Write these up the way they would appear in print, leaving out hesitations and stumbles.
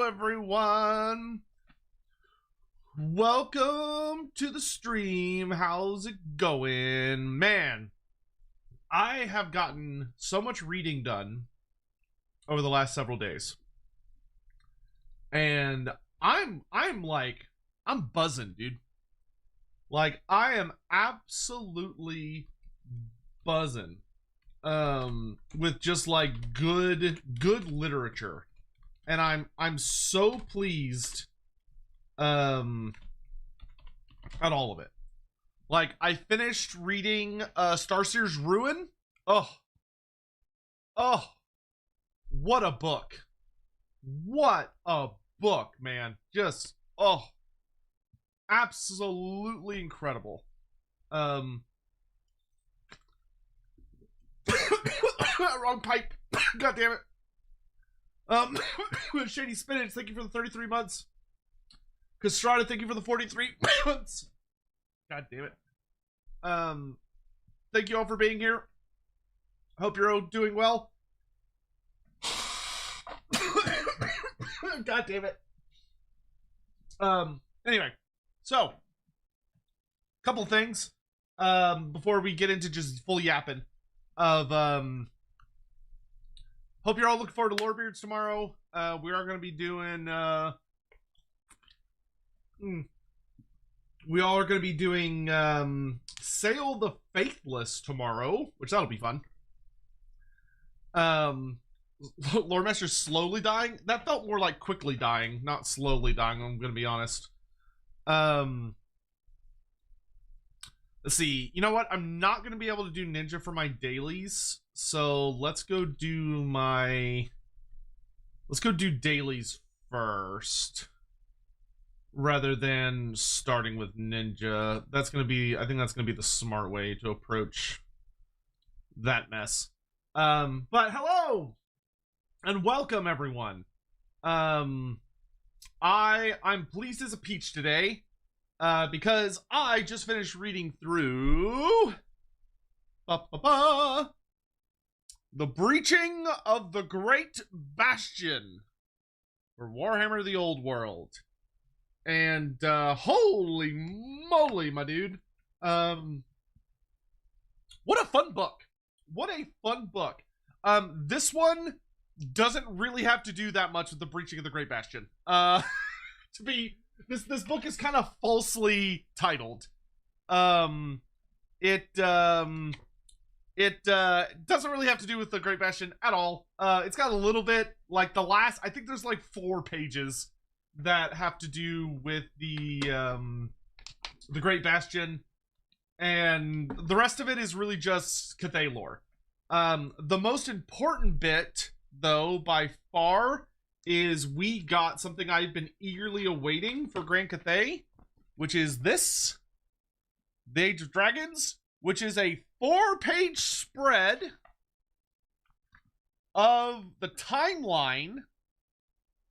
everyone. Welcome to the stream. How's it going? Man, I have gotten so much reading done over the last several days. And I'm buzzing, dude. Like, I am absolutely buzzing with just like good literature. And I'm so pleased at all of it. Like, I finished reading Starseer's Ruin. Oh, what a book. What a book, man. Just absolutely incredible. Wrong pipe. God damn it. Shady Spinach, thank you for the 33 months. Castrata, thank you for the 43 months. God damn it. Thank you all for being here. Hope you're all doing well. God damn it. Anyway, so couple things before we get into just full yapping of hope you're all looking forward to Lorebeards tomorrow. We are going to be doing we all are going to be doing Sail the Faithless tomorrow, which that'll be fun. Lore Master's slowly dying. That felt more like quickly dying, not slowly dying, I'm going to be honest. Let's see. You know what? I'm not going to be able to do Ninja for my dailies. So let's go do dailies first, rather than starting with Ninja. I think that's going to be the smart way to approach that mess. But hello and welcome everyone. I'm pleased as a peach today, because I just finished reading through The Breaching of the Great Bastion for Warhammer the Old World. And holy moly, my dude. What a fun book. What a fun book. This one doesn't really have to do that much with The Breaching of the Great Bastion. This book is kind of falsely titled. It doesn't really have to do with the Great Bastion at all. It's got a little bit, like I think there's like 4 pages that have to do with the Great Bastion, and the rest of it is really just CATHAY lore. The most important bit, though, by far, is we got something I've been eagerly awaiting for Grand CATHAY, which is this, The Age of Dragons, which is a 4-page spread of the timeline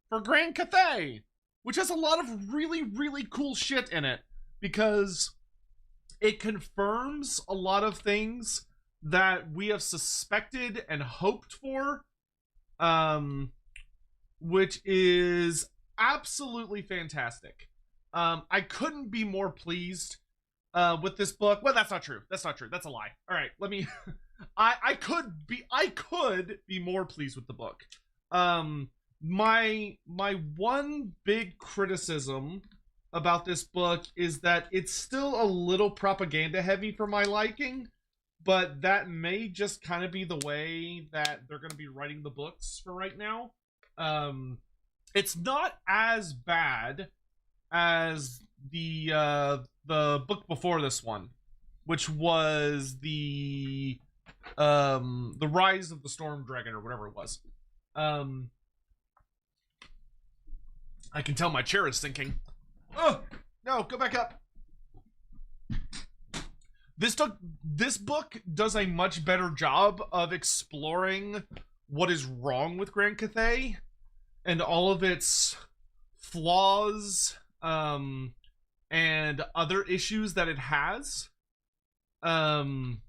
for Grand CATHAY, which has a lot of really, really cool shit in it, because it confirms a lot of things that we have suspected and hoped for, which is absolutely fantastic. I couldn't be more pleased with this book. Well, that's not true. That's not true. That's a lie. All right, let me. I could be more pleased with the book. My one big criticism about this book is that it's still a little propaganda heavy for my liking, but that may just kind of be the way that they're going to be writing the books for right now. It's not as bad as the book before this one, which was the Rise of the Storm Dragon, or whatever it was. I can tell my chair is sinking. Oh no, go back up. This book does a much better job of exploring what is wrong with Grand CATHAY and all of its flaws and other issues that it has. However,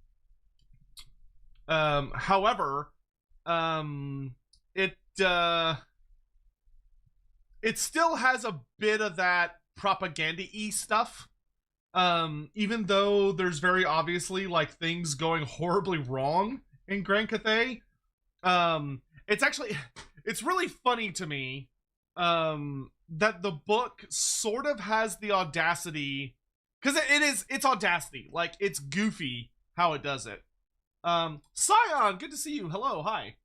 it still has a bit of that propaganda-y stuff. Even though there's very obviously like things going horribly wrong in Grand Cathay. It's really funny to me that the book sort of has the audacity, because it's audacity, like it's goofy how it does it. Scion, good to see you. Hello, hi.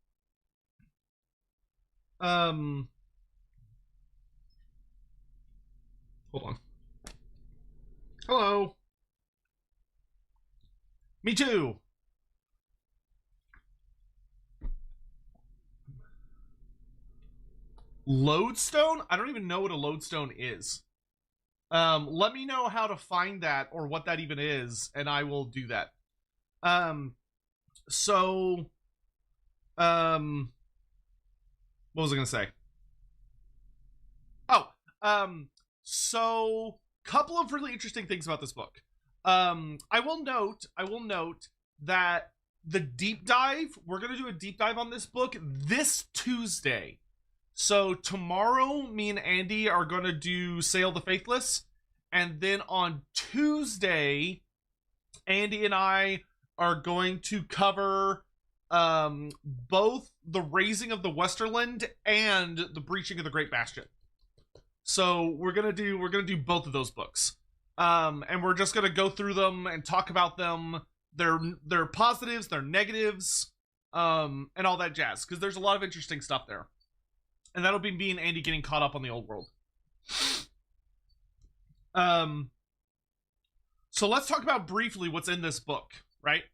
Hold on. Hello. Me too. Lodestone? I don't even know what a lodestone is. Let me know how to find that or what that even is, and I will do that. What was I gonna say? Oh, so couple of really interesting things about this book. I will note that the deep dive, we're gonna do a deep dive on this book this Tuesday. So tomorrow, me and Andy are gonna do Sail the Faithless, and then on Tuesday, Andy and I are going to cover both the Raising of the Westerland and the Breaching of the Great Bastion. So we're gonna do both of those books, and we're just gonna go through them and talk about them, their positives, their negatives, and all that jazz. Because there's a lot of interesting stuff there, and that'll be me and Andy getting caught up on the old world. So let's talk about briefly what's in this book, right?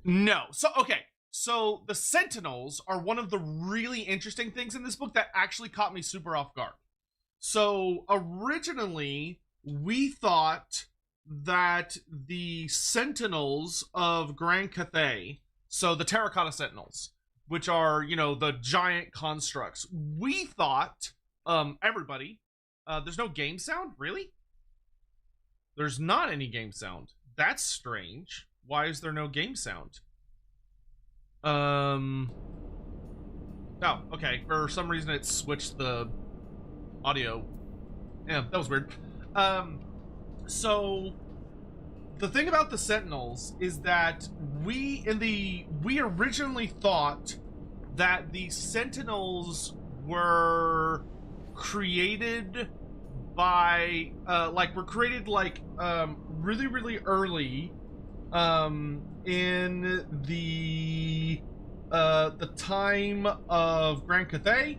No. So the Sentinels are one of the really interesting things in this book that actually caught me super off guard. So originally, we thought that the Sentinels of Grand Cathay, so the Terracotta Sentinels, which are, you know, the giant constructs, we thought, everybody, there's no game sound? Really? There's not any game sound. That's strange. Why is there no game sound? Oh, okay. For some reason it switched the audio. Yeah, that was weird. So the thing about the Sentinels is that we originally thought that the Sentinels were created by really, really early in the time of Grand Cathay,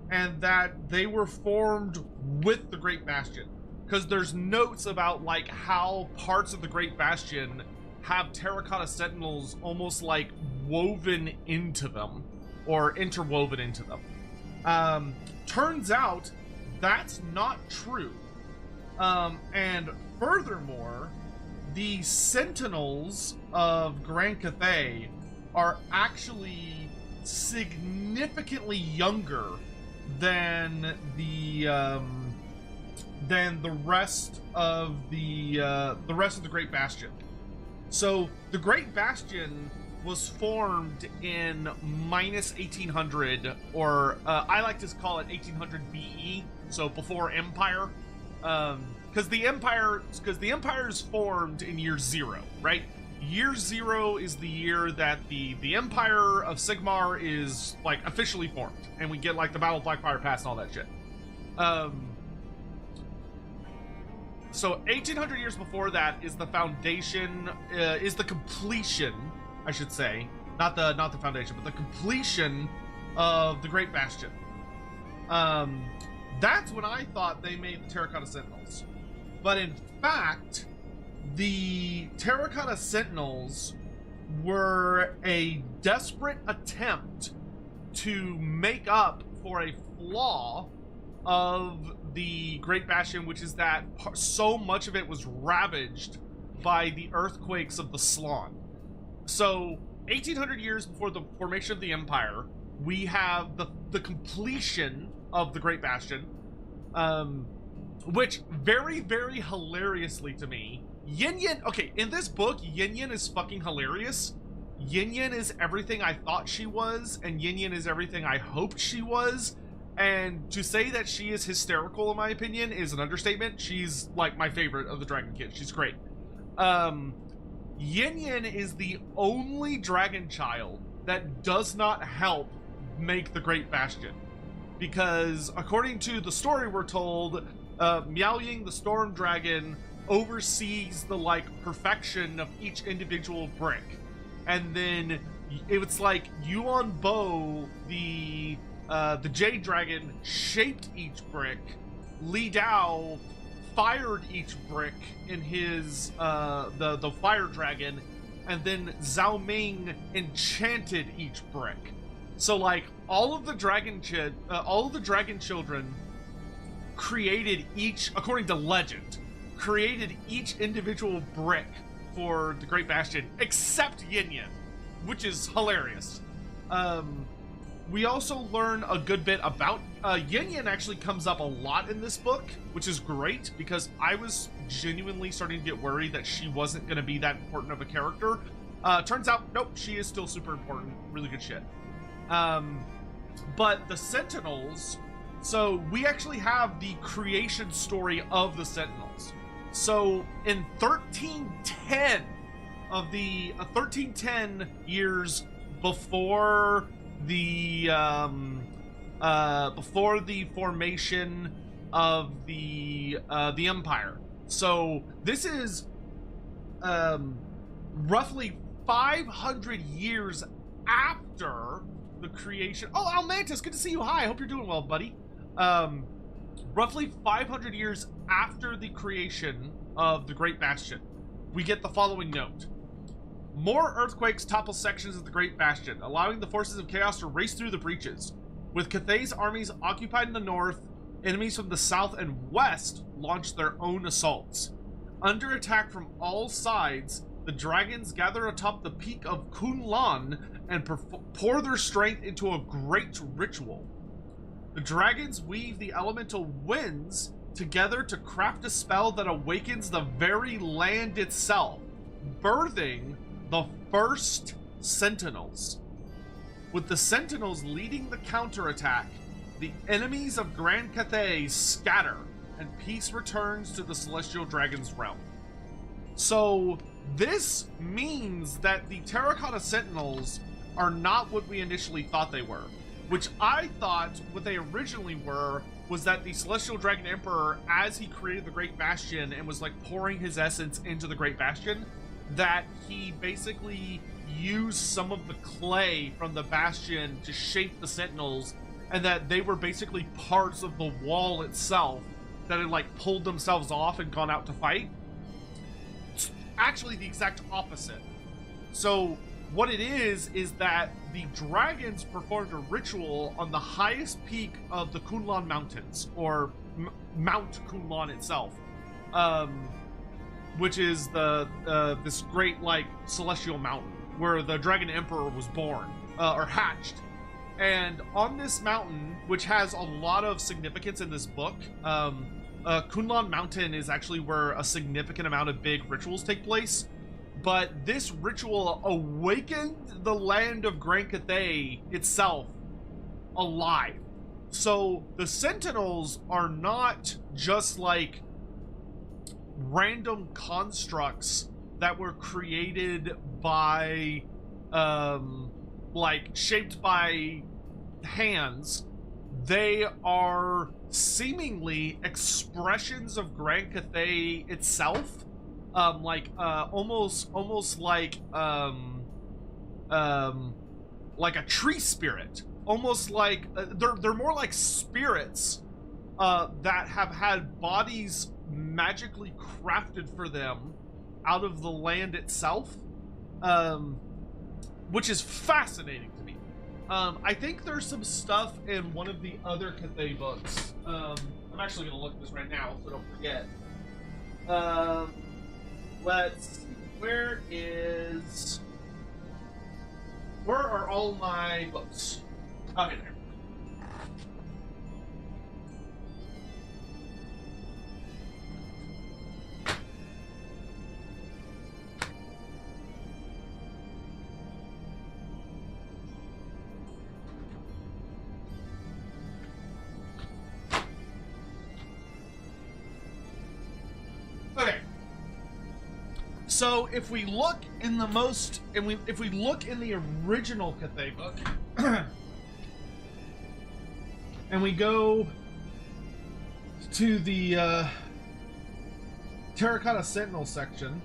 and that they were formed with the Great Bastion, because there's notes about like how parts of the Great Bastion have Terracotta Sentinels almost like woven into them or interwoven into them. Turns out that's not true, and furthermore, the Sentinels of Grand Cathay are actually significantly younger than the rest of the Great Bastion. So the Great Bastion was formed in minus 1800, or I like to call it 1800 BE, so before Empire. Because the Empire is formed in year 0, right? Year 0 is the year that the Empire of Sigmar is like officially formed, and we get like the Battle of Blackfire Pass and all that shit. So 1800 years before that is the foundation, is the completion, I should say, not the foundation, but the completion of the Great Bastion. That's when I thought they made the Terracotta Sentinels. But in fact, the Terracotta Sentinels were a desperate attempt to make up for a flaw of the Great Bastion, which is that so much of it was ravaged by the earthquakes of the Slann. So 1800 years before the formation of the Empire, we have the completion of the Great Bastion, which very, very hilariously to me, Yin Yin, okay, in this book, Yin Yin is fucking hilarious. Yin Yin is everything I thought she was, and Yin Yin is everything I hoped she was. And to say that she is hysterical, in my opinion, is an understatement. She's like my favorite of the Dragon Kids. She's great. Yin Yin is the only dragon child that does not help make the Great Bastion. Because according to the story we're told, Miao Ying, the Storm Dragon, oversees the like perfection of each individual brick. And then it's like Yuan Bo, the Jade Dragon, shaped each brick. Li Dao fired each brick in his the Fire Dragon, and then Zhao Ming enchanted each brick. So like all of the dragon children created each, according to legend, created each individual brick for the Great Bastion, except Yin Yin, which is hilarious. We also learn a good bit about Yin Yin. Actually comes up a lot in this book, which is great because I was genuinely starting to get worried that she wasn't going to be that important of a character. Turns out, nope, she is still super important. Really good shit. But the Sentinels, so we actually have the creation story of the Sentinels. So in 1310 of the 1310 years before the formation of the Empire. So this is roughly 500 years after the creation. Oh, Almantis, good to see you. Hi, hope you're doing well, buddy. Roughly 500 years after the creation of the Great Bastion, we get the following note. More earthquakes topple sections of the Great Bastion, allowing the forces of chaos to race through the breaches. With Cathay's armies occupied in the north, enemies from the south and west launched their own assaults. Under attack from all sides, the dragons gather atop the peak of Kunlan and pour their strength into a great ritual. The dragons weave the elemental winds together to craft a spell that awakens the very land itself, birthing the first Sentinels. With the Sentinels leading the counterattack, the enemies of Grand Cathay scatter and peace returns to the Celestial Dragon's realm. So this means that the Terracotta Sentinels are not what we initially thought they were, which I thought what they originally were was that the Celestial Dragon Emperor, as he created the Great Bastion and was like pouring his essence into the Great Bastion, that he basically used some of the clay from the Bastion to shape the Sentinels, and that they were basically parts of the wall itself that had like pulled themselves off and gone out to fight. It's actually the exact opposite. So what it is that the dragons performed a ritual on the highest peak of the Kunlan Mountains, or Mount Kunlan itself, which is the this great like celestial mountain where the Dragon Emperor was born or hatched. And on this mountain, which has a lot of significance in this book, Kunlan Mountain is actually where a significant amount of big rituals take place. But this ritual awakened the land of Grand Cathay itself alive. So the Sentinels are not just like random constructs that were created by like shaped by hands. They are seemingly expressions of Grand Cathay itself, almost like a tree spirit, almost like they're more like spirits that have had bodies magically crafted for them out of the land itself, which is fascinating to me. I think there's some stuff in one of the other Cathay books. I'm actually going to look at this right now so I don't forget. Let's see. Where are all my books? Okay, there. So if we look in the if we look in the original Cathay book, and we go to the Terracotta Sentinel section,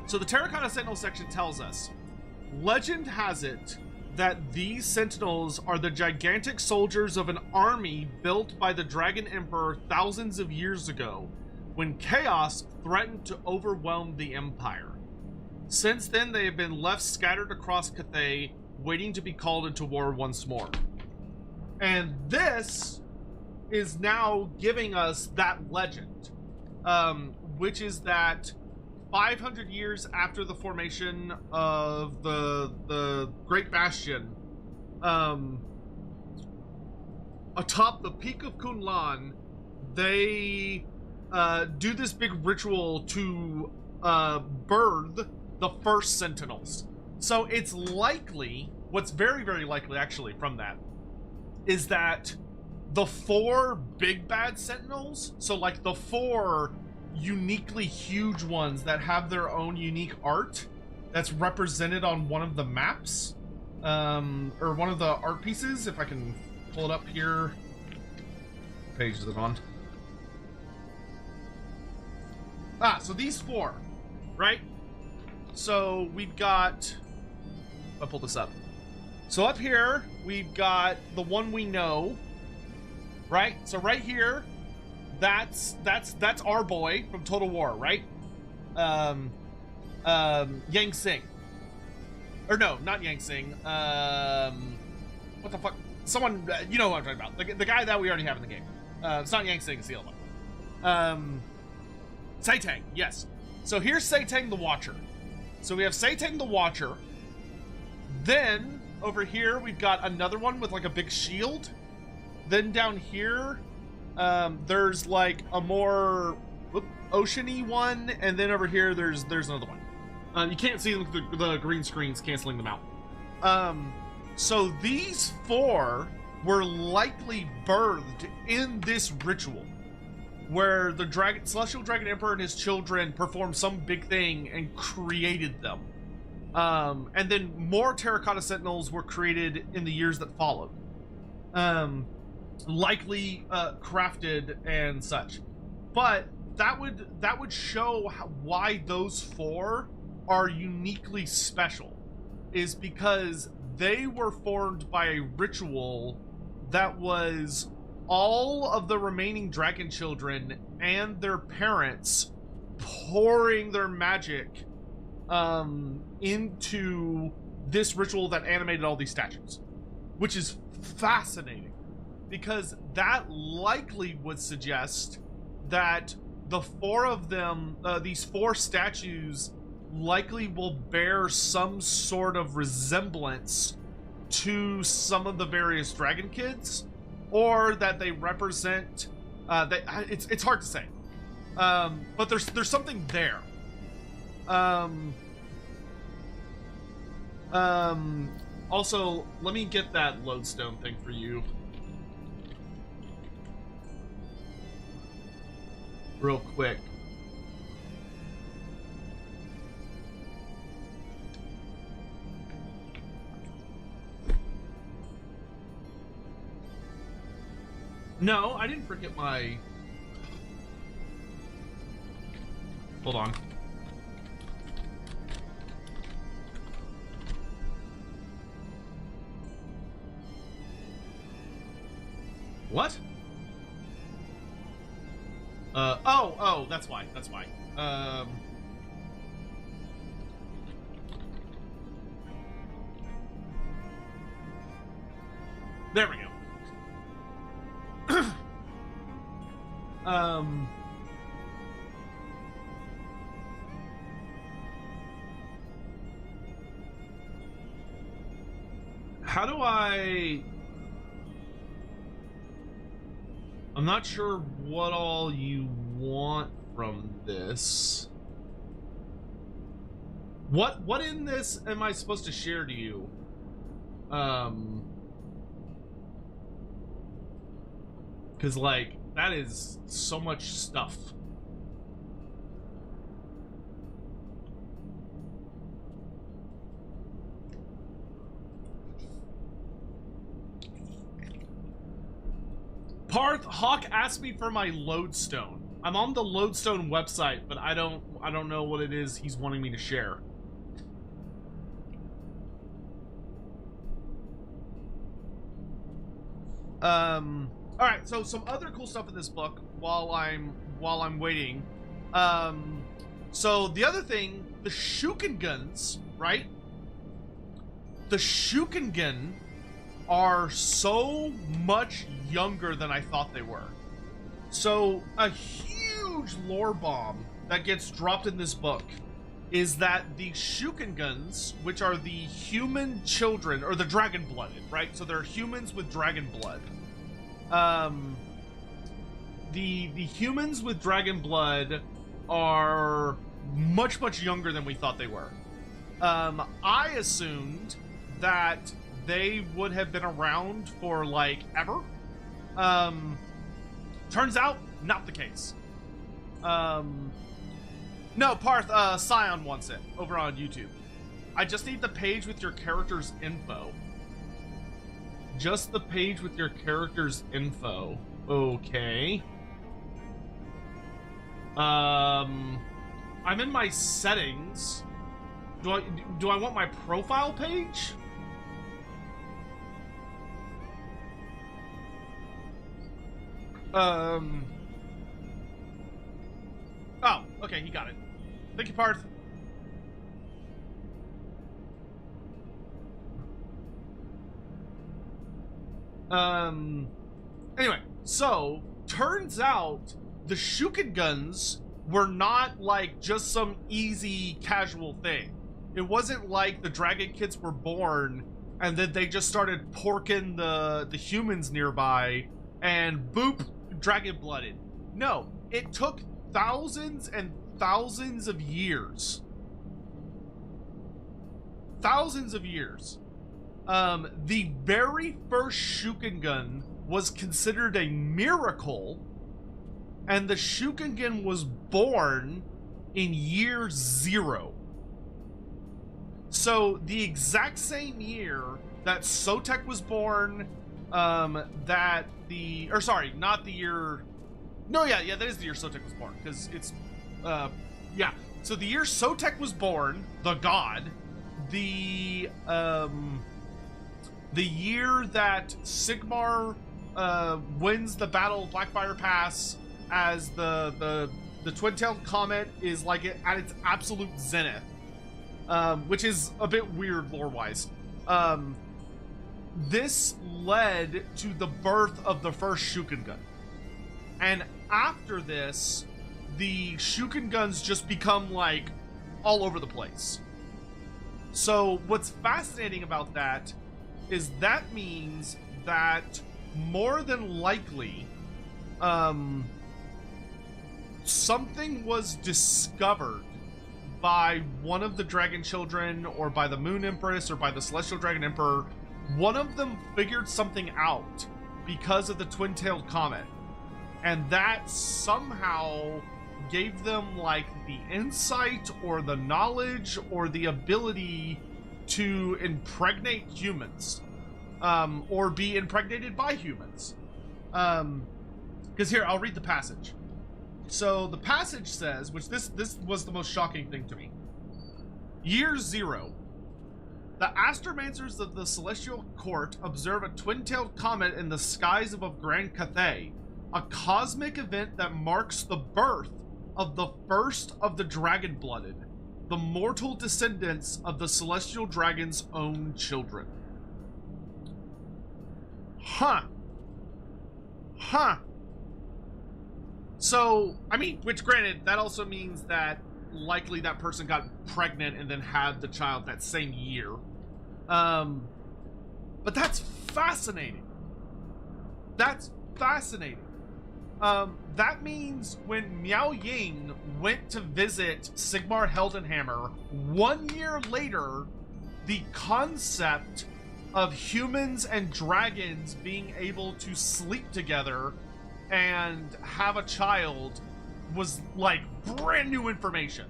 So the Terracotta Sentinel section tells us, legend has it that these sentinels are the gigantic soldiers of an army built by the Dragon Emperor thousands of years ago, when chaos threatened to overwhelm the Empire. Since then, they have been left scattered across Cathay, waiting to be called into war once more. And this is now giving us that legend, which is that 500 years after the formation of the Great Bastion, atop the peak of Kunlan, they do this big ritual to birth the first Sentinels. So it's likely, what's very, very likely actually from that, is that the 4 big bad Sentinels, so like the 4 uniquely huge ones that have their own unique art that's represented on one of the maps, or one of the art pieces, if I can pull it up here. What page is it on? So these 4, right? So we've got, I'll pull this up. So up here, we've got the one we know, right? So right here, that's our boy from Total War, right? Yang Sing. Or no, not Yang Sing. What the fuck? Someone, you know who I'm talking about. The guy that we already have in the game. It's not Yang Sing, it's the other one. Saitang, yes. So here's Saitang the Watcher. So we have Saitang the Watcher. Then, over here, we've got another one with like a big shield. Then down here, there's like a more ocean-y one, and then over here there's another one. You can't see the green screens canceling them out. So these 4 were likely birthed in this ritual, where the Celestial Dragon Emperor and his children performed some big thing and created them. And then more Terracotta Sentinels were created in the years that followed. Likely crafted and such, but that would show why those 4 are uniquely special, is because they were formed by a ritual that was all of the remaining dragon children and their parents pouring their magic into this ritual that animated all these statues, which is fascinating. Because that likely would suggest that the 4 of them, these 4 statues, likely will bear some sort of resemblance to some of the various dragon kids, or that they represent. It's hard to say, but there's something there. Also, let me get that lodestone thing for you. Real quick. No, I didn't forget my... Hold on. What? Oh, that's why. There we go. How do I'm not sure what all you want from this. What in this am I supposed to share to you? Because, like, that is so much stuff. Parth, Hawk asked me for my lodestone. I'm on the lodestone website, but I don't know what it is he's wanting me to share. Alright, so some other cool stuff in this book while I'm waiting. So the other thing, the Shukenguns, right? The Shukengun are so much younger than I thought they were. So a huge lore bomb that gets dropped in this book is that the Shukenguns, which are the human children, or the dragon-blooded, right? So they're humans with dragon blood. The humans with dragon blood are much, much younger than we thought they were. I assumed that they would have been around for, like, ever. Turns out, not the case. No, Parth, Scion wants it over on YouTube. I just need the page with your character's info. Just the page with your character's info. Okay. I'm in my settings. Do I want my profile page? Oh, okay, he got it. Thank you, Parth. Anyway, so turns out the Shukenguns were not like just some easy casual thing. It wasn't like the dragon kids were born and then they just started porking the humans nearby and boop, dragon blooded. No, it took thousands and thousands of years. Thousands of years. The very first Shukengun was considered a miracle, and the Shukengun was born in year 0. So the exact same year that Sotek was born, that the, or sorry, not the year, no, yeah, that is the year Sotek was born, because it's, yeah. So the year Sotek was born, the god, the year that Sigmar wins the Battle of Blackfire Pass as the twin-tailed comet is like at its absolute zenith, which is a bit weird lore-wise. This led to the birth of the first Shukengun, and after this, the Shukenguns just become like all over the place. So what's fascinating about that is that means that more than likely something was discovered by one of the dragon children or by the Moon Empress or by the Celestial Dragon Emperor. One of them figured something out because of the twin-tailed comet, and that somehow gave them like the insight or the knowledge or the ability to impregnate humans, or be impregnated by humans. Because here, I'll read the passage. So the passage says, which this was the most shocking thing to me. Year 0. The astromancers of the Celestial Court observe a twin-tailed comet in the skies above Grand Cathay, a cosmic event that marks the birth of the first of the dragon-blooded, the mortal descendants of the Celestial Dragon's own children. Huh. So, I mean, which granted, that also means that likely that person got pregnant and then had the child that same year. But that's fascinating. That's fascinating. That means when Miao Ying went to visit Sigmar Heldenhammer 1 year later, the concept of humans and dragons being able to sleep together and have a child was like brand new information.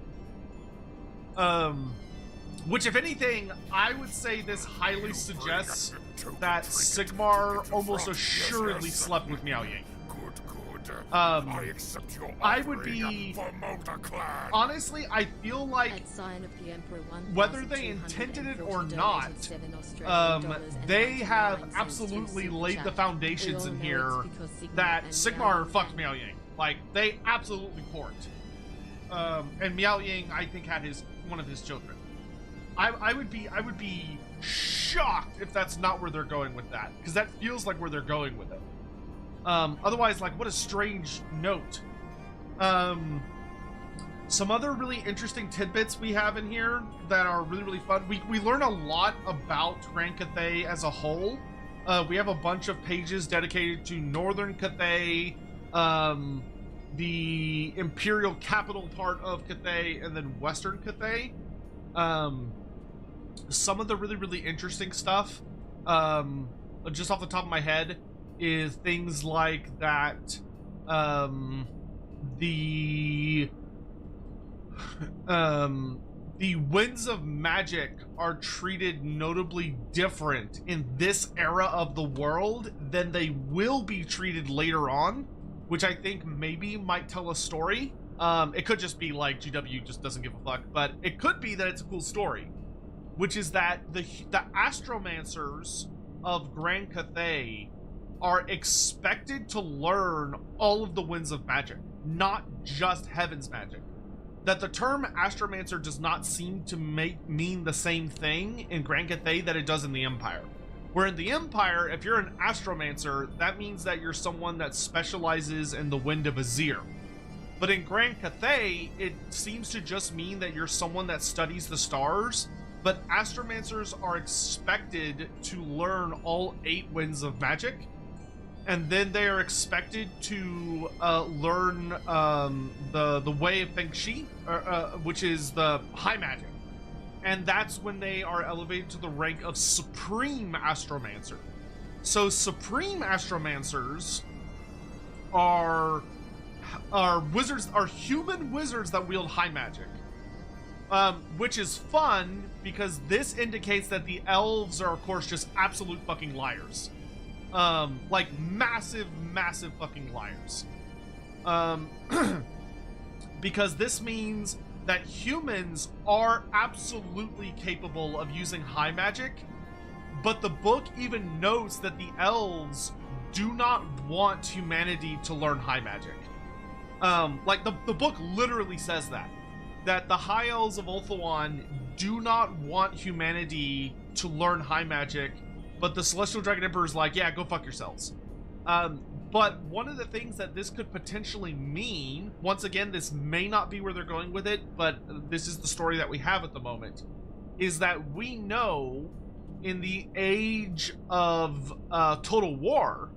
Which, if anything, I would say this highly suggests that Sigmar almost assuredly slept with Miao Ying. I would be honestly, I feel like whether they intended it or not, they have absolutely laid the foundations in here that Sigmar fucked Miao Ying. Like, they absolutely porked. And Miao Ying, I think, had one of his children. I would be shocked if that's not where they're going with that, because that feels like where they're going with it. Otherwise, like, what a strange note. Some other really interesting tidbits we have in here that are really, really fun. We learn a lot about Grand Cathay as a whole. We have a bunch of pages dedicated to Northern Cathay, the Imperial capital part of Cathay, and then Western Cathay. Some of the really, really interesting stuff, just off the top of my head, is things like that the winds of magic are treated notably different in this era of the world than they will be treated later on, which I think maybe might tell a story. It could just be like GW just doesn't give a fuck, but it could be that it's a cool story, which is that the astromancers of Grand Cathay are expected to learn all of the winds of magic, not just heaven's magic. That the term astromancer does not seem to mean the same thing in Grand Cathay that it does in the Empire. Where in the Empire, if you're an astromancer, that means that you're someone that specializes in the wind of Azir. But in Grand Cathay, it seems to just mean that you're someone that studies the stars, but astromancers are expected to learn all 8 winds of magic, and then they are expected to learn the way of Feng Shi, which is the high magic. And that's when they are elevated to the rank of Supreme Astromancer. So Supreme Astromancers are wizards, are human wizards that wield high magic. Which is fun, because this indicates that the elves are, of course, just absolute fucking liars. Like massive fucking liars. Because this means that humans are absolutely capable of using high magic, but the book even notes that the elves do not want humanity to learn high magic. Like the book literally says that the High Elves of Ulthuan do not want humanity to learn high magic, but the Celestial Dragon Emperor is like, yeah, go fuck yourselves. But one of the things that this could potentially mean, once again, this may not be where they're going with it, but this is the story that we have at the moment, is that we know in the age of Total War,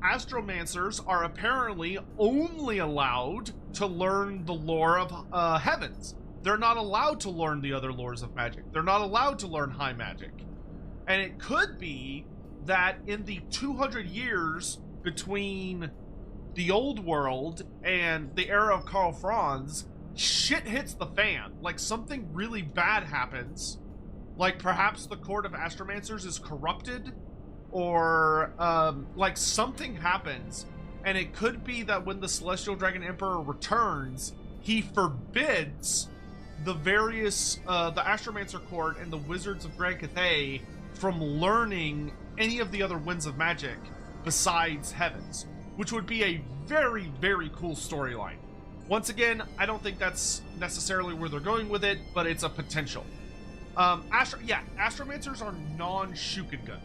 astromancers are apparently only allowed to learn the lore of heavens. They're not allowed to learn the other lores of magic. They're not allowed to learn high magic. And it could be that in the 200 years between the old world and the era of Karl Franz, shit hits the fan. Like, something really bad happens. Like, perhaps the court of astromancers is corrupted, or like something happens, and it could be that when the Celestial Dragon Emperor returns, he forbids the various the Astromancer Court and the Wizards of Grand Cathay from learning any of the other winds of magic besides heavens, which would be a very, very cool storyline. Once again, I don't think that's necessarily where they're going with it, but it's a potential. Astromancers are non-Shukengun.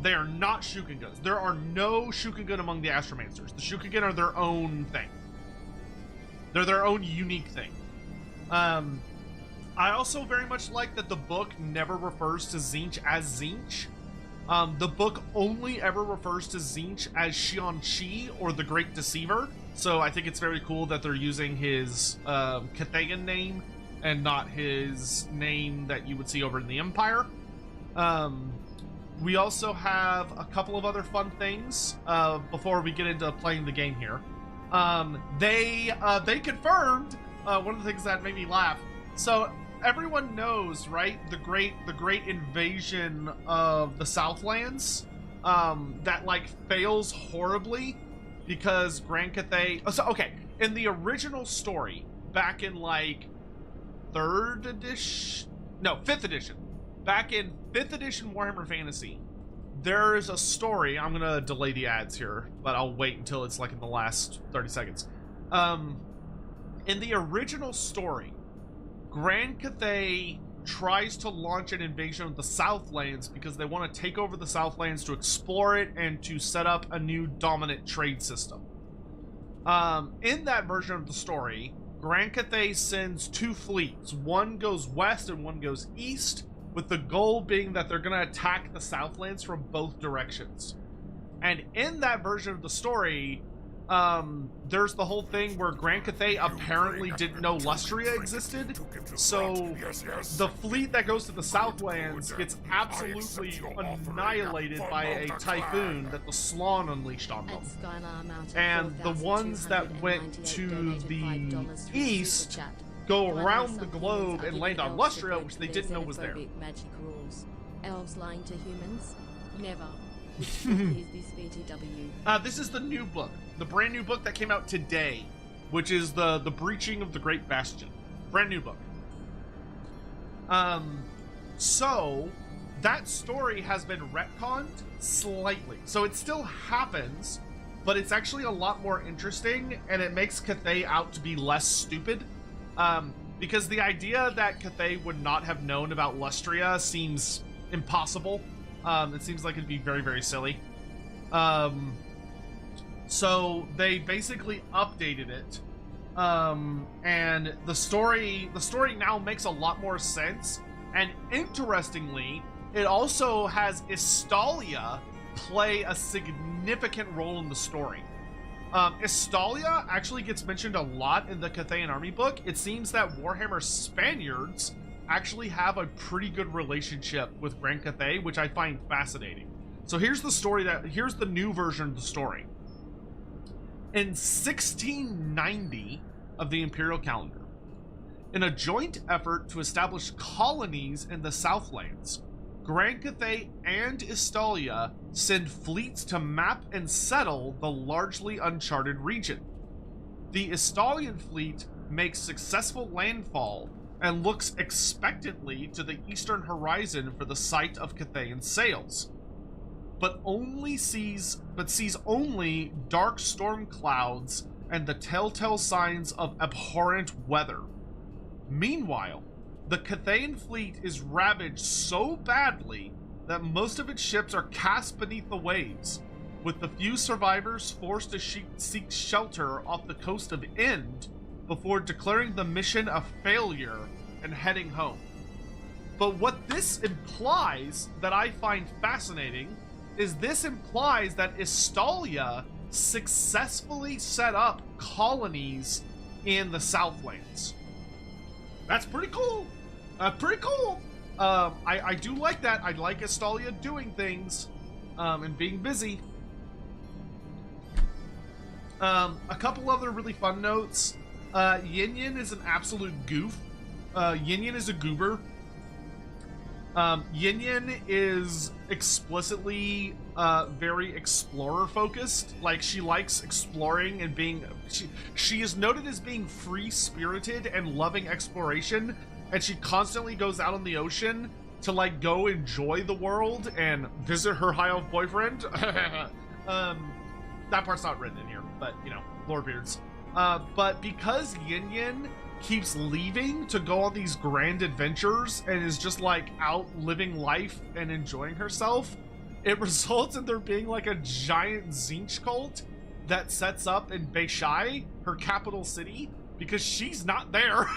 They are not Shukenguns. There are no Shukengun among the Astromancers. The Shukengun are their own thing. They're their own unique thing. I also very much like that the book never refers to Tzeentch as Tzeentch. The book only ever refers to Tzeentch as Xian-Chi, or the Great Deceiver, so I think it's very cool that they're using his Cathayan name and not his name that you would see over in the Empire. We also have a couple of other fun things before we get into playing the game here. They confirmed one of the things that made me laugh. So everyone knows, right? The great invasion of the Southlands that like fails horribly because Grand Cathay. Oh, so okay, in the original story back in like 5th edition. Back in 5th edition Warhammer Fantasy, there is a story. I'm gonna delay the ads here, but I'll wait until it's like in the last 30 seconds. In the original story, Grand Cathay tries to launch an invasion of the Southlands because they want to take over the Southlands to explore it and to set up a new dominant trade system. In that version of the story, Grand Cathay sends 2 fleets. One goes west and one goes east, with the goal being that they're going to attack the Southlands from both directions. And in that version of the story, there's the whole thing where Grand Cathay apparently didn't know Lustria existed, so the fleet that goes to the Southlands gets absolutely annihilated by a typhoon that the Slann unleashed on them. And the ones that went to the east go around the globe and land on Lustria, which they didn't know was there. Elves lying to humans? Never. Is this VTW? This is the new book, the brand new book that came out today, which is the Breaching of the Great Bastion. Brand new book. So that story has been retconned slightly. So it still happens, but it's actually a lot more interesting, and it makes Cathay out to be less stupid. Because the idea that Cathay would not have known about Lustria seems impossible. It seems like it'd be very, very silly. So they basically updated it. And the story now makes a lot more sense. And interestingly, it also has Estalia play a significant role in the story. Estalia actually gets mentioned a lot in the Cathayan Army book. It seems that Warhammer Spaniards actually have a pretty good relationship with Grand Cathay, which I find fascinating. So here's the new version of the story. In 1690 of the Imperial calendar, in a joint effort to establish colonies in the Southlands, Grand Cathay and Estalia send fleets to map and settle the largely uncharted region. The Estalian fleet makes successful landfall and looks expectantly to the eastern horizon for the sight of Cathayan sails, but sees only dark storm clouds and the telltale signs of abhorrent weather. Meanwhile, the Cathayan fleet is ravaged so badly that most of its ships are cast beneath the waves, with the few survivors forced to seek shelter off the coast of Ind before declaring the mission a failure and heading home. But what this implies, that I find fascinating, is this implies that Estalia successfully set up colonies in the Southlands. That's pretty cool. Pretty cool. I do like that. I like Estalia doing things and being busy. A couple other really fun notes. Yin Yin is an absolute goof. Yin Yin is a goober. Yin Yin is explicitly very explorer focused. Like, she likes exploring and being, she is noted as being free spirited and loving exploration, and she constantly goes out on the ocean to like go enjoy the world and visit her high elf boyfriend. That part's not written in here, but you know, lore beards. But because Yin Yin keeps leaving to go on these grand adventures and is just like out living life and enjoying herself, it results in there being like a giant Tzeentch cult that sets up in Beishai, her capital city, because she's not there.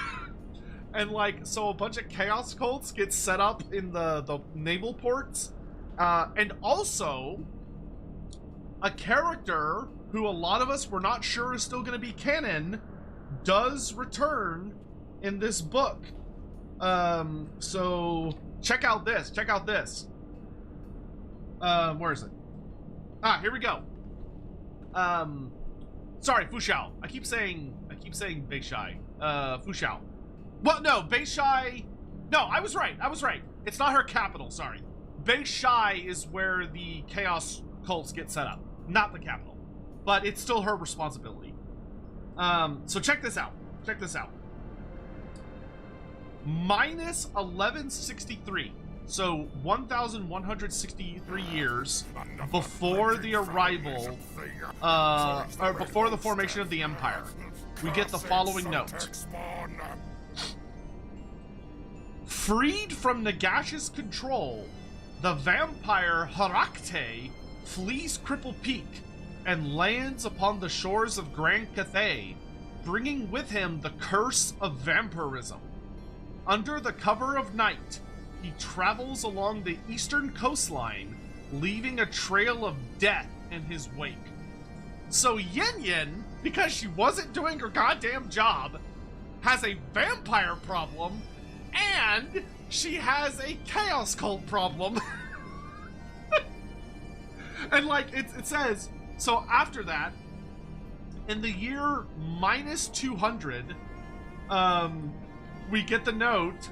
And like, so a bunch of chaos cults get set up in the naval ports, And also, a character who a lot of us were not sure is still going to be canon does return in this book. So check out this. Check out this. Where is it? Here we go. Sorry, Fushao. I keep saying Beishai. Fushao. Well, no, Beishai. No, I was right. It's not her capital. Sorry. Beishai is where the Chaos cults get set up, not the capital, but it's still her responsibility. So check this out. Minus 1163. So 1,163 years before the arrival, or before the formation of the Empire, we get the following note. Freed from Nagash's control, the vampire CATHAY flees Cripple Peak and lands upon the shores of Grand CATHAY, bringing with him the curse of vampirism. Under the cover of night, he travels along the eastern coastline, leaving a trail of death in his wake. So Yin Yin, because she wasn't doing her goddamn job, has a vampire problem, and she has a chaos cult problem. And like it says, so after that, in the year minus 200, we get the note,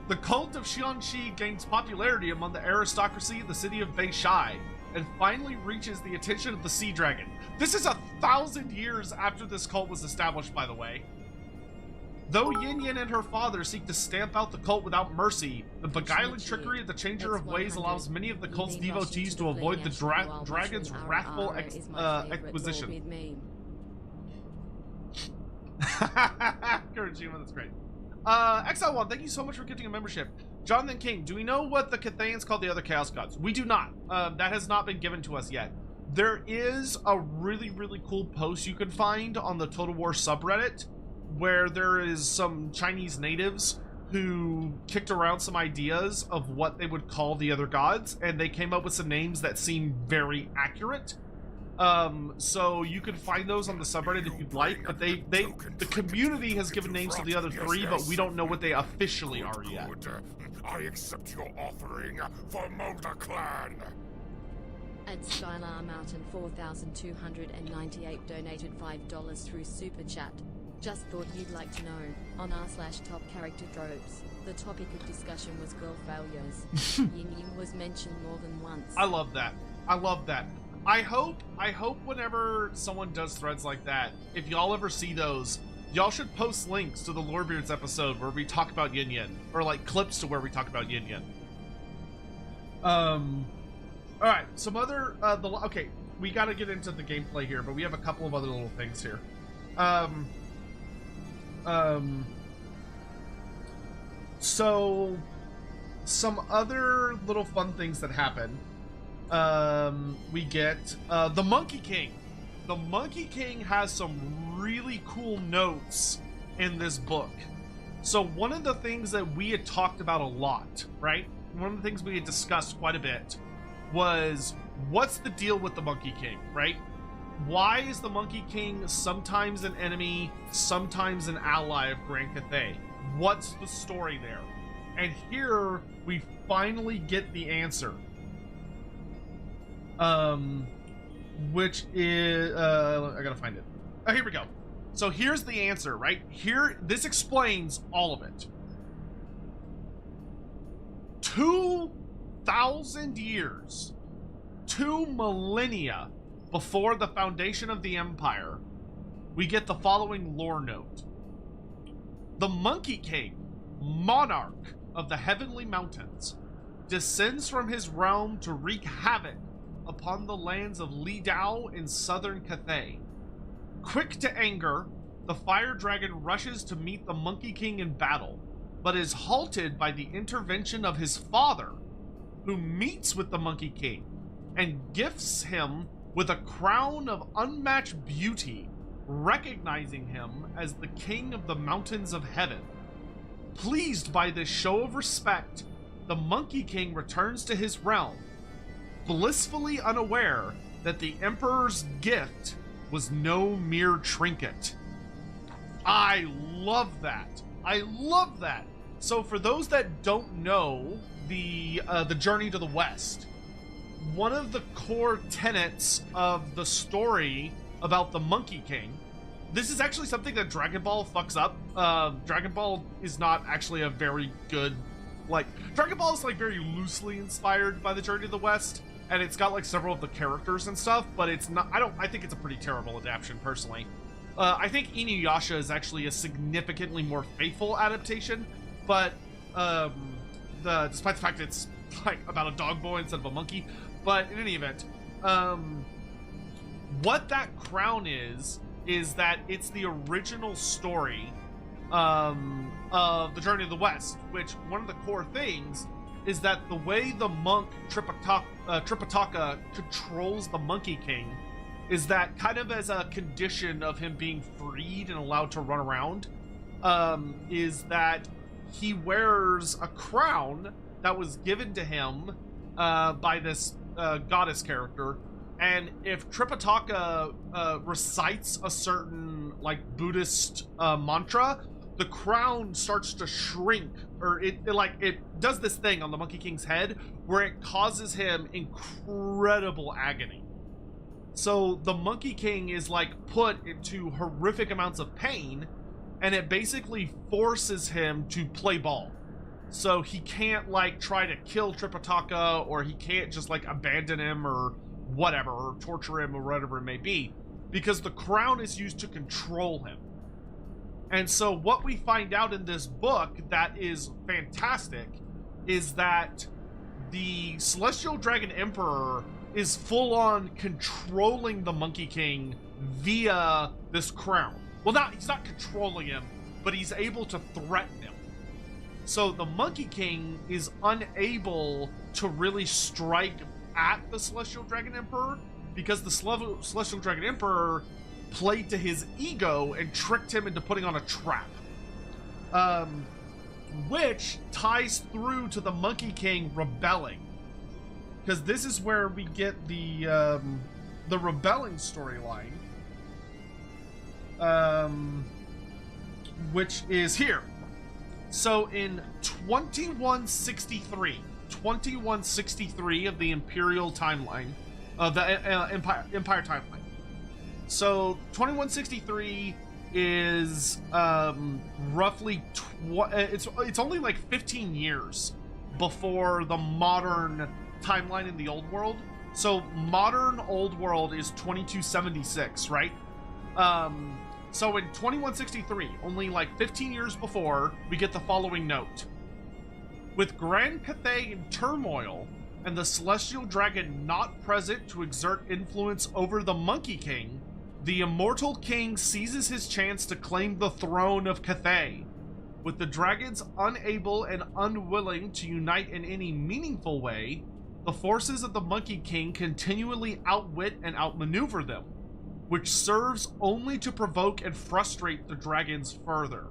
the cult of Xianxi gains popularity among the aristocracy of the city of Beishai and finally reaches the attention of the Sea Dragon. This is 1,000 years after this cult was established, by the way. Though Yin Yin and her father seek to stamp out the cult without mercy, the beguiling trickery of the Changer of Ways allows many of the cult's devotees to avoid the dragon's wrathful acquisition. Kurojima, that's great. XL1, thank you so much for getting a membership. Jonathan King, do we know what the Cathayans call the other Chaos Gods? We do not. That has not been given to us yet. There is a really, really cool post you can find on the Total War subreddit where there is some Chinese natives who kicked around some ideas of what they would call the other gods, and they came up with some names that seem very accurate. So you can find those on the subreddit if you'd like, but the community has given names to the other three, but we don't know what they officially are yet. I accept your offering for Mulder Clan. At Skylar Mountain 4,298 donated $5 through Super Chat. Just thought you'd like to know, on r/top character tropes, the topic of discussion was girl failures. Yin Yin was mentioned more than once. I love that. I hope whenever someone does threads like that, if y'all ever see those, y'all should post links to the Lorebeards episode where we talk about Yin Yin, or like clips to where we talk about Yin Yin. Alright, some other, okay, we gotta get into the gameplay here, but we have a couple of other little things here. So some other little fun things that happen. We get the Monkey King. The Monkey King has some really cool notes in this book. So one of the things that we had talked about a lot, right? One of the things we had discussed quite a bit was, what's the deal with the Monkey King, right? Why is the Monkey King sometimes an enemy, sometimes an ally of Grand Cathay? What's the story there? And here we finally get the answer. Which is, I gotta find it. Oh, here we go. So here's the answer, right? Here, this explains all of it. 2,000 years, 2 millennia before the foundation of the Empire, we get the following lore note. The Monkey King, monarch of the Heavenly Mountains, descends from his realm to wreak havoc upon the lands of Li Dao in southern Cathay. Quick to anger, the fire dragon rushes to meet the Monkey King in battle, but is halted by the intervention of his father, who meets with the Monkey King and gifts him with a crown of unmatched beauty, recognizing him as the king of the mountains of heaven. Pleased by this show of respect, the Monkey King returns to his realm, blissfully unaware that the Emperor's gift was no mere trinket. I love that. I love that. So for those that don't know the Journey to the West, one of the core tenets of the story about the Monkey King, this is actually something that Dragon Ball fucks up. Dragon Ball is not actually a very good, like, Dragon Ball is like very loosely inspired by the Journey to the West, and it's got like several of the characters and stuff, but it's not, I think it's a pretty terrible adaptation personally. I think Inuyasha is actually a significantly more faithful adaptation, but despite the fact it's like about a dog boy instead of a monkey. But in any event, what that crown is that it's the original story of the Journey of the West, which one of the core things is that the way the monk Tripitaka controls the Monkey King is that kind of as a condition of him being freed and allowed to run around, is that he wears a crown that was given to him by this goddess character, and if Tripitaka recites a certain like Buddhist mantra, the crown starts to shrink, or it does this thing on the Monkey King's head where it causes him incredible agony. So the Monkey King is like put into horrific amounts of pain, and it basically forces him to play ball. So he can't like try to kill Tripitaka, or he can't just like abandon him or whatever, or torture him or whatever it may be, because the crown is used to control him. And so what we find out in this book that is fantastic is that the Celestial Dragon Emperor is full on controlling the Monkey King via this crown. Well, he's not controlling him, but he's able to threaten him. So the Monkey King is unable to really strike at the Celestial Dragon Emperor because the Celestial Dragon Emperor played to his ego and tricked him into putting on a trap. Which ties through to the Monkey King rebelling. Because this is where we get the rebelling storyline. Which is here. So in 2163 of the Imperial timeline, of the Empire timeline. So 2163 is roughly it's only like 15 years before the modern timeline in the old world. So modern old world is 2276, right? So in 2163, only like 15 years before, we get the following note. With Grand Cathay in turmoil, and the Celestial Dragon not present to exert influence over the Monkey King, the Immortal King seizes his chance to claim the throne of Cathay. With the dragons unable and unwilling to unite in any meaningful way, the forces of the Monkey King continually outwit and outmaneuver them, which serves only to provoke and frustrate the dragons further.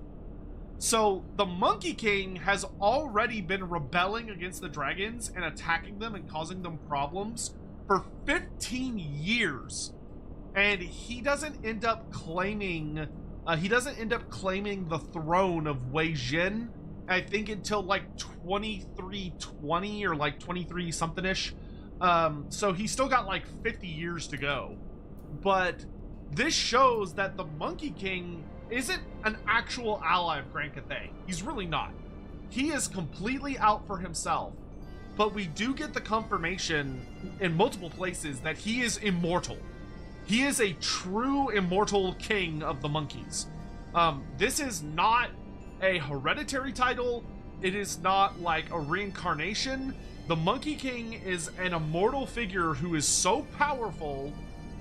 So the Monkey King has already been rebelling against the dragons and attacking them and causing them problems for 15 years. And he doesn't end up claiming the throne of Wei Jin, I think, until like 2320 or like 23 something ish. So he's still got like 50 years to go. But this shows that the Monkey King isn't an actual ally of Grand Cathay. He's really not. He is completely out for himself. But we do get the confirmation in multiple places that he is immortal. He is a true immortal king of the monkeys. This is not a hereditary title. It is not like a reincarnation. The Monkey King is an immortal figure who is so powerful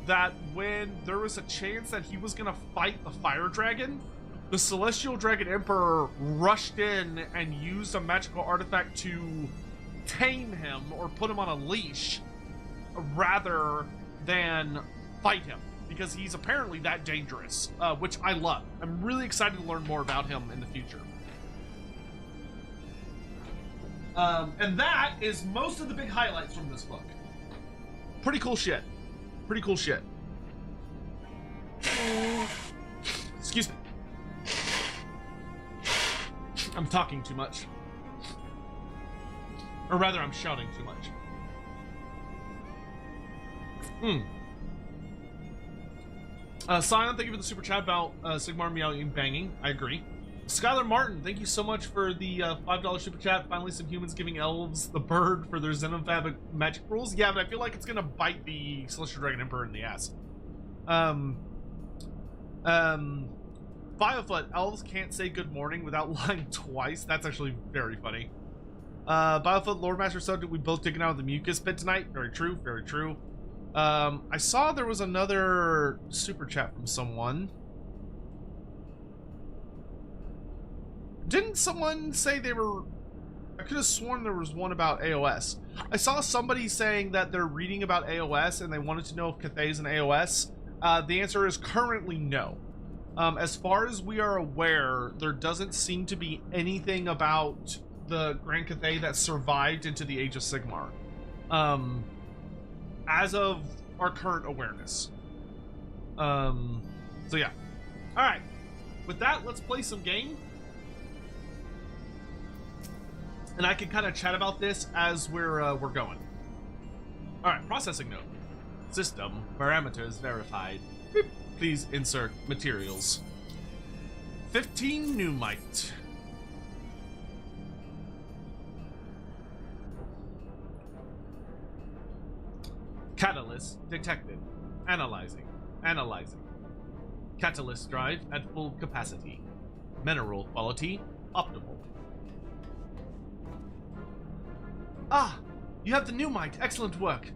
that when there was a chance that he was gonna fight the fire dragon, the Celestial Dragon Emperor rushed in and used a magical artifact to tame him or put him on a leash rather than fight him, because he's apparently that dangerous, which I love. I'm really excited to learn more about him in the future. And that is most of the big highlights from this book. Pretty cool shit. Pretty cool shit. Excuse me. I'm talking too much. Or rather, I'm shouting too much. Sion, thank you for the super chat about Sigmar meowing banging. I agree. Skylar Martin, thank you so much for the $5 super chat. Finally, some humans giving elves the bird for their xenophobic magic rules. Yeah, but I feel like it's gonna bite the Celestial Dragon Emperor in the ass. Biofoot, elves can't say good morning without lying twice. That's actually very funny. Biofoot, Lord Master Subject, we both taken out of the mucus pit tonight. Very true, very true. I saw there was another super chat from someone. Didn't someone say they were... I could have sworn there was one about AOS. I saw somebody saying that they're reading about AOS and they wanted to know if CATHAY is an AOS. The answer is currently no. As far as we are aware, there doesn't seem to be anything about the Grand Cathay that survived into the Age of Sigmar. As of our current awareness. So yeah. Alright. With that, let's play some game. And I can kind of chat about this as we're going. Alright, processing node. System parameters verified. Beep. Please insert materials. 15 pneumite. Catalyst detected. Analyzing. Analyzing. Catalyst drive at full capacity. Mineral quality optimal. Ah! You have the pneumite. Excellent work.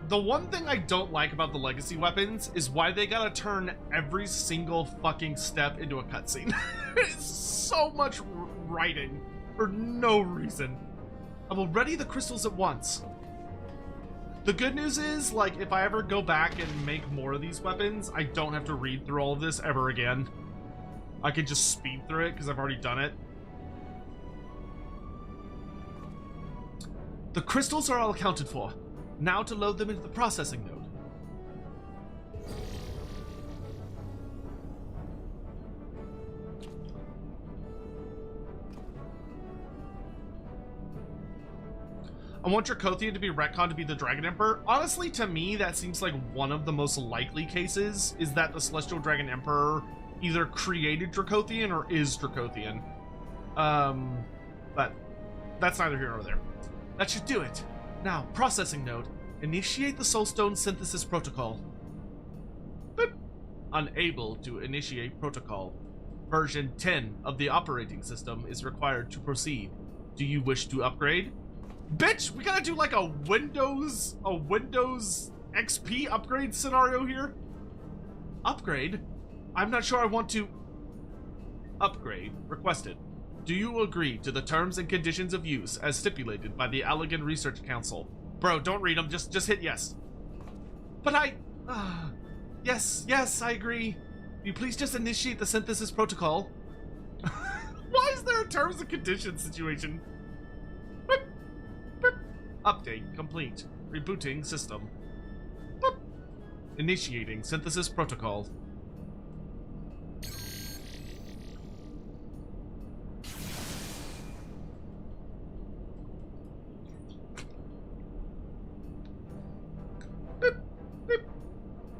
The one thing I don't like about the legacy weapons is why they gotta turn every single fucking step into a cutscene. It's so much writing for no reason. I will ready the crystals at once. The good news is, like, if I ever go back and make more of these weapons, I don't have to read through all of this ever again. I could just speed through it because I've already done it. The crystals are all accounted for. Now to load them into the processing node. I want Dracothian to be retconned to be the Dragon Emperor. Honestly, to me, that seems like one of the most likely cases, is that the Celestial Dragon Emperor either created Dracothian or is Dracothian. But that's neither here nor there. That should do it. Now, processing node. Initiate the Soulstone synthesis protocol. Boop. Unable to initiate protocol. Version 10 of the operating system is required to proceed. Do you wish to upgrade? Bitch, we gotta do like a Windows XP upgrade scenario here. Upgrade? I'm not sure I want to. Upgrade requested. Do you agree to the terms and conditions of use as stipulated by the Allegan Research Council? Bro, don't read them, just hit yes. But yes, I agree. Will you please just initiate the synthesis protocol? Why is there a terms and conditions situation? Boop, boop. Update complete. Rebooting system. Boop. Initiating synthesis protocol.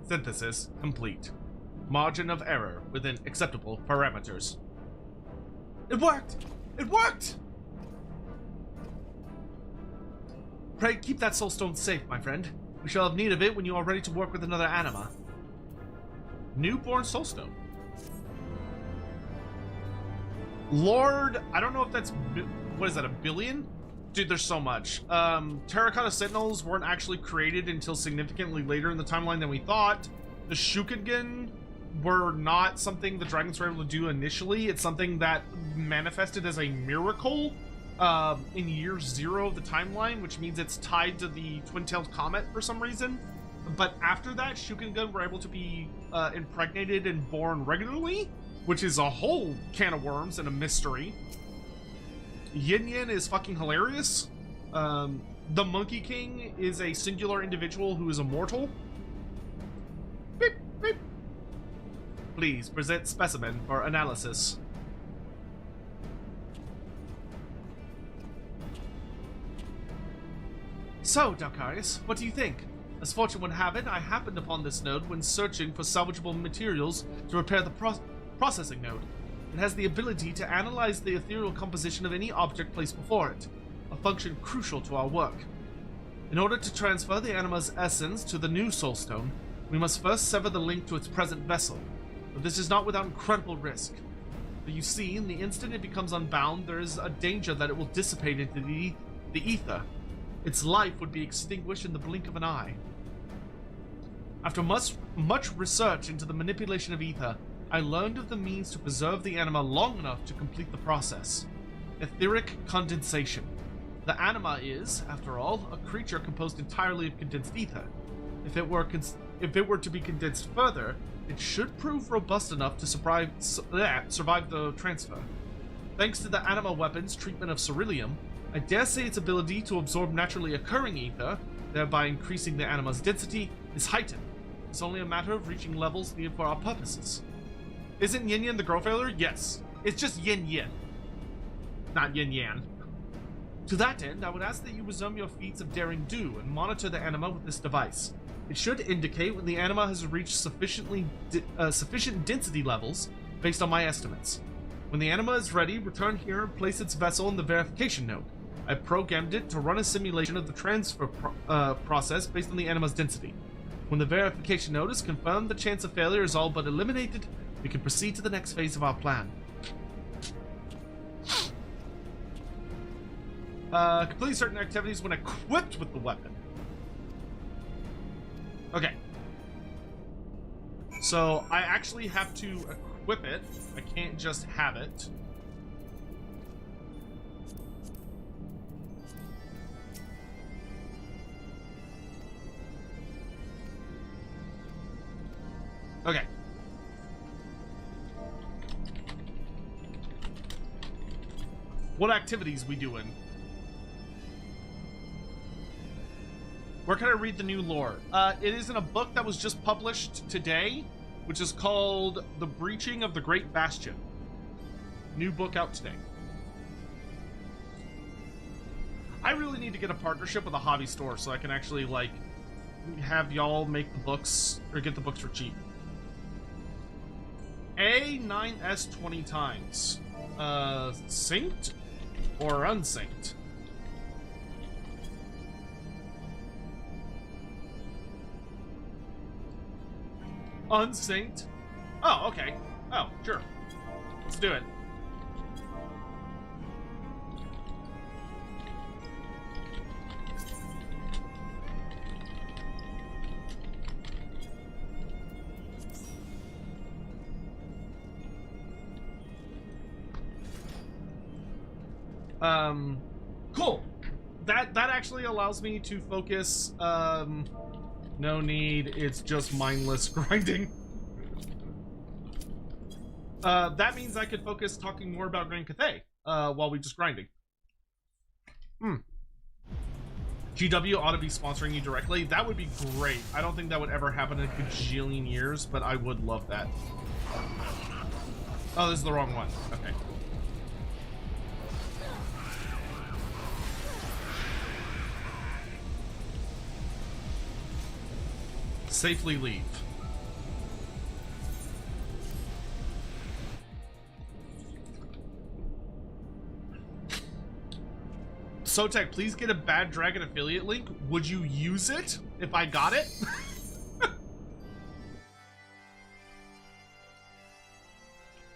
Synthesis complete. Margin of error within acceptable parameters. It worked! It worked! Pray keep that soulstone safe, my friend. We shall have need of it when you are ready to work with another anima. Newborn soulstone. Lord, I don't know if that's... What is that, 1 billion? Dude, there's so much. Terracotta Sentinels weren't actually created until significantly later in the timeline than we thought. The Shukengen were not something the dragons were able to do initially. It's something that manifested as a miracle in year 0 of the timeline, which means it's tied to the Twin-Tailed Comet for some reason. But after that, Shukengen were able to be impregnated and born regularly, which is a whole can of worms and a mystery. Yin Yin is fucking hilarious. The Monkey King is a singular individual who is immortal. Beep, beep. Please present specimen for analysis. So, Dalkarius, what do you think? As fortune would have it, I happened upon this node when searching for salvageable materials to repair the processing node. It has the ability to analyze the ethereal composition of any object placed before it, a function crucial to our work. In order to transfer the anima's essence to the new soulstone, we must first sever the link to its present vessel, but this is not without incredible risk. For you see, in the instant it becomes unbound, there is a danger that it will dissipate into the ether. Its life would be extinguished in the blink of an eye. After much research into the manipulation of ether, I learned of the means to preserve the anima long enough to complete the process. Etheric condensation. The anima is, after all, a creature composed entirely of condensed ether. If it were to be condensed further, it should prove robust enough to survive the transfer. Thanks to the anima weapon's treatment of ceruleum, I dare say its ability to absorb naturally occurring ether, thereby increasing the anima's density, is heightened. It's only a matter of reaching levels needed for our purposes. Isn't Yin Yan the girl failure? Yes. It's just Yin Yin, not Yin Yan. To that end, I would ask that you resume your feats of daring do and monitor the anima with this device. It should indicate when the anima has reached sufficient density levels based on my estimates. When the anima is ready, return here and place its vessel in the verification node. I programmed it to run a simulation of the transfer process based on the anima's density. When the verification node is confirmed, the chance of failure is all but eliminated. We can proceed to the next phase of our plan. Complete certain activities when equipped with the weapon. Okay. So I actually have to equip it. I can't just have it. Okay. What activities we doing? Where can I read the new lore? It is in a book that was just published today, which is called The Breaching of the Great Bastion. New book out today. I really need to get a partnership with a hobby store so I can actually, like, have y'all make the books, or get the books for cheap. A9S 20 times. Synced or unsynced? Unsynced? Oh, okay. Oh, sure. Let's do it. Cool. That actually allows me to focus, no need, it's just mindless grinding. That means I could focus talking more about Grand Cathay, while we just grinding. GW ought to be sponsoring you directly. That would be great. I don't think that would ever happen in a gajillion years, but I would love that. Oh, this is the wrong one. Okay. Safely leave. Sotek, please get a Bad Dragon affiliate link. Would you use it if I got it?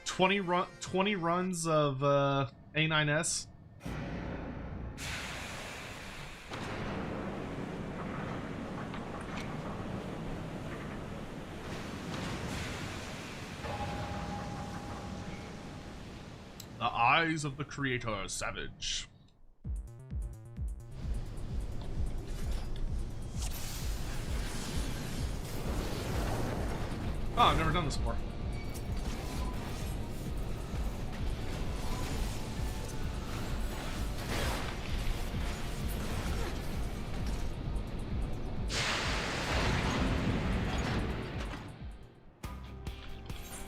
20 runs of A9S. The eyes of the creator, savage. Oh, I've never done this before.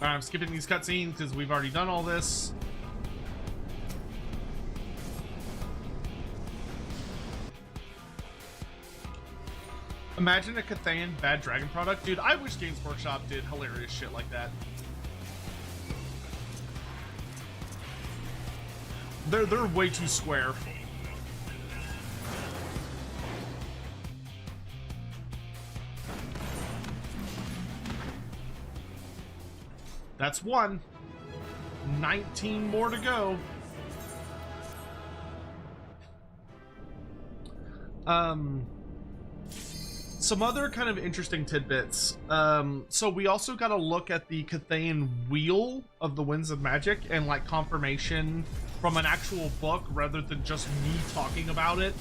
I'm skipping these cutscenes because we've already done all this. Imagine a Cathayan Bad Dragon product. Dude, I wish Games Workshop did hilarious shit like that. They're way too square. That's one. 19 more to go. Some other kind of interesting tidbits. So we also got to look at the Cathayan Wheel of the Winds of Magic and like confirmation from an actual book rather than just me talking about it,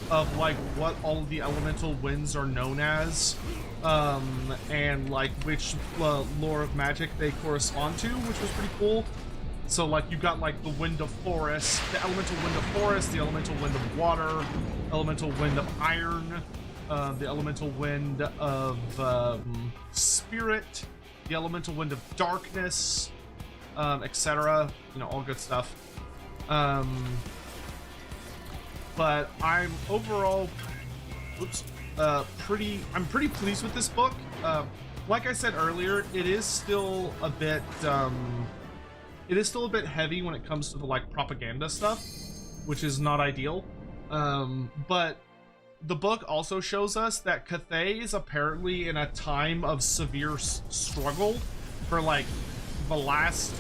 of like what all of the elemental winds are known as, and like which lore of magic they correspond to, which was pretty cool. So like you got like the wind of forest, the elemental wind of forest, the elemental wind of water, elemental wind of iron, the elemental wind of spirit, the elemental wind of darkness, etc. You know, all good stuff. But I'm overall, I'm pretty pleased with this book. Like I said earlier, it is still a bit heavy when it comes to the like propaganda stuff, which is not ideal. But the book also shows us that Cathay is apparently in a time of severe struggle for like the last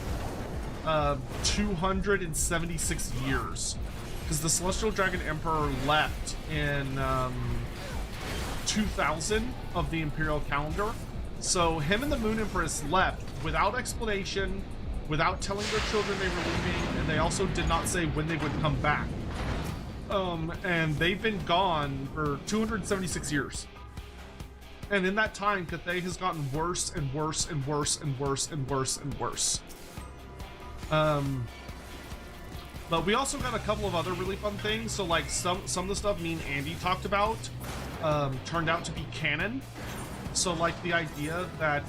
276 years, because the Celestial Dragon Emperor left in 2000 of the Imperial calendar. So him and the Moon Empress left without explanation, without telling their children they were leaving, and they also did not say when they would come back. And they've been gone for 276 years. And in that time, Cathay has gotten worse and worse and worse and worse and worse and worse. But we also got a couple of other really fun things. So like some of the stuff me and Andy talked about turned out to be canon. So like the idea that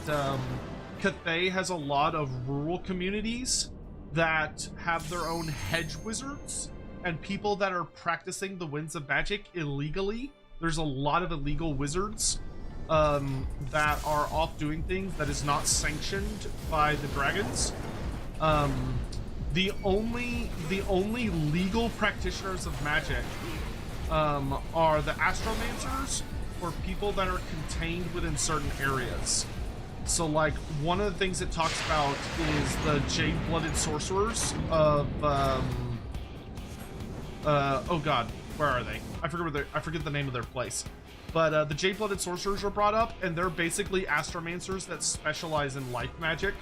Cathay has a lot of rural communities that have their own hedge wizards and people that are practicing the winds of magic illegally. There's a lot of illegal wizards that are off doing things that is not sanctioned by the dragons. The only legal practitioners of magic are the astromancers, or people that are contained within certain areas. So like one of the things it talks about is the jade-blooded sorcerers of oh god, where are they? I forget the name of their place. But the jade-blooded sorcerers are brought up, and they're basically astromancers that specialize in life magic.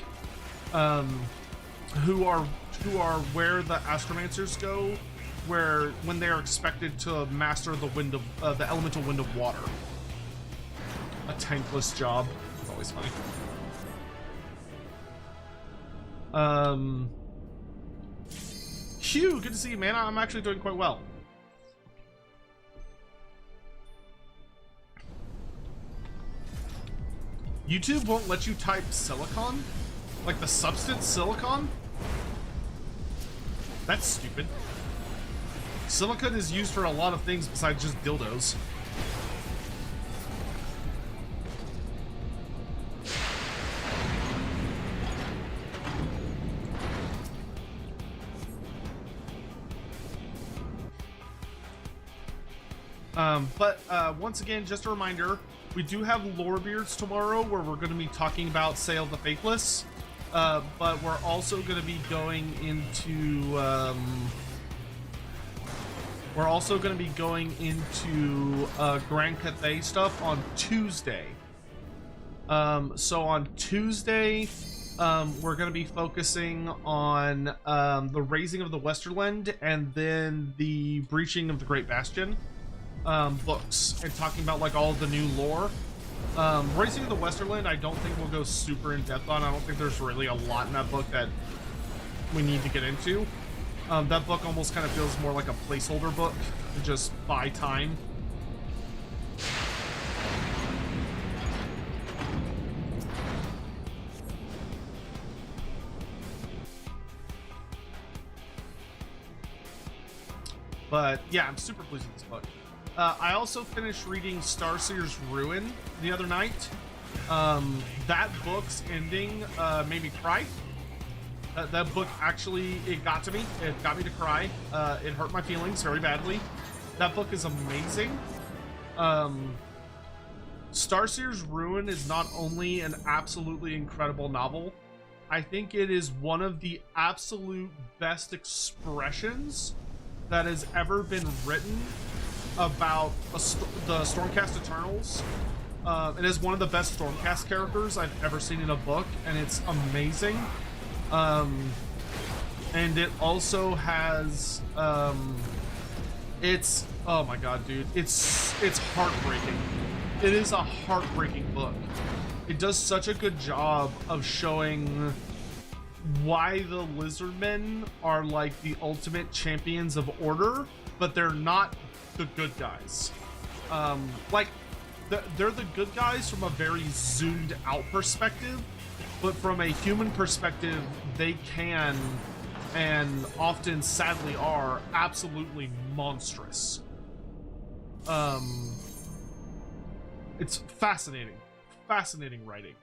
Who are where the astromancers go, when they are expected to master the wind of the elemental wind of water. A tankless job. It's always funny. Hugh, good to see you, man. I'm actually doing quite well. YouTube won't let you type silicon? Like the substance silicon? That's stupid. Silicon is used for a lot of things besides just dildos. But once again, just a reminder, we do have Lorebeards tomorrow where we're going to be talking about Sail the Faithless. But we're also going to be going into Grand Cathay stuff on Tuesday. So on Tuesday, we're going to be focusing on the Raising of the Westerland and then the Breaching of the Great Bastion books, and talking about like all of the new lore. Raising of the Westerland, I don't think we'll go super in depth on. I don't think there's really a lot in that book that we need to get into. That book almost kind of feels more like a placeholder book to just buy time. But yeah, I'm super pleased with this book. I also finished reading Starseer's Ruin the other night. That book's ending made me cry. That book actually, it got to me. It got me to cry. It hurt my feelings very badly. That book is amazing. Starseer's Ruin is not only an absolutely incredible novel, I think it is one of the absolute best expressions that has ever been written about the Stormcast Eternals. It is one of the best Stormcast characters I've ever seen in a book, and it's amazing. And it also has, it's, oh my god, dude, it's heartbreaking. It is a heartbreaking book. It does such a good job of showing why the Lizardmen are like the ultimate champions of order, but they're not the good guys. Like, they're the good guys from a very zoomed out perspective, but from a human perspective, they can, and often sadly are, absolutely monstrous. It's fascinating writing.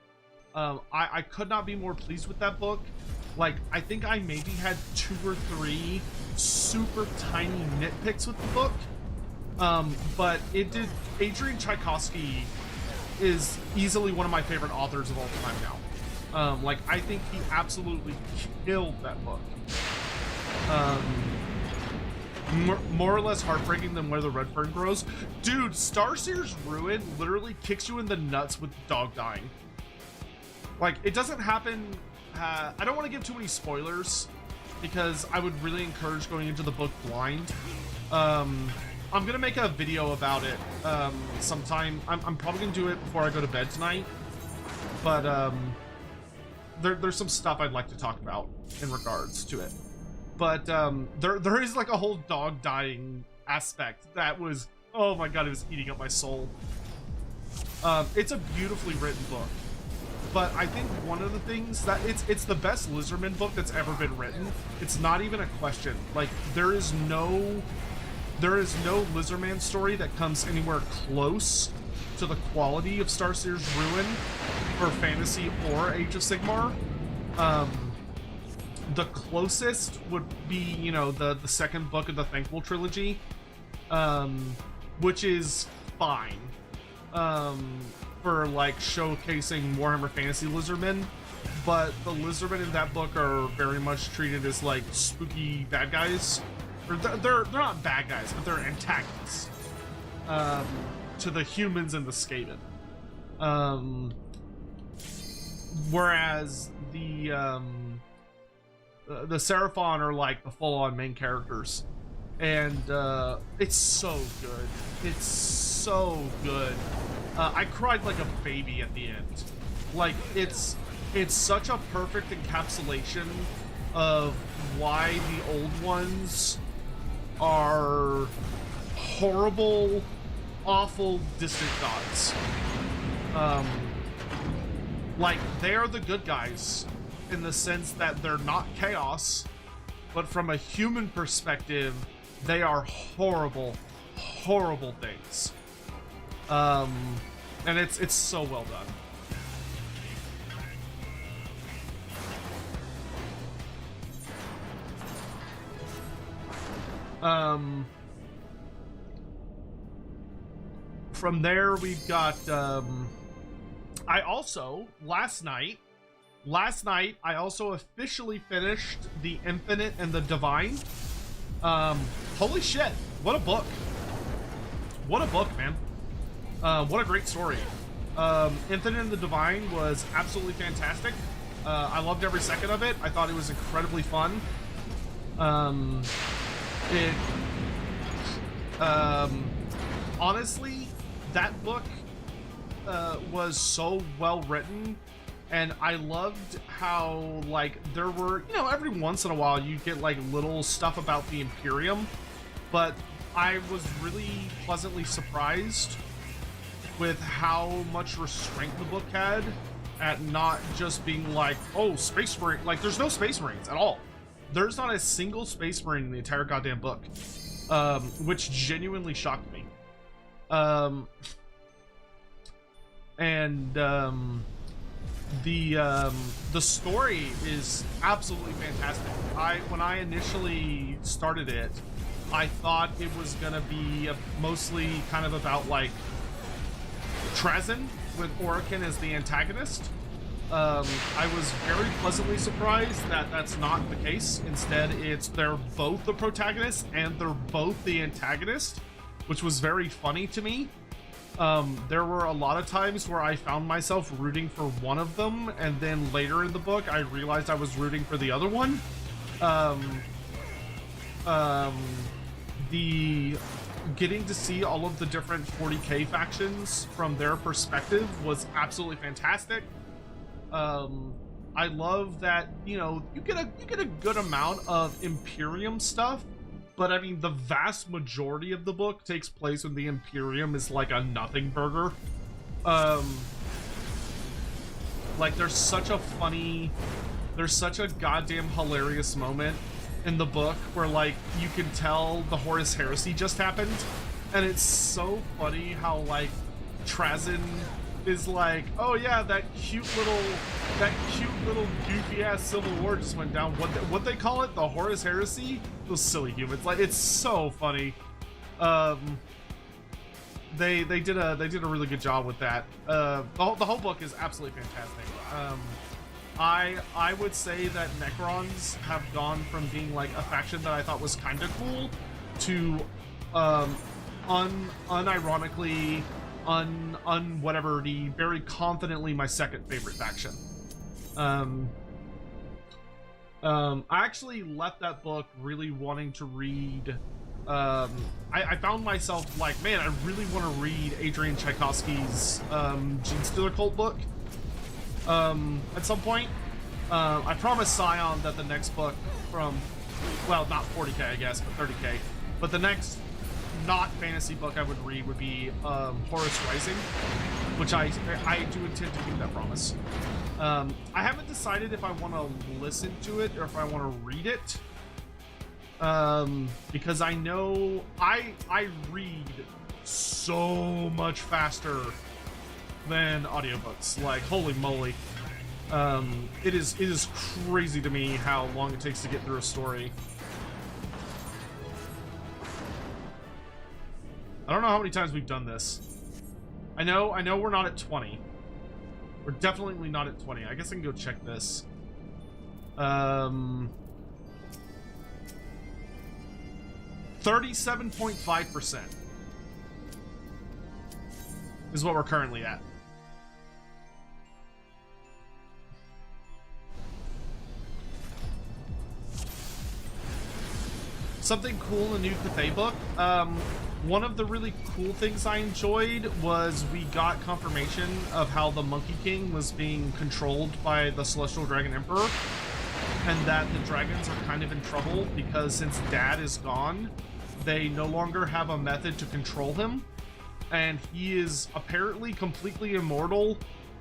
I could not be more pleased with that book. Like, I think I maybe had 2 or 3 super tiny nitpicks with the book. But it did. Adrian Tchaikovsky is easily one of my favorite authors of all time now. Like, I think he absolutely killed that book. More or less heartbreaking than Where the Red Fern Grows. Dude, Starseer's Ruin literally kicks you in the nuts with the dog dying. Like, it doesn't happen. I don't want to give too many spoilers because I would really encourage going into the book blind. I'm gonna make a video about it sometime. I'm probably gonna do it before I go to bed tonight. But there's some stuff I'd like to talk about in regards to it. But there is like a whole dog dying aspect that was, oh my god, it was eating up my soul. It's a beautifully written book. But I think one of the things that it's the best Lizardman book that's ever been written. It's not even a question. Like, there is no Lizardman story that comes anywhere close to the quality of Starseer's Ruin for fantasy or Age of Sigmar. The closest would be, you know, the second book of the Thankful trilogy, which is fine. For like showcasing Warhammer Fantasy Lizardmen, but the Lizardmen in that book are very much treated as like spooky bad guys. Or they're not bad guys, but they're antagonists to the humans and the Skaven. Whereas the Seraphon are like the full-on main characters, and it's so good. It's so good. I cried like a baby at the end. Like, it's such a perfect encapsulation of why the old ones are horrible, awful, distant gods. Like, they are the good guys in the sense that they're not chaos, but from a human perspective, they are horrible, horrible things. And it's so well done. From there we've got I also last night I also officially finished The Infinite and the Divine. Holy shit, what a book. What a book, man. What a great story. Infinite and the Divine was absolutely fantastic. I loved every second of it. I thought it was incredibly fun. Honestly, that book was so well written, and I loved how, like, there were, you know, every once in a while you get like little stuff about the Imperium, but I was really pleasantly surprised with how much restraint the book had at not just being like, oh, Space Marine. Like, there's no Space Marines at all. There's not a single Space Marine in the entire goddamn book. which genuinely shocked me. The story is absolutely fantastic. When I initially started it, I thought it was gonna be mostly kind of about like Trazen with Orokin as the antagonist. I was very pleasantly surprised that that's not the case. Instead, they're both the protagonist and they're both the antagonist, which was very funny to me. There were a lot of times where I found myself rooting for one of them, and then later in the book, I realized I was rooting for the other one. The getting to see all of the different 40K factions from their perspective was absolutely fantastic. I love that, you know, you get a good amount of Imperium stuff, but I mean the vast majority of the book takes place when the Imperium is like a nothing burger. Like there's such a goddamn hilarious moment in the book where like you can tell the Horus Heresy just happened, and it's so funny how like Trazen is like, oh yeah, that cute little goofy ass civil war just went down. What they call it, the Horus Heresy? Those silly humans. Like, it's so funny. They did a really good job with that. The whole book is absolutely fantastic. I would say that Necrons have gone from being like a faction that I thought was kind of cool to unironically whatever, very confidently my second favorite faction. I actually left that book really wanting to read. I found myself like, man, I really want to read Adrian Tchaikovsky's Genestealer Cult book at some point. I promised Scion that the next book from, well, not 40K, I guess, but 30K, but the next not fantasy book I would read would be Horus Rising, which I do intend to keep that promise. I haven't decided if I want to listen to it or if I want to read it, because I know I read so much faster than audiobooks. Like, holy moly. It is crazy to me how long it takes to get through a story. I don't know how many times we've done this. I know we're not at 20. We're definitely not at 20. I guess I can go check this. 37.5% is what we're currently at. Something cool in the new CATHAY book. One of the really cool things I enjoyed was we got confirmation of how the Monkey King was being controlled by the Celestial Dragon Emperor, and that the dragons are kind of in trouble because since Dad is gone, they no longer have a method to control him, and he is apparently completely immortal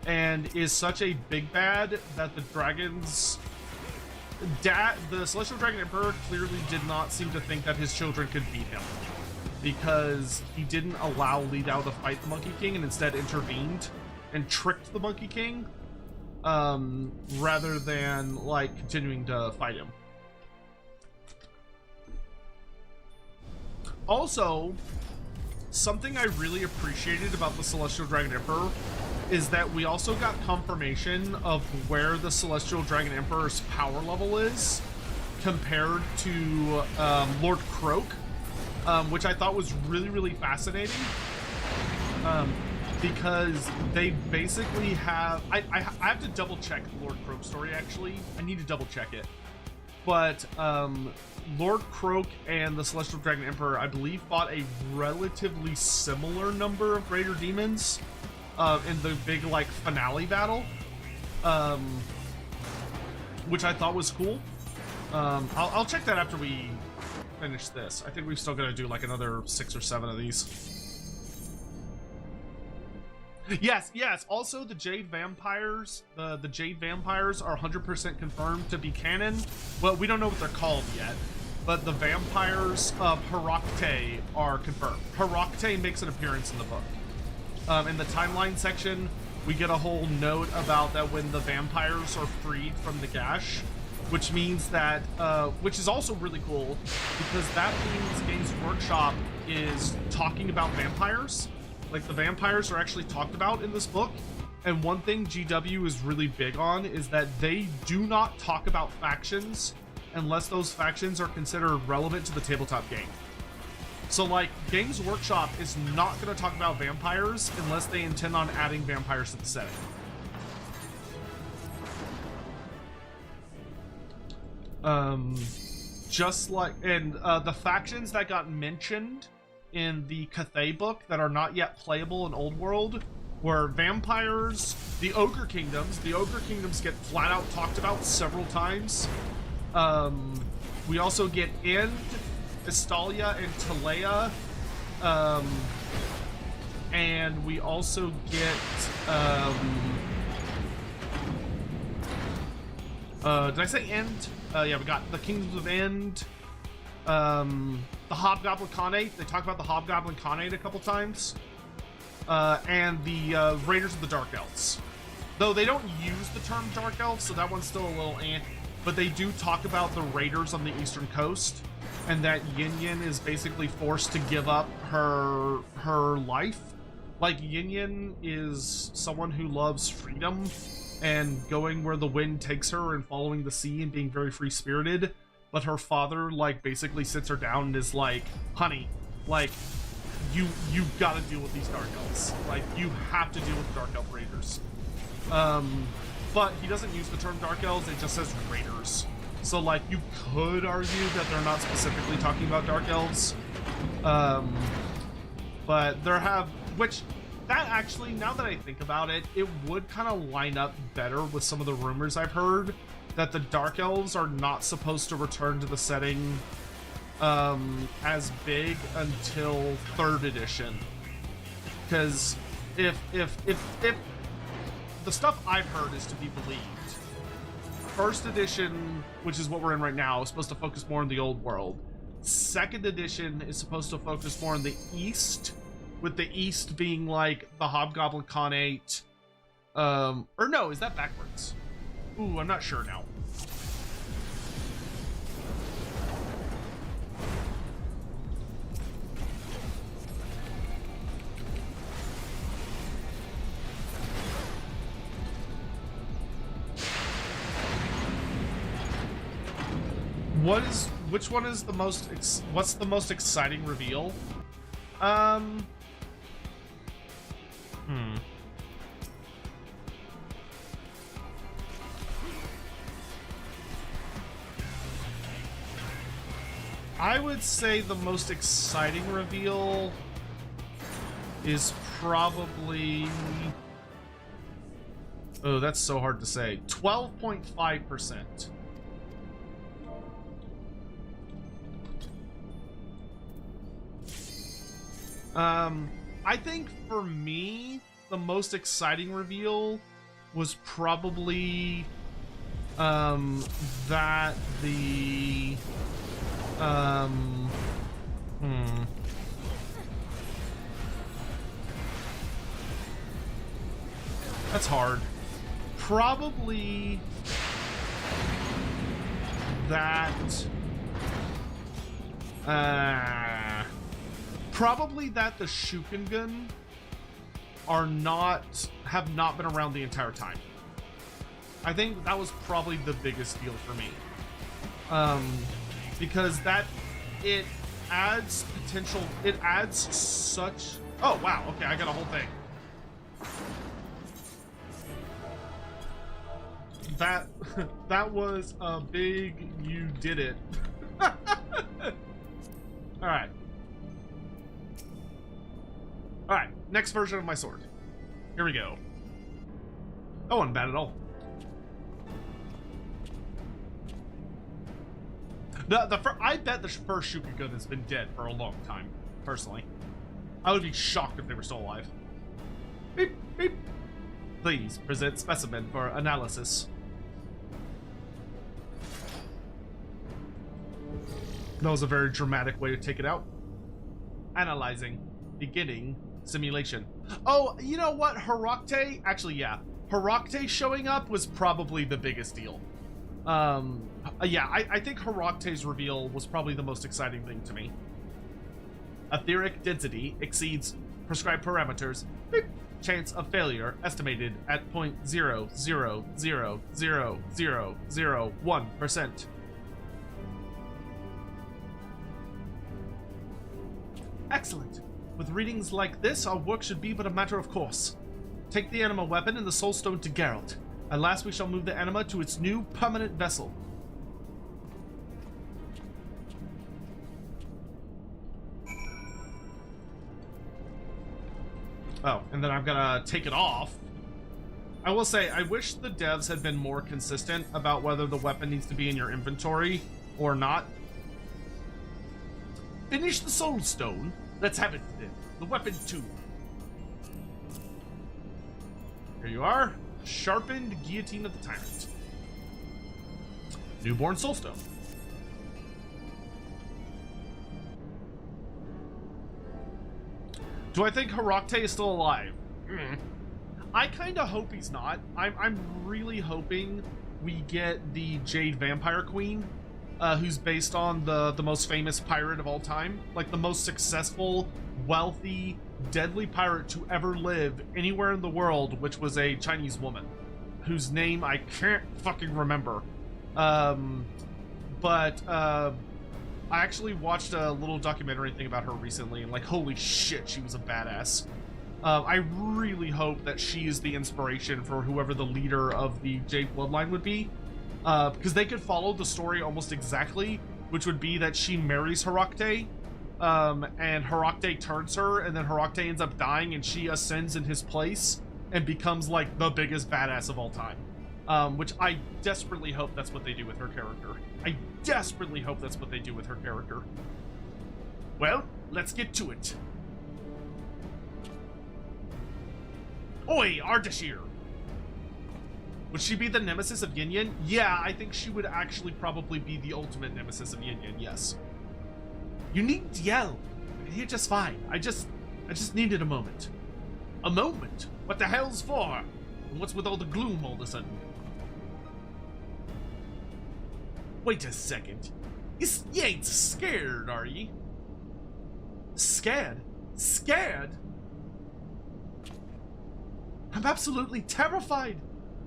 and is such a big bad that the dragons... the Celestial Dragon Emperor clearly did not seem to think that his children could beat him, because he didn't allow Li Dao to fight the Monkey King and instead intervened and tricked the Monkey King, rather than like continuing to fight him. Also, something I really appreciated about the Celestial Dragon Emperor is that we also got confirmation of where the Celestial Dragon Emperor's power level is compared to Lord Croak, which I thought was really, really fascinating, because they basically have... I have to double check the Lord Croak story, actually. I need to double check it. But Lord Croak and the Celestial Dragon Emperor, I believe, fought a relatively similar number of greater demons in the big, like, finale battle, which I thought was cool. I'll check that after we finish this. I think we've still got to do like another 6 or 7 of these. Yes. Also, the Jade Vampires, the Jade Vampires are 100% confirmed to be canon. Well, we don't know what they're called yet, but the vampires of CATHAY are confirmed. CATHAY makes an appearance in the book. In the timeline section, we get a whole note about that when the vampires are freed from the gash, which means that, which is also really cool, because that means Games Workshop is talking about vampires. Like, the vampires are actually talked about in this book, and one thing GW is really big on is that they do not talk about factions unless those factions are considered relevant to the tabletop game. So, like, Games Workshop is not going to talk about vampires unless they intend on adding vampires to the setting. Just like, and the factions that got mentioned in the CATHAY book that are not yet playable in Old World were vampires, the Ogre Kingdoms. The Ogre Kingdoms get flat out talked about several times. We also get End, Estalia, and Talea. And we also get, did I say End? Yeah, we got the Kingdoms of End, the Hobgoblin Khanate. They talk about the Hobgoblin Khanate a couple times. And the Raiders of the Dark Elves. Though they don't use the term Dark Elves, so that one's still a little eh. But they do talk about the Raiders on the Eastern Coast, and that Yin Yin is basically forced to give up her life. Like, Yin Yin is someone who loves freedom and going where the wind takes her and following the sea and being very free-spirited. But her father, like, basically sits her down and is like, honey, like, you gotta deal with these Dark Elves. Like, you have to deal with the Dark Elf Raiders. But he doesn't use the term Dark Elves, it just says Raiders. So, like, you could argue that they're not specifically talking about Dark Elves. But there have, which, that actually, now that I think about it, it would kind of line up better with some of the rumors I've heard that the Dark Elves are not supposed to return to the setting as big until 3rd edition. Because if the stuff I've heard is to be believed, 1st edition, which is what we're in right now, is supposed to focus more on the old world. 2nd edition is supposed to focus more on the East, with the East being like the Hobgoblin Khanate. Or no, is that backwards? Ooh, I'm not sure now. Which one is the most, what's the most exciting reveal? I would say the most exciting reveal is probably, oh, that's so hard to say, 12.5%. I think for me, the most exciting reveal was probably, that the, that's hard. Probably that, probably that the Shukengun have not been around the entire time. I think that was probably the biggest deal for me. Because it adds potential, it adds such, oh wow, okay, I got a whole thing. That was a big, you did it. Alright. Alright, next version of my sword. Here we go. That wasn't bad at all. I bet the first Shukengun has been dead for a long time, personally. I would be shocked if they were still alive. Beep, beep. Please present specimen for analysis. That was a very dramatic way to take it out. Analyzing. Beginning simulation. Oh, you know what? Herakte? Actually, yeah. Herakte showing up was probably the biggest deal. Yeah, I think Herakte's reveal was probably the most exciting thing to me. Etheric density exceeds prescribed parameters. Beep. Chance of failure estimated at 0.0000001%. Excellent. With readings like this, our work should be but a matter of course. Take the anima weapon and the soul stone to Geralt. At last we shall move the anima to its new permanent vessel. Oh, and then I'm gonna take it off. I will say, I wish the devs had been more consistent about whether the weapon needs to be in your inventory or not. Finish the soul stone. Let's have it then. The weapon too. Here you are. Sharpened guillotine of the tyrant. Newborn soul stone. Do I think Herakte is still alive? I kind of hope he's not. I'm really hoping we get the Jade Vampire Queen, who's based on the most famous pirate of all time. Like the most successful, wealthy, deadly pirate to ever live anywhere in the world, which was a Chinese woman, whose name I can't fucking remember. I actually watched a little documentary thing about her recently, and like, holy shit, she was a badass. I really hope that she is the inspiration for whoever the leader of the Jade Bloodline would be, because they could follow the story almost exactly, which would be that she marries Herakte, and Herakte turns her, and then Herakte ends up dying, and she ascends in his place and becomes like the biggest badass of all time. Which I desperately hope that's what they do with her character. I desperately hope that's what they do with her character. Well, let's get to it. Oi, Ardashir! Would she be the nemesis of Yin Yin? Yeah, I think she would actually probably be the ultimate nemesis of Yin Yin, yes. You needn't yell. I can hear just fine. I just needed a moment. A moment? What the hell's for? And what's with all the gloom all of a sudden? Wait a second. You ain't scared, are ye? Scared? Scared? I'm absolutely terrified.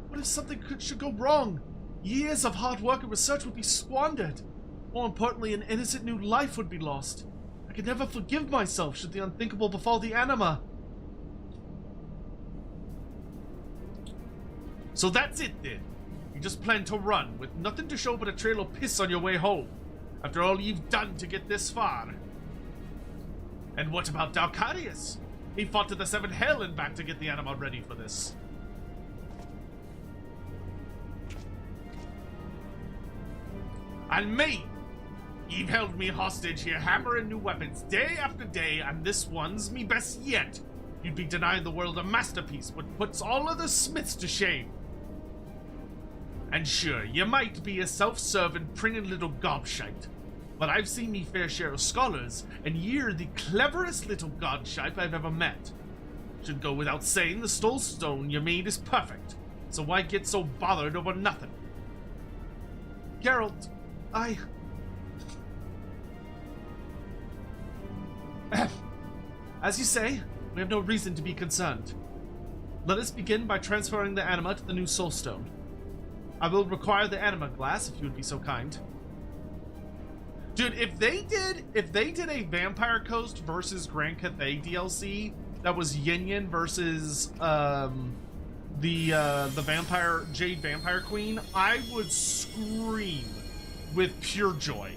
What if something should go wrong? Years of hard work and research would be squandered. More importantly, an innocent new life would be lost. I could never forgive myself should the unthinkable befall the anima. So that's it then. You just plan to run with nothing to show but a trail of piss on your way home. After all you've done to get this far. And what about Dalcarius? He fought to the seventh hell and back to get the anima ready for this. And me! You've held me hostage here, hammering new weapons day after day, and this one's me best yet. You'd be denying the world a masterpiece, but puts all other smiths to shame. And sure, you might be a self-serving, printed little gobshite, but I've seen me fair share of scholars, and you're the cleverest little godshipe I've ever met. Should go without saying, the soul stone you made is perfect, so why get so bothered over nothing? Geralt, As you say, we have no reason to be concerned. Let us begin by transferring the anima to the new soul stone. I will require the anima glass if you would be so kind. Dude, if they did a Vampire Coast versus Grand Cathay DLC that was Yin Yin versus the vampire Jade Vampire Queen, I would scream with pure joy.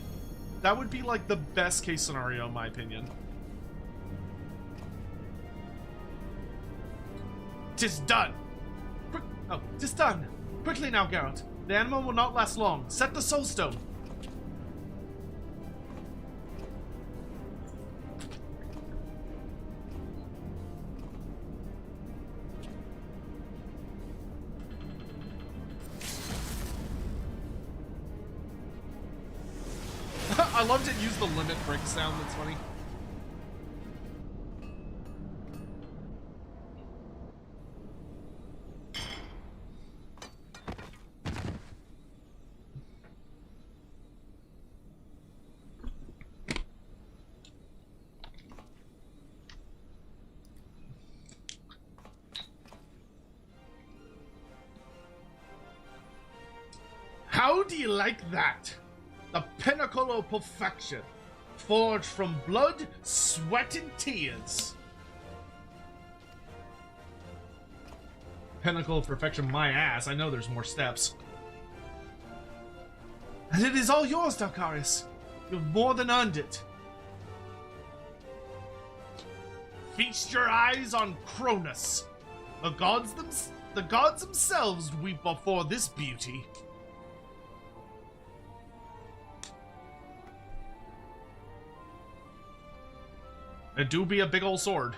That would be like the best case scenario in my opinion. 'Tis done. Tis done. Quickly now, Geralt. The anima will not last long. Set the soul stone. I loved it. Use the limit break sound. That's funny. How do you like that? The pinnacle of perfection, forged from blood, sweat, and tears. Pinnacle of perfection, my ass. I know there's more steps. And it is all yours, Dalkarius. You've more than earned it. Feast your eyes on Cronus. The gods themselves weep before this beauty. It do be a big old sword.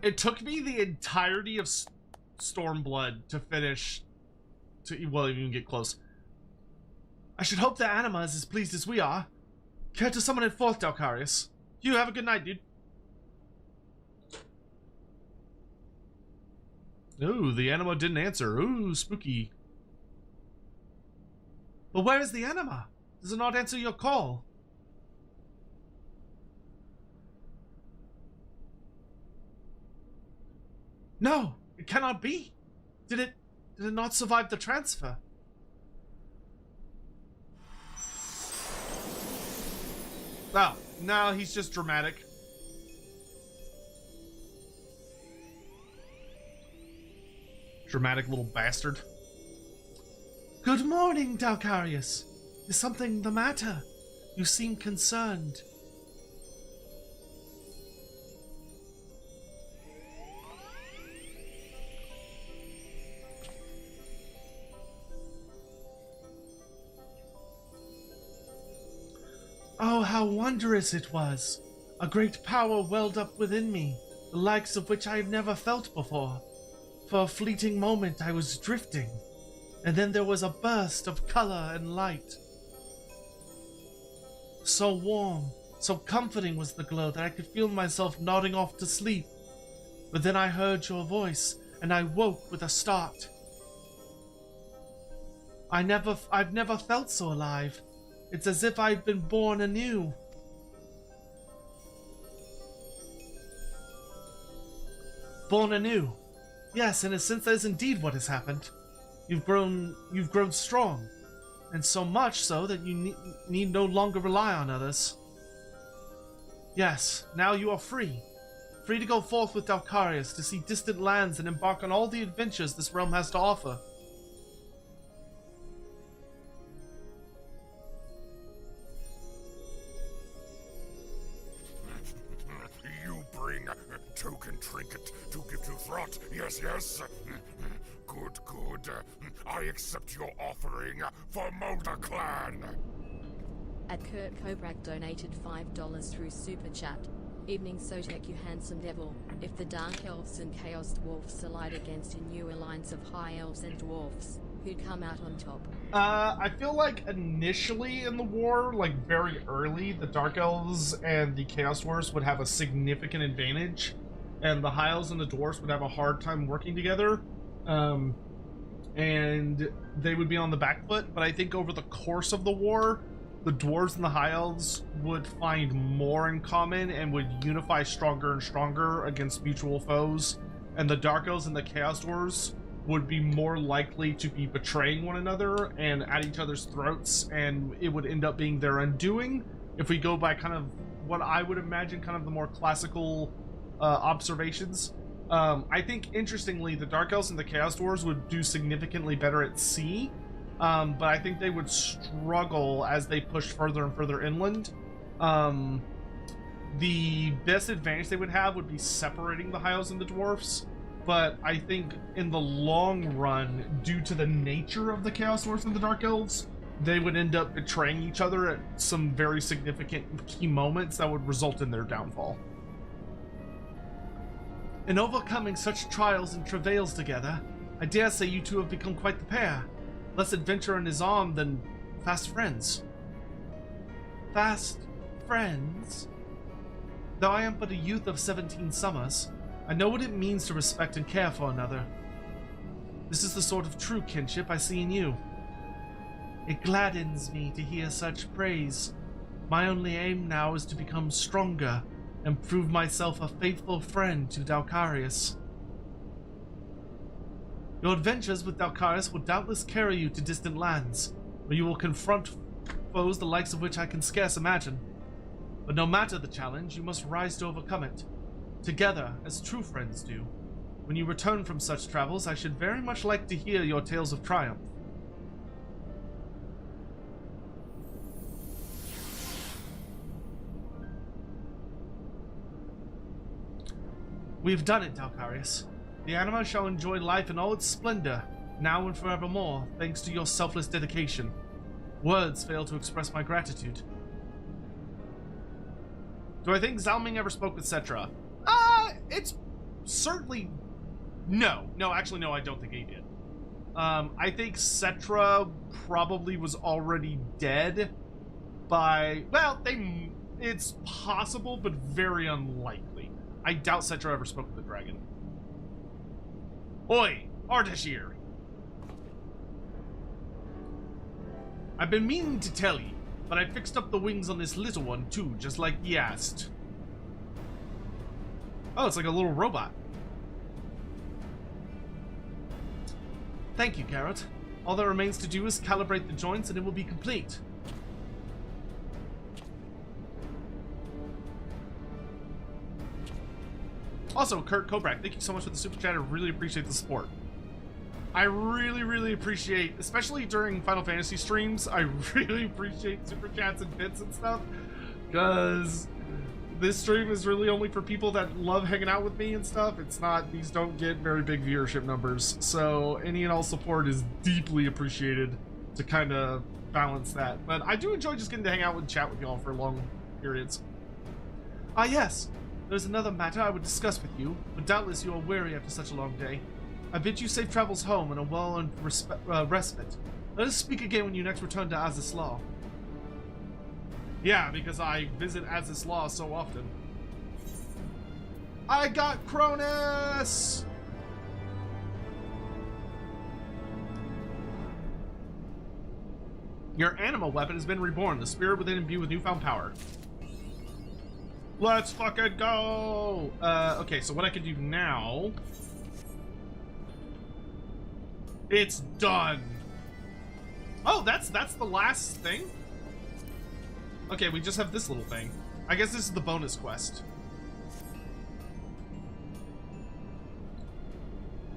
It took me the entirety of Stormblood to finish, well, even get close. I should hope that Anima is as pleased as we are. Care to summon it forth, Dalkarius? You have a good night, dude. Ooh, the Anima didn't answer. Ooh, spooky. But where is the Anima? Does it not answer your call? No, it cannot be. Did it not survive the transfer? Oh, no, he's just dramatic. Dramatic little bastard. Good morning, Dalkarius. Is something the matter? You seem concerned. Oh, how wondrous it was! A great power welled up within me, the likes of which I have never felt before. For a fleeting moment I was drifting, and then there was a burst of color and light. So warm, so comforting was the glow that I could feel myself nodding off to sleep. But then I heard your voice, and I woke with a start. I've never felt so alive. It's as if I've been born anew. Born anew. Yes, in a sense that is indeed what has happened. You've grown strong, and so much so that you need no longer rely on others. Yes, now you are free. Free to go forth with Dalkarius to see distant lands and embark on all the adventures this realm has to offer. Token trinket to give to Throt. Yes, yes. Good, good. I accept your offering for Molder Clan. At Kurt Kobrak donated $5 through Super Chat. Evening Sotek, you handsome devil. If the Dark Elves and Chaos Dwarfs allied against a new alliance of High Elves and Dwarfs, who'd come out on top? I feel like initially in the war, like very early, the Dark Elves and the Chaos Dwarfs would have a significant advantage, and the High Elves and the Dwarfs would have a hard time working together, and they would be on the back foot. But I think over the course of the war, the Dwarves and the High Elves would find more in common and would unify stronger and stronger against mutual foes, and the Dark Elves and the Chaos Dwarfs would be more likely to be betraying one another and at each other's throats, and it would end up being their undoing if we go by kind of what I would imagine kind of the more classical observations. I think, interestingly, the Dark Elves and the Chaos Dwarves would do significantly better at sea, but I think they would struggle as they push further and further inland. The best advantage they would have would be separating the High Elves and the Dwarfs, but I think in the long run, due to the nature of the Chaos Dwarfs and the Dark Elves, they would end up betraying each other at some very significant key moments that would result in their downfall. In overcoming such trials and travails together, I dare say you two have become quite the pair. Less adventure in his arm than fast friends. Fast friends? Though I am but a youth of 17 summers, I know what it means to respect and care for another. This is the sort of true kinship I see in you. It gladdens me to hear such praise. My only aim now is to become stronger and prove myself a faithful friend to Dalcarius. Your adventures with Dalcarius will doubtless carry you to distant lands, where you will confront foes the likes of which I can scarce imagine. But no matter the challenge, you must rise to overcome it, together as true friends do. When you return from such travels, I should very much like to hear your tales of triumph. We've done it, Dalcarius. The anima shall enjoy life in all its splendor, now and forevermore, thanks to your selfless dedication. Words fail to express my gratitude. Do I think Zalming ever spoke with Cetra? It's certainly... No, actually, no, I don't think he did. I think Cetra probably was already dead by... Well, it's possible, but very unlikely. I doubt Cetra ever spoke with the dragon. Oi, Ardashir! I've been meaning to tell you, but I fixed up the wings on this little one too, just like you asked. Oh, it's like a little robot. Thank you, Carrot. All that remains to do is calibrate the joints and it will be complete. Also, Kurt Kobrak, thank you so much for the super chat. I really appreciate the support. I really appreciate, especially during Final Fantasy streams, I really appreciate super chats and bits and stuff, because this stream is really only for people that love hanging out with me and stuff. It's not, these don't get very big viewership numbers, so any and all support is deeply appreciated to kind of balance that. But I do enjoy just getting to hang out and chat with y'all for long periods. Ah yes, there's another matter I would discuss with you, but doubtless you are weary after such a long day. I bid you safe travels home and a well-earned respite. Let us speak again when you next return to Azys Law. Yeah, because I visit Azys Law so often. I got Cronus! Your animal weapon has been reborn, the spirit within imbued with newfound power. Let's fucking go! Okay, so what I can do now... It's done! Oh, that's the last thing? Okay, we just have this little thing. I guess this is the bonus quest.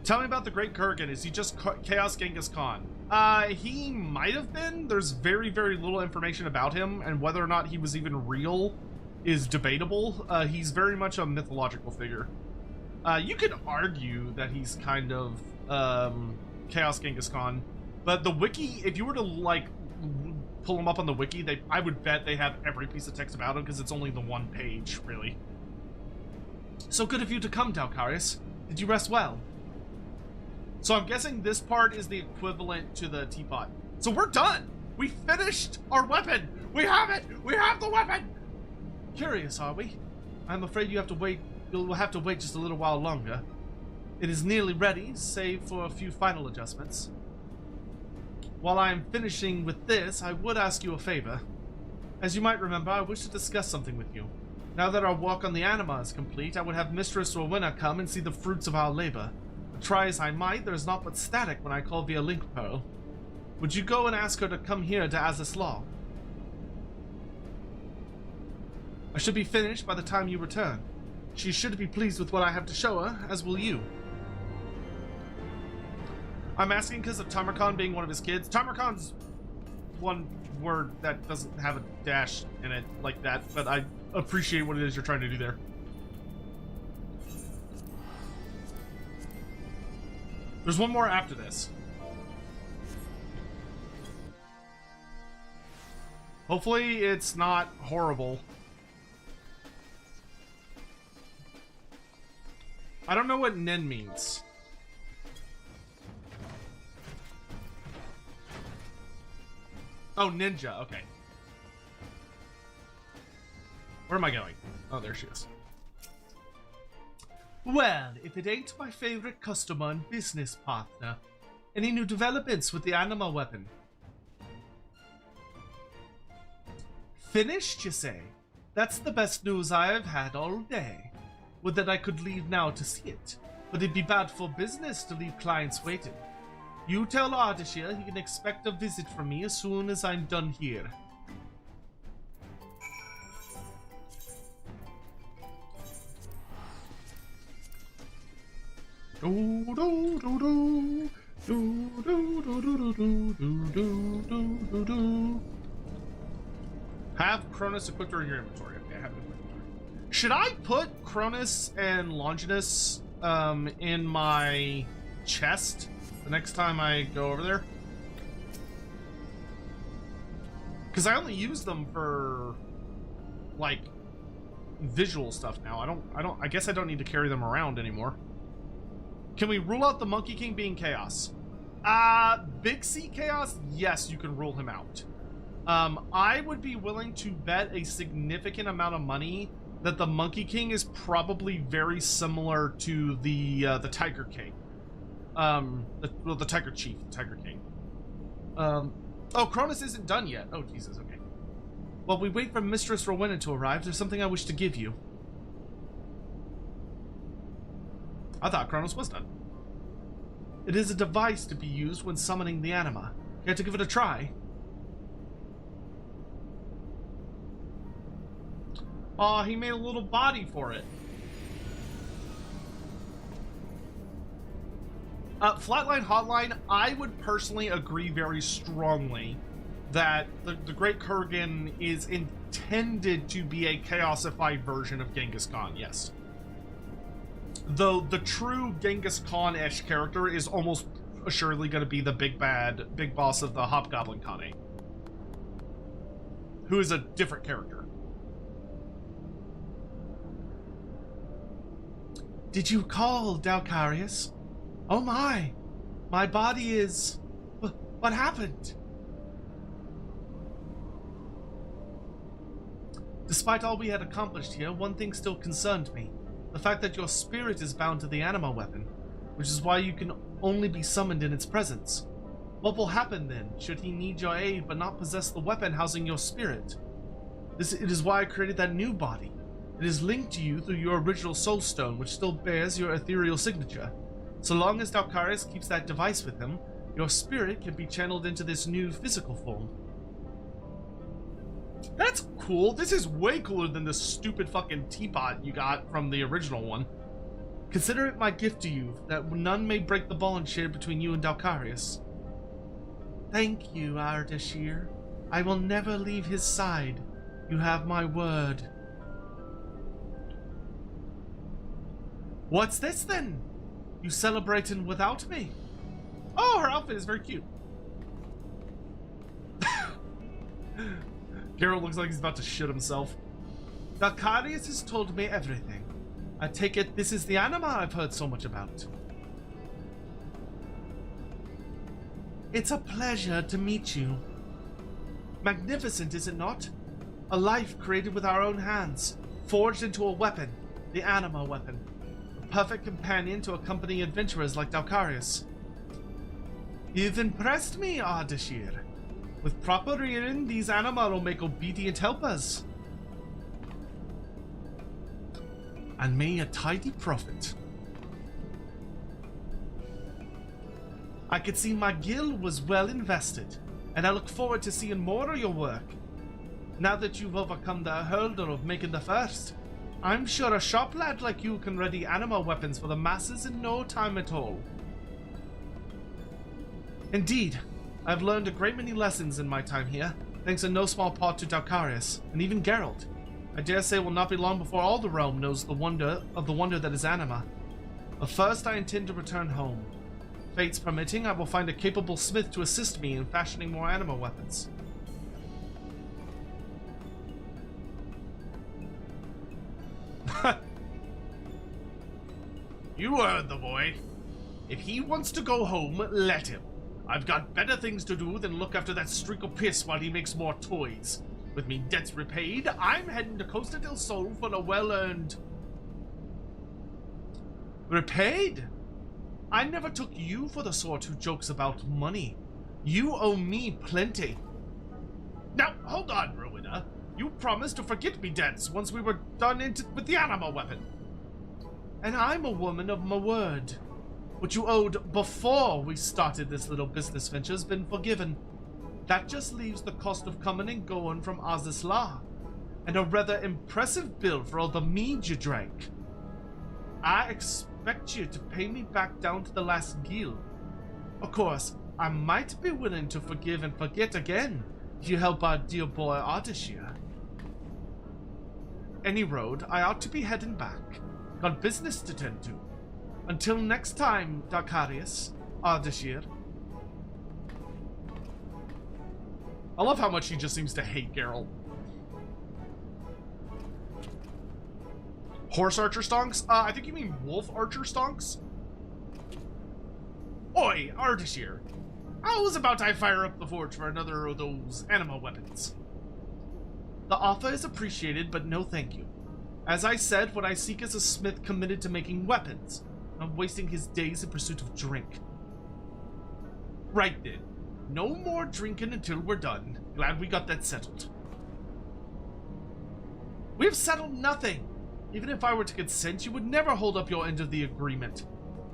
Tell me about the Great Kurgan. Is he just Chaos Genghis Khan? He might have been. There's very little information about him, and whether or not he was even real is debatable. He's very much a mythological figure. You could argue that he's kind of Chaos Genghis Khan, but the wiki, if you were to like pull him up on the wiki, I would bet they have every piece of text about him because it's only the one page, really. So good of you to come, Dalcarius. Did you rest well? So I'm guessing this part is the equivalent to the teapot. So we're done! We finished our weapon! We have it! We have the weapon! Curious, are we? I'm afraid you have to wait. You'll have to wait just a little while longer. It is nearly ready, save for a few final adjustments. While I am finishing with this, I would ask you a favor. As you might remember, I wish to discuss something with you. Now that our work on the anima is complete, I would have Mistress Rowena come and see the fruits of our labor. But try as I might, there is naught but static when I call via link pearl. Would you go and ask her to come here to Azys Law? I should be finished by the time you return. She should be pleased with what I have to show her, as will you. I'm asking because of Tamarkan being one of his kids. Tamarkan's one word that doesn't have a dash in it like that, but I appreciate what it is you're trying to do there. There's one more after this. Hopefully it's not horrible. I don't know what nin means. Oh, ninja. Okay. Where am I going? Oh, there she is. Well, if it ain't my favorite customer and business partner. Any new developments with the animal weapon? Finished, you say? That's the best news I have had all day. Would that I could leave now to see it, but it'd be bad for business to leave clients waiting. You tell Ardashir he can expect a visit from me as soon as I'm done here. Do do do do. Do, do, do, do, do, do, do, do, do, do. Have Cronus equipped in your inventory. Okay, I have it in my inventory. Should I put Cronus and Longinus in my chest the next time I go over there? Because I only use them for like visual stuff now. I guess I don't need to carry them around anymore. Can we rule out the Monkey King being Chaos? Big C Chaos? Yes, you can rule him out. I would be willing to bet a significant amount of money that the Monkey King is probably very similar to the Tiger King. The Tiger Chief, Tiger King. Oh, Cronus isn't done yet. Oh, Jesus, okay. While we wait for Mistress Rowena to arrive, there's something I wish to give you. I thought Cronus was done. It is a device to be used when summoning the anima. Care to give it a try? Oh, he made a little body for it. Flatline Hotline, I would personally agree very strongly that the Great Kurgan is intended to be a Chaosified version of Genghis Khan, yes. Though the true Genghis Khan-ish character is almost assuredly going to be the big boss of the Hobgoblin Khanate, who is a different character. Did you call, Dalcarius? Oh my body is... What happened? Despite all we had accomplished here, one thing still concerned me. The fact that your spirit is bound to the anima weapon, which is why you can only be summoned in its presence. What will happen then, should he need your aid but not possess the weapon housing your spirit? It is why I created that new body. It is linked to you through your original soul stone, which still bears your ethereal signature. So long as Dalcarius keeps that device with him, your spirit can be channeled into this new physical form. That's cool. This is way cooler than the stupid fucking teapot you got from the original one. Consider it my gift to you, that none may break the bond shared between you and Dalcarius. Thank you, Ardashir. I will never leave his side. You have my word. What's this then? You celebrating without me? Oh, her outfit is very cute. Geralt looks like he's about to shit himself. Dalcarius has told me everything. I take it this is the anima I've heard so much about. It's a pleasure to meet you. Magnificent, is it not? A life created with our own hands, forged into a weapon, the anima weapon. A perfect companion to accompany adventurers like Dalcarius. You've impressed me, Ardashir. With proper rearing, these anima will make obedient helpers. And may a tidy profit. I could see my guild was well invested, and I look forward to seeing more of your work. Now that you've overcome the hurdle of making the first, I'm sure a sharp lad like you can ready anima weapons for the masses in no time at all. Indeed, I've learned a great many lessons in my time here, thanks in no small part to Dalcarius, and even Geralt. I dare say it will not be long before all the realm knows the wonder that is anima. But first I intend to return home. Fates permitting, I will find a capable smith to assist me in fashioning more anima weapons. You heard the boy. If he wants to go home, let him. I've got better things to do than look after that streak of piss while he makes more toys. With me debts repaid, I'm heading to Costa del Sol for a well-earned... Repaid? I never took you for the sort who jokes about money. You owe me plenty. Now, hold on, Rowena. You promised to forget me debts once we were done with the animal weapon. And I'm a woman of my word. What you owed before we started this little business venture's been forgiven. That just leaves the cost of coming and going from Azizla, and a rather impressive bill for all the mead you drank. I expect you to pay me back down to the last gil. Of course, I might be willing to forgive and forget again if you help our dear boy Ardashir. Any road, I ought to be heading back. Got business to tend to. Until next time, Dakarius, Ardashir. I love how much he just seems to hate Geralt. Horse archer stonks? I think you mean wolf archer stonks? Oi, Ardashir. How's about I fire up the forge for another of those animal weapons? The offer is appreciated, but no thank you. As I said, what I seek is a smith committed to making weapons, not wasting his days in pursuit of drink. Right then. No more drinking until we're done. Glad we got that settled. We've settled nothing. Even if I were to consent, you would never hold up your end of the agreement.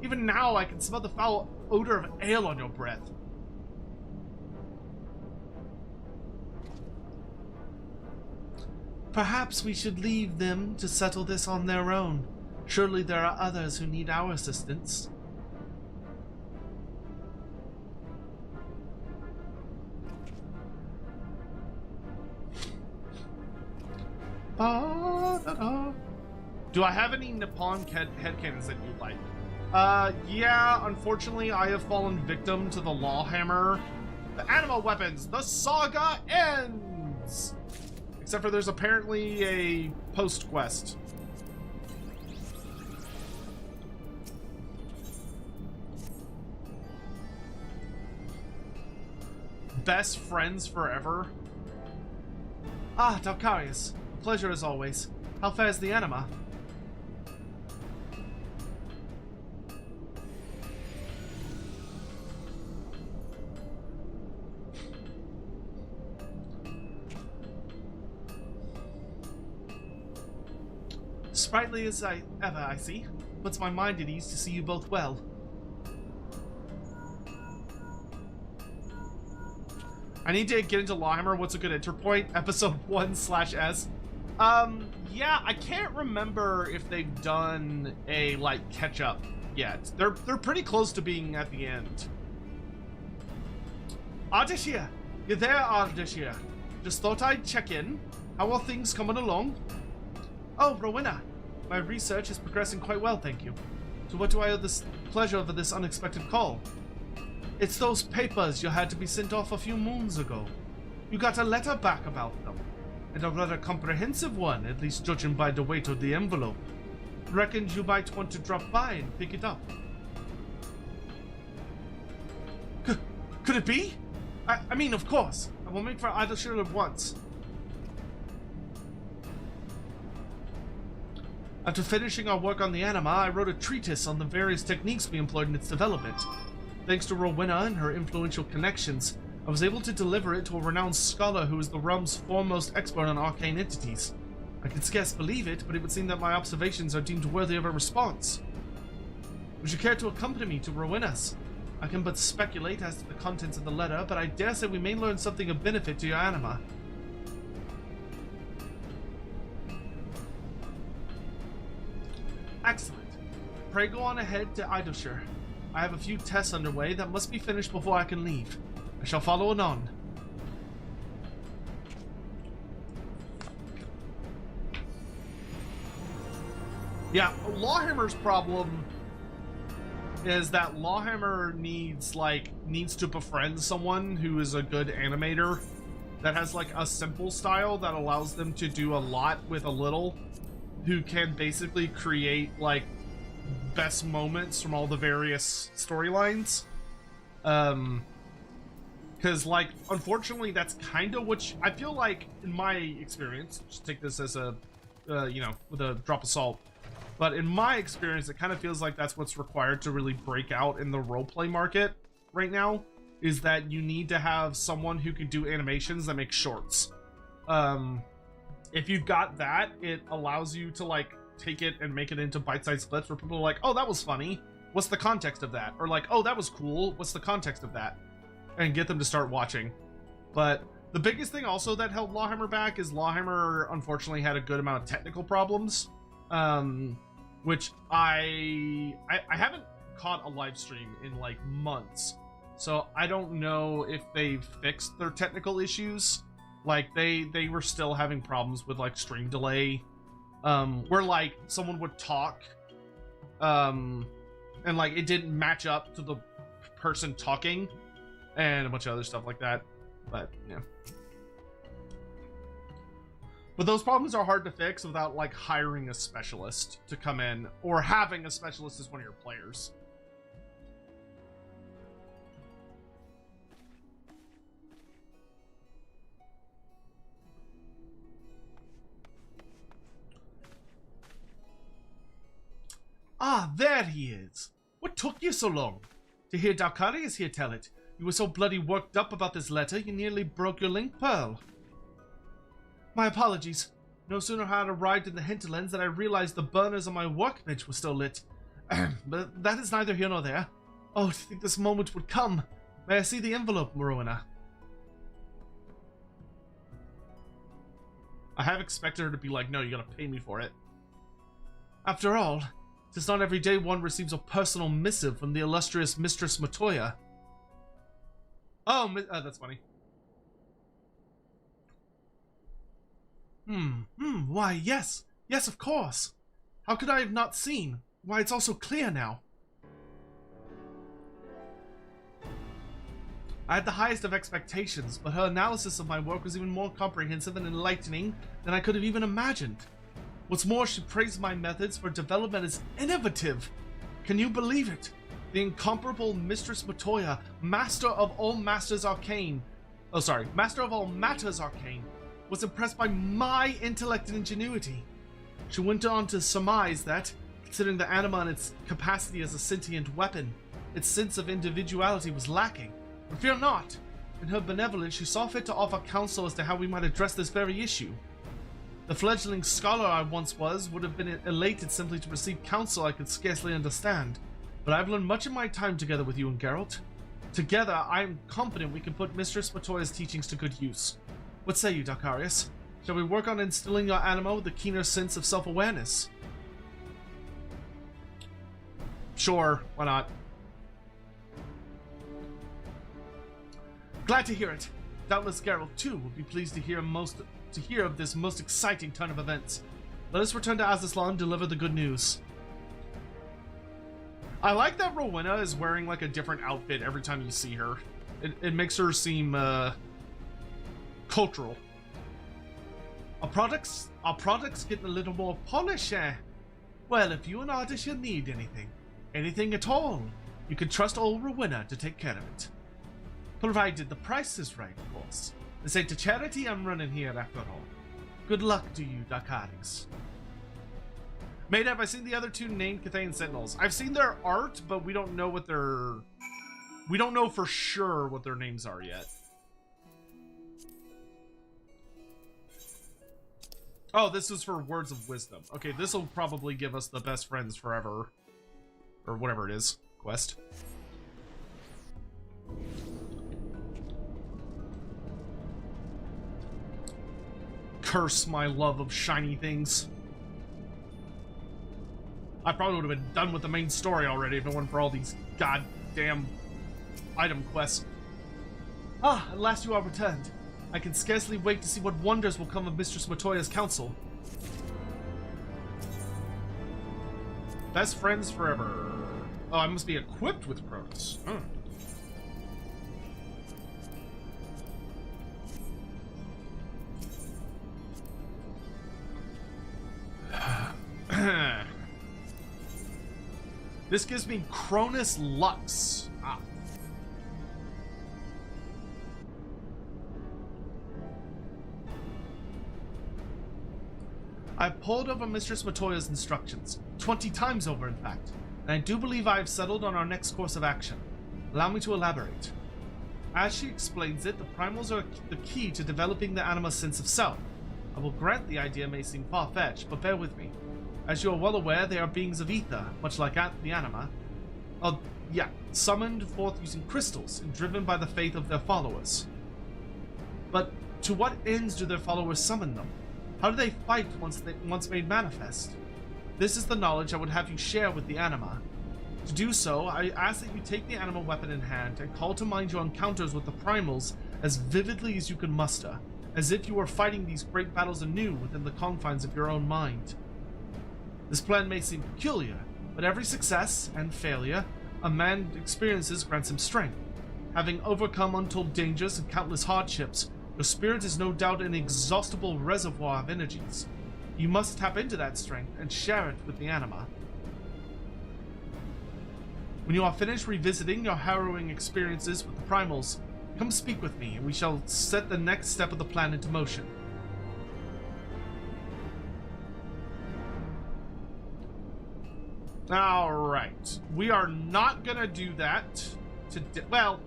Even now, I can smell the foul odor of ale on your breath. Perhaps we should leave them to settle this on their own. Surely there are others who need our assistance. Do I have any Nippon headcanons that you like? Yeah, unfortunately I have fallen victim to the Lawhammer. The animal weapons, the saga ends! Except for there's apparently a post-quest. Best friends forever? Ah, Dalkarius. Pleasure as always. How fares the anima? Sprightly as ever, I see. Puts my mind at ease to see you both well. I need to get into Lawhammer. What's a good enter point? Episode 1/S. Yeah, I can't remember if they've done a, like, catch-up yet. They're pretty close to being at the end. Ardashir! You're there, Ardashir. Just thought I'd check in. How are things coming along? Oh, Rowena. My research is progressing quite well, thank you. To what do I owe this pleasure of this unexpected call? It's those papers you had to be sent off a few moons ago. You got a letter back about them. And a rather comprehensive one, at least judging by the weight of the envelope. Reckoned you might want to drop by and pick it up. Could it be? I mean, of course. I will make for Ardashir at once. After finishing our work on the anima, I wrote a treatise on the various techniques we employed in its development. Thanks to Rowena and her influential connections, I was able to deliver it to a renowned scholar who is the realm's foremost expert on arcane entities. I can scarce believe it, but it would seem that my observations are deemed worthy of a response. Would you care to accompany me to Rowena's? I can but speculate as to the contents of the letter, but I dare say we may learn something of benefit to your anima. Excellent. Pray go on ahead to Ardashir. I have a few tests underway that must be finished before I can leave. I shall follow anon. Yeah, Lawhammer's problem is that Lawhammer needs to befriend someone who is a good animator that has like a simple style that allows them to do a lot with a little, who can basically create like best moments from all the various storylines. Because, like, unfortunately, that's kind of what I feel like, in my experience, just take this as a, you know, with a drop of salt, but in my experience, it kind of feels like that's what's required to really break out in the roleplay market right now, is that you need to have someone who can do animations that make shorts. If you've got that, it allows you to, like, take it and make it into bite-sized clips where people are like, oh, that was funny. What's the context of that? Or like, oh, that was cool. What's the context of that? And get them to start watching. But the biggest thing also that held Lawhammer back is Lawhammer unfortunately had a good amount of technical problems, which I haven't caught a live stream in like months, so I don't know if they've fixed their technical issues. Like they were still having problems with like stream delay, where like someone would talk, and like it didn't match up to the person talking, and a bunch of other stuff like that. But yeah, but those problems are hard to fix without like hiring a specialist to come in or having a specialist as one of your players. Ah, there he is. What took you so long? To hear Dalkari is here, tell it. You were so bloody worked up about this letter, you nearly broke your link pearl. My apologies. No sooner had I arrived in the hinterlands than I realized the burners on my workbench were still lit. But that is neither here nor there. Oh, to think this moment would come. May I see the envelope, Morona? I have expected her to be like, no, you gotta pay me for it. After all, 'tis not every day one receives a personal missive from the illustrious Mistress Matoya. Oh, that's funny. Why, yes. Yes, of course. How could I have not seen? Why, it's all so clear now. I had the highest of expectations, but her analysis of my work was even more comprehensive and enlightening than I could have even imagined. What's more, she praised my methods for development as innovative. Can you believe it? The incomparable Mistress Matoya, master of all masters arcane. Oh, sorry, master of all matters arcane, was impressed by my intellect and ingenuity. She went on to surmise that, considering the anima and its capacity as a sentient weapon, its sense of individuality was lacking. But fear not. In her benevolence, she saw fit to offer counsel as to how we might address this very issue. The fledgling scholar I once was would have been elated simply to receive counsel I could scarcely understand. But I've learned much in my time together with you and Geralt. Together, I am confident we can put Mistress Matoya's teachings to good use. What say you, Dalkarius? Shall we work on instilling your anima with a keener sense of self-awareness? Sure, why not? Glad to hear it. Doubtless Geralt, too, will be pleased to hear of this most exciting turn of events. Let us return to Azazlan and deliver the good news. I like that Rowena is wearing like a different outfit every time you see her. It makes her seem cultural. Our products getting a little more polish, eh? Well, if you and Ardisha need anything at all, you can trust old Rowena to take care of it. Provided the price is right, of course. This ain't a charity I'm running here after all. Good luck to you, Dalkarius. Mate, have I seen the other two named Cathayan Sentinels? I've seen their art, but we don't know what their... We don't know for sure what their names are yet. Oh, this is for Words of Wisdom. Okay, this will probably give us the best friends forever. Or whatever it is. Quest. Curse my love of shiny things. I probably would have been done with the main story already if it weren't for all these goddamn item quests. Ah, at last you are returned. I can scarcely wait to see what wonders will come of Mistress Matoya's counsel. Best friends forever. Oh, I must be equipped with Cronus. This gives me Cronus Lux. Ah. I've pored over Mistress Matoya's instructions, 20 times over in fact, and I do believe I have settled on our next course of action. Allow me to elaborate. As she explains it, the primals are the key to developing the anima's sense of self. I will grant the idea may seem far-fetched, but bear with me. As you are well aware, they are beings of ether, much like the anima. Summoned forth using crystals and driven by the faith of their followers. But to what ends do their followers summon them? How do they fight once made manifest? This is the knowledge I would have you share with the anima. To do so, I ask that you take the anima weapon in hand and call to mind your encounters with the primals as vividly as you can muster, as if you were fighting these great battles anew within the confines of your own mind. This plan may seem peculiar, but every success and failure a man experiences grants him strength. Having overcome untold dangers and countless hardships, your spirit is no doubt an inexhaustible reservoir of energies. You must tap into that strength and share it with the anima. When you are finished revisiting your harrowing experiences with the primals, come speak with me and we shall set the next step of the plan into motion. Alright. We are not gonna do that today. Well,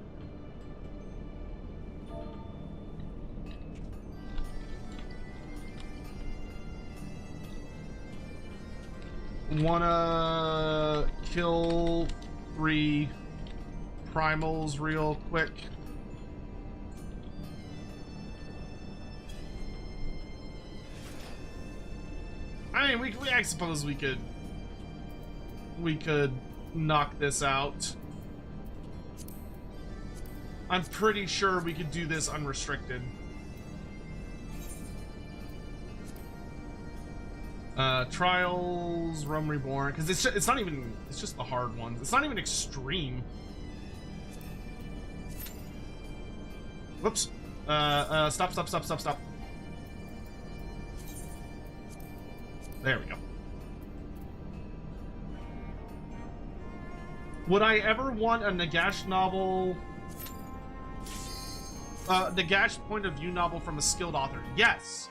wanna kill 3 primals real quick. I mean, I suppose we could knock this out. I'm pretty sure we could do this unrestricted. Trials, Rome Reborn, because it's not even, it's just the hard ones. It's not even extreme. Whoops. Stop. There we go. Would I ever want a Nagash novel, Nagash point of view novel from a skilled author? Yes.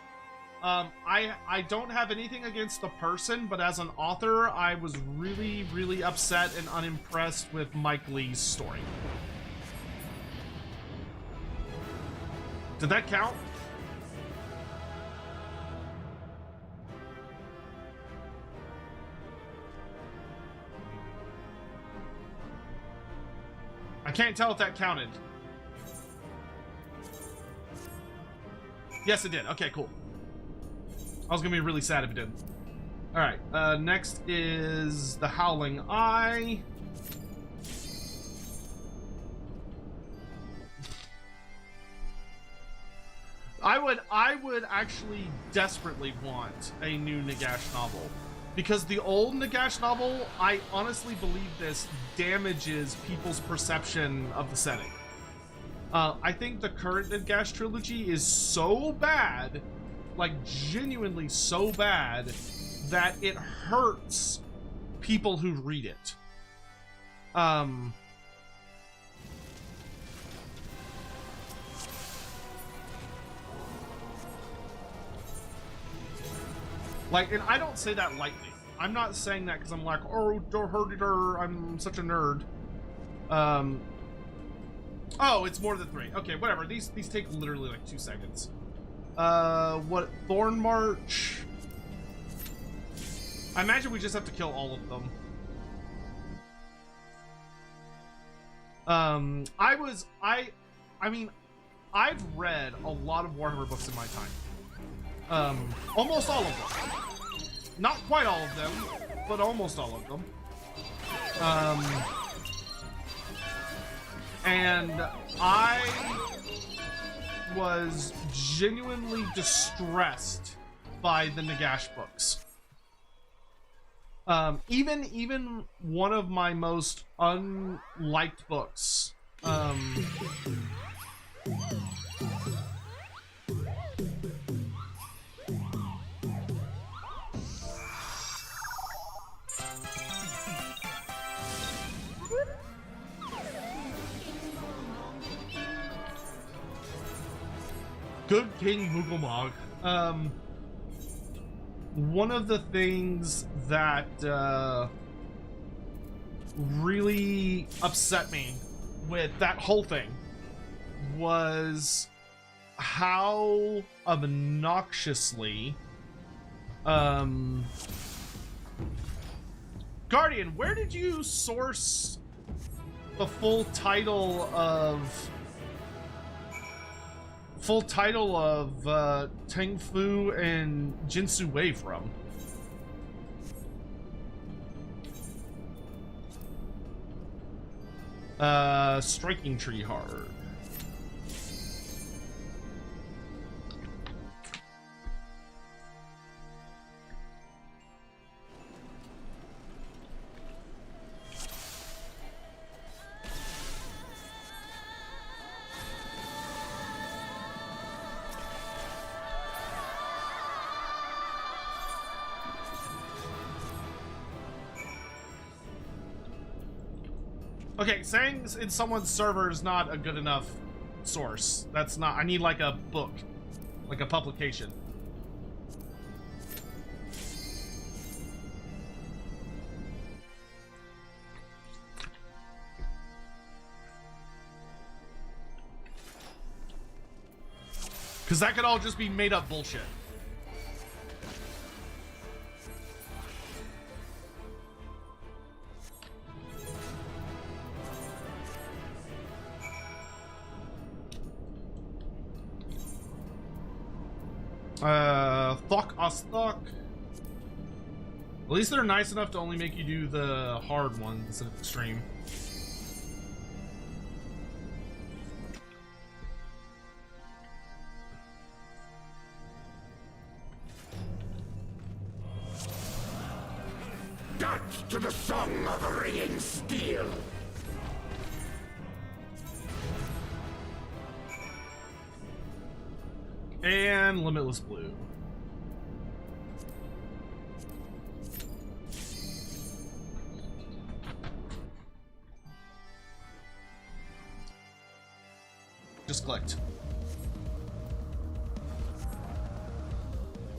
I don't have anything against the person, but as an author, I was really, really upset and unimpressed with Mike Lee's story. Did that count? I can't tell if that counted. Yes, it did. Okay, cool. I was gonna be really sad if it didn't. Alright, next is the Howling Eye. I would actually desperately want a new Nagash novel. Because the old Nagash novel, I honestly believe this, damages people's perception of the setting. I think the current Nagash trilogy is so bad, like genuinely so bad, that it hurts people who read it. Like, and I don't say that lightly. I'm not saying that because I'm like, oh, don't hurt it, or I'm such a nerd. Oh, it's more than 3. Okay, whatever. These take literally like 2 seconds. What? Thorn March? I imagine we just have to kill all of them. I mean, I've read a lot of Warhammer books in my time. Almost all of them. Not quite all of them, but almost all of them. And I was genuinely distressed by the Nagash books. Even one of my most unliked books, good King Mugglemog. One of the things that really upset me with that whole thing was how obnoxiously Guardian, where did you source the full title of Tang Fu and Jinsu Wei from? Striking Tree Hard. Okay, saying in someone's server is not a good enough source. That's not. I need like a book, like a publication. Because that could all just be made up bullshit. Fuck us, fuck. At least they're nice enough to only make you do the hard ones instead of extreme. Dance to the song of ringing steel. And Limitless Blue. Just clicked.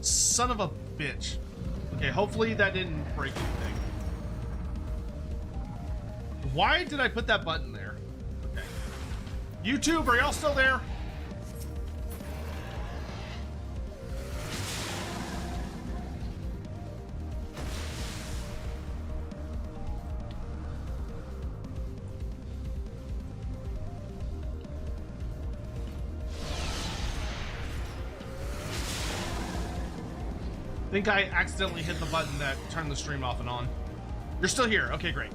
Son of a bitch. Okay, hopefully that didn't break anything. Why did I put that button there? Okay. YouTube, are y'all still there? I think I accidentally hit the button that turned the stream off and on. You're still here. Okay, great.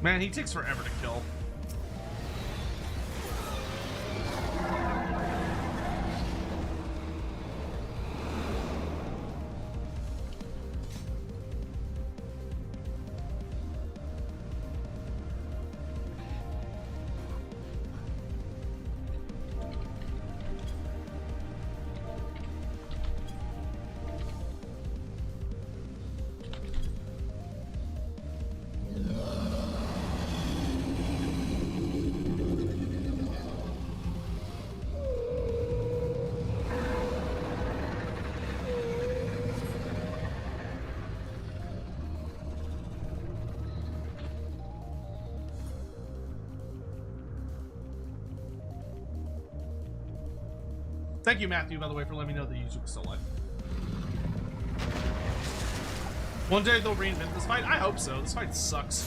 Man, he takes forever to kill. Thank you, Matthew, by the way, for letting me know that YouTube was still alive. One day they'll reinvent this fight? I hope so. This fight sucks.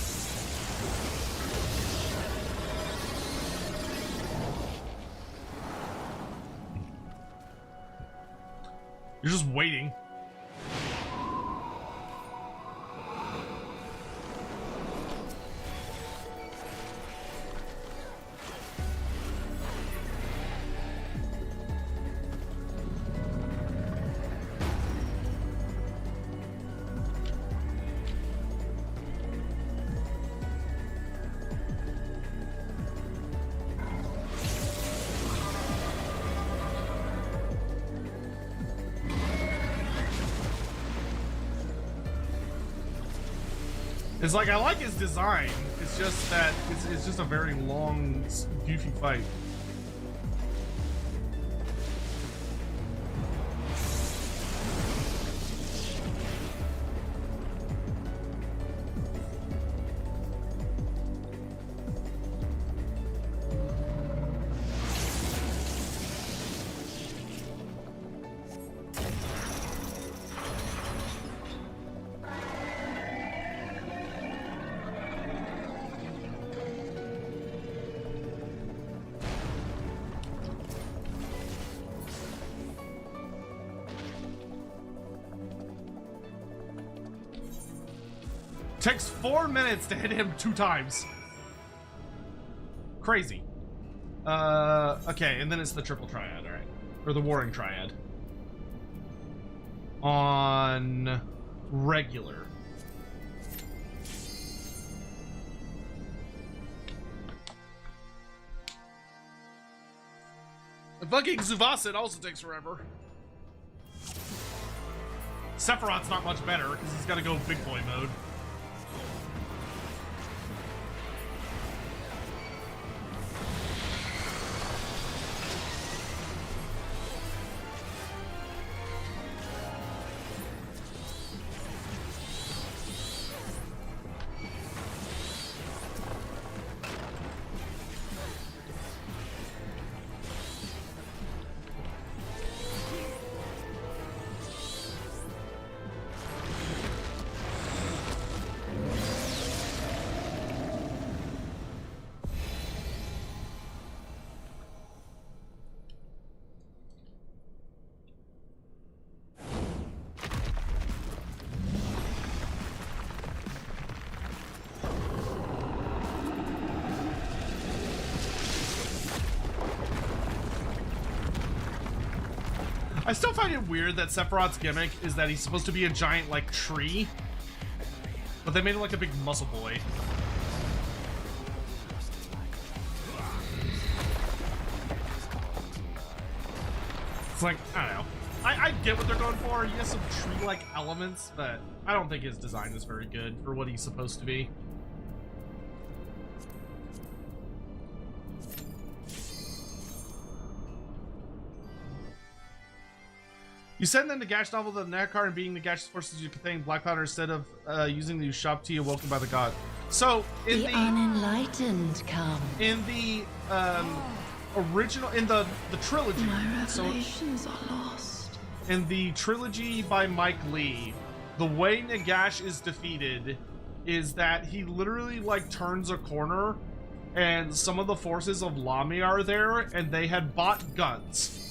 You're just waiting. It's like, I like his design. It's just that it's just a very long, goofy fight. Takes 4 minutes to hit him 2 times. Crazy. Okay, and then it's the triple triad, alright. Or the warring triad. On regular. The fucking Zuvasa also takes forever. Sephiroth's not much better because he's got to go big boy mode. I still find it weird that Sephiroth's gimmick is that he's supposed to be a giant, like, tree. But they made him like a big muscle boy. It's like, I don't know. I get what they're going for. He has some tree-like elements, but I don't think his design is very good for what he's supposed to be. You said in the Nagash novel that Nahakar and being Nagash's forces use Cathay and black powder instead of using the shop tea awoken by the god. So in the unenlightened come. In the original, in the trilogy, My revelations are lost. In the trilogy by Mike Lee, the way Nagash is defeated is that he literally like turns a corner, and some of the forces of Lami are there, and they had bought guns.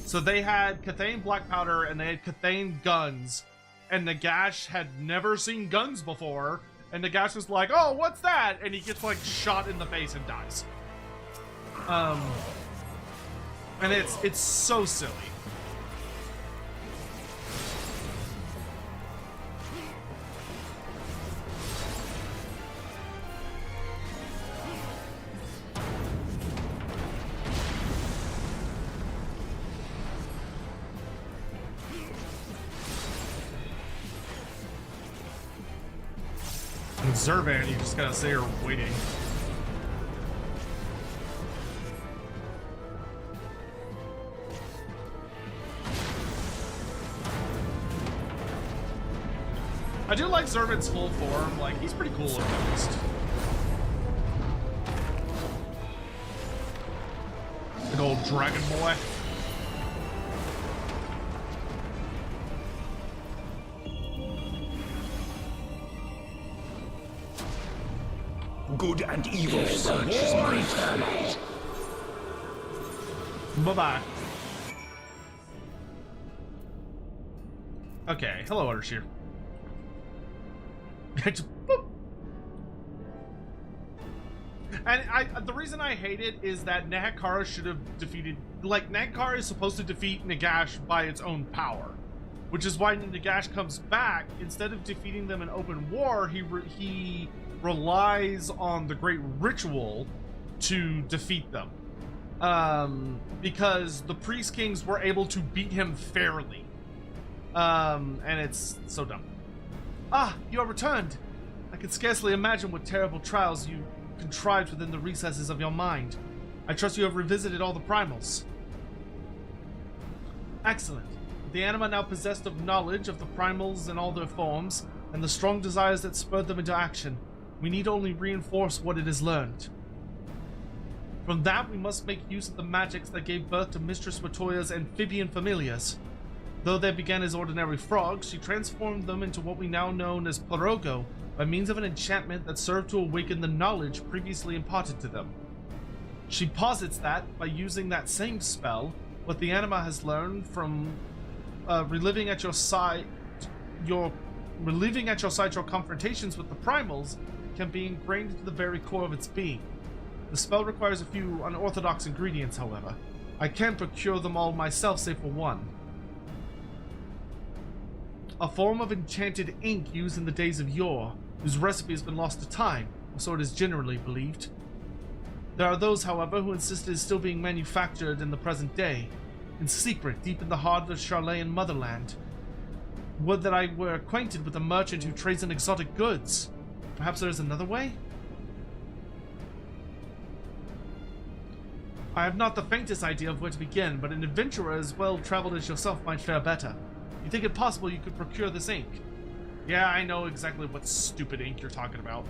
So they had Cathay and black powder, and they had Cathay and guns, and Nagash had never seen guns before, and Nagash was like, "Oh, what's that?" And he gets like shot in the face and dies. And it's so silly. And Zurvan, you just gotta say you're waiting. I do like Zurvan's full form, like, he's pretty cool at least. Good old dragon boy. Good and evil. Such is my verdict. Bye-bye. Okay, hello, Arshir. Just boop. And the reason I hate it is that Nahakara should have defeated... Like, Nahakara is supposed to defeat Nagash by its own power. Which is why when Nagash comes back, instead of defeating them in open war, he relies on the Great Ritual to defeat them. Because the Priest Kings were able to beat him fairly. And it's so dumb. Ah, you are returned. I can scarcely imagine what terrible trials you contrived within the recesses of your mind. I trust you have revisited all the primals. Excellent. The anima now possessed of knowledge of the primals in all their forms, and the strong desires that spurred them into action. We need only reinforce what it has learned. From that, we must make use of the magics that gave birth to Mistress Matoya's amphibian familiars. Though they began as ordinary frogs, she transformed them into what we now know as Porogo by means of an enchantment that served to awaken the knowledge previously imparted to them. She posits that, by using that same spell, what the anima has learned from reliving at your side your confrontations with the primals can be ingrained into the very core of its being. The spell requires a few unorthodox ingredients, however. I can't procure them all myself, save for one. A form of enchanted ink used in the days of yore, whose recipe has been lost to time, or so it is generally believed. There are those, however, who insist it is still being manufactured in the present day, in secret, deep in the heart of the Charlayan motherland. Would that I were acquainted with a merchant who trades in exotic goods. Perhaps there is another way? I have not the faintest idea of where to begin, but an adventurer as well-traveled as yourself might fare better. You think it possible you could procure this ink? Yeah, I know exactly what stupid ink you're talking about.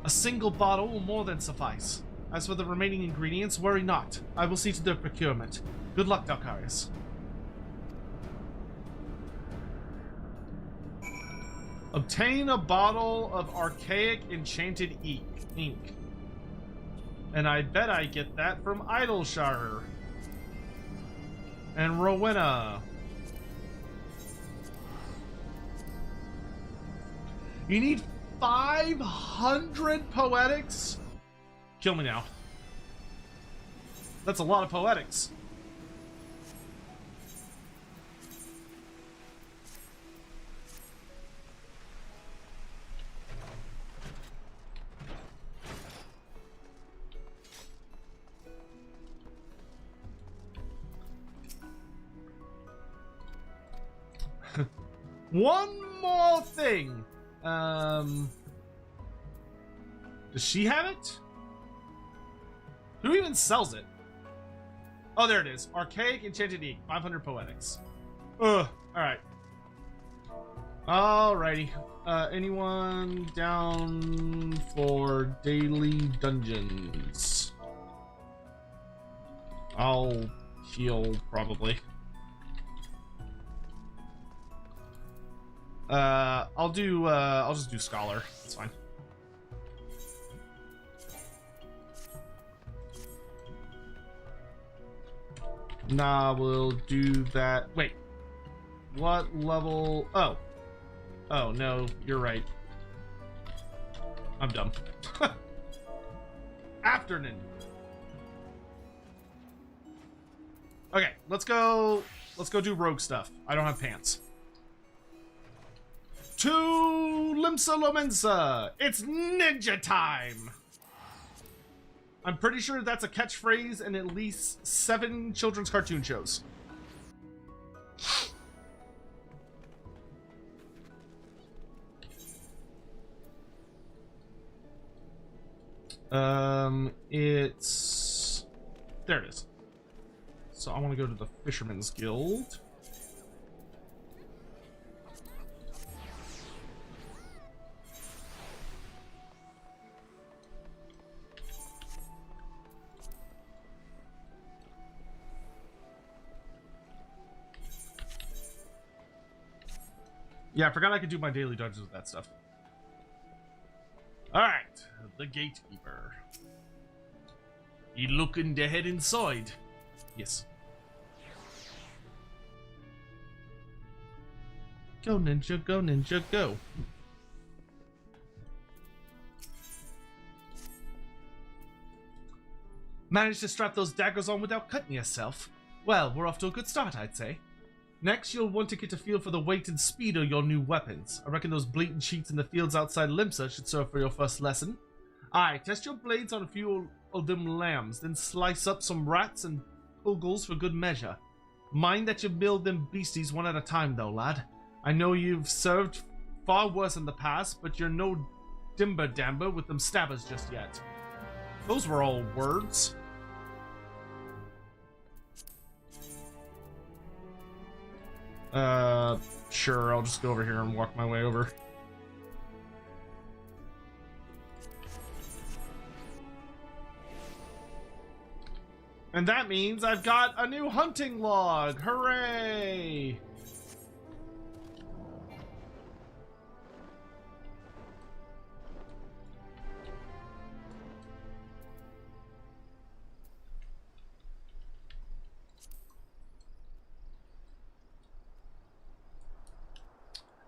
A single bottle will more than suffice. As for the remaining ingredients, worry not. I will see to their procurement. Good luck, Dalkarius. Obtain a bottle of archaic enchanted ink. And I bet I get that from Idleshire. And Rowena. You need 500 poetics? Kill me now. That's a lot of poetics. One more thing. Does she have it? Who even sells it? Oh, there it is. Archaic Enchanted Ink. 500 poetics. Ugh. Alright. Alrighty. Anyone down for daily dungeons? I'll heal, probably. I'll just do Scholar. That's fine. Nah, we'll do that. Wait. What level? Oh. Oh, no, you're right. I'm dumb. Afternoon. Okay, let's go do rogue stuff. I don't have pants. To Limsa Lomensa! It's ninja time! I'm pretty sure that's a catchphrase in at least 7 children's cartoon shows. It's... There it is. So I want to go to the Fisherman's Guild. Yeah, I forgot I could do my daily dungeons with that stuff. Alright, the gatekeeper. You looking to head inside? Yes. Go ninja, go ninja, go. Managed to strap those daggers on without cutting yourself? Well, we're off to a good start, I'd say. Next, you'll want to get a feel for the weight and speed of your new weapons. I reckon those blatant cheats in the fields outside Limsa should serve for your first lesson. Aye, test your blades on a few of them lambs, then slice up some rats and pugils for good measure. Mind that you build them beasties one at a time though, lad. I know you've served far worse in the past, but you're no dimber damber with them stabbers just yet. Those were all words. Sure, I'll just go over here and walk my way over. And that means I've got a new hunting log! Hooray!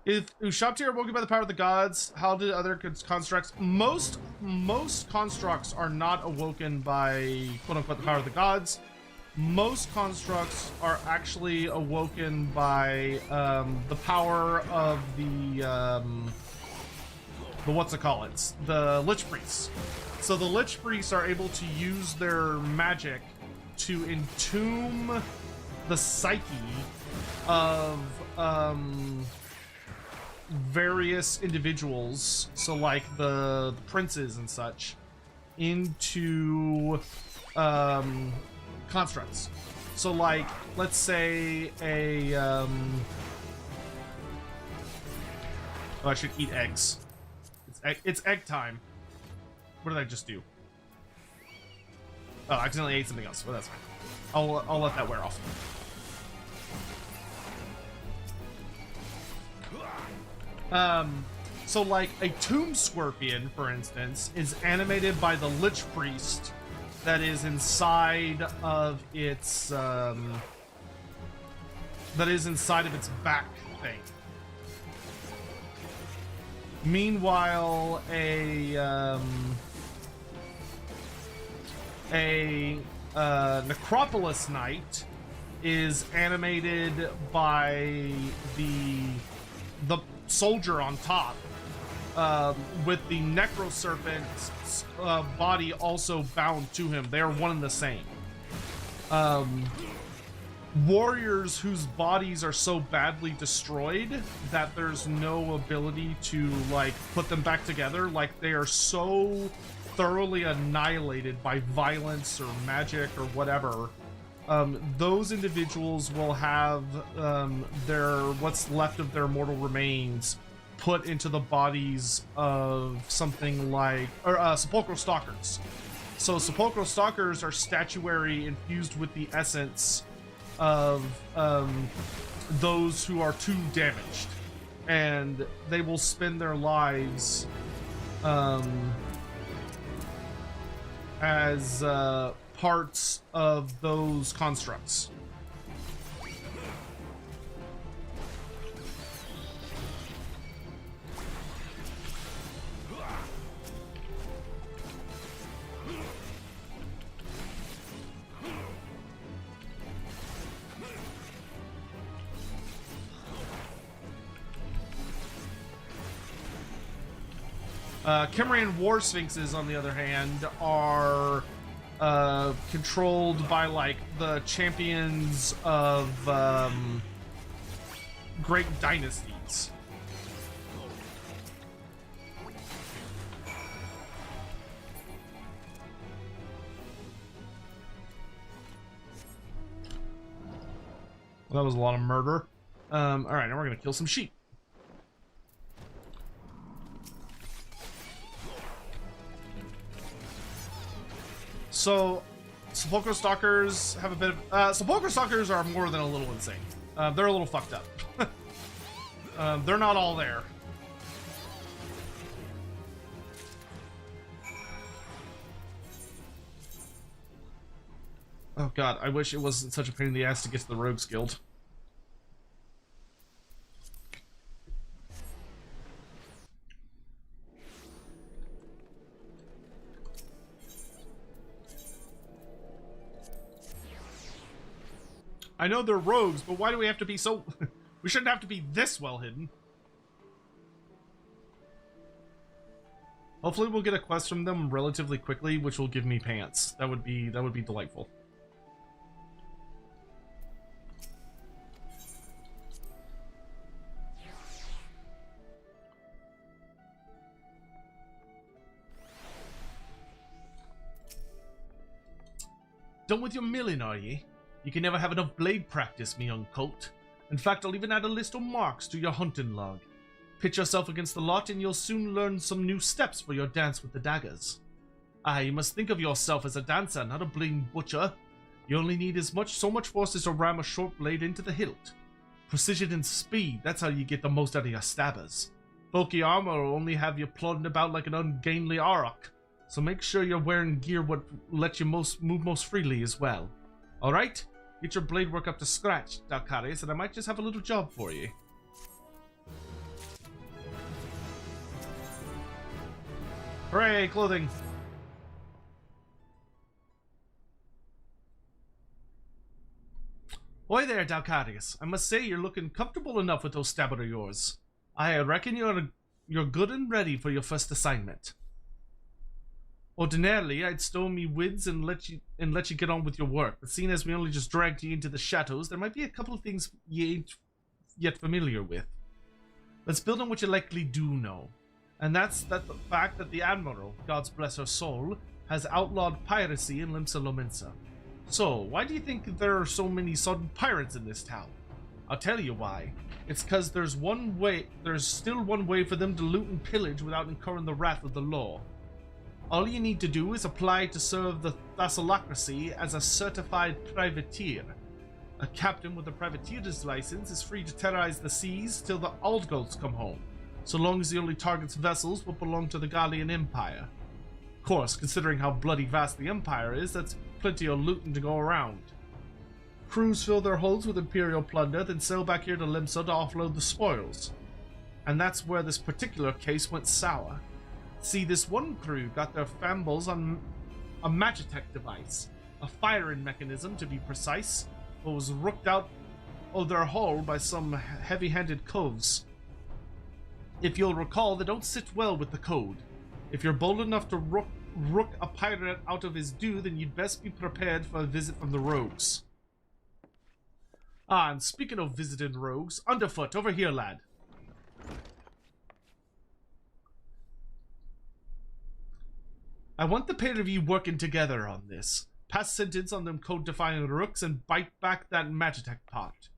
If Ushabti are woken by the power of the gods, how did other constructs? Most constructs are not awoken by quote-unquote the power of the gods. Most constructs are actually awoken by the power of the what's it called? It's the Lich Priests. So the Lich Priests are able to use their magic to entomb the psyche of various individuals, so like the princes and such, into constructs. So like, let's say a oh, I should eat eggs. It's egg time. What did I just do? Oh, I accidentally ate something else. Well, that's fine. I'll let that wear off. So like a tomb scorpion, for instance, is animated by the Lich Priest that is inside of its back thing. Meanwhile, a Necropolis Knight is animated by the soldier on top, with the Necro Serpent's body also bound to him. They are one and the same. Warriors whose bodies are so badly destroyed that there's no ability to like put them back together, like they are so thoroughly annihilated by violence or magic or whatever, those individuals will have what's left of their mortal remains put into the bodies of something like sepulchral stalkers. So sepulchral stalkers are statuary infused with the essence of those who are too damaged, and they will spend their lives as parts of those constructs. Cimmerian War Sphinxes, on the other hand, are controlled by like the champions of great dynasties. Well, that was a lot of murder. All right, now we're gonna kill some sheep. So, sepulchral stalkers have a bit of... sepulchral stalkers are more than a little insane. They're a little fucked up. They're not all there. Oh god, I wish it wasn't such a pain in the ass to get to the Rogues Guild. I know they're rogues, but why do we have to be so... We shouldn't have to be this well hidden. Hopefully we'll get a quest from them relatively quickly, which will give me pants. That would be delightful. done with your milling, are ye? You can never have enough blade practice, me young colt. In fact, I'll even add a list of marks to your hunting log. Pitch yourself against the lot and you'll soon learn some new steps for your dance with the daggers. You must think of yourself as a dancer, not a bling butcher. You only need so much force as to ram a short blade into the hilt. Precision and speed, that's how you get the most out of your stabbers. Bulky armor will only have you plodding about like an ungainly auroch, so make sure you're wearing gear what lets you move most freely as well. Alright? Get your blade work up to scratch, Dalcarius, and I might just have a little job for you. Hooray, clothing! Oi there, Dalcarius. I must say you're looking comfortable enough with those stabber of yours. I reckon you're good and ready for your first assignment. Ordinarily, I'd stow me wids and let you get on with your work, but seeing as we only just dragged you into the shadows, there might be a couple of things you ain't yet familiar with. Let's build on what you likely do know, and that's the fact that the Admiral, God's bless her soul, has outlawed piracy in Limsa Lominsa. So, why do you think there are so many sudden pirates in this town? I'll tell you why. It's because there's still one way for them to loot and pillage without incurring the wrath of the law. All you need to do is apply to serve the Thassalocracy as a certified privateer. A captain with a privateer's license is free to terrorize the seas till the Aldgults come home, so long as he only targets vessels what belong to the Gallian Empire. Of course, considering how bloody vast the Empire is, that's plenty of looting to go around. Crews fill their holds with Imperial plunder, then sail back here to Limsa to offload the spoils. And that's where this particular case went sour. See, this one crew got their fambles on a Magitech device, a firing mechanism to be precise, but was rooked out of their hull by some heavy-handed coves. If you'll recall, they don't sit well with the code. If you're bold enough to rook a pirate out of his due, then you'd best be prepared for a visit from the rogues. And speaking of visiting rogues, Underfoot, over here, lad. I want the pair of you working together on this. Pass sentence on them code-defying rooks and bite back that Magitech part.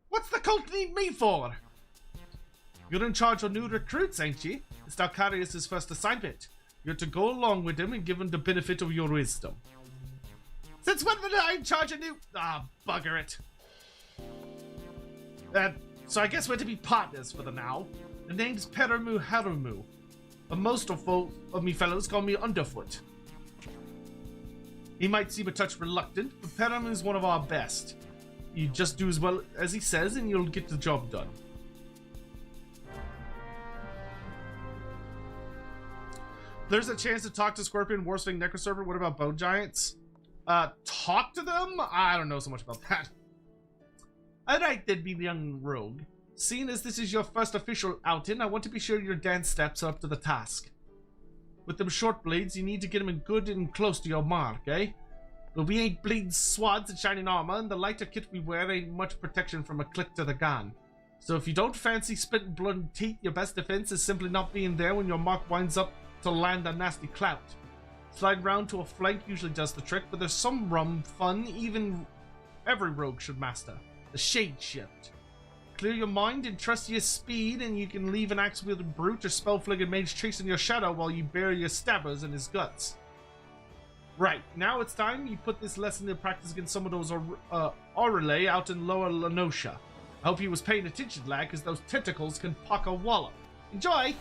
What's the cult need me for? You're in charge of new recruits, ain't ye? It's Dalcarius' first assignment. You're to go along with him and give him the benefit of your wisdom. Since when was I in charge of new... bugger it. So I guess we're to be partners for the now. The name's Peramu Harumu. But most of me fellows call me Underfoot. He might seem a touch reluctant, but Peramu's one of our best. You just do as well as he says and you'll get the job done. There's a chance to talk to Scorpion, Warswing, Necroserver. What about Bone Giants? Talk to them? I don't know so much about that. Alright then, be young rogue. Seeing as this is your first official outing, I want to be sure your dance steps are up to the task. With them short blades, you need to get them in good and close to your mark, eh? But we ain't bleeding swads and shining armor, and the lighter kit we wear ain't much protection from a click to the gun. So if you don't fancy spitting blood and teeth, your best defense is simply not being there when your mark winds up to land a nasty clout. Slide round to a flank usually does the trick, but there's some rum fun even every rogue should master. The shade shift. Clear your mind and trust your speed, and you can leave an axe-wielding brute or spell-flinging mage chasing your shadow while you bury your stabbers in his guts. Right, now it's time you put this lesson into practice against some of those Aurelae out in Lower Lenosha. I hope you was paying attention, lad, because those tentacles can pock a wallop. Enjoy!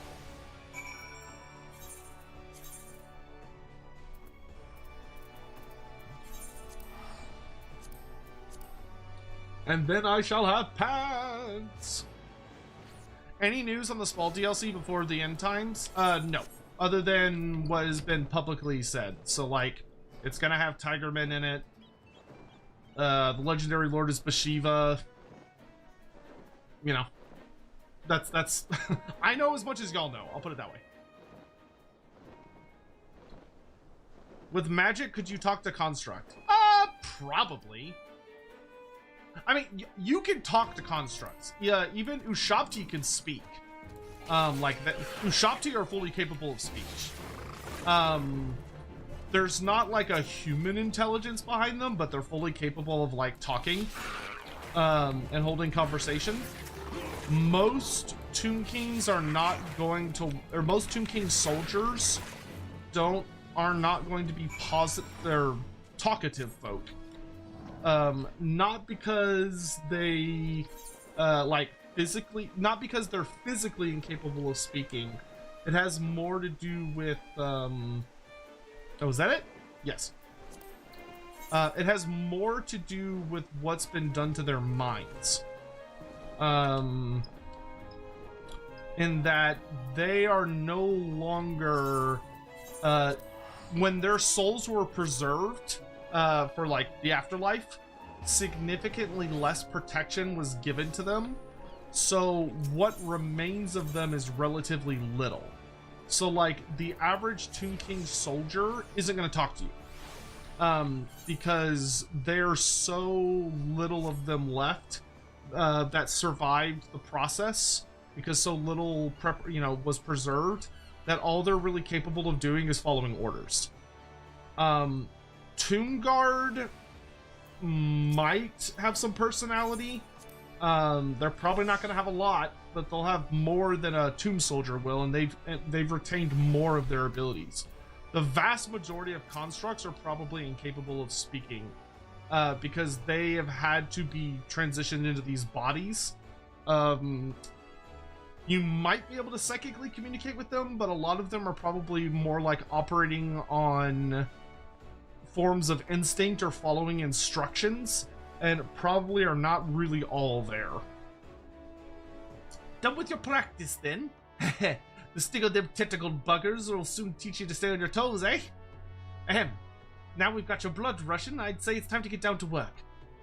And then I shall have pants! Any news on the small DLC before the end times? No. Other than what has been publicly said. So, like, it's gonna have Tigerman in it. The legendary lord is Bashiva. You know. That's... I know as much as y'all know. I'll put it that way. With magic, could you talk to Construct? Probably. I mean, you can talk to constructs. Yeah, even Ushabti can speak. Like that. Ushabti are fully capable of speech. there's not like a human intelligence behind them, but they're fully capable of like talking and holding conversation. Most Tomb Kings are not going to, or most Tomb King soldiers are not going to be they're talkative folk. Not because they not because they're physically incapable of speaking. It has more to do with oh, is that it? Yes. It has more to do with what's been done to their minds. In that they are no longer when their souls were preserved for like the afterlife, significantly less protection was given to them, so what remains of them is relatively little. So like the average Tomb King soldier isn't going to talk to you because there's so little of them left that survived the process, because so little was preserved, that all they're really capable of doing is following orders. Tomb Guard might have some personality. They're probably not going to have a lot, but they'll have more than a Tomb Soldier will, and they've retained more of their abilities. The vast majority of constructs are probably incapable of speaking because they have had to be transitioned into these bodies. You might be able to psychically communicate with them, but a lot of them are probably more like operating on forms of instinct or following instructions, and probably are not really all there. Done with your practice, then? The stick of them tentacled buggers will soon teach you to stay on your toes, eh? Ahem. Now we've got your blood rushing, I'd say it's time to get down to work.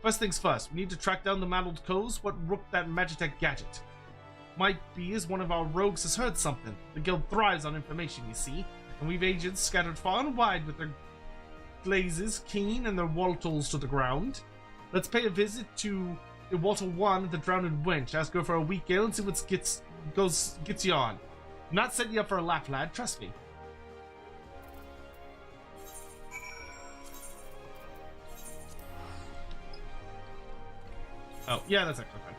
First things first, we need to track down the Mantled Coves, what rooked that Magitech gadget. Might be as one of our rogues has heard something. The guild thrives on information, you see, and we've agents scattered far and wide with their glazes keen and their waltals to the ground. Let's pay a visit to Walter 1 at the Drowned Wench, ask her for a weak ale and see what gets you on. I'm not setting you up for a laugh, lad, trust me. Oh, yeah, that's actually fine.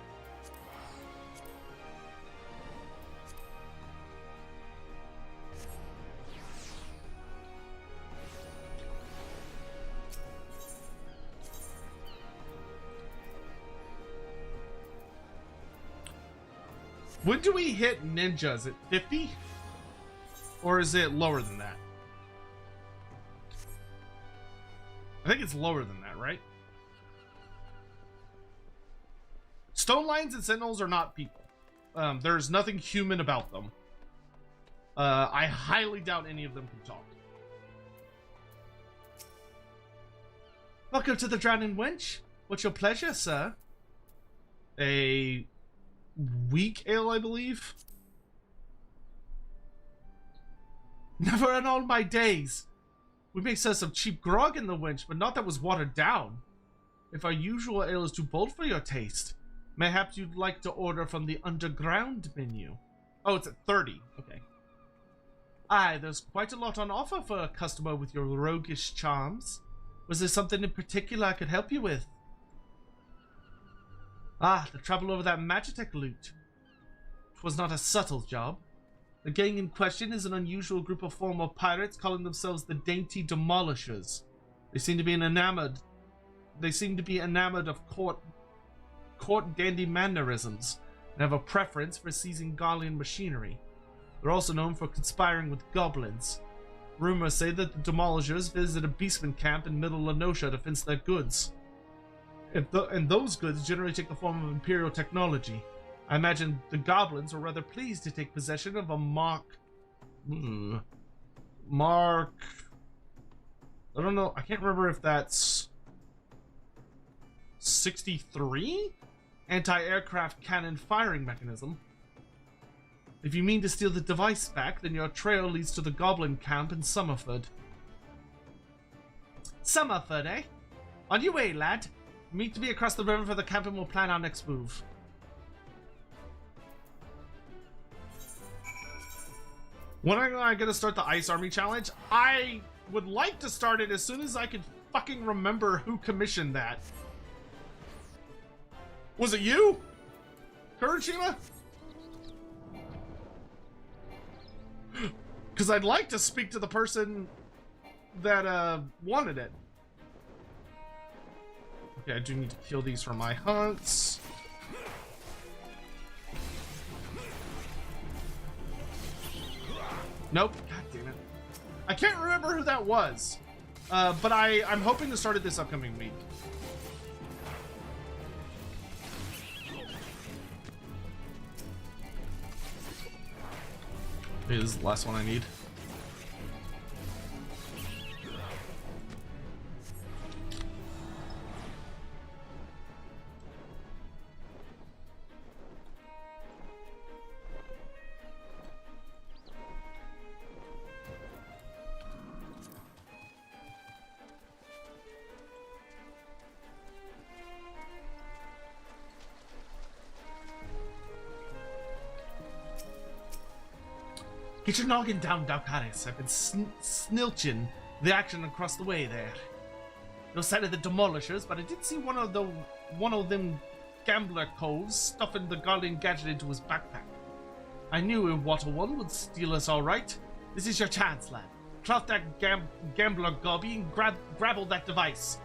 When do we hit ninja? Is it 50? Or is it lower than that? I think it's lower than that, right? Stone Lions and Sentinels are not people. There's nothing human about them. I highly doubt any of them can talk. Welcome to the Drowning Wench. What's your pleasure, sir? A weak ale, I believe. Never in all my days. We may sell some cheap grog in the Wench, but not that was watered down. If our usual ale is too bold for your taste, mayhaps you'd like to order from the underground menu. Oh, it's at 30. Okay. Aye, there's quite a lot on offer for a customer with your roguish charms. Was there something in particular I could help you with? Ah, the trouble over that Magitech loot. 'Twas not a subtle job. The gang in question is an unusual group of former pirates calling themselves the Dainty Demolishers. They seem to be enamored of court dandy mannerisms and have a preference for seizing Garlean machinery. They're also known for conspiring with goblins. Rumors say that the Demolishers visit a beastman camp in Middle Lenosha to fence their goods. And those goods generally take the form of Imperial technology. I imagine the goblins were rather pleased to take possession of a Mark... I don't know, I can't remember if that's... 63? Anti-aircraft cannon firing mechanism. If you mean to steal the device back, then your trail leads to the goblin camp in Summerford. Summerford, eh? On your way, lad. Meet me across the river for the camp and we'll plan our next move. When am I gonna start the Ice Army challenge? I would like to start it as soon as I could fucking remember who commissioned that. Was it you, Kurashima? Because I'd like to speak to the person that wanted it. Okay, I do need to kill these for my hunts. Nope. God damn it. I can't remember who that was. But I'm hoping to start it this upcoming week. This is the last one I need. Get your noggin down, Dalcaris. I've been snilching the action across the way there. No sign of the demolishers, but I did see one of them gambler coves stuffing the Guardian gadget into his backpack. I knew Water One would steal us all right. This is your chance, lad. Clout that gambler gobby and grab that device.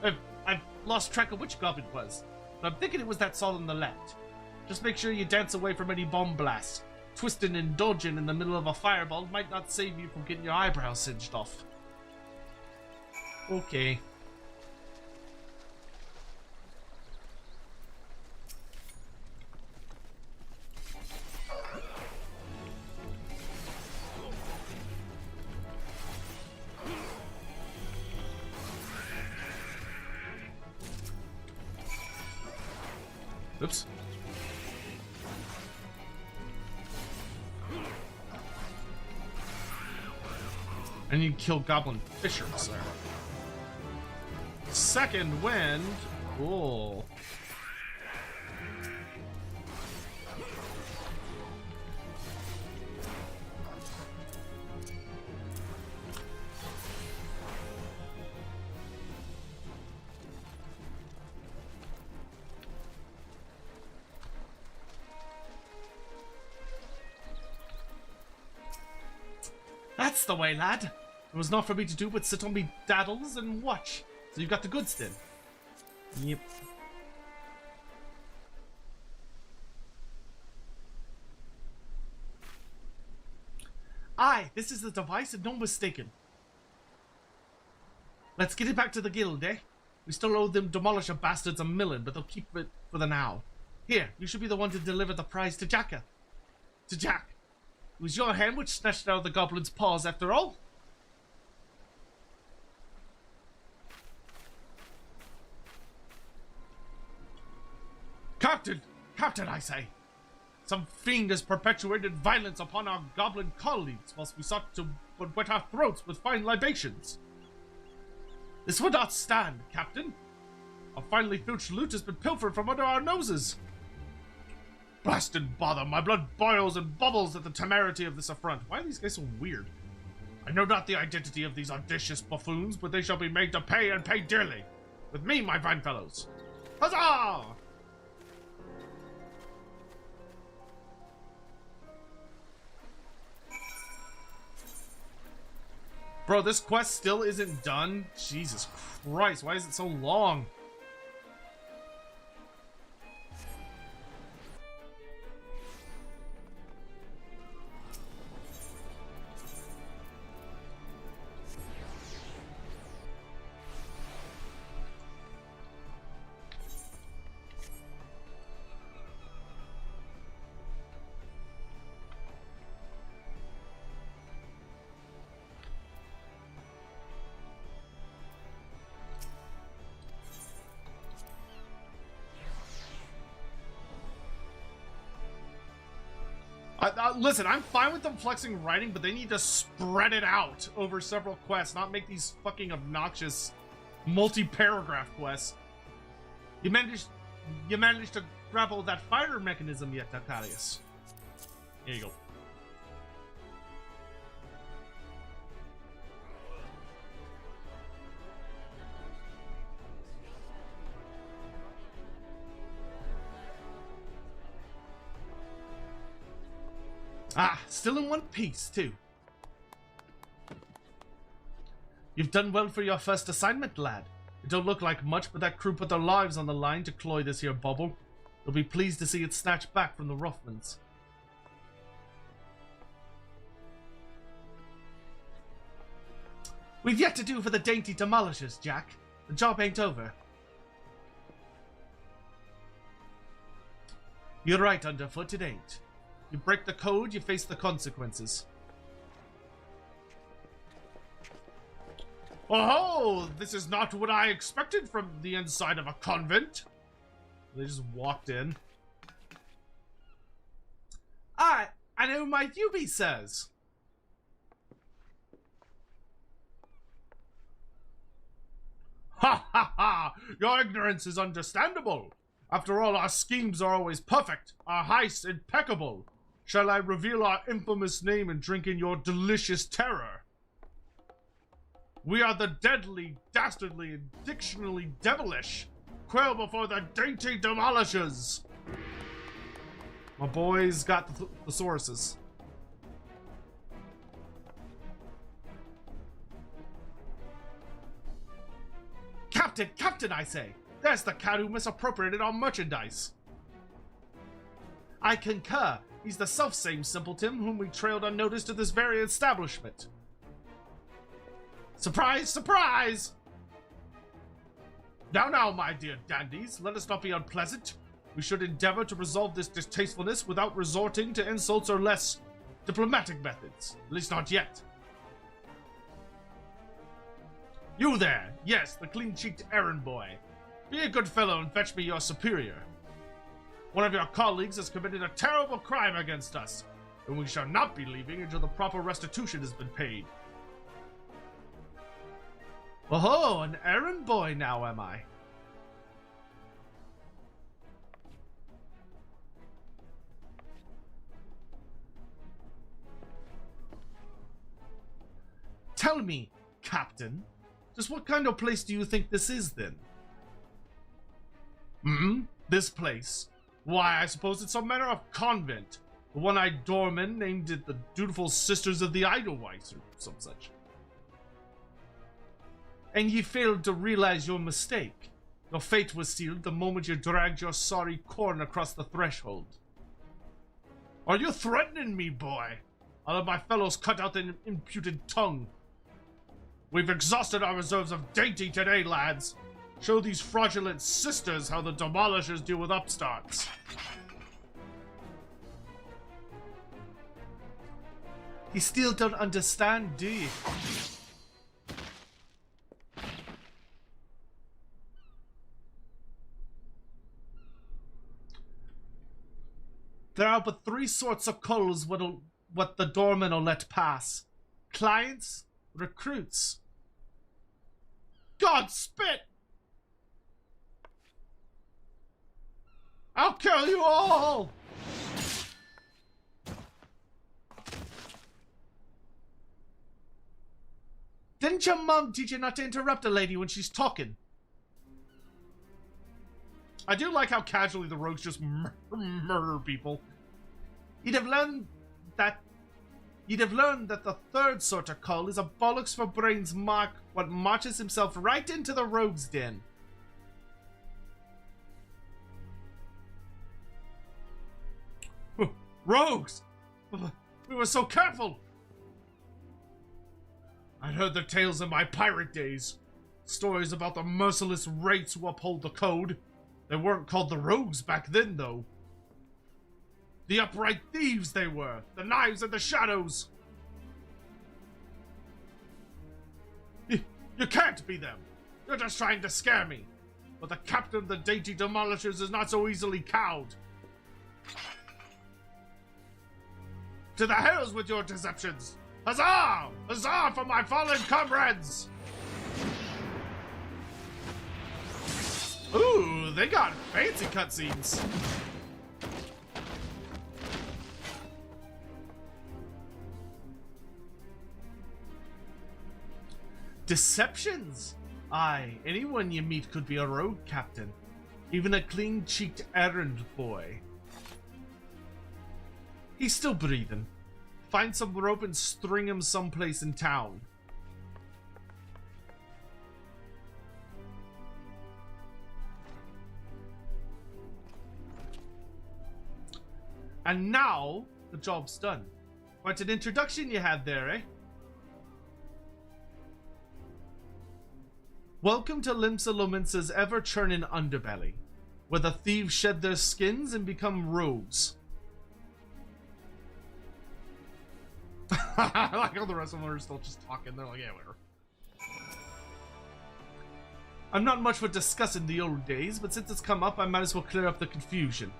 I've lost track of which gob it was, but I'm thinking it was that saw on the left. Just make sure you dance away from any bomb blasts. Twisting and dodging in the middle of a fireball might not save you from getting your eyebrows singed off. Okay. Oops. I need to kill Goblin Fishers there. Second wind. Cool. That's the way, lad. It was not for me to do but sit on me daddles and watch. So you've got the goods then. Yep. Aye, this is the device and no mistaken. Let's get it back to the guild, eh? We still owe them demolisher bastards a million, but they'll keep it for the now. Here, you should be the one to deliver the prize to Jack. It was your hand which snatched out the goblin's paws after all. Captain, I say! Some fiend has perpetuated violence upon our goblin colleagues whilst we sought to wet our throats with fine libations. This would not stand, Captain. Our finely filched loot has been pilfered from under our noses. Blasted bother, my blood boils and bubbles at the temerity of this affront. Why are these guys so weird? I know not the identity of these audacious buffoons, but they shall be made to pay and pay dearly. With me, my fine fellows. Huzzah! Bro, this quest still isn't done? Jesus Christ, why is it so long? Listen, I'm fine with them flexing writing, but they need to spread it out over several quests, not make these fucking obnoxious multi-paragraph quests. You managed to grapple that fire mechanism yet, Dalcaris? Here you go. Ah, still in one piece, too. You've done well for your first assignment, lad. It don't look like much, but that crew put their lives on the line to cloy this here bubble. You'll be pleased to see it snatched back from the Ruffmans. We've yet to do for the dainty demolishers, Jack. The job ain't over. You're right, Underfoot, it ain't. You break the code, you face the consequences. Oh, this is not what I expected from the inside of a convent. They just walked in. I know who might you be, sirs? Ha ha ha! Your ignorance is understandable. After all, our schemes are always perfect, our heists impeccable. Shall I reveal our infamous name and drink in your delicious terror? We are the deadly, dastardly, and dictionally devilish. Quail before the dainty demolishers. My boy's got the thesauruses. Captain, I say! There's the cat who misappropriated our merchandise. I concur. He's the self-same simpleton whom we trailed unnoticed to this very establishment. Surprise, surprise! Now, my dear dandies, let us not be unpleasant. We should endeavor to resolve this distastefulness without resorting to insults or less diplomatic methods. At least not yet. You there! Yes, the clean-cheeked errand boy. Be a good fellow and fetch me your superior. One of your colleagues has committed a terrible crime against us, and we shall not be leaving until the proper restitution has been paid. Oh, an errand boy now, am I? Tell me, Captain, just what kind of place do you think this is, then? This place? Why, I suppose it's some manner of convent. The one-eyed doorman named it the Dutiful Sisters of the Edelweiss, or some such. And ye failed to realize your mistake. Your fate was sealed the moment you dragged your sorry corn across the threshold. Are you threatening me, boy? I'll have my fellows cut out the imputed tongue. We've exhausted our reserves of dainty today, lads. Show these fraudulent sisters how the demolishers deal with upstarts. You still don't understand, do you? There are but three sorts of culls what the doorman will let pass. Clients, recruits. God spit! I'll kill you all! Didn't your mom teach you not to interrupt a lady when she's talking? I do like how casually the rogues just murder people. You'd have learned that the third sort of cull is a bollocks for brains mark what marches himself right into the rogue's den. Rogues! We were so careful! I'd heard their tales in my pirate days. Stories about the merciless wraiths who uphold the code. They weren't called the rogues back then, though. The upright thieves they were. The knives and the shadows. You can't be them. You're just trying to scare me. But the captain of the dainty demolishers is not so easily cowed. To the hells with your deceptions! Huzzah! Huzzah for my fallen comrades! Ooh, they got fancy cutscenes. Deceptions? Aye, anyone you meet could be a rogue captain. Even a clean-cheeked errand boy. He's still breathing. Find some rope and string him someplace in town. And now, the job's done. Quite an introduction you had there, eh? Welcome to Limsa Lominsa's ever-churning underbelly, where the thieves shed their skins and become rogues. I like how the rest of them are still just talking. They're like, yeah, whatever. I'm not much for discussing the old days, but since it's come up, I might as well clear up the confusion.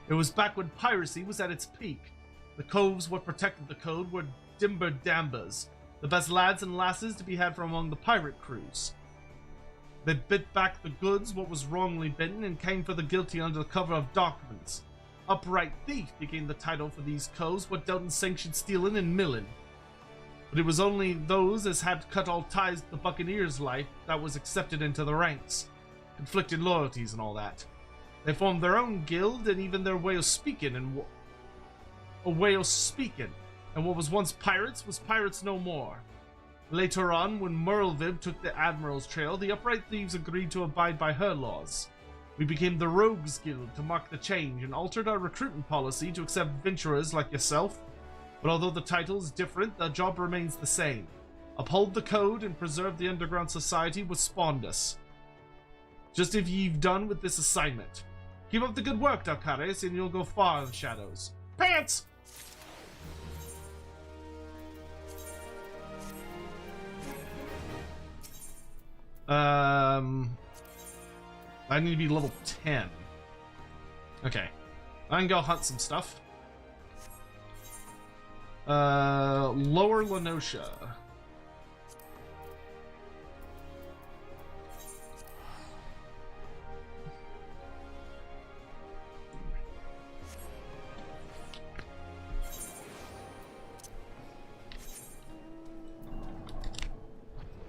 It was back when piracy was at its peak. The coves what protected the code were dimber dambers, the best lads and lasses to be had from among the pirate crews. They bit back the goods what was wrongly bitten and came for the guilty under the cover of documents. Upright thief became the title for these coves what dealt in sanctioned stealing and milling. But it was only those as had cut all ties to the buccaneer's life that was accepted into the ranks. Conflicting loyalties and all that. They formed their own guild and even their way of speaking and what was once pirates was pirates no more. Later on, when Merlviv took the Admiral's trail, the Upright Thieves agreed to abide by her laws. We became the Rogues Guild to mark the change and altered our recruiting policy to accept adventurers like yourself. But although the title is different, the job remains the same. Uphold the code and preserve the underground society what spawned us. Just as you've done with this assignment. Keep up the good work, Dalcares, and you'll go far in the shadows. Pants! I need to be level 10. Okay. I can go hunt some stuff. Lower Lenosha.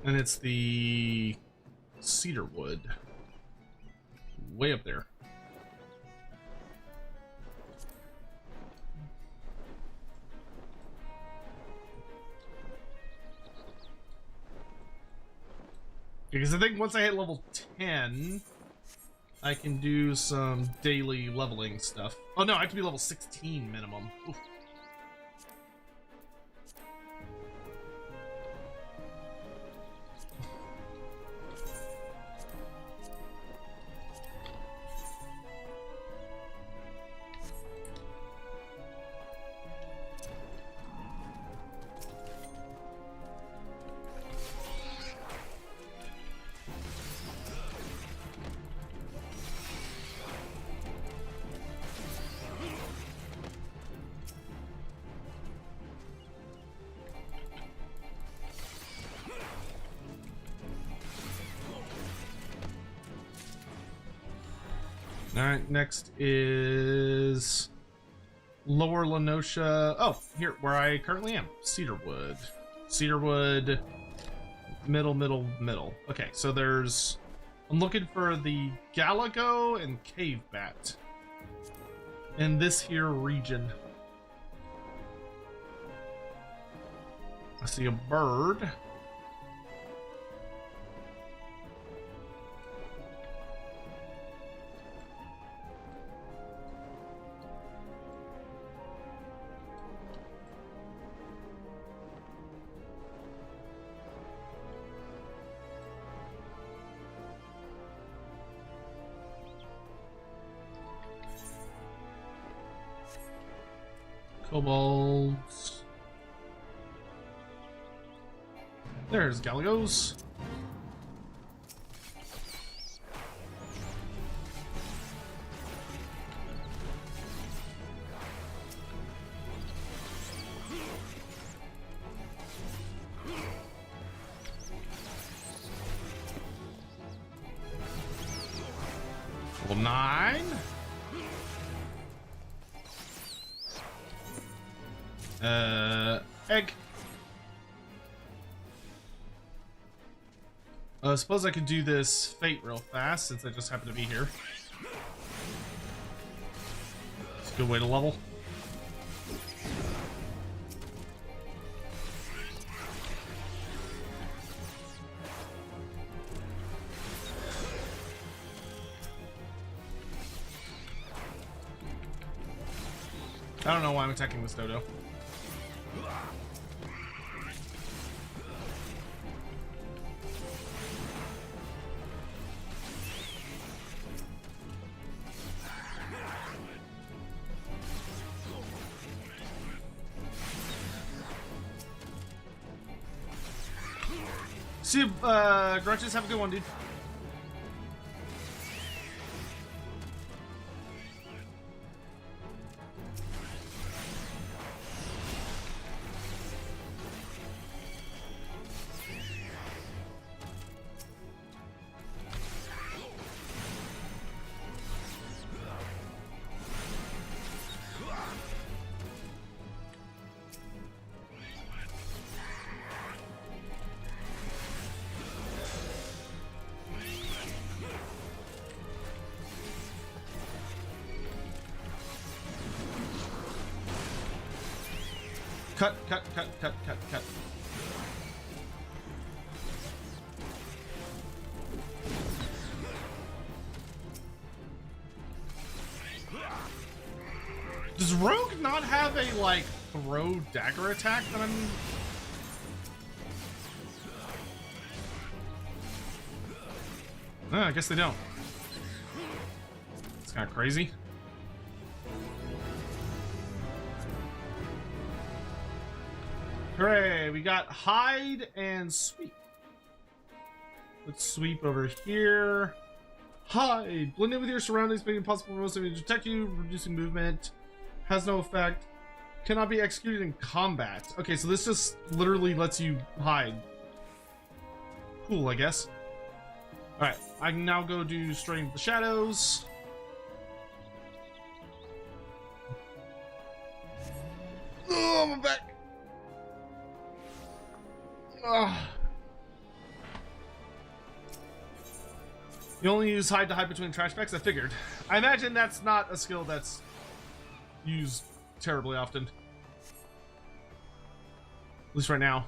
And it's the Cedarwood. Way up there. Because I think once I hit level 10, I can do some daily leveling stuff. Oh no, I have to be level 16 minimum. Oof. Alright, next is Lower Lenosha. Oh, here, where I currently am. Cedarwood. Cedarwood, middle. Okay, so there's... I'm looking for the Galago and Cave Bat in this here region. I see a bird. Kobolds. There's Galagos. Level 9. Egg. I suppose I could do this fate real fast since I just happen to be here. It's a good way to level. I don't know why I'm attacking this dodo. See you, Grudges. Have a good one, dude. Cut. Does Rogue not have a, like, throw dagger attack that I'm... I guess they don't. It's kind of crazy. Hooray, we got hide and sweep. Let's sweep over here. Hide. Blend in with your surroundings, making it possible for most of you to detect you, reducing movement. Has no effect. Cannot be executed in combat. Okay, so this just literally lets you hide. Cool, I guess. Alright, I can now go do Strain of the Shadows. Oh, I'm back. Ugh. You only use hide to hide between trash bags? I figured. I imagine that's not a skill that's used terribly often. At least right now.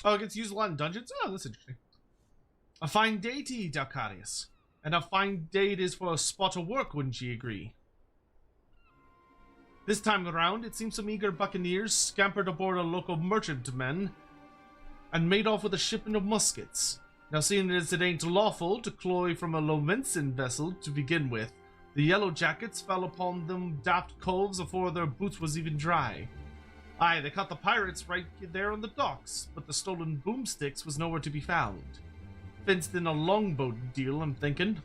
Oh, it gets used a lot in dungeons? Oh, that's interesting. A fine day to you, Dalcarius. And a fine day it is for a spot of work, wouldn't ye agree? This time around, it seems some eager buccaneers scampered aboard a local merchantman and made off with a shipment of muskets. Now, seeing as it ain't lawful to cloy from a Lomensin vessel to begin with, the Yellow Jackets fell upon them daft coves afore their boots was even dry. Aye, they caught the pirates right there on the docks, but the stolen boomsticks was nowhere to be found. Fenced in a longboat deal, I'm thinking.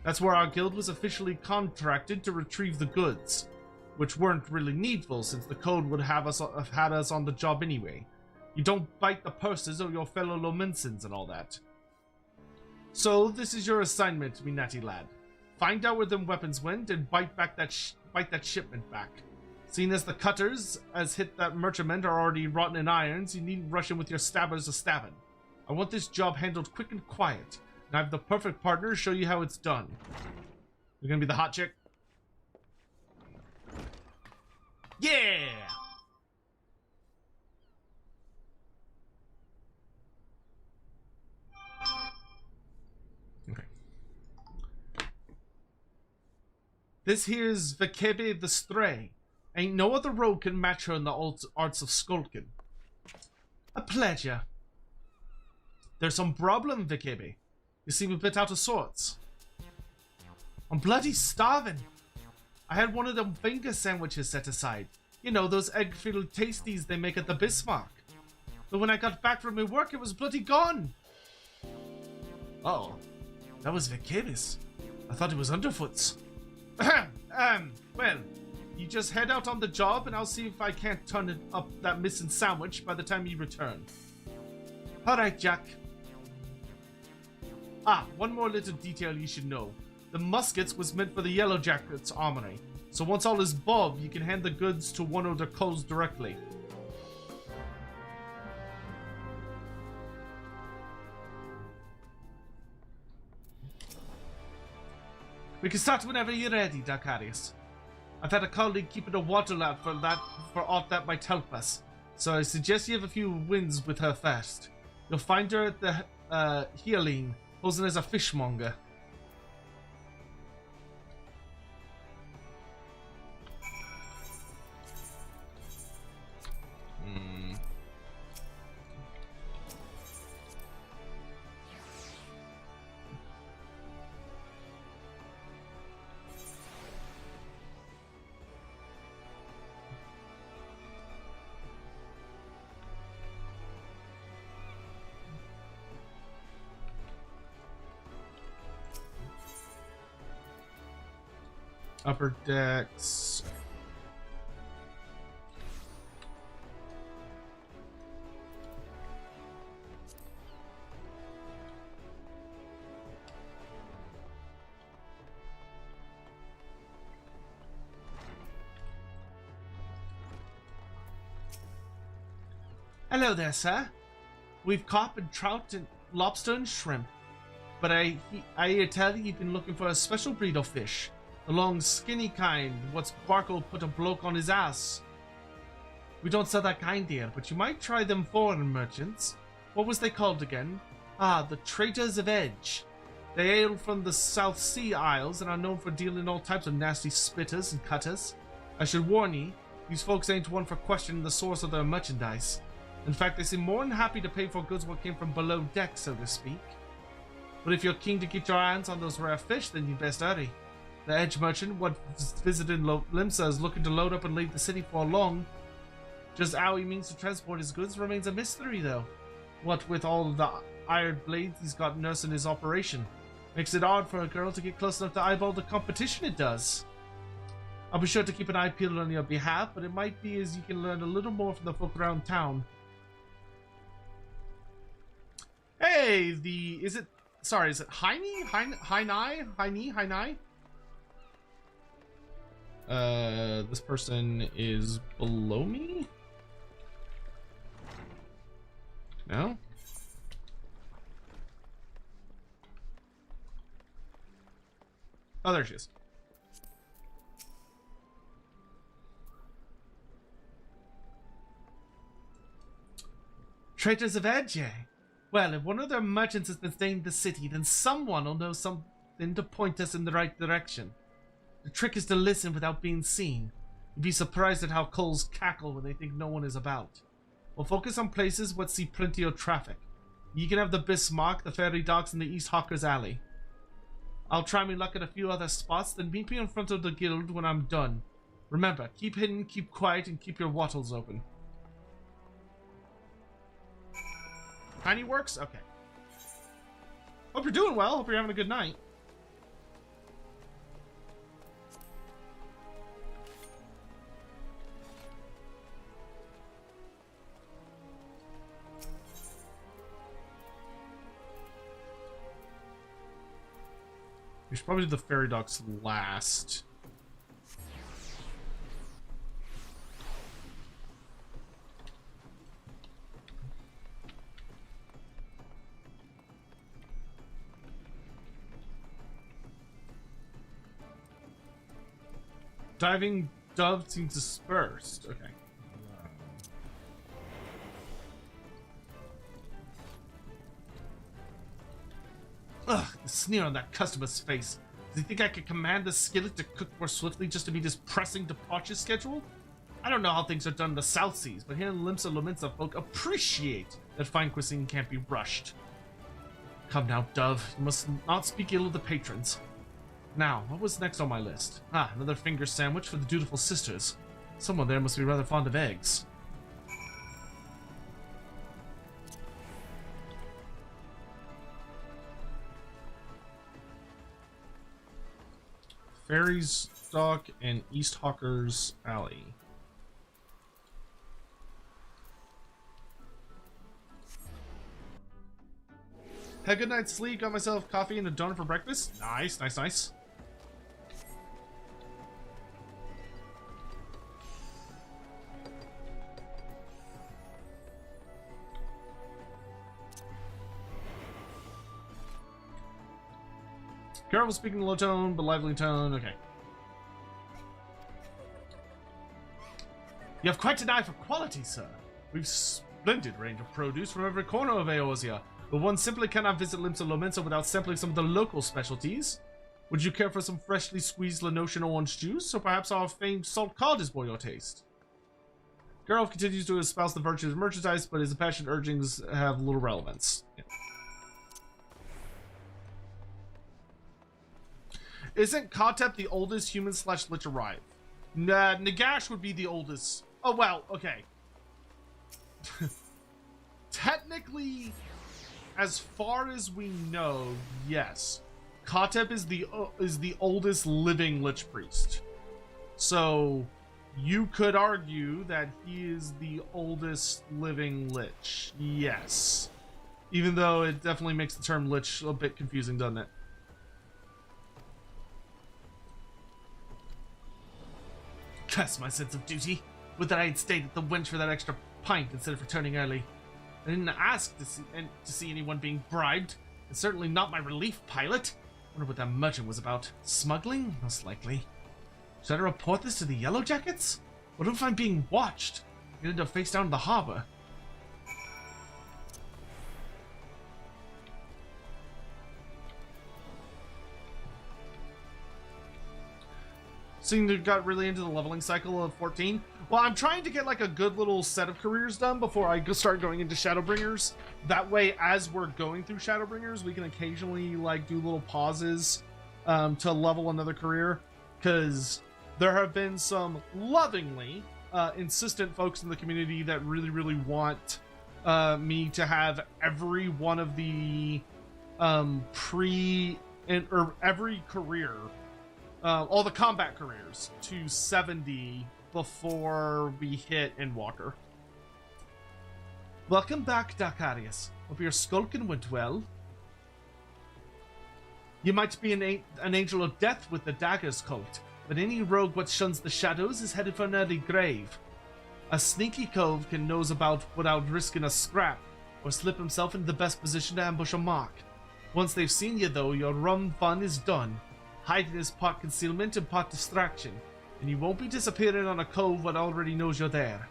That's where our guild was officially contracted to retrieve the goods, which weren't really needful since the code would have had us on the job anyway. You don't bite the purses of your fellow Lomensins and all that. So this is your assignment, me natty lad. Find out where them weapons went and bite that shipment back. Seeing as the cutters as hit that merchantman are already rotten in irons, you needn't rush in with your stabbers a stabbing. I want this job handled quick and quiet, and I have the perfect partner to show you how it's done. You're gonna be the hot chick? Yeah! Okay. This here's Vekebe the Stray. Ain't no other rogue can match her in the arts of skulking. A pleasure. There's some problem, Vekebe. You seem a bit out of sorts. I'm bloody starving. I had one of them finger sandwiches set aside. You know, those egg-filled tasties they make at the Bismarck. But when I got back from my work, it was bloody gone. Uh-oh. That was Vekebe's. I thought it was Underfoot's. Well... You just head out on the job, and I'll see if I can't turn it up that missing sandwich by the time you return. Alright, Jack. Ah, one more little detail you should know. The muskets was meant for the Yellow Jackets' armory, so once all is bob, you can hand the goods to one of their culls directly. We can start whenever you're ready, Dacarius. I've had a colleague keeping a water out for aught that might help us, so I suggest you have a few wins with her first. You'll find her at the Healing, posing as a fishmonger. Upper decks. Hello there, sir. We've carp and trout and lobster and shrimp. But I tell you, you've been looking for a special breed of fish. The long, skinny kind, what's Barkle put a bloke on his ass. We don't sell that kind here, but you might try them foreign merchants. What was they called again? Ah, the Traitors of Edge. They hail from the South Sea Isles and are known for dealing all types of nasty spitters and cutters. I should warn ye, these folks ain't one for questioning the source of their merchandise. In fact, they seem more than happy to pay for goods what came from below deck, so to speak. But if you're keen to get your hands on those rare fish, then you'd best hurry. The Edge merchant, what visited Limsa, is looking to load up and leave the city for long. Just how he means to transport his goods remains a mystery, though. What with all the iron blades he's got nursing his operation. Makes it hard for a girl to get close enough to eyeball the competition it does. I'll be sure to keep an eye peeled on your behalf, but it might be as you can learn a little more from the folk around town. Hey, is it Heine? Heine? This person is below me? No? Oh, there she is. Traitors of Edge? Well, if one of their merchants has been staying in the city, then someone will know something to point us in the right direction. The trick is to listen without being seen. You'd be surprised at how coals cackle when they think no one is about. We'll focus on places what see plenty of traffic. You can have the Bismarck, the Ferry Docks, and the East Hawker's Alley. I'll try my luck at a few other spots, then meet me in front of the guild when I'm done. Remember, keep hidden, keep quiet, and keep your wattles open. Tiny works? Okay. Hope you're doing well. Hope you're having a good night. We should probably do the ferry docks last. Diving dove seems dispersed. Okay. Ugh, the sneer on that customer's face. Does he think I could command the skillet to cook more swiftly just to meet his pressing departure schedule? I don't know how things are done in the South Seas, but here in Limsa Lominsa folk appreciate that fine cuisine can't be rushed. Come now, Dove. You must not speak ill of the patrons. Now, what was next on my list? Ah, another finger sandwich for the dutiful sisters. Someone there must be rather fond of eggs. Ferry's Dock and East Hawker's Alley. Had a good night's sleep, got myself coffee and a donut for breakfast. Nice, nice, nice. Careful speaking in low tone, but lively tone. Okay. You have quite an eye for quality, sir. We've splendid range of produce from every corner of Eorzea, but one simply cannot visit Limsa Lomensa without sampling some of the local specialties. Would you care for some freshly squeezed Lenosian orange juice, or perhaps our famed salt cod is for your taste? Geralt continues to espouse the virtues of merchandise, but his passionate urgings have little relevance. Yeah. Isn't Kotep the oldest human/lich alive? Nah, Nagash would be the oldest. Oh, well, okay. Technically, as far as we know, yes. Kotep is the oldest living Lich Priest. So, you could argue that he is the oldest living Lich. Yes. Even though it definitely makes the term Lich a bit confusing, doesn't it? Curse my sense of duty. Would that I had stayed at the wench for that extra pint instead of returning early. I didn't ask to see anyone being bribed, and certainly not my relief pilot. Wonder what that merchant was about. Smuggling? Most likely. Should I report this to the Yellow Jackets? What if I'm being watched? Get into face down in the harbor. Seeing they got really into the leveling cycle of 14. Well, I'm trying to get like a good little set of careers done before I start going into Shadowbringers. That way, as we're going through Shadowbringers, we can occasionally like do little pauses to level another career. Because there have been some lovingly insistent folks in the community that really, really want me to have every one of the every career. All the combat careers to 70 before we hit Endwalker. Welcome back, Dakarius. Hope your skulking went well. You might be an angel of death with the Daggers cult, but any rogue what shuns the shadows is headed for an early grave. A sneaky cove can nose about without risking a scrap, or slip himself into the best position to ambush a mark. Once they've seen you though, your rum fun is done. Hiding is part concealment and part distraction, and you won't be disappearing on a cove what already knows you're there.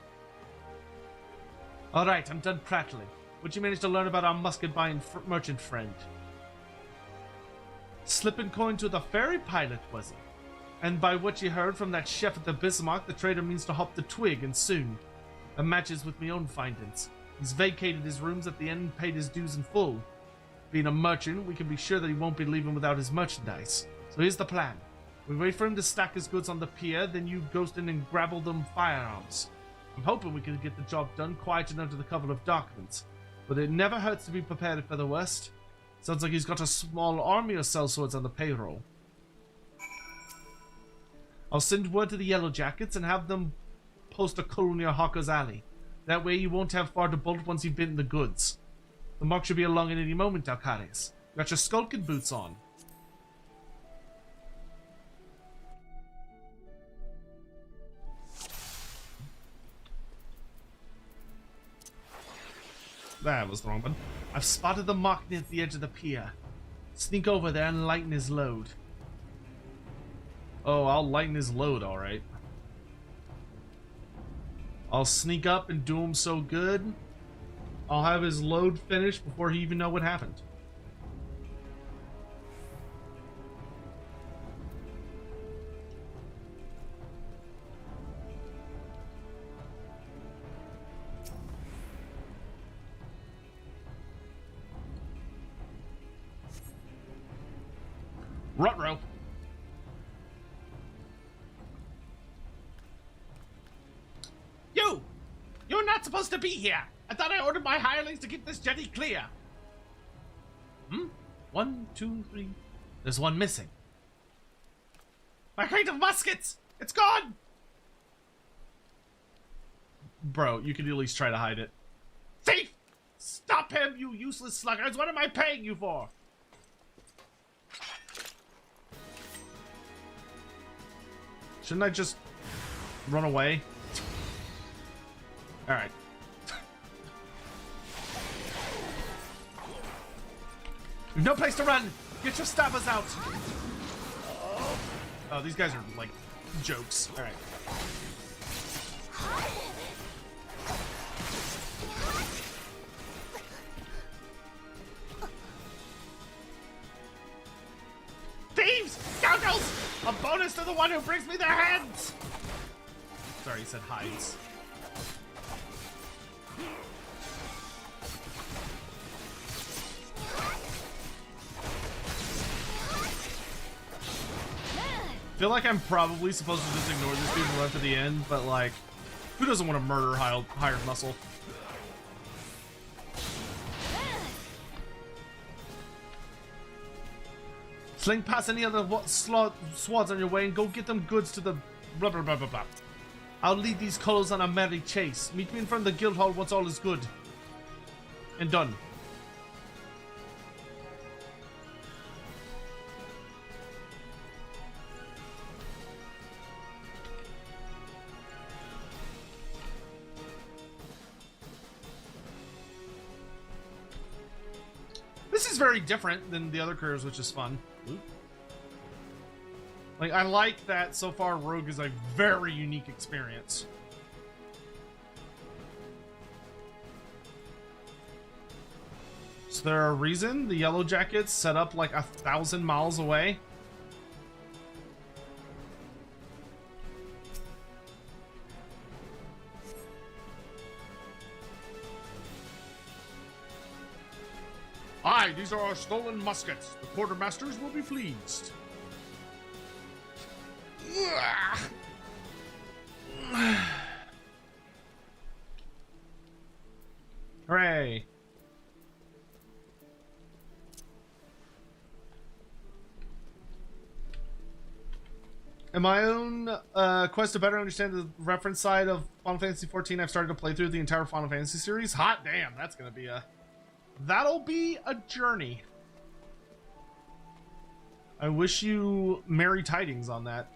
Alright, I'm done prattling. What'd you manage to learn about our musket-buying merchant friend? Slipping coin to the ferry pilot, was he? And by what you heard from that chef at the Bismarck, the trader means to hop the twig, and soon. That matches with my own findings. He's vacated his rooms at the inn and paid his dues in full. Being a merchant, we can be sure that he won't be leaving without his merchandise. So here's the plan. We wait for him to stack his goods on the pier, then you ghost in and grabble them firearms. I'm hoping we can get the job done quiet and under the cover of darkness, but it never hurts to be prepared for the worst. Sounds like he's got a small army of sellswords on the payroll. I'll send word to the Yellow Jackets and have them post a cull near Hawker's Alley. That way you won't have far to bolt once you've bitten the goods. The mark should be along at any moment, Dalcaris. You got your skulking boots on. That was the wrong one. I've spotted the mark near the edge of the pier. Sneak over there and lighten his load. Oh, I'll lighten his load, alright. I'll sneak up and do him so good, I'll have his load finished before he even know what happened. Ruh-roh. You're not supposed to be here! I thought I ordered my hirelings to keep this jetty clear! 1, 2, 3... There's one missing. My crate of muskets! It's gone! Bro, you could at least try to hide it. Thief! Stop him, you useless sluggards! What am I paying you for? Shouldn't I just run away? Alright. We've no place to run! Get your stabbers out! Oh, these guys are, like, jokes. Alright. Thieves! Scoundrels! A bonus to the one who brings me their heads! Sorry, he said hides. I feel like I'm probably supposed to just ignore this dude and run to the end, but like, who doesn't want to murder hired muscle? Sling past any other swads on your way and go get them goods to the blah blah blah blah blah. I'll lead these colors on a merry chase. Meet me in front of the guild hall once all is good. And done. This is very different than the other careers, which is fun. Ooh. Like, I like that so far Rogue is a very unique experience. Is there a reason the Yellow Jackets set up like 1,000 miles away? Aye, these are our stolen muskets. The quartermasters will be pleased. Hooray. In my own quest to better understand the reference side of Final Fantasy XIV, I've started to play through the entire Final Fantasy series. Hot damn, that's gonna be a... That'll be a journey. I wish you merry tidings on that.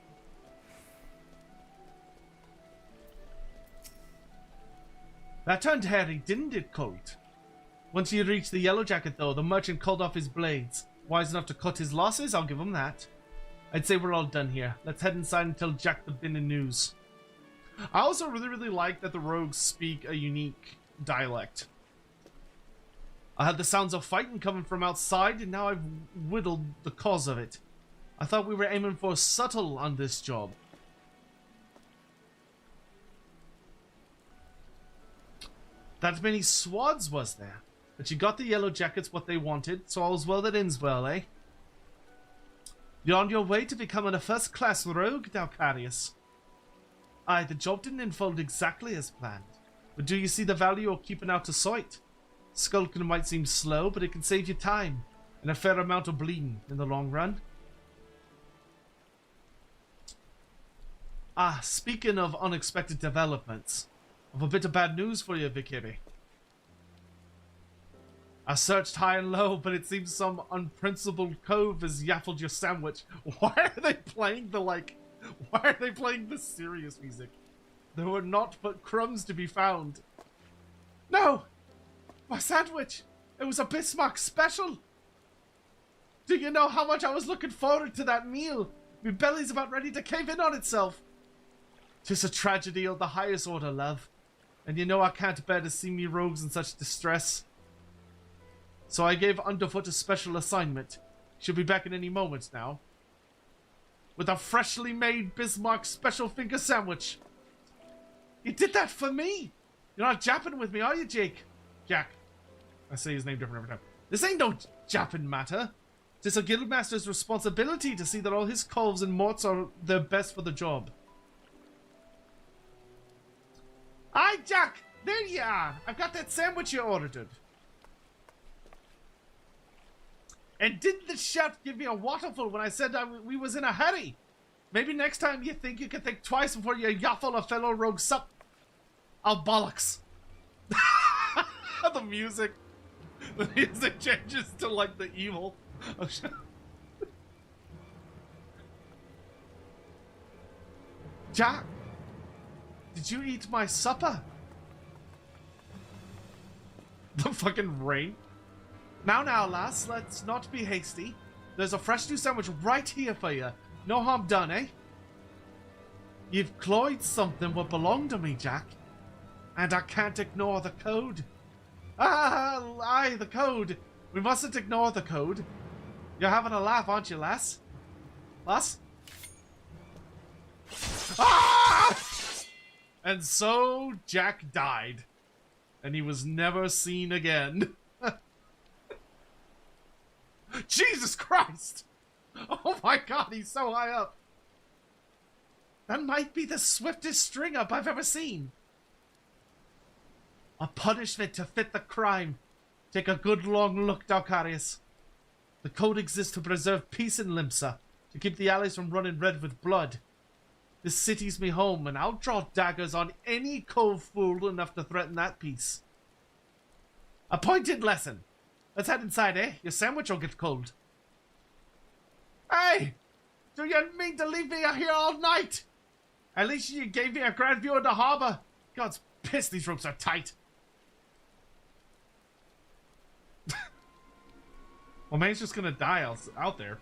That turned hairy, didn't it, Colt? Once you reached the Yellow Jacket, though, the merchant called off his blades. Wise enough to cut his losses, I'll give him that. I'd say we're all done here. Let's head inside and tell Jack the bin and news. I also really like that the rogues speak a unique dialect. I had the sounds of fighting coming from outside, and now I've whittled the cause of it. I thought we were aiming for subtle on this job. That many swads was there, but you got the Yellow Jackets what they wanted, so all's well that ends well, eh? You're on your way to becoming a first-class rogue, Dalcarius. Aye, the job didn't unfold exactly as planned, but do you see the value of keeping out of sight? Skulking might seem slow, but it can save you time, and a fair amount of bleeding in the long run. Ah, speaking of unexpected developments, I've a bit of bad news for you, Vikiri. I searched high and low, but it seems some unprincipled cove has yaffled your sandwich. Why are they playing the serious music? There were naught but crumbs to be found. No! My sandwich! It was a Bismarck special! Do you know how much I was looking forward to that meal? My belly's about ready to cave in on itself. 'Tis a tragedy of the highest order, love. And you know I can't bear to see me rogues in such distress. So I gave Underfoot a special assignment. She'll be back in any moment now. With a freshly made Bismarck special finger sandwich. You did that for me! You're not japping with me, are you, Jake? Jack. I say his name different every time. This ain't no japping matter. It's a guildmaster's responsibility to see that all his colves and morts are their best for the job. Aye, Jack! There you are! I've got that sandwich you ordered. And didn't the chef give me a waterful when I said we was in a hurry? Maybe next time you think you can think twice before you yaffle a fellow rogue sup. Oh, bollocks. The music changes to like the evil. Oh shit. Jack, did you eat my supper? The fucking rain. Now, lass, let's not be hasty. There's a fresh new sandwich right here for you. No harm done, eh? You've cloyed something what belonged to me, Jack. And I can't ignore the code. Ah, aye, the code. We mustn't ignore the code. You're having a laugh, aren't you, lass? Lass? Ah! And so Jack died. And he was never seen again. Jesus Christ! Oh my god, he's so high up. That might be the swiftest string up I've ever seen. A punishment to fit the crime. Take a good long look, Dalcarius. The code exists to preserve peace in Limsa, to keep the alleys from running red with blood. This city's me home, and I'll draw daggers on any cove fool enough to threaten that peace. A pointed lesson. Let's head inside, eh? Your sandwich will get cold. Hey! Do you mean to leave me here all night? At least you gave me a grand view of the harbor. God's piss, these ropes are tight. Well, man's just gonna die out there.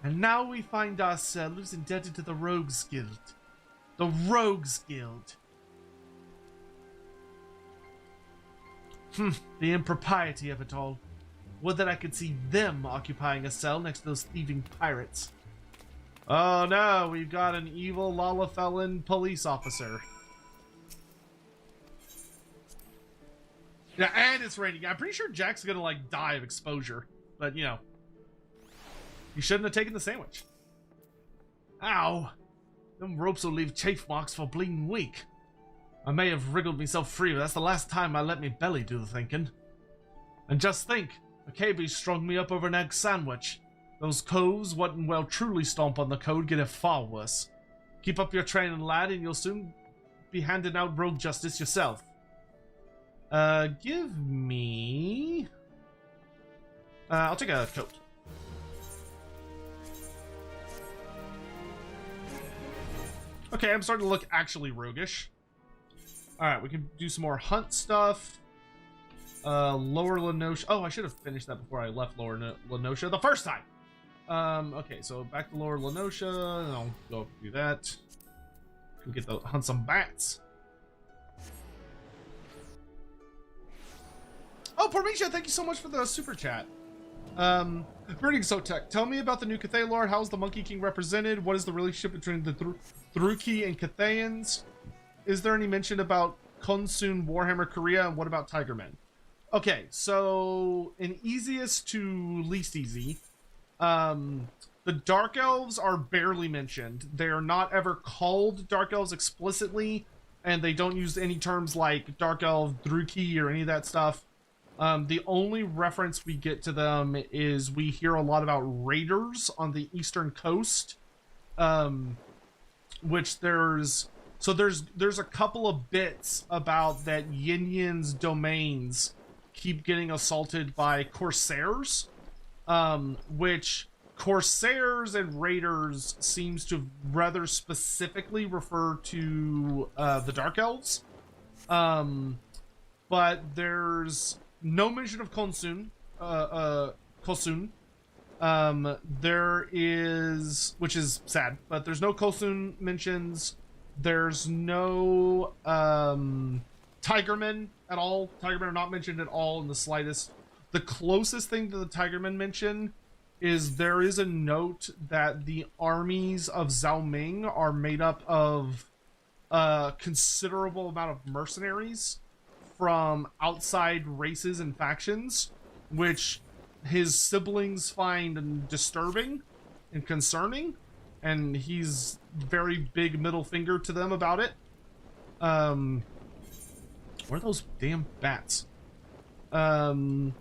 And now we find ourselves indebted to the Rogues Guild. The Rogues Guild. The impropriety of it all. Would that I could see them occupying a cell next to those thieving pirates. Oh no, we've got an evil Lalafellan police officer. Yeah, and it's raining. I'm pretty sure Jack's gonna, like, die of exposure. But, you know. You shouldn't have taken the sandwich. Ow! Them ropes will leave chafe marks for bleeding week. I may have wriggled myself free, but that's the last time I let me belly do the thinking. And just think, McCabe strung me up over an egg sandwich. Those coves wouldn't well truly stomp on the code, get it far worse. Keep up your training, lad, and you'll soon be handing out rogue justice yourself. Give me... I'll take a coat. Okay, I'm starting to look actually roguish. Alright, we can do some more hunt stuff. Lower Lenosha. Oh, I should have finished that before I left Lower Lenosha the first time. Okay, so back to Lower Lenosha, and I'll go do that. We get to hunt some bats. Oh, Parmesia, thank you so much for the super chat. Greetings, Sotek. Tell me about the new CATHAY lore. How's the Monkey King represented? What is the relationship between the Thruki and Cathayans? Is there any mention about Konsun, Warhammer, Korea, and what about Tigermen? Okay, so in easiest to least easy, the Dark Elves are barely mentioned. They are not ever called Dark Elves explicitly, and they don't use any terms like Dark Elf, Druki, or any of that stuff. The only reference we get to them is we hear a lot about raiders on the eastern coast, which there's a couple of bits about that Yin Yin's domains keep getting assaulted by corsairs, which corsairs and raiders seems to rather specifically refer to the Dark Elves, but there's no mention of Konsun. There is, which is sad, but there's no Kosun mentions. There's no Tigermen at all. Tigermen are not mentioned at all in the slightest. The closest thing to the Tigermen mention is there is a note that the armies of Zhao Ming are made up of a considerable amount of mercenaries from outside races and factions, which his siblings find disturbing and concerning, and he's very big middle finger to them about it. Where are those damn bats? Let's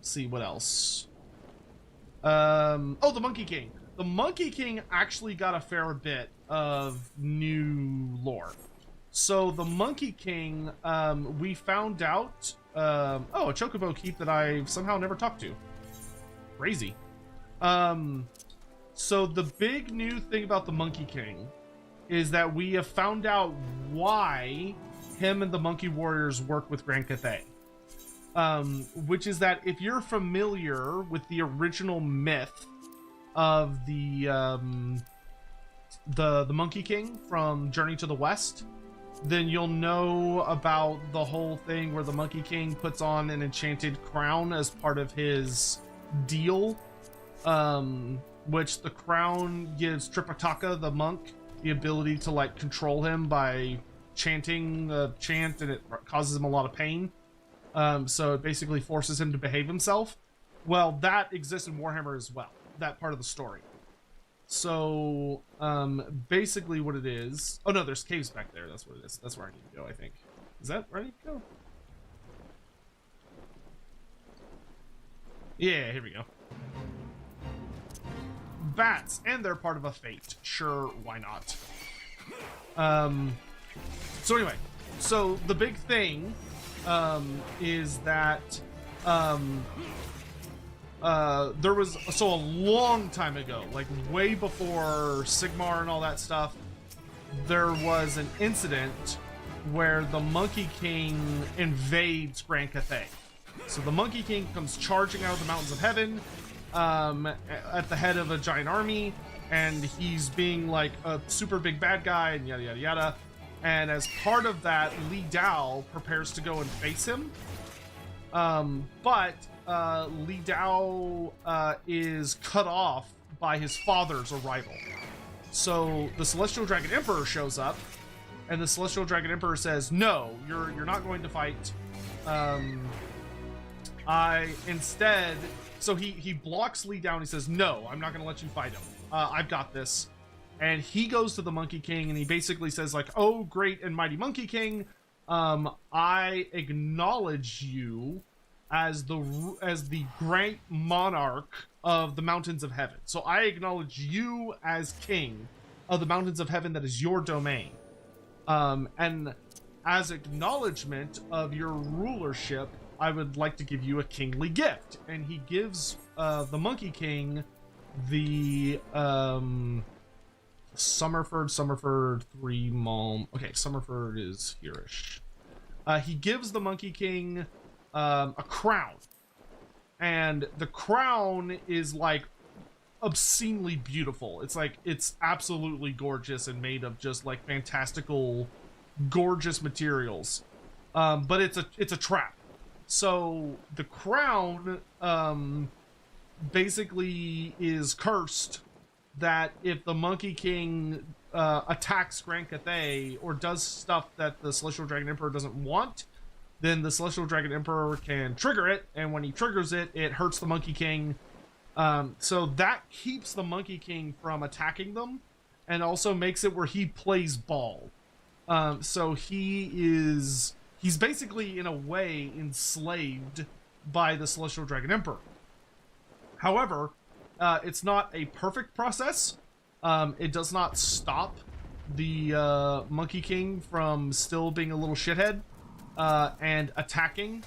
see what else. Oh, the Monkey King. The Monkey King actually got a fair bit of new lore. So the Monkey King, we found out, oh, a Chocobo keep that I've somehow never talked to. Crazy. So the big new thing about the Monkey King is that we have found out why him and the Monkey Warriors work with Grand Cathay. which is that if you're familiar with the original myth of the Monkey King from Journey to the West, then you'll know about the whole thing where the Monkey King puts on an enchanted crown as part of his deal, which the crown gives Tripitaka, the monk, the ability to like control him by chanting a chant, and it causes him a lot of pain. So it basically forces him to behave himself. Well, that exists in Warhammer as well, that part of the story. So basically what it is, oh no, there's caves back there. That's what it is. That's where I need to go, I think. Is that where I need to go? Yeah, here we go. Bats, and they're part of a fate. Sure, why not? So anyway, so the big thing is that there was, so a long time ago, like way before Sigmar and all that stuff, there was an incident where the Monkey King invades Grand Cathay. So the Monkey King comes charging out of the mountains of heaven at the head of a giant army, and he's being like a super big bad guy and yada yada yada. And as part of that, Li Dao prepares to go and face him. But Li Dao is cut off by his father's arrival. So the Celestial Dragon Emperor shows up, and the Celestial Dragon Emperor says, "No, you're not going to fight. So he blocks Li Dao and he says, "No, I'm not going to let you fight him. I've got this." And he goes to the Monkey King and he basically says like, "Oh, great and mighty Monkey King, I acknowledge you as the great monarch of the mountains of heaven. So I acknowledge you as king of the mountains of heaven that is your domain. And as acknowledgement of your rulership, I would like to give you a kingly gift." And he gives the Monkey King the Summerford 3 Malm. Okay, Summerford is here-ish. He gives the Monkey King a crown, and the crown is like obscenely beautiful. It's like, it's absolutely gorgeous and made of just like fantastical, gorgeous materials. But it's a trap. So the crown basically is cursed, that if the Monkey King attacks Grand Cathay or does stuff that the Celestial Dragon Emperor doesn't want, then the Celestial Dragon Emperor can trigger it, and when he triggers it, it hurts the Monkey King. So that keeps the Monkey King from attacking them, and also makes it where he plays ball. So he's basically, in a way, enslaved by the Celestial Dragon Emperor. However, it's not a perfect process. It does not stop the Monkey King from still being a little shithead and attacking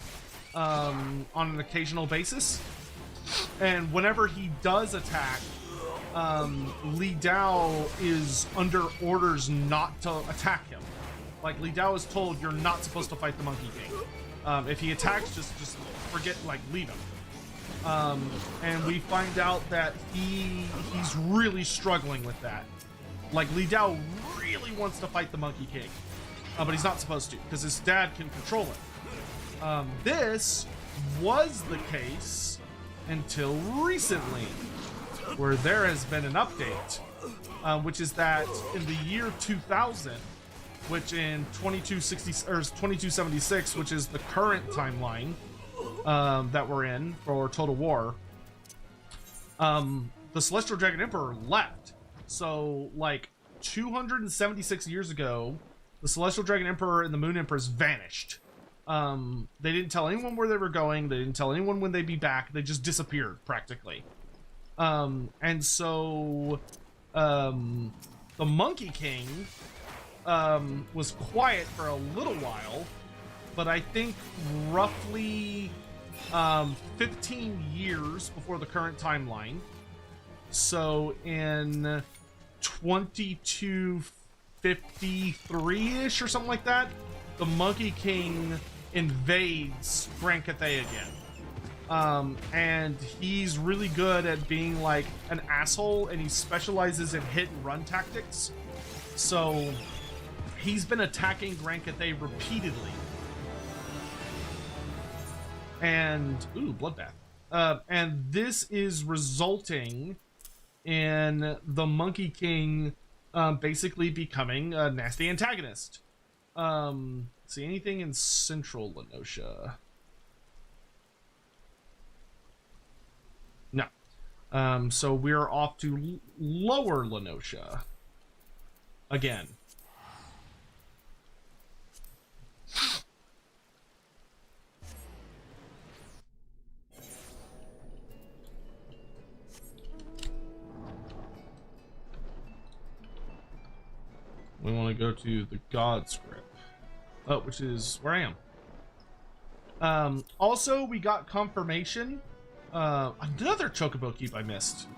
on an occasional basis. And whenever he does attack, Li Dao is under orders not to attack him. Like, Li Dao is told, you're not supposed to fight the Monkey King. If he attacks, just forget, like, leave him. And we find out that he's really struggling with that. Like, Li Dao really wants to fight the Monkey King, but he's not supposed to, because his dad can control him. This was the case until recently, where there has been an update, which is that in the year 2000, which in 2276, which is the current timeline that we're in for Total War, the Celestial Dragon Emperor left. So, like, 276 years ago, the Celestial Dragon Emperor and the Moon Empress vanished. They didn't tell anyone where they were going. They didn't tell anyone when they'd be back. They just disappeared, practically. And so, the Monkey King was quiet for a little while, but I think roughly 15 years before the current timeline. So in 2253-ish or something like that, the Monkey King invades Grand Cathay again. And he's really good at being like an asshole, and he specializes in hit and run tactics. So he's been attacking Grand Cathay repeatedly. And ooh, bloodbath. And this is resulting in the Monkey King basically becoming a nasty antagonist. See anything in Central Lenosha? No. So we're off to Lower Lenosha again. We want to go to the God's Grip. Oh, which is where I am. Also, we got confirmation. Another Chocobo Keep I missed.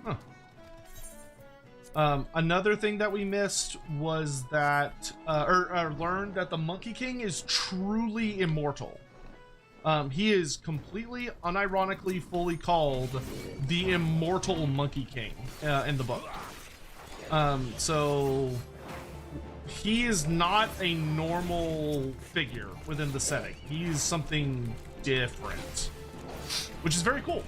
Huh. Another thing that we missed was that, or learned that the Monkey King is truly immortal. He is completely, unironically, fully called the Immortal Monkey King in the book. So he is not a normal figure within the setting. He is something different, which is very cool.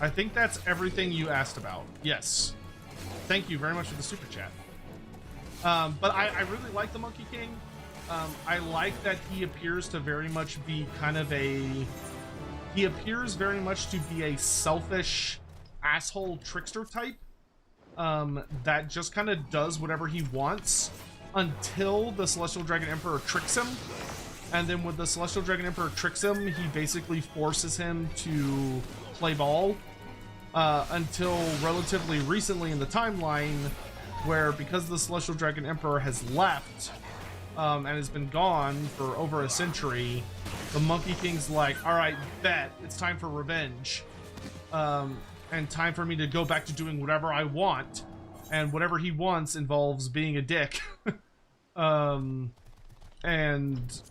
I think that's everything you asked about. Yes. Thank you very much for the super chat. But I really like the Monkey King. I like that he appears to very much be kind of a... He appears very much to be a selfish asshole trickster type that just kind of does whatever he wants until the Celestial Dragon Emperor tricks him. And then when the Celestial Dragon Emperor tricks him, he basically forces him to play ball until relatively recently in the timeline, where because the Celestial Dragon Emperor has left and has been gone for over a century, the Monkey King's like, all right, bet, it's time for revenge. And time for me to go back to doing whatever I want. And whatever he wants involves being a dick. And,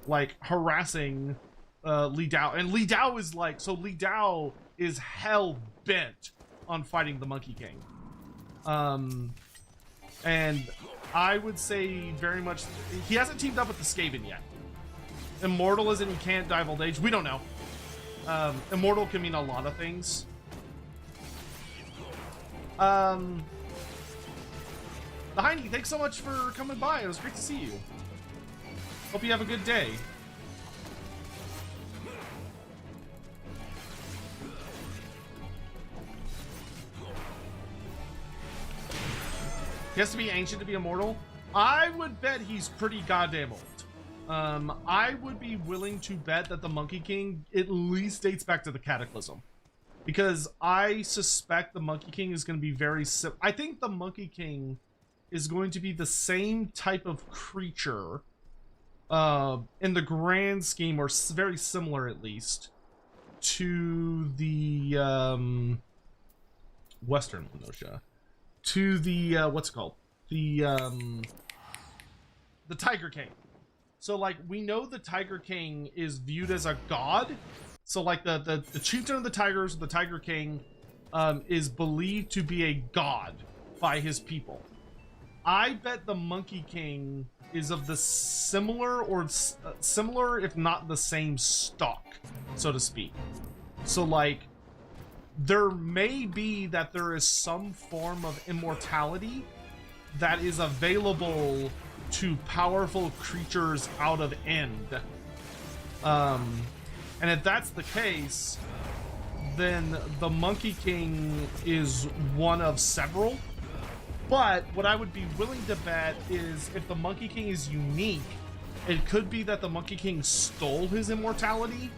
like, harassing Li Dao. And Li Dao is like... So Li Dao is hell-bent on fighting the Monkey King. And I would say very much... He hasn't teamed up with the Skaven yet. Immortal as in he can't dive old age. We don't know. Immortal can mean a lot of things. The Heiny, thanks so much for coming by. It was great to see you. Hope you have a good day. He has to be ancient to be immortal? I would bet he's pretty goddamn old. I would be willing to bet that the Monkey King at least dates back to the Cataclysm. Because I suspect the Monkey King is going to be very... I think the Monkey King is going to be the same type of creature in the grand scheme, or very similar at least, to the Western Lenosha. To the, what's it called? The Tiger King. So, like, we know the Tiger King is viewed as a god. So, like, the chieftain of the tigers, the Tiger King, is believed to be a god by his people. I bet the Monkey King is of the similar, or similar, if not the same stock, so to speak. So, like, there may be that there is some form of immortality that is available to powerful creatures out of End. And if that's the case, then the Monkey King is one of several. But what I would be willing to bet is if the Monkey King is unique, it could be that the Monkey King stole his immortality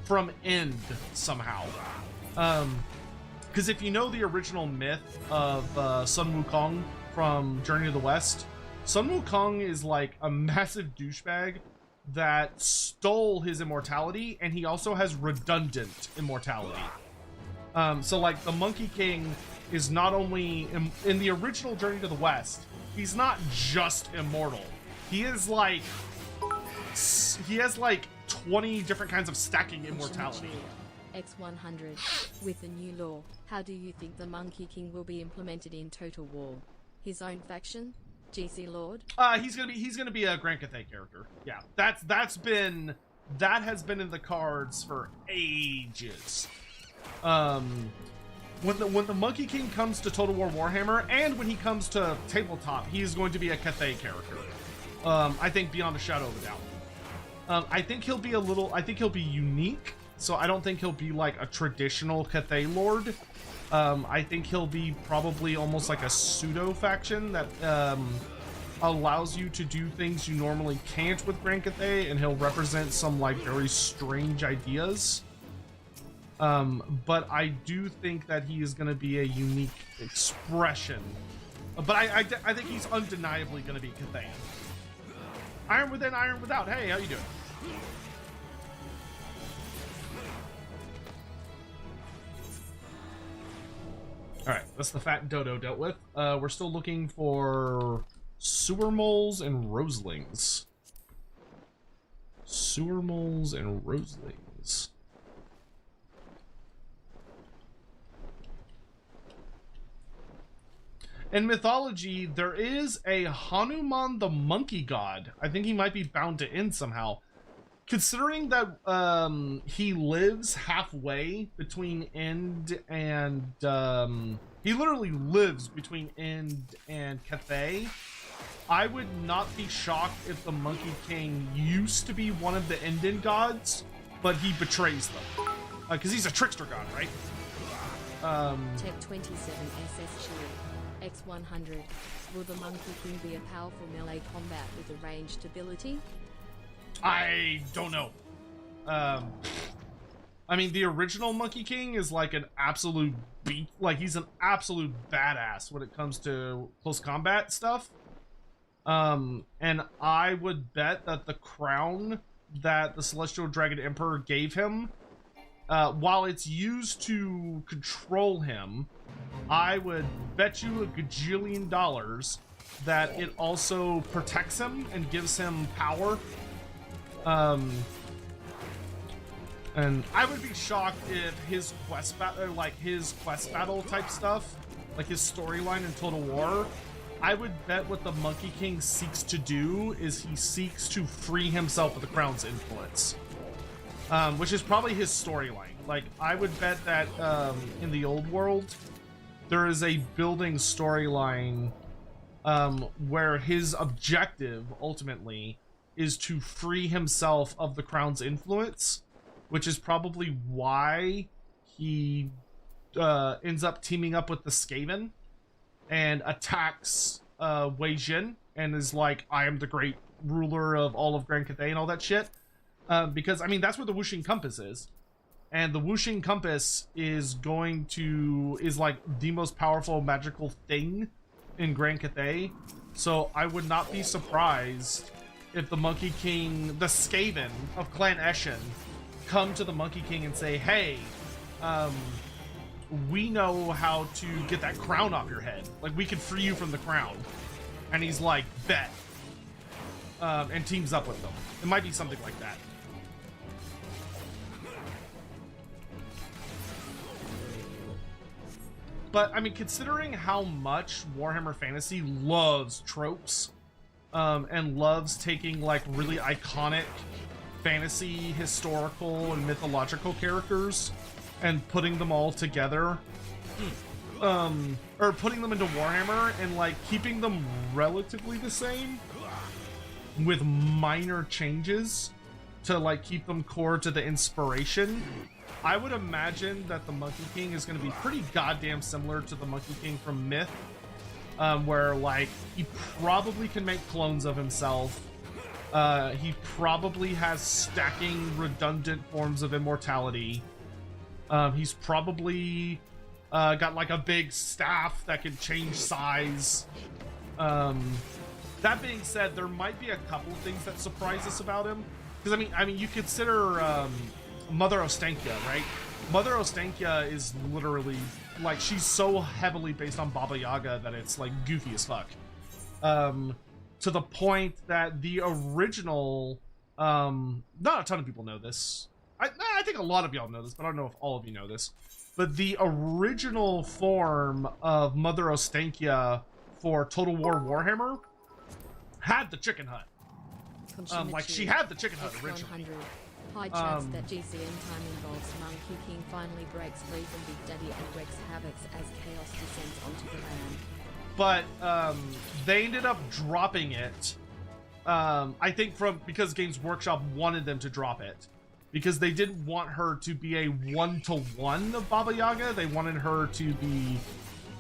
from End somehow. Because if you know the original myth of Sun Wukong from Journey to the West, Sun Wukong is like a massive douchebag that stole his immortality, and he also has redundant immortality. So like the Monkey King is not only in the original Journey to the West, he's not just immortal. He has like 20 different kinds of stacking immortality. X100. With the new law, how do you think the Monkey King will be implemented in Total War? His own faction? GC Lord? He's gonna be a Grand Cathay character. Yeah, that has been in the cards for ages. When the Monkey King comes to Total War Warhammer, and when he comes to tabletop, he is going to be a Cathay character. I think beyond a shadow of a doubt. I think he'll be unique. So I don't think he'll be like a traditional Cathay Lord. I think he'll be probably almost like a pseudo faction that allows you to do things you normally can't with Grand Cathay, and he'll represent some like very strange ideas. But I do think that he is going to be a unique expression. But I think he's undeniably going to be Cathayan. Iron within, iron without. Hey, how you doing? Alright, that's the fat dodo dealt with. We're still looking for sewer moles and roselings. Sewer moles and roselings. In mythology, there is a Hanuman the monkey god. I think he might be bound to end somehow. Considering that he lives halfway between End and he literally lives between End and Cathay, I would not be shocked if the Monkey King used to be one of the Endin gods, but he betrays them because he's a trickster god, right? Tech 27 SSG X100. Will the Monkey King be a powerful melee combat with a ranged ability? I don't know. I mean, the original Monkey King is like an absolute beat. Like, he's an absolute badass when it comes to close combat stuff. And I would bet that the crown that the Celestial Dragon Emperor gave him, while it's used to control him, I would bet you a gajillion dollars that it also protects him and gives him power. And I would be shocked if his quest battle type stuff, like his storyline in Total War, I would bet what the Monkey King seeks to do is he seeks to free himself of the crown's influence, which is probably his storyline. Like, I would bet that in the old world, there is a building storyline where his objective ultimately is to free himself of the crown's influence, which is probably why he ends up teaming up with the Skaven and attacks Wei Jin and is like, I am the great ruler of all of Grand Cathay and all that shit. Because, I mean, that's where the Whooshing Compass is. And the Whooshing Compass is like the most powerful magical thing in Grand Cathay. So I would not be surprised if the Monkey King, the Skaven of Clan Eshin, come to the Monkey King and say, hey, we know how to get that crown off your head. Like, we can free you from the crown. And he's like, bet. And teams up with them. It might be something like that. But, I mean, considering how much Warhammer Fantasy loves tropes, and loves taking, like, really iconic fantasy, historical, and mythological characters and putting them all together, or putting them into Warhammer and, like, keeping them relatively the same with minor changes to, like, keep them core to the inspiration, I would imagine that the Monkey King is going to be pretty goddamn similar to the Monkey King from Myth, where, like, he probably can make clones of himself. He probably has stacking redundant forms of immortality. He's probably got, like, a big staff that can change size. That being said, there might be a couple of things that surprise us about him. Because, I mean, you consider Mother Ostankya, right? Mother Ostankia is literally, like, she's so heavily based on Baba Yaga that it's, like, goofy as fuck. To the point that the original, not a ton of people know this. I think a lot of y'all know this, but I don't know if all of you know this. But the original form of Mother Ostankia for Total War Warhammer had the chicken hut. Like, she had the chicken hut originally. High chance that GCN time involves Monkey King finally breaks free from Big Daddy and wreaks havoc as chaos descends onto the land. But they ended up dropping it. I think because Games Workshop wanted them to drop it. Because they didn't want her to be a one-to-one of Baba Yaga. They wanted her to be,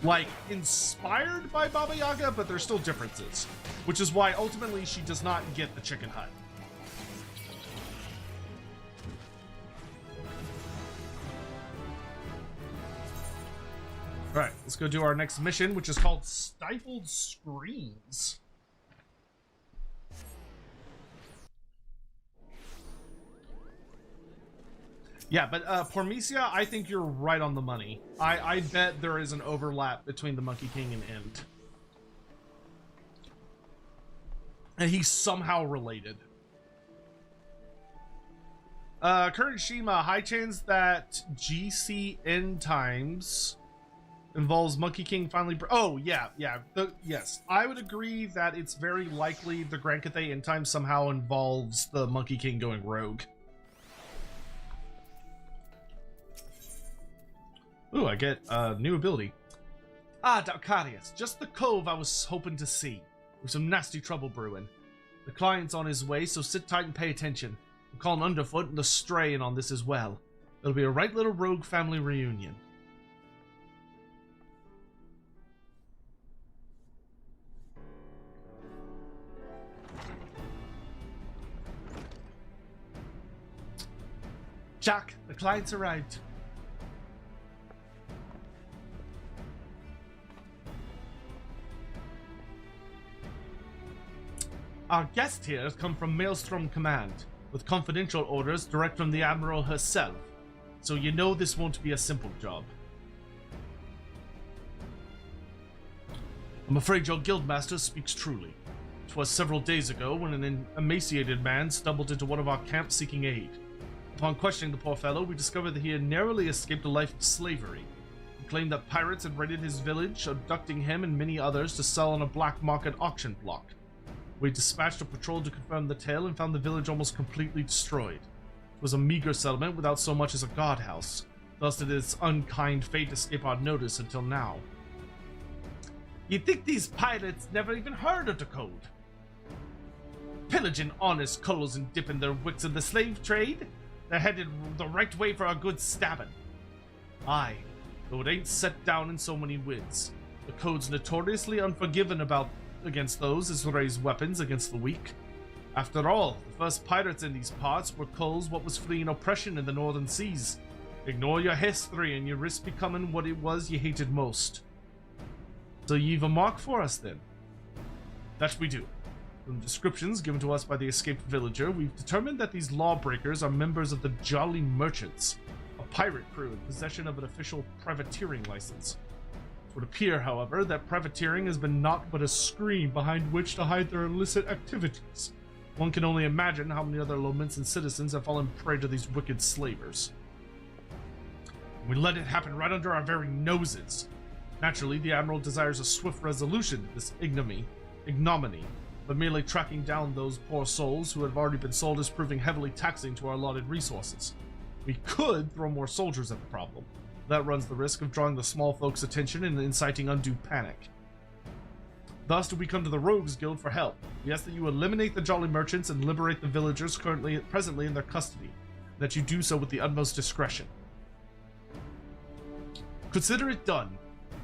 like, inspired by Baba Yaga, but there's still differences. Which is why, ultimately, she does not get the chicken hut. Alright, let's go do our next mission, which is called Stifled Screams. Yeah, but Pormesia, I think you're right on the money. I bet there is an overlap between the Monkey King and End. And he's somehow related. Current Shima, high chance that GC end times involves Monkey King finally. Oh, yeah. Yes. I would agree that it's very likely the Grand Cathay end time somehow involves the Monkey King going rogue. Ooh, I get a new ability. Ah, Dalcarius, just the cove I was hoping to see. With some nasty trouble brewing. The client's on his way, so sit tight and pay attention. I'm calling Underfoot and the Stray in on this as well. It'll be a right little rogue family reunion. Jack, the client's arrived. Our guest here has come from Maelstrom Command, with confidential orders direct from the Admiral herself, so you know this won't be a simple job. I'm afraid your guildmaster speaks truly. 'Twas several days ago when an emaciated man stumbled into one of our camps seeking aid. Upon questioning the poor fellow, we discovered that he had narrowly escaped a life of slavery. He claimed that pirates had raided his village, abducting him and many others to sell on a black market auction block. We dispatched a patrol to confirm the tale and found the village almost completely destroyed. It was a meager settlement without so much as a guardhouse. Thus did its unkind fate escape our notice until now. You'd think these pirates never even heard of the code. Pillaging honest culls and dipping their wicks in the slave trade? They're headed the right way for a good stabbing. Aye, though it ain't set down in so many words. The code's notoriously unforgiving against those as raise weapons against the weak. After all, the first pirates in these parts were culls what was fleeing oppression in the northern seas. Ignore your history and you risk becoming what it was you hated most. So you've a mark for us then? That we do. From descriptions given to us by the escaped villager, we've determined that these lawbreakers are members of the Jolly Merchants, a pirate crew in possession of an official privateering license. It would appear, however, that privateering has been naught but a screen behind which to hide their illicit activities. One can only imagine how many other Lominsan citizens have fallen prey to these wicked slavers. We let it happen right under our very noses. Naturally, the Admiral desires a swift resolution to this ignominy, but merely tracking down those poor souls who have already been sold is proving heavily taxing to our allotted resources. We could throw more soldiers at the problem. That runs the risk of drawing the small folks' attention and inciting undue panic. Thus do we come to the Rogues Guild for help. We ask that you eliminate the Jolly Merchants and liberate the villagers presently in their custody, and that you do so with the utmost discretion. Consider it done.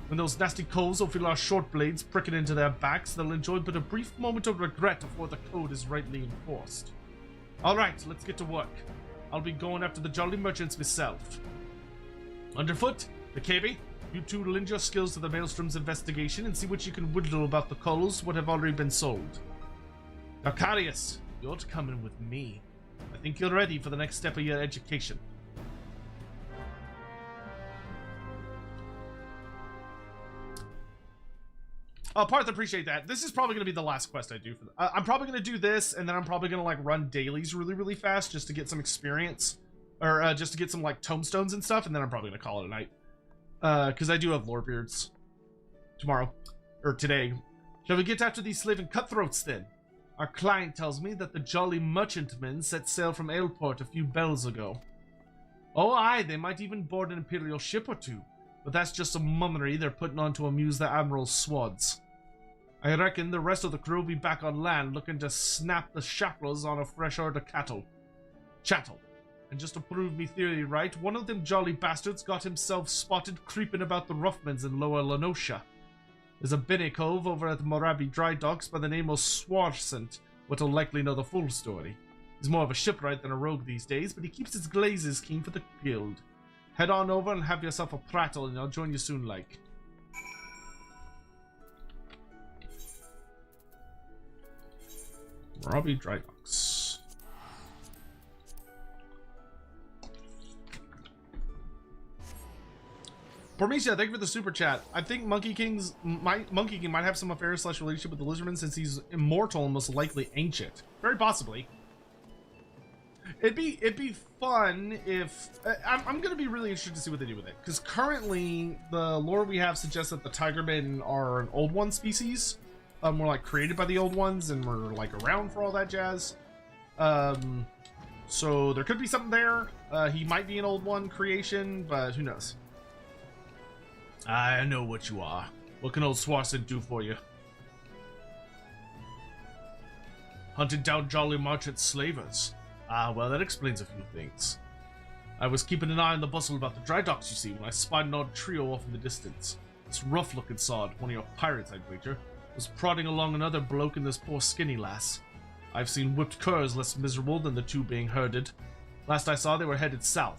When those nasty culls will feel our short blades pricking into their backs, they'll enjoy but a brief moment of regret before the code is rightly enforced. Alright, let's get to work. I'll be going after the Jolly Merchants myself. Underfoot, McCabe, you two lend your skills to the Maelstrom's investigation and see what you can whittle about the culls what have already been sold. Dalcarius, you're to come in with me. I think you're ready for the next step of your education. Parth, appreciate that. This is probably going to be the last quest I do. I'm probably going to do this, and then I'm probably going to, like, run dailies really, really fast just to get some experience. Or just to get some, like, tomestones and stuff, and then I'm probably going to call it a night. Because I do have lore beards. Tomorrow. Or today. Shall we get after these slaving cutthroats, then? Our client tells me that the Jolly Merchantmen set sail from Aleport a few bells ago. Oh, aye, they might even board an Imperial ship or two. But that's just some mummery they're putting on to amuse the Admiral's swads. I reckon the rest of the crew will be back on land looking to snap the shackles on a fresh order chattel. And just to prove me theory right, one of them jolly bastards got himself spotted creeping about the Roughmans in Lower Lenosha. There's a Binny Cove over at the Morabi dry docks by the name of Swarsant, what'll likely know the full story. He's more of a shipwright than a rogue these days, but he keeps his glazes keen for the guild. Head on over and have yourself a prattle, and I'll join you soon, like. Morabi dry docks. Bormesia, thank you for the super chat. I think Monkey King might have some affair / relationship with the Lizardman since he's immortal and most likely ancient. Very possibly. It'd be fun if I'm gonna be really interested to see what they do with it, because currently the lore we have suggests that the Tigermen are an Old One species. We're like created by the Old Ones and we're like around for all that jazz. So there could be something there. He might be an Old One creation, but who knows? I know what you are. What can old Swarson do for you? Hunted down jolly merchant slavers. Ah, well, that explains a few things. I was keeping an eye on the bustle about the dry docks, you see, when I spied an odd trio off in the distance. This rough-looking sod, one of your pirates, I'd wager, was prodding along another bloke and this poor skinny lass. I've seen whipped curs less miserable than the two being herded. Last I saw, they were headed south.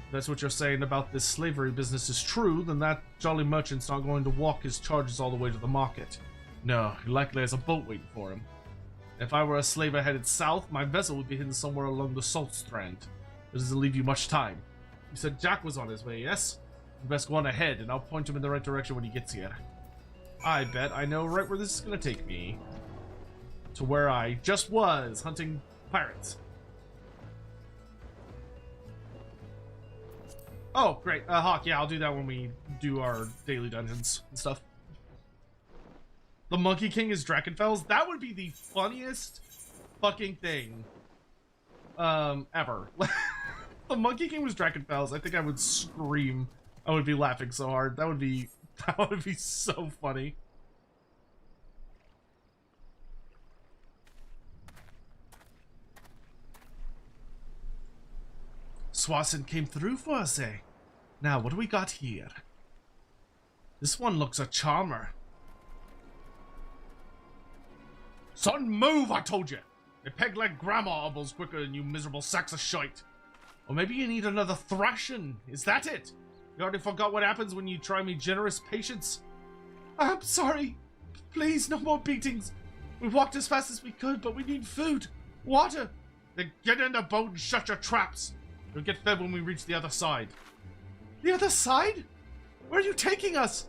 If that's what you're saying about this slavery business is true, then that jolly merchant's not going to walk his charges all the way to the market. No, he likely has a boat waiting for him. If I were a slaver headed south, my vessel would be hidden somewhere along the Salt Strand. It doesn't leave you much time. You said Jack was on his way, yes? You best go on ahead, and I'll point him in the right direction when he gets here. I bet I know right where this is going to take me. To where I just was, hunting pirates. Oh, great. Hawk, yeah, I'll do that when we do our daily dungeons and stuff. The Monkey King is Drakenfels? That would be the funniest fucking thing ever. The Monkey King was Drakenfels. I think I would scream. I would be laughing so hard. That would be so funny. Swanson came through for us, eh? Now, what do we got here? This one looks a charmer. Son, move, I told you! They peg like grandma obbles quicker than you miserable sacks of shite. Or maybe you need another thrashing. Is that it? You already forgot what happens when you try me generous patience? I'm sorry. Please, no more beatings. We walked as fast as we could, but we need food. Water. Then get in the boat and shut your traps. You'll get fed when we reach the other side. The other side? Where are you taking us?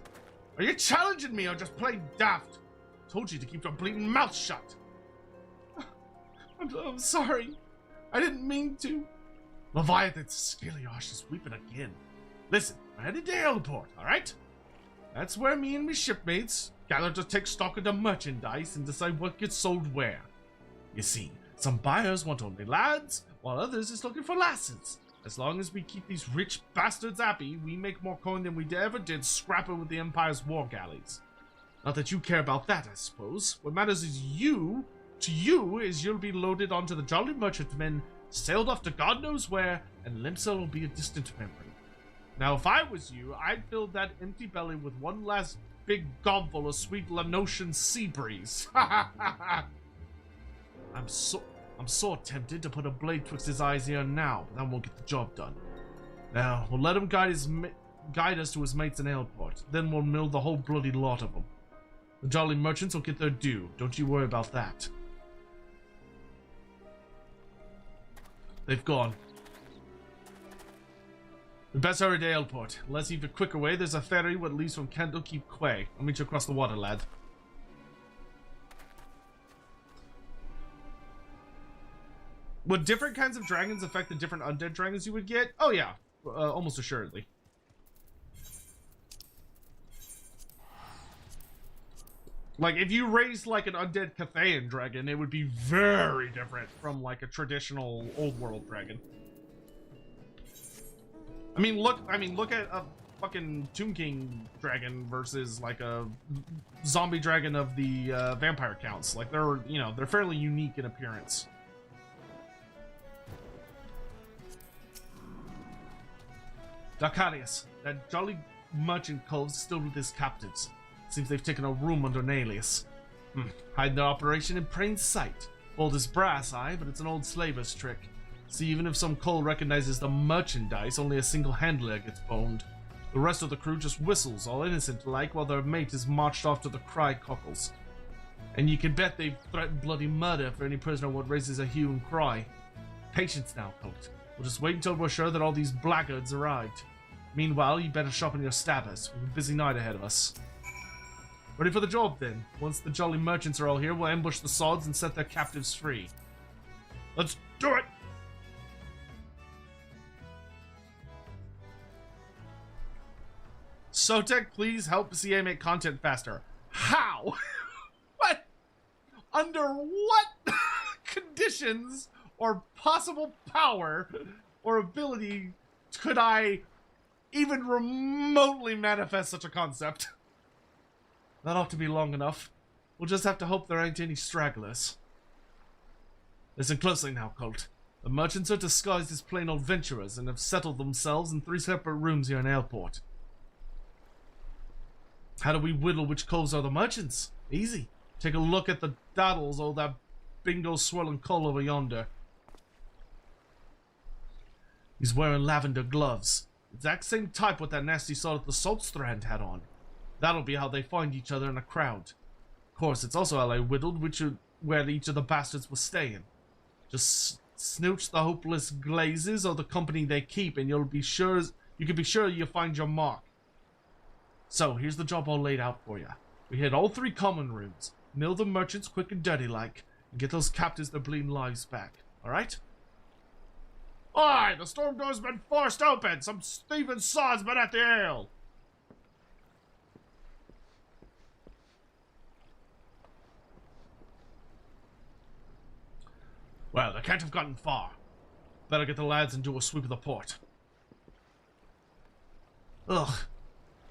Are you challenging me or just plain daft? Told you to keep your bleeding mouth shut. I'm sorry. I didn't mean to. Leviathan's scaly arse is weeping again. Listen, we're headed to Aleport, alright? That's where me and my shipmates gather to take stock of the merchandise and decide what gets sold where. You see, some buyers want only lads, while others is looking for lasses. As long as we keep these rich bastards happy, we make more coin than we ever did scrapping with the Empire's war galleys. Not that you care about that, I suppose. What matters is you'll be loaded onto the Jolly Merchantmen, sailed off to God knows where, and Limsa will be a distant memory. Now, if I was you, I'd fill that empty belly with one last big gobful of sweet Lenosian sea breeze. I'm so tempted to put a blade twixt his eyes here now, but that won't get the job done. Now, we'll let him guide us to his mates in Aleport. Then we'll mill the whole bloody lot of them. The Jolly Merchants will get their due. Don't you worry about that. They've gone. We best hurry to Aleport. Unless even quicker way, there's a ferry what leaves from Candlekeep Quay. I'll meet you across the water, lad. Would different kinds of dragons affect the different undead dragons you would get? Oh yeah, almost assuredly. Like, if you raised, like, an undead Cathayan dragon, it would be very different from, like, a traditional old world dragon. I mean, look at a fucking Tomb King dragon versus, like, a zombie dragon of the vampire counts. Like, they're, you know, they're fairly unique in appearance. Darkarius, that jolly merchant cove's still with his captives. Seems they've taken a room under an alias. Hide their operation in plain sight. Bold as brass, aye, but it's an old slaver's trick. See, even if some Cole recognizes the merchandise, only a single handler gets boned. The rest of the crew just whistles, all innocent like, while their mate is marched off to the cry cockles. And you can bet they've threatened bloody murder for any prisoner what raises a hue and cry. Patience now, Colt. We'll just wait until we're sure that all these blackguards arrived. Meanwhile, you better sharpen your stabbers. We have a busy night ahead of us. Ready for the job, then. Once the jolly merchants are all here, we'll ambush the sods and set their captives free. Let's do it! Sotek, please help CA make content faster. How? What? Under what conditions or possible power or ability could I even remotely manifest such a concept? That ought to be long enough. We'll just have to hope there ain't any stragglers. Listen closely now, Colt. The merchants are disguised as plain old venturers and have settled themselves in 3 separate rooms here in Airport. How do we whittle which coves are the merchants? Easy. Take a look at the daddles or that bingo swirling coal over yonder. He's wearing lavender gloves. Exact same type with that nasty sort of the Saltstrand had on. That'll be how they find each other in a crowd. Of course, it's also how they whittled where each of the bastards was staying. Just snooch the hopeless glazes or the company they keep, and you can be sure you'll find your mark. So, here's the job all laid out for you. We hit all 3 common rooms, mill the merchants quick and dirty like, and get those captives their bleeding lives back. Alright? Aye, the storm door's been forced open! Some thieving sod's been at the ale! Well, they can't have gotten far. Better get the lads and do a sweep of the port. Ugh.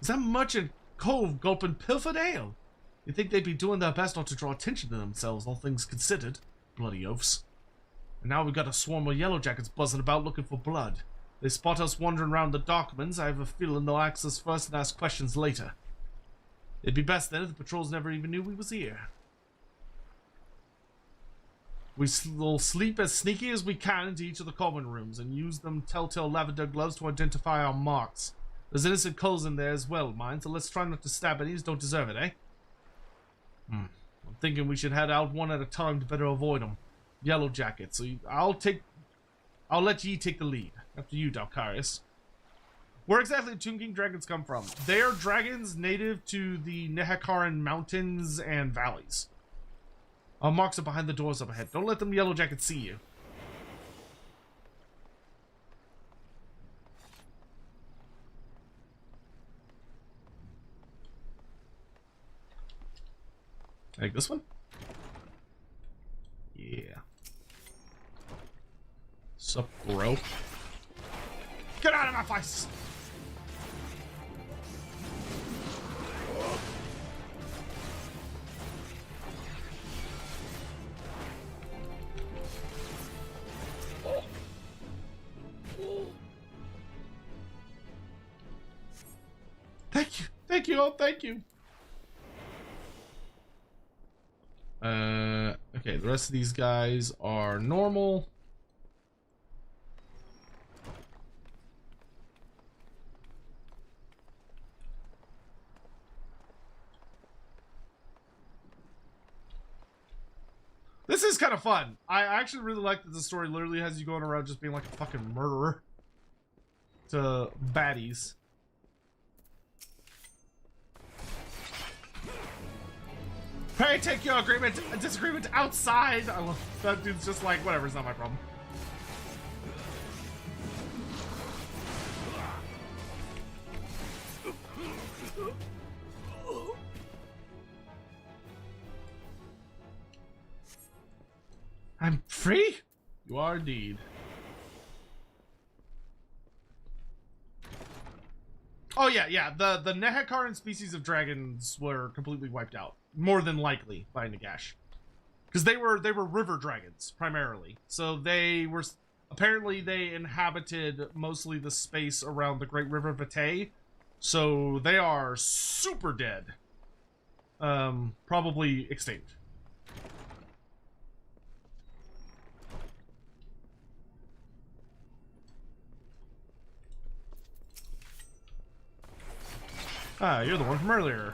Is that merchant cove gulping pilfered ale? You'd think they'd be doing their best not to draw attention to themselves, all things considered. Bloody oafs. And now we've got a swarm of yellow jackets buzzing about looking for blood. They spot us wandering around the dockmans. I have a feeling they'll ask us first and ask questions later. It'd be best then if the patrols never even knew we was here. We'll sleep as sneaky as we can into each of the common rooms and use them telltale lavender gloves to identify our marks. There's innocent culls in there as well, mind, so let's try not to stab any who don't deserve it, eh? I'm thinking we should head out one at a time to better avoid them. Yellow jackets, so I'll let ye take the lead. After you, Darkarius. Where exactly do Tomb King dragons come from? They are dragons native to the Nehekaran mountains and valleys. Our marks are behind the doors up ahead. Don't let them yellow jackets see you. Like this one? Yeah. Sup, bro? Get out of my face! Thank you. Thank you. Oh, thank you. Okay, the rest of these guys are normal. This is kind of fun. I actually really like that the story literally has you going around just being like a fucking murderer to baddies. Hey, take your disagreement outside. I love that dude's just like, whatever, it's not my problem. I'm free? You are indeed. Oh yeah. The Nehekaran species of dragons were completely wiped out. More than likely by Nagash. Because they were river dragons, primarily. So they were... Apparently they inhabited mostly the space around the Great River Cathay. So they are super dead. Probably extinct. Ah, you're the one from earlier.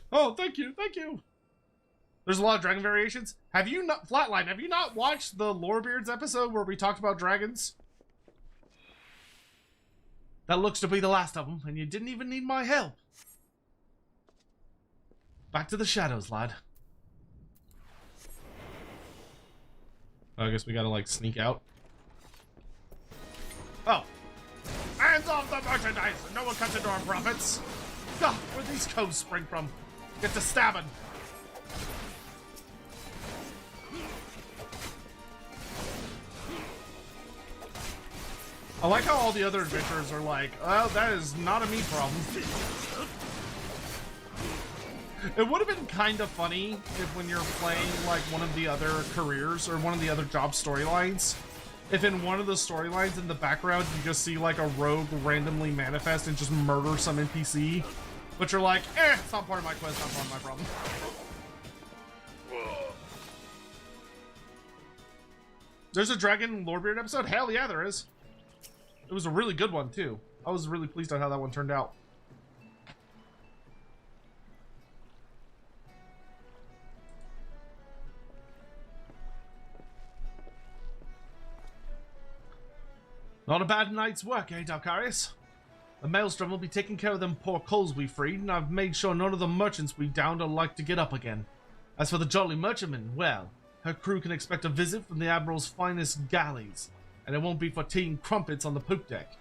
Oh, thank you. There's a lot of dragon variations. Have you not, Flatline, have you not watched the Lorebeards episode where we talked about dragons? That looks to be the last of them, and you didn't even need my help. Back to the shadows, lad. I guess we gotta, like, sneak out. Oh. Hands off the merchandise! No one cuts into our profits! God, where these coves spring from? Get to stabbing! I like how all the other adventurers are like, oh, that is not a me problem. It would have been kind of funny if when you're playing like one of the other careers or one of the other job storylines, if in one of the storylines in the background you just see like a rogue randomly manifest and just murder some NPC, but you're like, it's not part of my quest, not part of my problem. There's a Dragon Lorebeard episode? Hell yeah, there is. It was a really good one, too. I was really pleased on how that one turned out. Not a bad night's work, eh, Dalkarius? The Maelstrom will be taking care of them poor coals we freed, and I've made sure none of the merchants we downed are like to get up again. As for the Jolly Merchantman, well, her crew can expect a visit from the Admiral's finest galleys, and it won't be for tea and crumpets on the poop deck.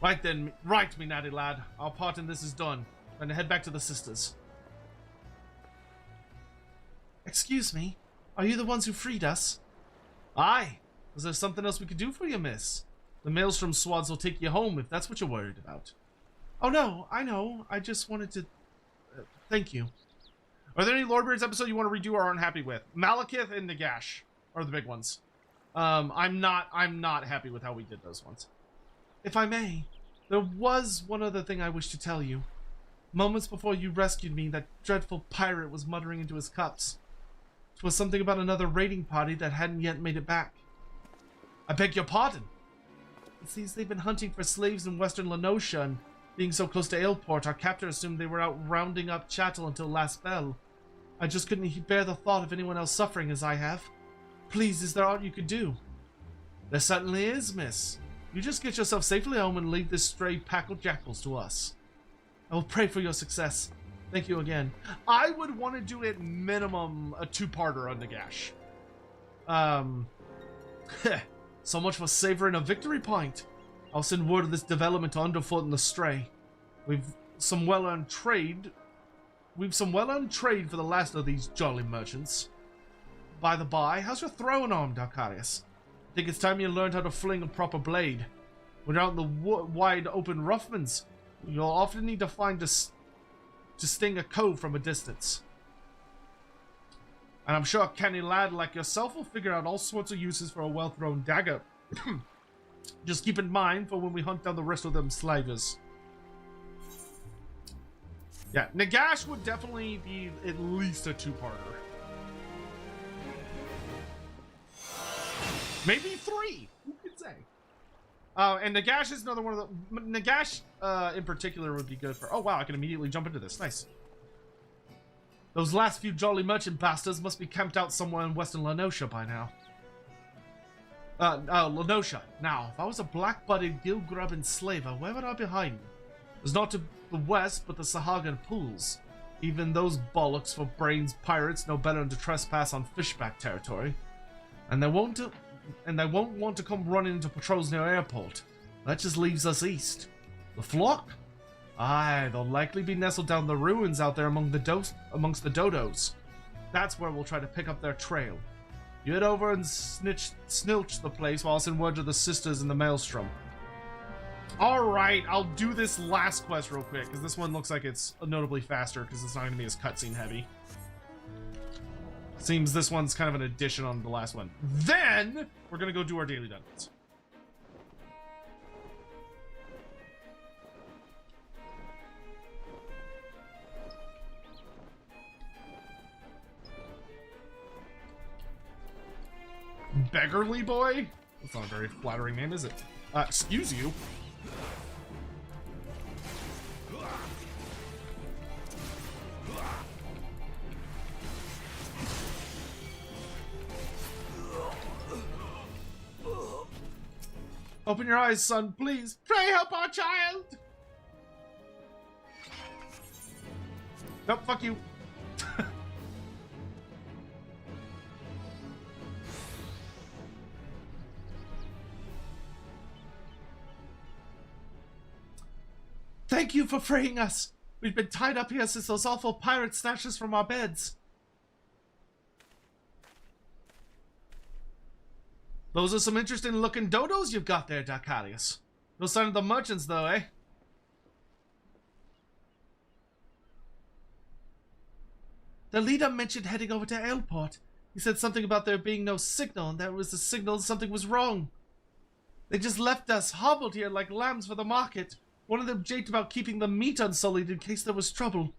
Right then, right, me natty lad. Our part in this is done. And head back to the sisters. Excuse me, are you the ones who freed us? Aye. Was there something else we could do for you, miss? The Maelstrom swads will take you home if that's what you're worried about. Oh no, I know. I just wanted to... thank you. Are there any Lorebeards episode you want to redo or aren't happy with? Malekith and Nagash are the big ones. I'm not happy with how we did those ones. If I may, there was one other thing I wish to tell you. Moments before you rescued me, that dreadful pirate was muttering into his cups. It was something about another raiding party that hadn't yet made it back. I beg your pardon. It seems they've been hunting for slaves in western Lenosha, and being so close to Aleport, our captor assumed they were out rounding up chattel until last bell. I just couldn't bear the thought of anyone else suffering as I have. Please, is there aught you could do? There certainly is, miss. You just get yourself safely home and leave this stray pack of jackals to us. I will pray for your success. Thank you again. I would want to do at minimum a two-parter on Nagash. So much for savoring a victory point. I'll send word of this development to Underfoot and the Stray. We've some well-earned trade for the last of these jolly merchants. By the by, how's your throwing arm, Dalkarius? I think it's time you learned how to fling a proper blade. When you're out in the wide open roughlands, you'll often need to find to sting a cove from a distance. And I'm sure a canny lad like yourself will figure out all sorts of uses for a well-thrown dagger. Just keep in mind for when we hunt down the rest of them slavers. Yeah, Nagash would definitely be at least a two-parter. Maybe three. Who could say? And Nagash is another one of the... Nagash, in particular, would be good for... Oh, wow, I can immediately jump into this. Nice. Those last few jolly merchant bastards must be camped out somewhere in western Lenosha by now. Lenosha. Now, if I was a black-butted, gill-grubbing slaver, where would I be hiding? It's not to the west, but the Sahagan pools. Even those bollocks for brains pirates know better than to trespass on fishback territory. And they won't want to come running into patrols near airport. That just leaves us east. The flock? Aye, they'll likely be nestled down the ruins out there amongst the dodos. That's where we'll try to pick up their trail. You head over and snilch the place while I send word to the sisters in the maelstrom. Alright, I'll do this last quest real quick, because this one looks like it's notably faster, because it's not going to be as cutscene heavy. Seems this one's kind of an addition on the last one. Then, we're going to go do our daily dungeons. Beggarly Boy? That's not a very flattering name, is it? Excuse you. Open your eyes, son, please. Pray help our child. Nope, fuck you. Thank you for freeing us. We've been tied up here since those awful pirates snatched us from our beds. Those are some interesting looking dodos you've got there, Dacarius. No sign of the merchants though, eh? The leader mentioned heading over to Ailport. He said something about there being no signal, and that was the signal something was wrong. They just left us, hobbled here like lambs for the market. One of them joked about keeping the meat unsullied in case there was trouble.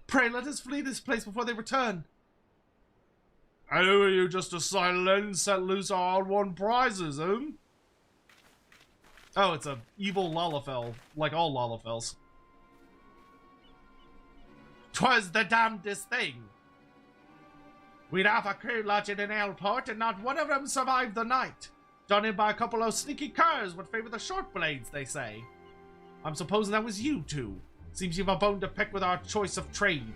Pray let us flee this place before they return. And who are you just to silence set loose our hard-won prizes, Oh, it's a evil Lalafell, like all Lalafells. 'Twas the damnedest thing. We'd half a crew lodging in Ailport, and not one of them survived the night. Done in by a couple of sneaky curs would favor the short blades, they say. I'm supposing that was you two. Seems you've a bone to pick with our choice of trade.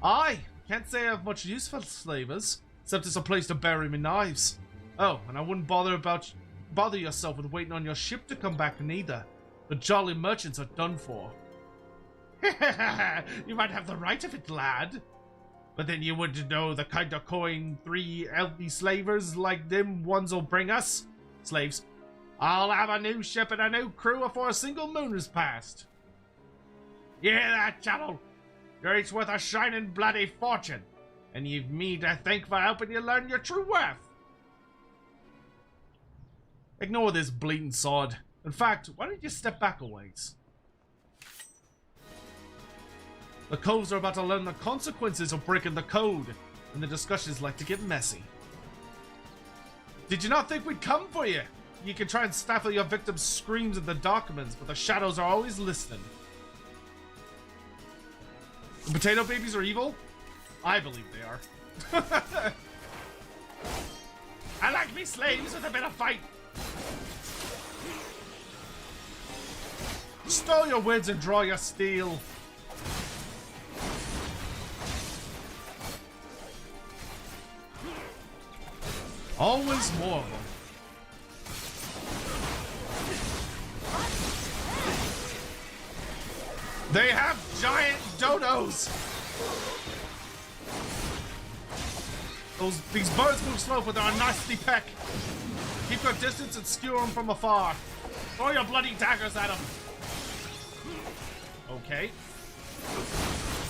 Aye, can't say I have much use for slavers, except it's a place to bury me knives. Oh, and I wouldn't bother yourself with waiting on your ship to come back neither. The jolly merchants are done for. You might have the right of it, lad. But then you wouldn't know the kind of coin 3 healthy slavers like them ones'll bring us. Slaves. I'll have a new ship and a new crew before a single moon has passed. You hear that, chattel? You're each worth a shining bloody fortune, and you've me to thank for helping you learn your true worth. Ignore this bleating sod. In fact, why don't you step back a ways? The coves are about to learn the consequences of breaking the code, and the discussions like to get messy. Did you not think we'd come for you? You can try and stifle your victim's screams in the documents, but the shadows are always listening. The potato babies are evil? I believe they are. I like me slaves with a bit of fight. Stow your words and draw your steel. Always more of them. They have giant dodos! These birds move slow, but they're a nasty peck. Keep your distance and skewer them from afar. Throw your bloody daggers at them. Okay.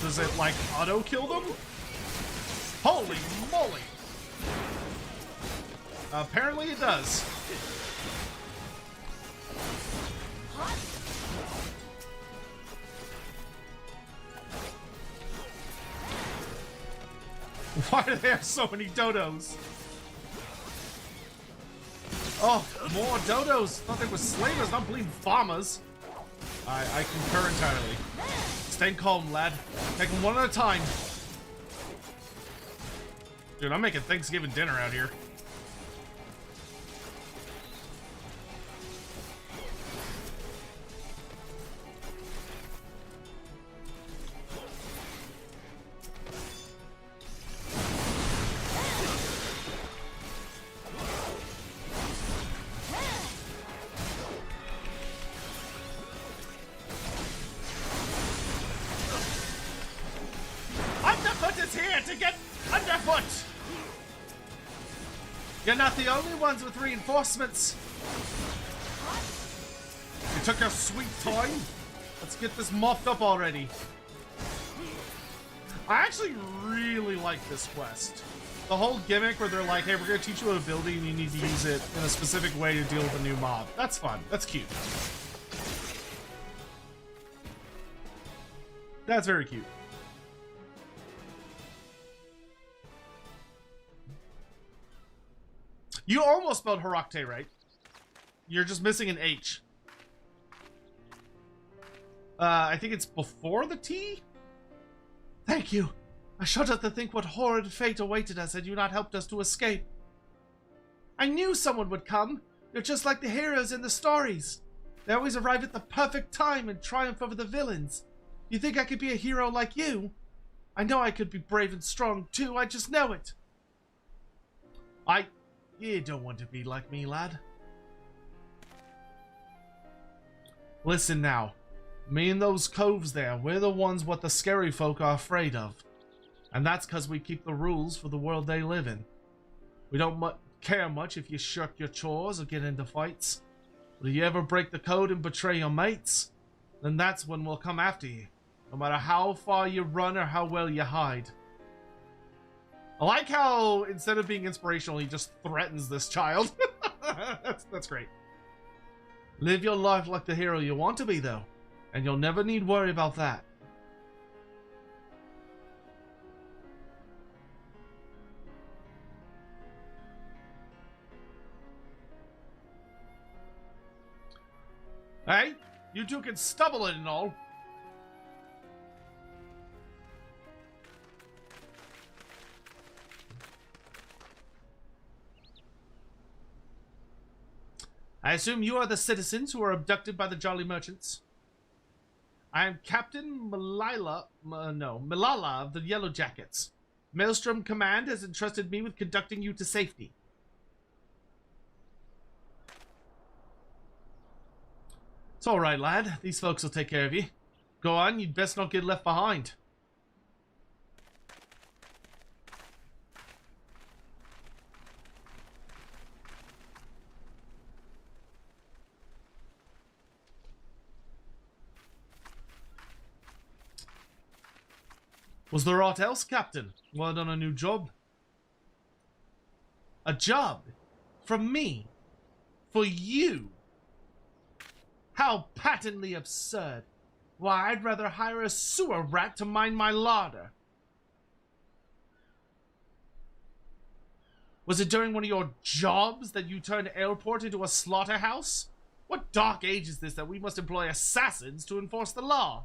Does it, like, auto-kill them? Holy moly! Apparently it does. Why do they have so many dodos? Oh, more dodos. Thought they were slavers, not bleeding farmers. I concur entirely. Stay calm, lad. Take them one at a time. Dude, I'm making Thanksgiving dinner out here. to get underfoot! You're not the only ones with reinforcements. You took your sweet time. Let's get this mopped up already. I actually really like this quest. The whole gimmick where they're like, hey, we're gonna teach you an ability and you need to use it in a specific way to deal with a new mob. That's fun. That's cute. That's very cute. You almost spelled Herakte right. You're just missing an H. I think it's before the T? Thank you. I shudder to think what horrid fate awaited us had you not helped us to escape. I knew someone would come. You're just like the heroes in the stories. They always arrive at the perfect time and triumph over the villains. You think I could be a hero like you? I know I could be brave and strong too, I just know it. You don't want to be like me, lad. Listen now. Me and those coves there, we're the ones what the scary folk are afraid of. And that's because we keep the rules for the world they live in. We don't care much if you shirk your chores or get into fights. But if you ever break the code and betray your mates, then that's when we'll come after you. No matter how far you run or how well you hide. I like how, instead of being inspirational, he just threatens this child. That's great. Live your life like the hero you want to be, though. And you'll never need worry about that. Hey, you two can stubble it and all. I assume you are the citizens who were abducted by the Jolly Merchants. I am Captain Malala of the Yellow Jackets. Maelstrom Command has entrusted me with conducting you to safety. It's alright, lad. These folks will take care of you. Go on, you'd best not get left behind. Was there aught else, Captain? Word on a new job? A job? From me? For you? How patently absurd. Why, I'd rather hire a sewer rat to mind my larder. Was it during one of your jobs that you turned airport into a slaughterhouse? What dark age is this that we must employ assassins to enforce the law?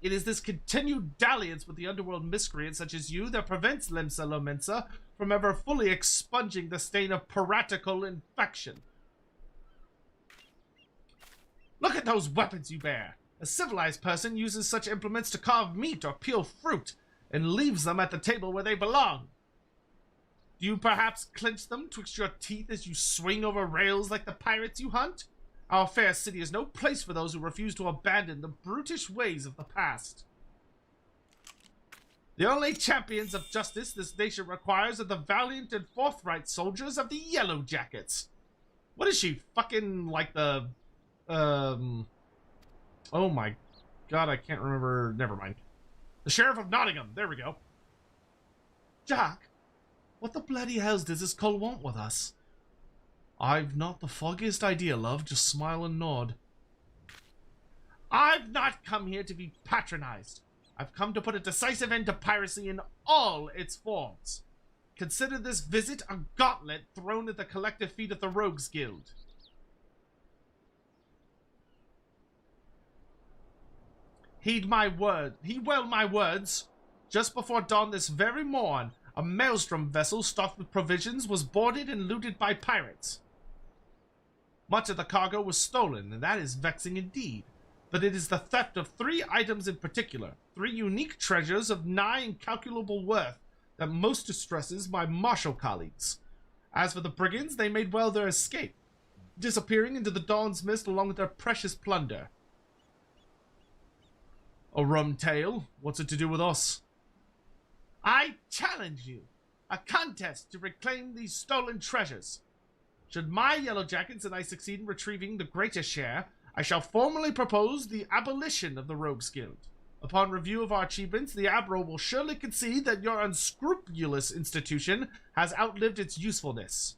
It is this continued dalliance with the underworld miscreants such as you that prevents Lemsa Lomensa from ever fully expunging the stain of piratical infection. Look at those weapons you bear. A civilized person uses such implements to carve meat or peel fruit, and leaves them at the table where they belong. Do you perhaps clench them twixt your teeth as you swing over rails like the pirates you hunt? Our fair city is no place for those who refuse to abandon the brutish ways of the past. The only champions of justice this nation requires are the valiant and forthright soldiers of the Yellow Jackets. What is she, fucking like the... Oh my god, I can't remember. Never mind. The Sheriff of Nottingham. There we go. Jack, what the bloody hells does this cull want with us? I've not the foggiest idea, love. Just smile and nod. I've not come here to be patronized. I've come to put a decisive end to piracy in all its forms. Consider this visit a gauntlet thrown at the collective feet of the Rogues Guild. Heed my word. Heed well my words. Just before dawn this very morn, a maelstrom vessel stuffed with provisions was boarded and looted by pirates. Much of the cargo was stolen, and that is vexing indeed. But it is the theft of 3 items in particular, 3 unique treasures of nigh incalculable worth, that most distresses my martial colleagues. As for the brigands, they made well their escape, disappearing into the dawn's mist along with their precious plunder. A rum tale? What's it to do with us? I challenge you. A contest to reclaim these stolen treasures. Should my yellow jackets and I succeed in retrieving the greatest share, I shall formally propose the abolition of the Rogues Guild. Upon review of our achievements, the Admiral will surely concede that your unscrupulous institution has outlived its usefulness.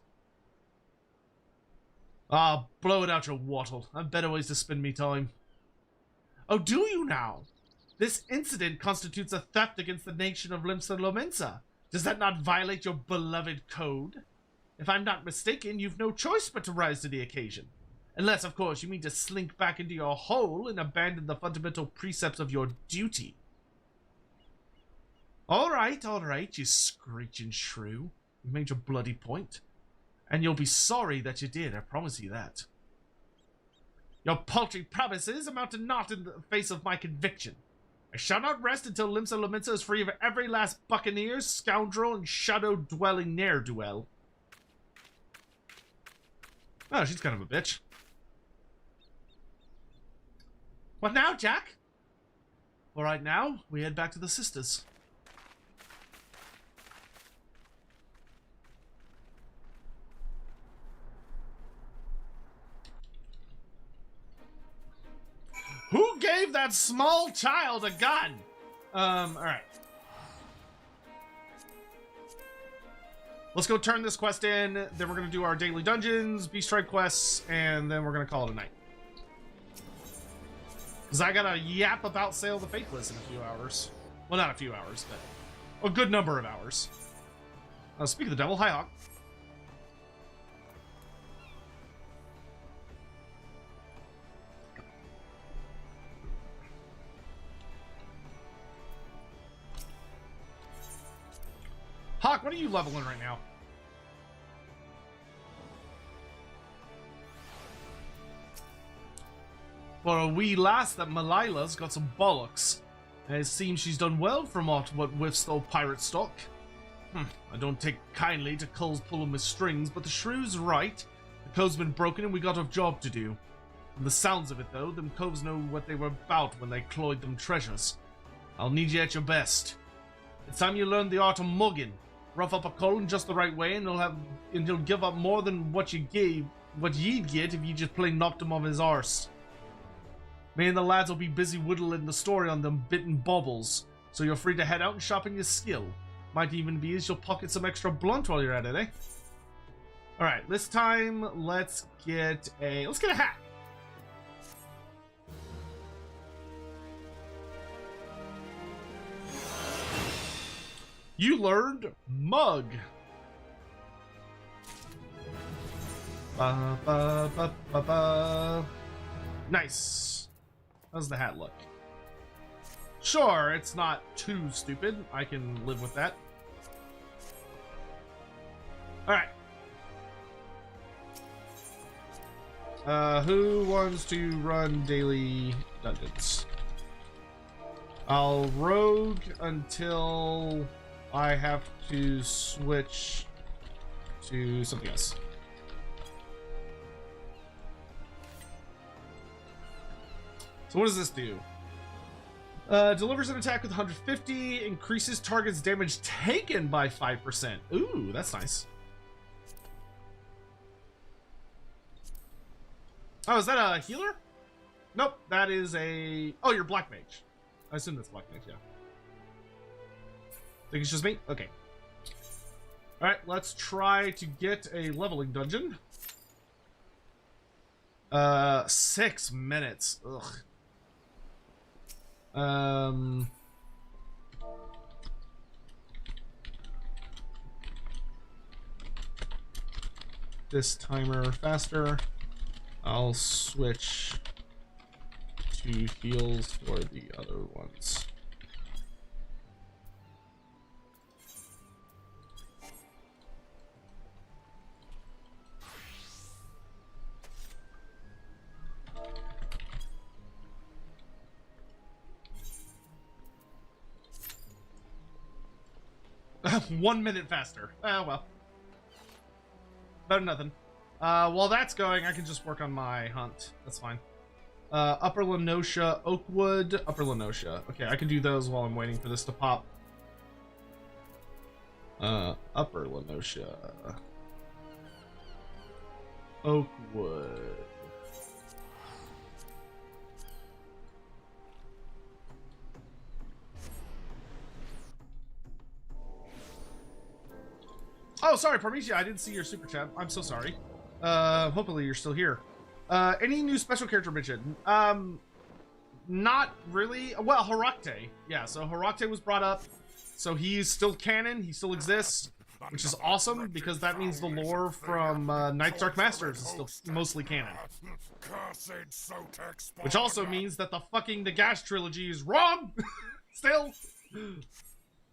Ah, blow it out your wattle. I've better ways to spend me time. Oh, do you now? This incident constitutes a theft against the nation of Limsa Lomensa. Does that not violate your beloved code? If I'm not mistaken, you've no choice but to rise to the occasion. Unless, of course, you mean to slink back into your hole and abandon the fundamental precepts of your duty. All right, you screeching shrew. You made your bloody point. And you'll be sorry that you did, I promise you that. Your paltry promises amount to naught in the face of my conviction. I shall not rest until Limsa Lomensa is free of every last buccaneer, scoundrel, and shadow-dwelling ne'er-do-well. Oh, she's kind of a bitch. What now, Jack? All right, now, we head back to the sisters. Who gave that small child a gun? Alright. Let's go turn this quest in, then we're gonna do our daily dungeons, beast strike quests, and then we're gonna call it a night. Because I gotta yap about Sail the Faithless in a few hours. Well, not a few hours, but a good number of hours. Speak of the devil, hi Hawk. Hawk, what are you leveling right now? For a wee lass, that Malila's got some bollocks. And it seems she's done well from what Whiffstole pirate stock. I don't take kindly to Cull's pulling my strings, but the shrew's right. The code's been broken and we got a job to do. From the sounds of it, though, them coves know what they were about when they cloyed them treasures. I'll need you at your best. It's time you learned the art of mugging. Rough up a Cull in just the right way, and he'll give up more than what you'd get if you just plain knocked him off his arse. Me and the lads will be busy whittling the story on them bitten baubles, so you're free to head out and sharpen your skill. Might even be as you'll pocket some extra blunt while you're at it, eh? Alright, this time let's get a hat. You learned mug. Ba, ba, ba, ba, ba. Nice. How's the hat look? Sure, it's not too stupid. I can live with that. Alright. Who wants to run daily dungeons? I'll rogue until I have to switch to something else. So what does this do? Delivers an attack with 150, increases target's damage taken by 5%. Ooh, that's nice. Oh, is that a healer? Nope, that is a... Oh, you're Black Mage. I assume that's Black Mage, yeah. Think it's just me? Okay. Alright, let's try to get a leveling dungeon. 6 minutes. Ugh. This timer faster. I'll switch to heals for the other ones. One minute faster. Oh, well. Better than nothing. While that's going, I can just work on my hunt. That's fine. Upper Lenosha, Oakwood, Upper Lenosha. Okay, I can do those while I'm waiting for this to pop. Upper Lenosha. Oakwood. Oh, sorry, Parmesia, I didn't see your super chat. I'm so sorry. Hopefully you're still here. Any new special character mention? Not really. Well, Harakte. Yeah, so Harakte was brought up. So he's still canon. He still exists, which is awesome because that means the lore from Knight's Dark Masters is still mostly canon. Which also means that the fucking Nagash trilogy is wrong. Still.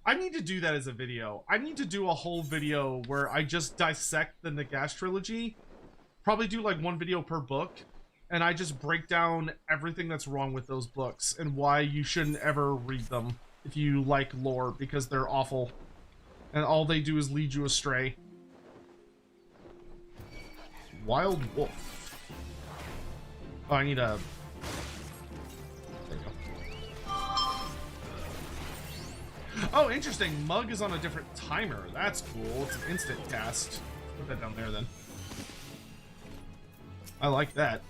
I need to do that as a video. I need to do a whole video where I just dissect the Nagash trilogy. Probably do like one video per book. And I just break down everything that's wrong with those books and why you shouldn't ever read them if you like lore, because they're awful. And all they do is lead you astray. Wild Wolf. Oh, I need a... There we go. Oh, interesting. Mug is on a different timer. That's cool. It's an instant cast. Put that down there then. I like that.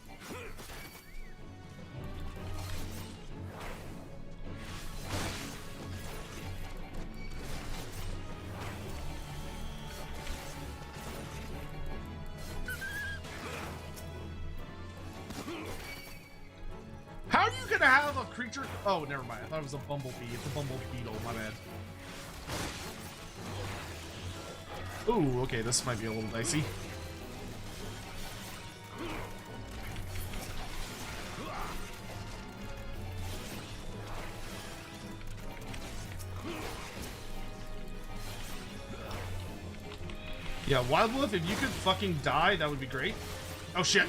How are you gonna have a creature? Oh, never mind. I thought it was a bumblebee. It's a bumble beetle. My bad. Ooh, okay. This might be a little dicey. Yeah, Wild Wolf, if you could fucking die, that would be great. Oh, shit.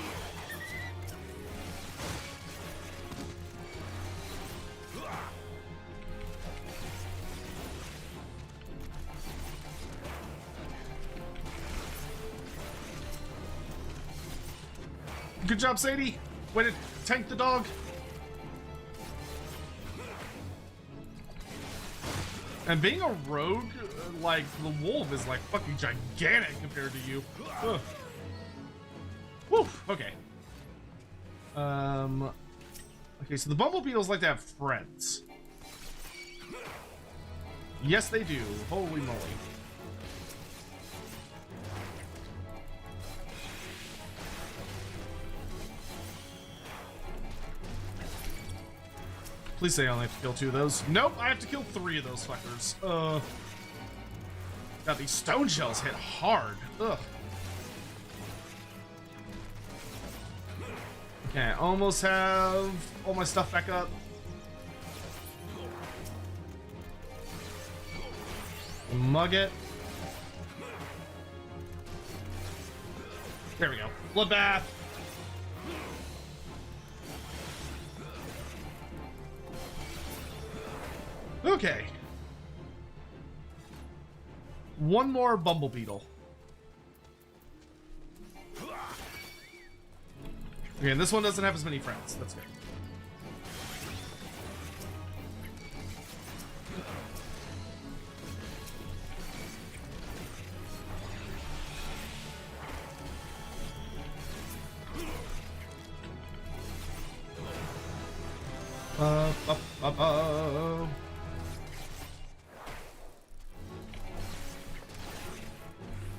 Good job, Sadie. Way to tank the dog. And being a rogue, like, the wolf is, like, fucking gigantic compared to you. Ugh. Woo, okay. Okay, so the bumble beetles like to have friends. Yes, they do. Holy moly. Please say I only have to kill 2 of those. Nope, I have to kill 3 of those fuckers. God, these stone shells hit hard. Ugh. Okay, I almost have all my stuff back up. Mug it. There we go. Bloodbath. Okay. One more bumble beetle. Okay, and this one doesn't have as many friends. That's good.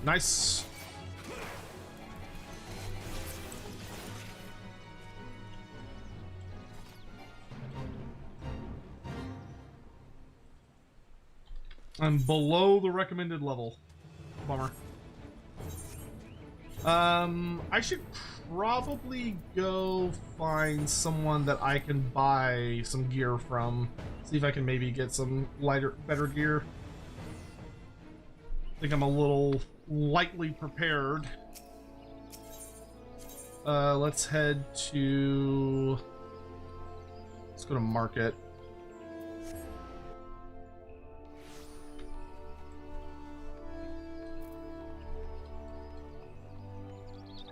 Nice. I'm below the recommended level. Bummer. I should probably go find someone that I can buy some gear from. See if I can maybe get some better gear. I think I'm a little lightly prepared. Let's head to... Let's go to market.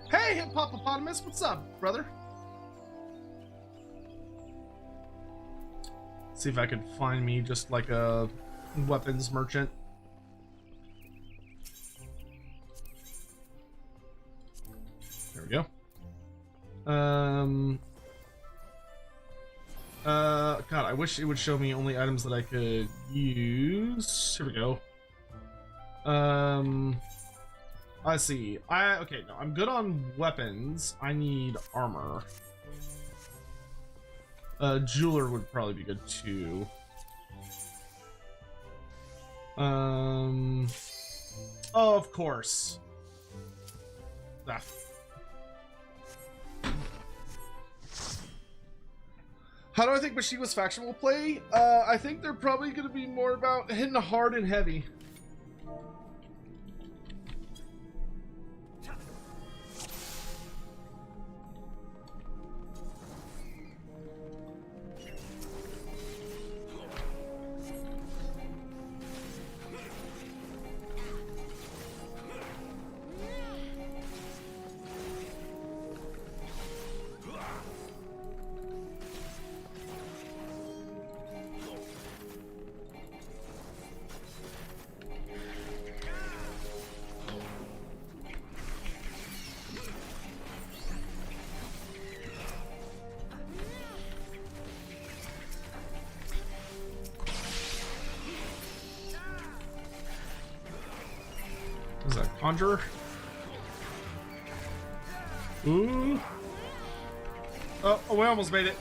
Hey, Hippopotamus, what's up, brother? See if I could find me just like a weapons merchant. we go. God, I wish it would show me only items that I could use. Here we go. Let's see. Okay, no, I'm good on weapons. I need armor. Jeweler would probably be good too. Oh, of course. Ah. How do I think Mashiwa's faction will play? I think they're probably going to be more about hitting hard and heavy. Is that Conjurer? Ooh. Oh, we almost made it.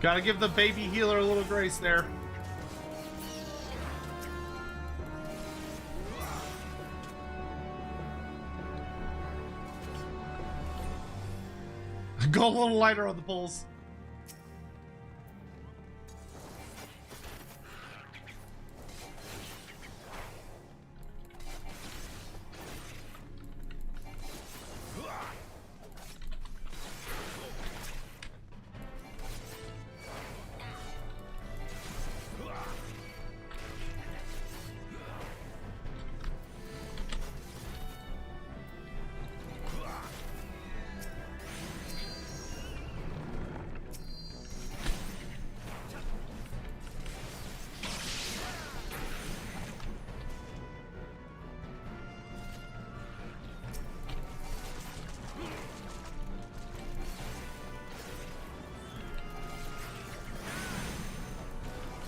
Gotta give the baby healer a little grace there. Go a little lighter on the pulls.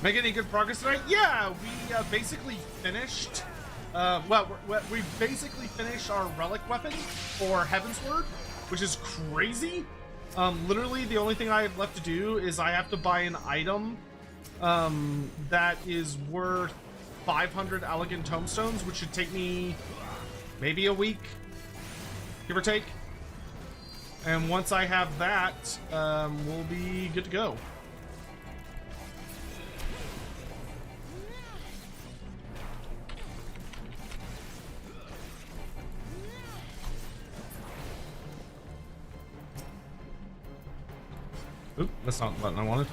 Make any good progress tonight? Yeah, we basically finished. We basically finished our relic weapon for Heavensward, which is crazy. Literally, the only thing I have left to do is I have to buy an item that is worth 500 elegant tomestones, which should take me maybe a week, give or take. And once I have that, we'll be good to go. Oop, that's not the button I wanted.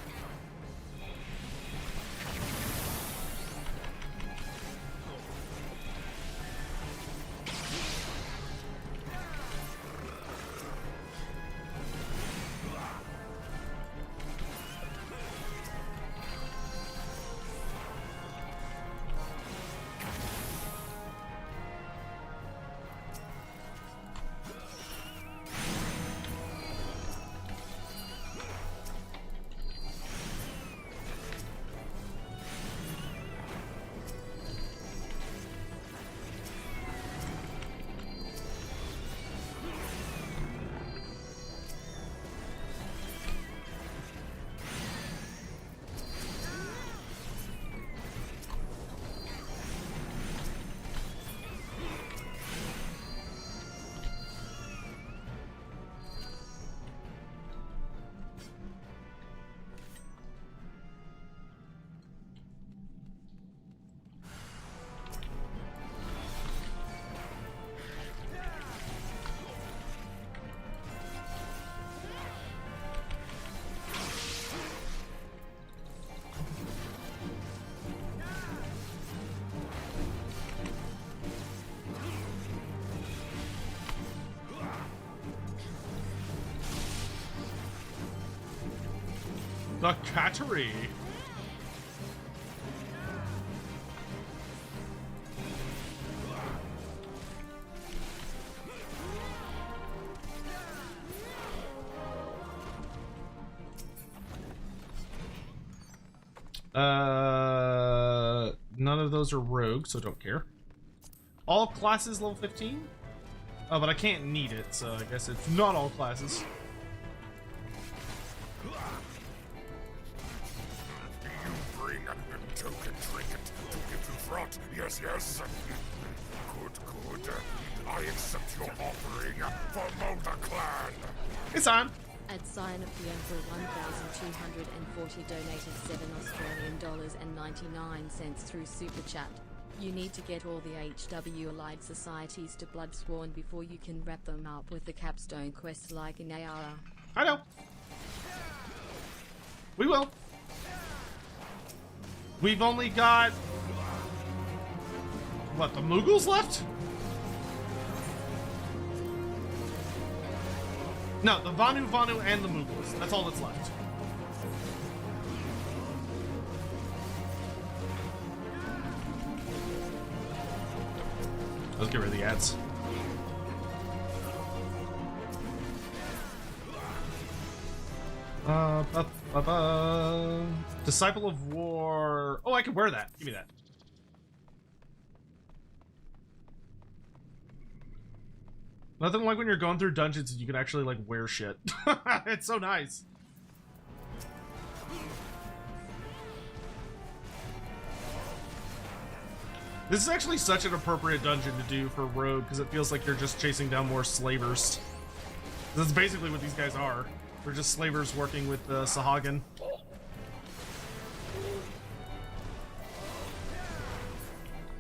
The Cattery. None of those are rogue, so don't care. All classes level 15? Oh, but I can't need it, so I guess it's not all classes. You bring a token trinket to give to Frot. Yes, yes. Good, good. I accept your offering for Molder Clan. It's on. At Sign of the Emperor 1,240 donated $7.99 through Super Chat. You need to get all the HW allied societies to Bloodsworn before you can wrap them up with the capstone quest like in Ayara. I know. We will. We've only got... what, the Mughals left? No, the Vanu and the Mughals. That's all that's left. Let's get rid of the ads. Disciple of War. Oh, I can wear that. Give me that. Nothing like when you're going through dungeons and you can actually, like, wear shit. It's so nice. This is actually such an appropriate dungeon to do for Rogue, because it feels like you're just chasing down more slavers. This is basically what these guys are. They're just slavers working with Sahagin.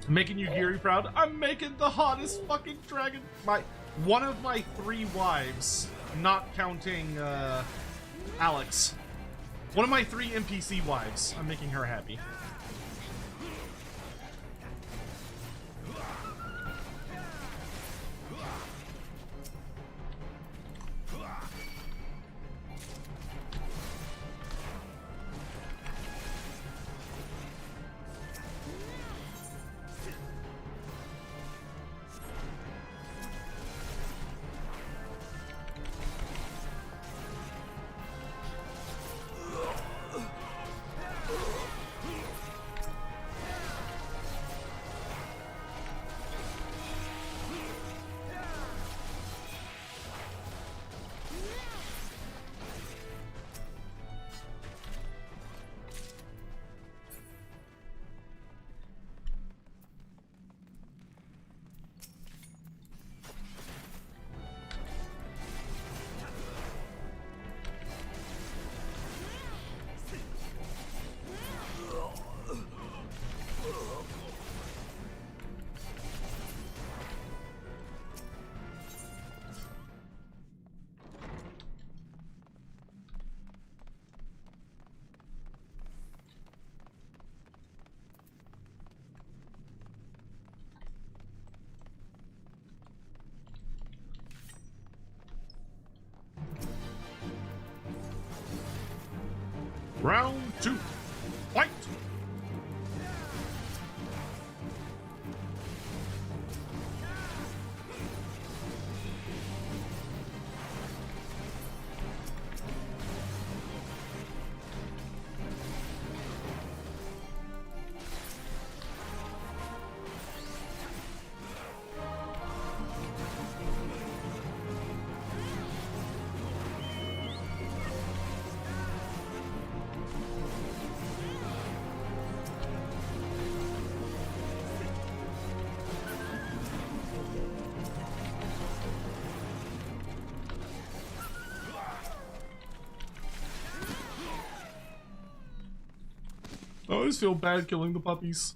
Making you Geary proud? I'm making the hottest fucking dragon. One of my 3 wives, not counting Alex. One of my 3 NPC wives. I'm making her happy. Round 2. Fight! I always feel bad killing the puppies.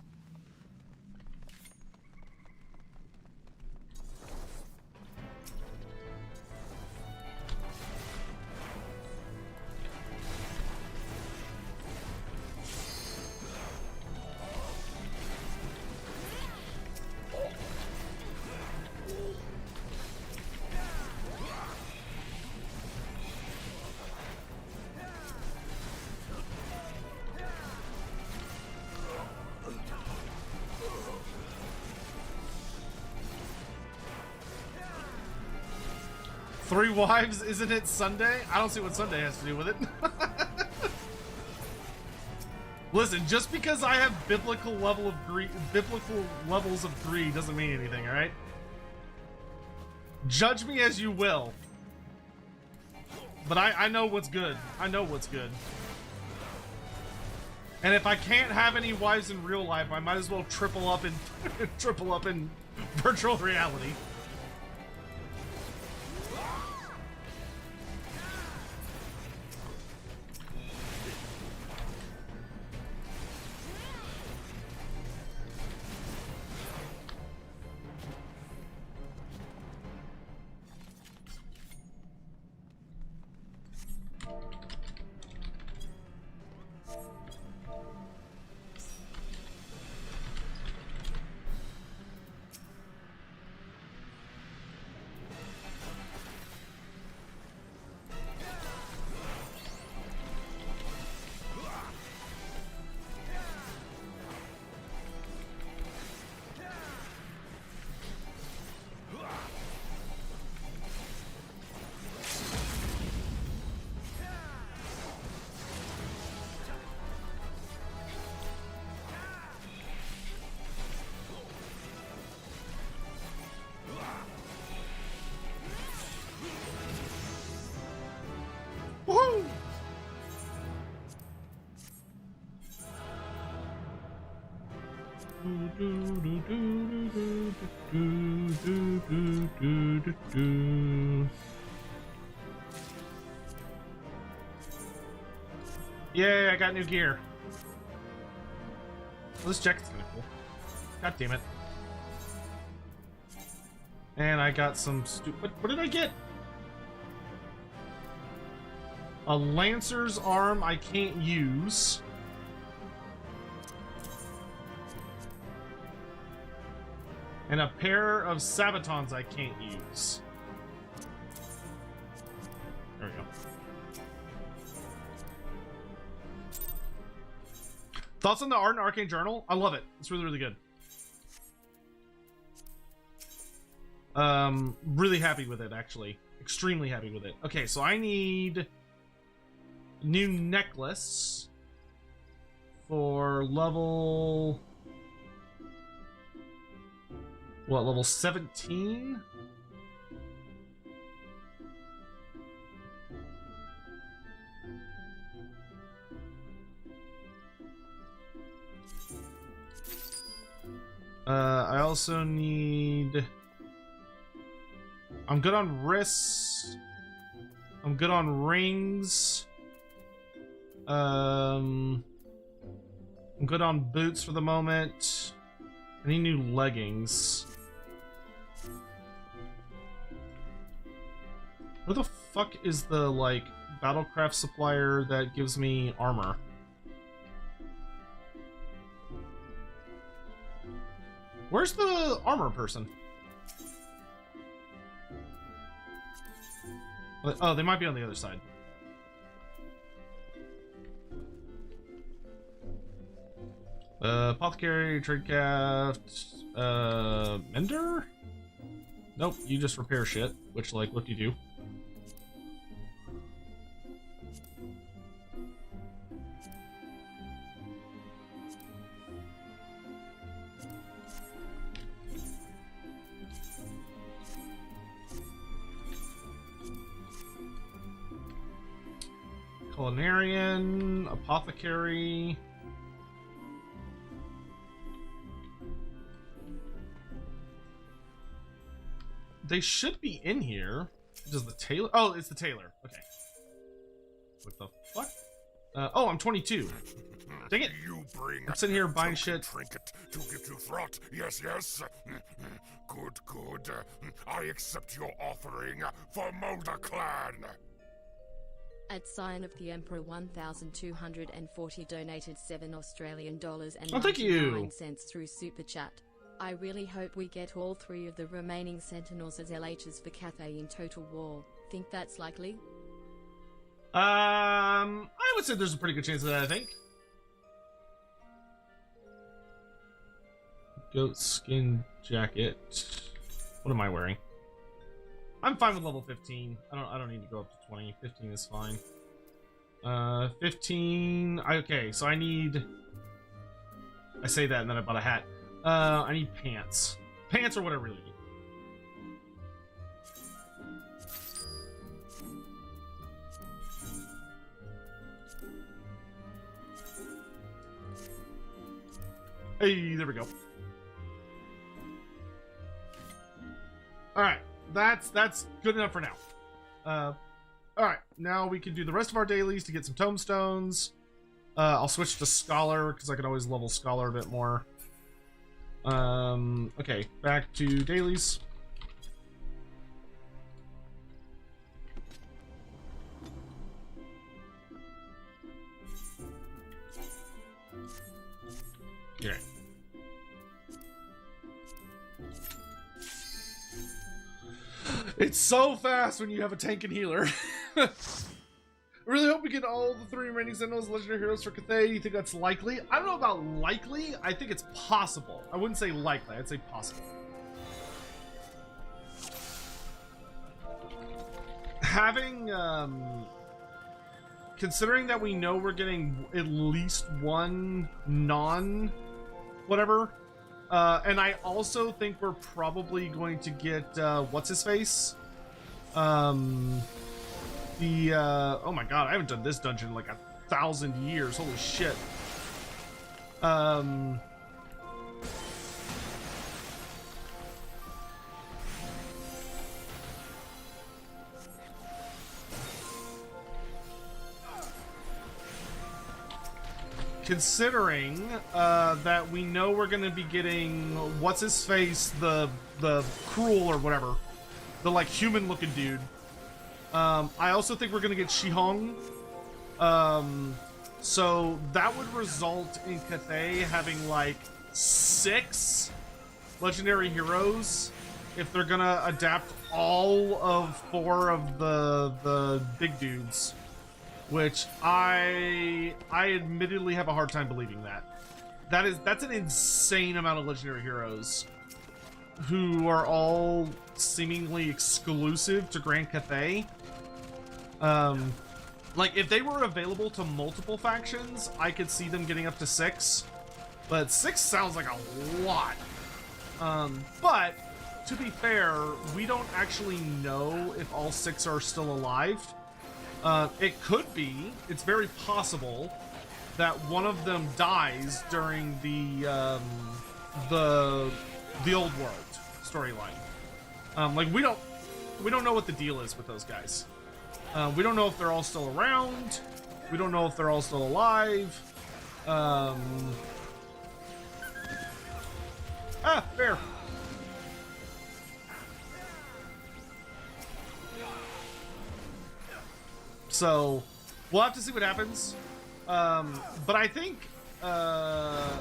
Three wives, isn't it Sunday? I don't see what Sunday has to do with it. Listen, just because I have biblical levels of greed doesn't mean anything, all right? Judge me as you will. But I know what's good. I know what's good. And if I can't have any wives in real life, I might as well triple up in virtual reality. Woohoo! Yay, I got new gear. Well, this jacket's kind of cool. God damn it. And I got some what did I get? A Lancer's arm I can't use. And a pair of Sabatons I can't use. There we go. Thoughts on the Art and Arcane Journal? I love it. It's really, really good. Really happy with it, actually. Extremely happy with it. Okay, so I need a new necklace for level... What, level 17? I also need... I'm good on wrists. I'm good on rings. I'm good on boots for the moment. I need new leggings. Where the fuck is the, like, Battlecraft supplier that gives me armor? Where's the armor person? Oh, they might be on the other side. Apothecary, tradecraft, mender? Nope, you just repair shit, which, like, what do you do? Culinarian, apothecary. They should be in here. Does the tailor? Oh, it's the tailor. Okay. What the fuck? Oh, I'm 22. Dang it! You bring I'm sitting here buying shit. Trinket to give to Throt. Yes, yes. Good, good. I accept your offering for Mulder Clan. At Sign of the Emperor 1240 donated $7 and Oh, thank you. 99 cents through Super Chat. I really hope we get all 3 of the remaining Sentinels as LHs for Cathay in Total War. Think that's likely? I would say there's a pretty good chance of that, I think. Goat skin jacket. What am I wearing? I'm fine with level 15. I don't need to go up to 20. 15 is fine. 15. Okay, so I need... I say that and then I bought a hat. I need pants. Pants are what I really need. Hey, there we go. Alright, that's good enough for now. Alright, now we can do the rest of our dailies to get some tombstones. I'll switch to Scholar, because I can always level Scholar a bit more. Okay, back to dailies. Okay. It's so fast when you have a tank and healer. I really hope we get all the 3 remaining Sentinels Legendary Heroes for CATHAY. You think that's likely? I don't know about likely. I think it's possible. I wouldn't say likely. I'd say possible. Having, considering that we know we're getting at least one non-whatever, and I also think we're probably going to get, what's-his-face? Oh my god, I haven't done this dungeon in like 1,000 years. Holy shit. Considering that we know we're gonna be getting what's-his-face, the Cruel or whatever, the like human-looking dude. I also think we're gonna get Shihong. So that would result in CATHAY having like 6 legendary heroes if they're gonna adapt all of 4 of the big dudes, which I admittedly have a hard time believing that. That's an insane amount of legendary heroes who are all seemingly exclusive to Grand Cathay. Like, if they were available to multiple factions, I could see them getting up to 6. But 6 sounds like a lot. But, to be fair, we don't actually know if all 6 are still alive. It could be, it's very possible, that one of them dies during the old world storyline. Like, we don't know what the deal is with those guys. We don't know if they're all still around. We don't know if they're all still alive. Fair. So, we'll have to see what happens. But I think, I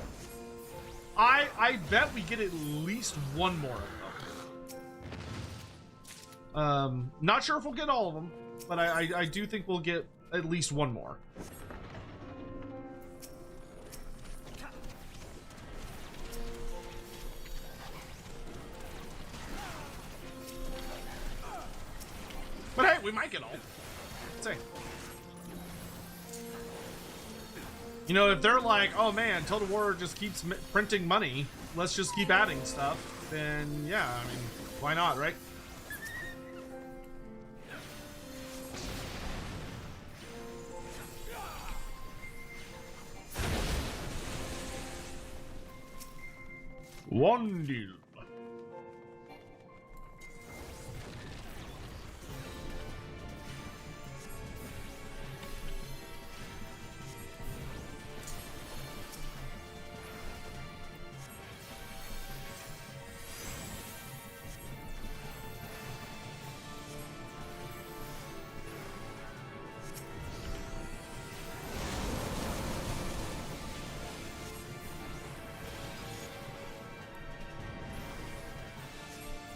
bet we get at least one more of them. Not sure if we'll get all of them, but I do think we'll get at least one more. But hey, we might get all. Let's see. You know, if they're like, oh man, Total War just keeps printing money, let's just keep adding stuff, then yeah, I mean, why not, right? One deal.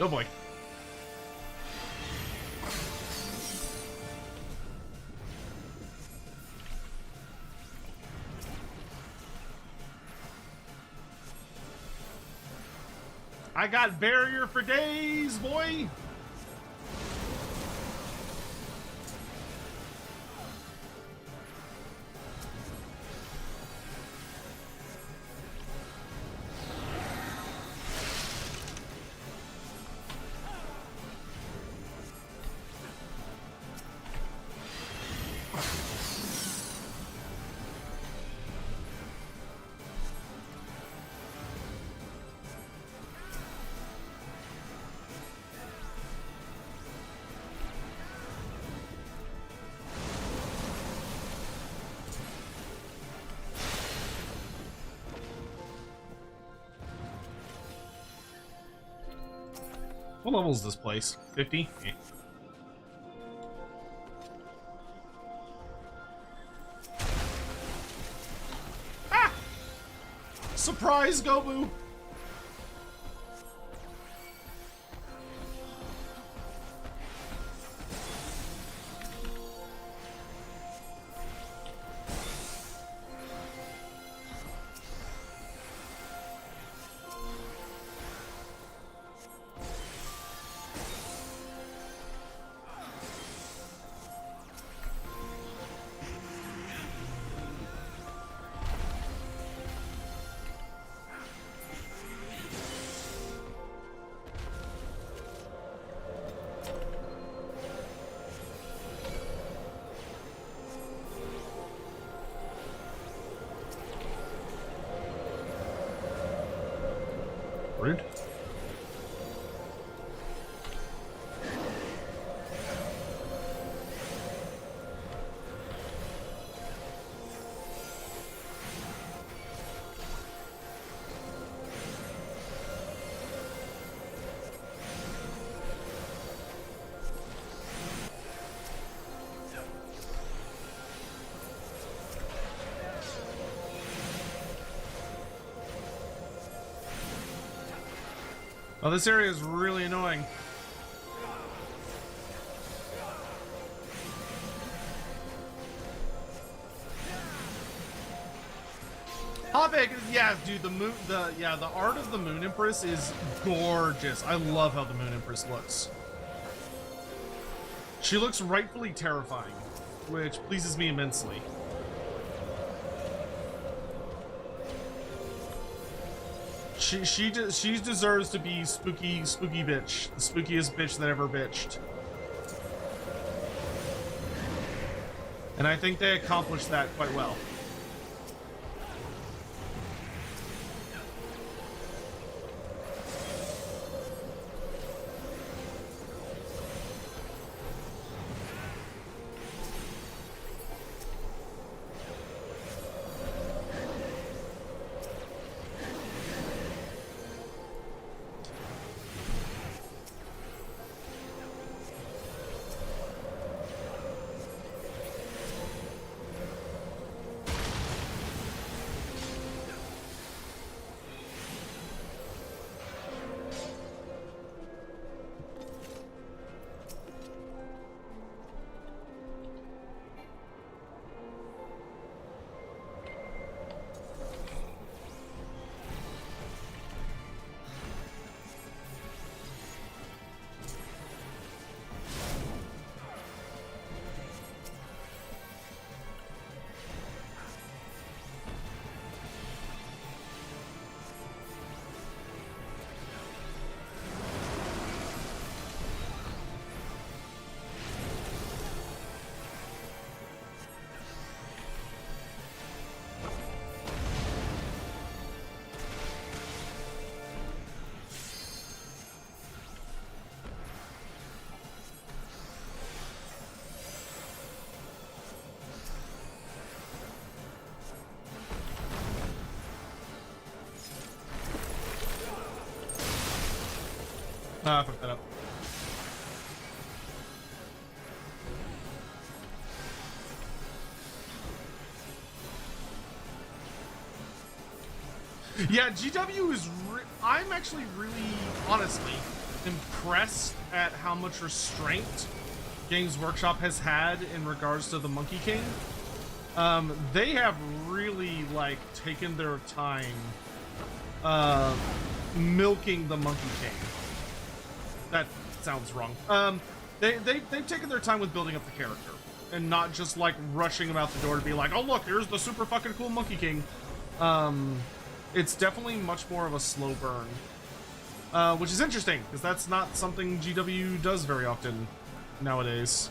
Oh boy. I got barrier for days, boy. What level is this place? 50? Eh. Ah! Surprise, Gobu! Rude. Oh, this area is really annoying. Topic is, yeah, dude, the art of the Moon Empress is gorgeous. I love how the Moon Empress looks. She looks rightfully terrifying, which pleases me immensely. She deserves to be spooky bitch, the spookiest bitch that ever bitched. And I think they accomplished that quite well. Ah, I fucked that up. Yeah, GW is. I'm actually really, honestly, impressed at how much restraint Games Workshop has had in regards to the Monkey King. They have really, like, taken their time milking the Monkey King. That sounds wrong. They've taken their time with building up the character and not just like rushing him out the door to be like, oh look, here's the super fucking cool Monkey King. It's definitely much more of a slow burn, which is interesting because that's not something GW does very often nowadays.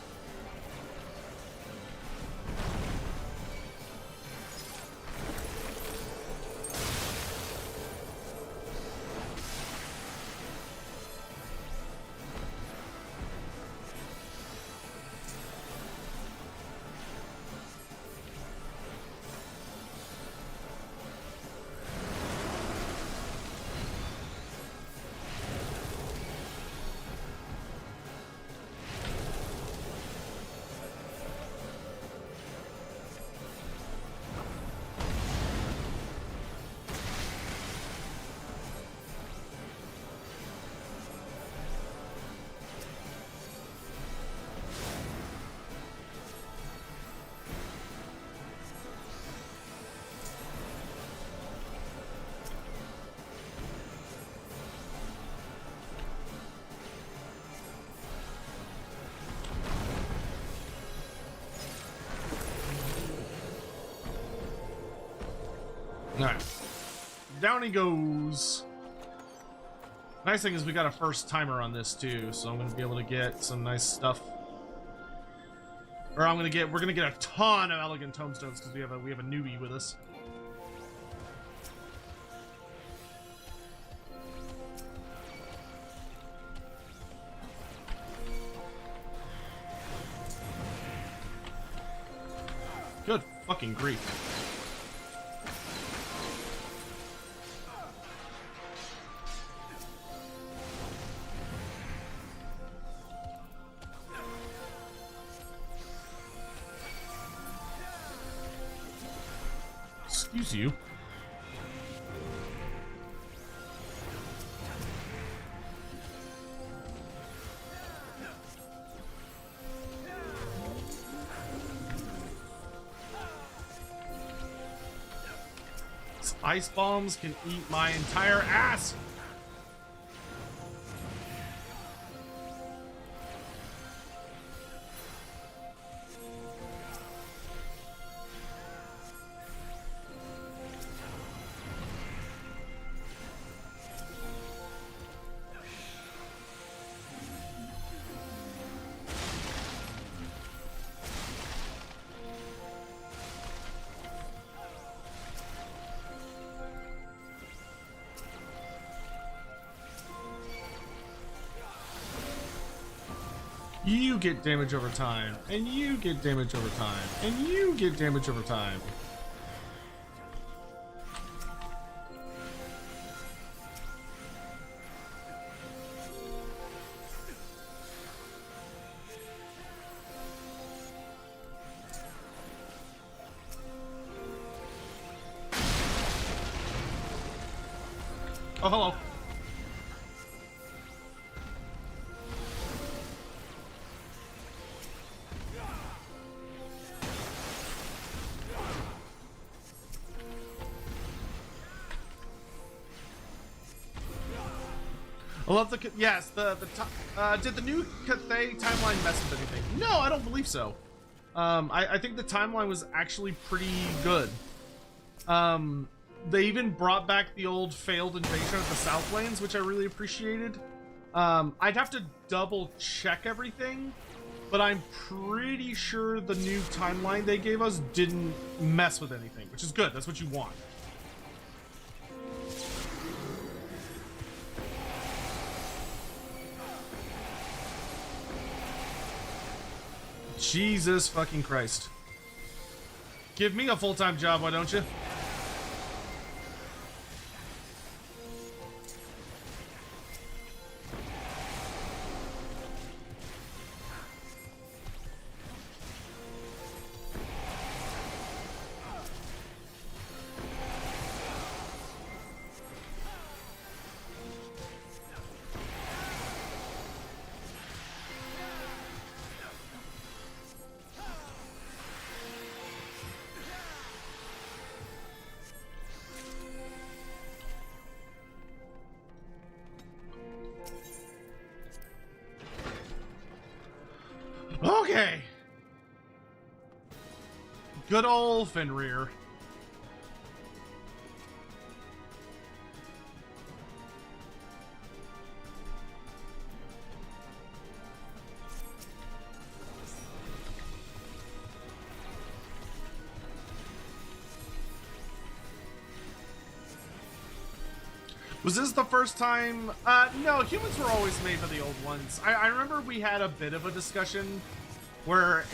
Alright. Down he goes. Nice thing is we got a first timer on this too, so I'm gonna be able to get some nice stuff. Or we're gonna get a ton of elegant tombstones because we have a newbie with us. Good fucking grief. Excuse you. These ice bombs can eat my entire ass. You get damage over time, and you get damage over time, and you get damage over time. Oh, hello. I love the yes. Did the new CATHAY timeline mess with anything? No, I don't believe so. I think the timeline was actually pretty good. They even brought back the old failed invasion of the Southlands, which I really appreciated. I'd have to double check everything, but I'm pretty sure the new timeline they gave us didn't mess with anything, which is good. That's what you want. Jesus fucking Christ. Give me a full-time job, why don't you? Okay. Good old Fenrir. Was this the first time? No, humans were always made for the old ones. I remember we had a bit of a discussion where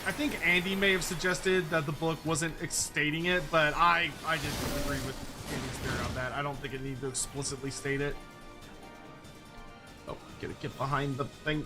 I think Andy may have suggested that the book wasn't stating it, but I didn't agree with Andy's theory on that. I don't think it needed to explicitly state it. Oh, get behind the thing.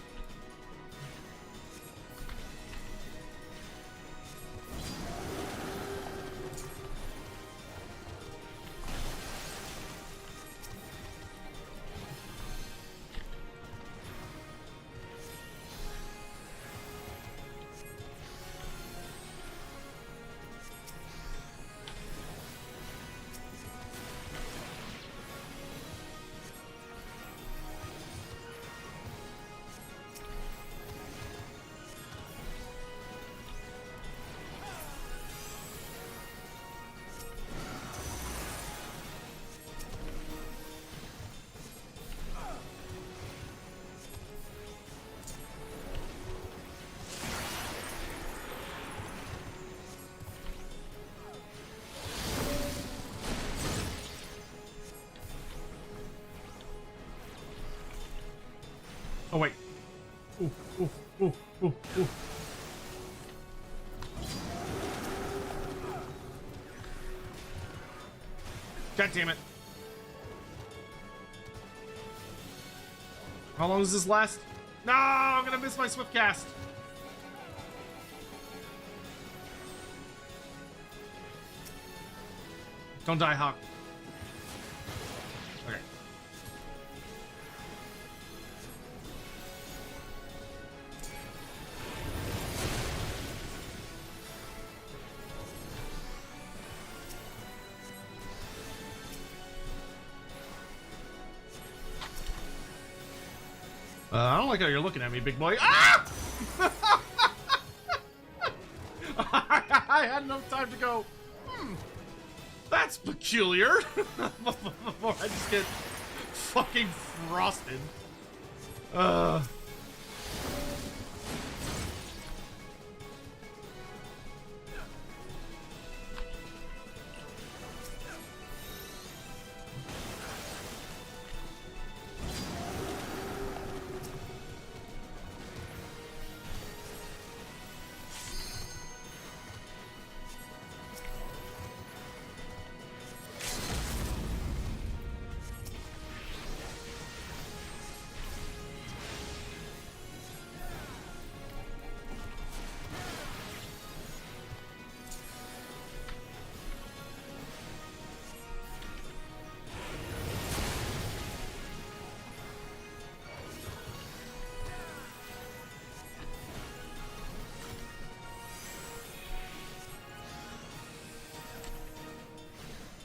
ooh, ooh, ooh. God damn it. How long does this last? No, I'm gonna miss my swift cast. Don't die, Hawk. Okay. I don't like how you're looking at me, big boy. Ah! I had enough time to go, that's peculiar. Before I just get fucking frosted.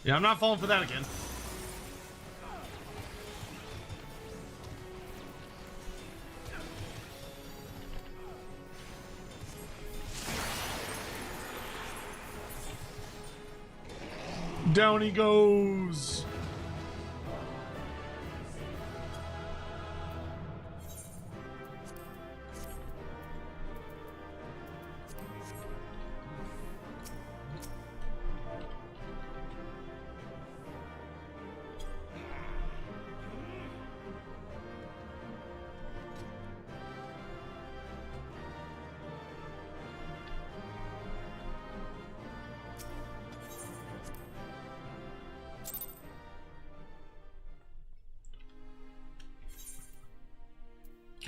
Yeah, I'm not falling for that again. Down he goes.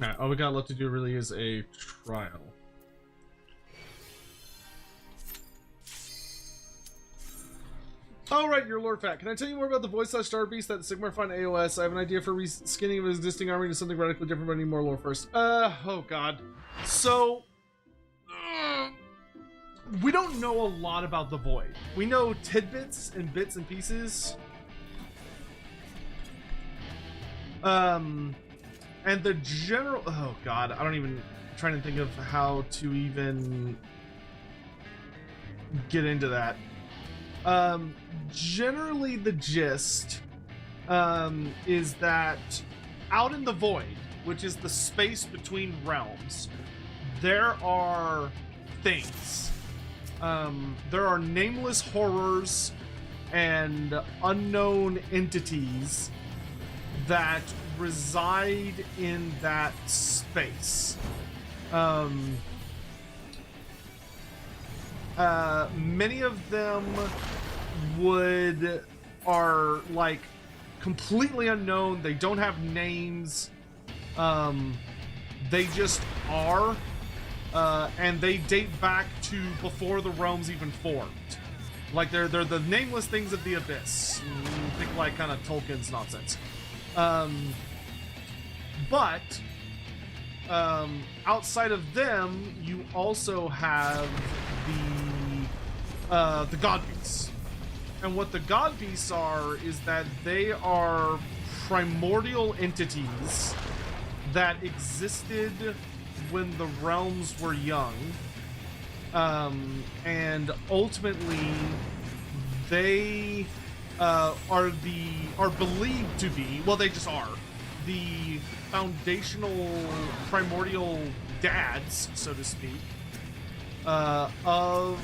Alright, all we got left to do really is a trial. Alright, your Lord Fat. Can I tell you more about the voice Star Beast that Sigmar find AOS? I have an idea for reskinning of his existing army to something radically different, but I need more lore first. Oh god. So, we don't know a lot about the Void. We know tidbits and bits and pieces. And the general, oh god, I don't even, trying to think of how to even get into that. Generally the gist, is that out in the void, which is the space between realms, there are things. There are nameless horrors and unknown entities that reside in that space. Many of them are like completely unknown. They don't have names. They just are, and they date back to before the realms even formed. Like they're the nameless things of the abyss. Think like kind of Tolkien's nonsense. But outside of them, you also have the God Beasts. And what the God Beasts are is that they are primordial entities that existed when the realms were young. And ultimately, they are believed to be, well, they just are, the foundational primordial dads, so to speak, of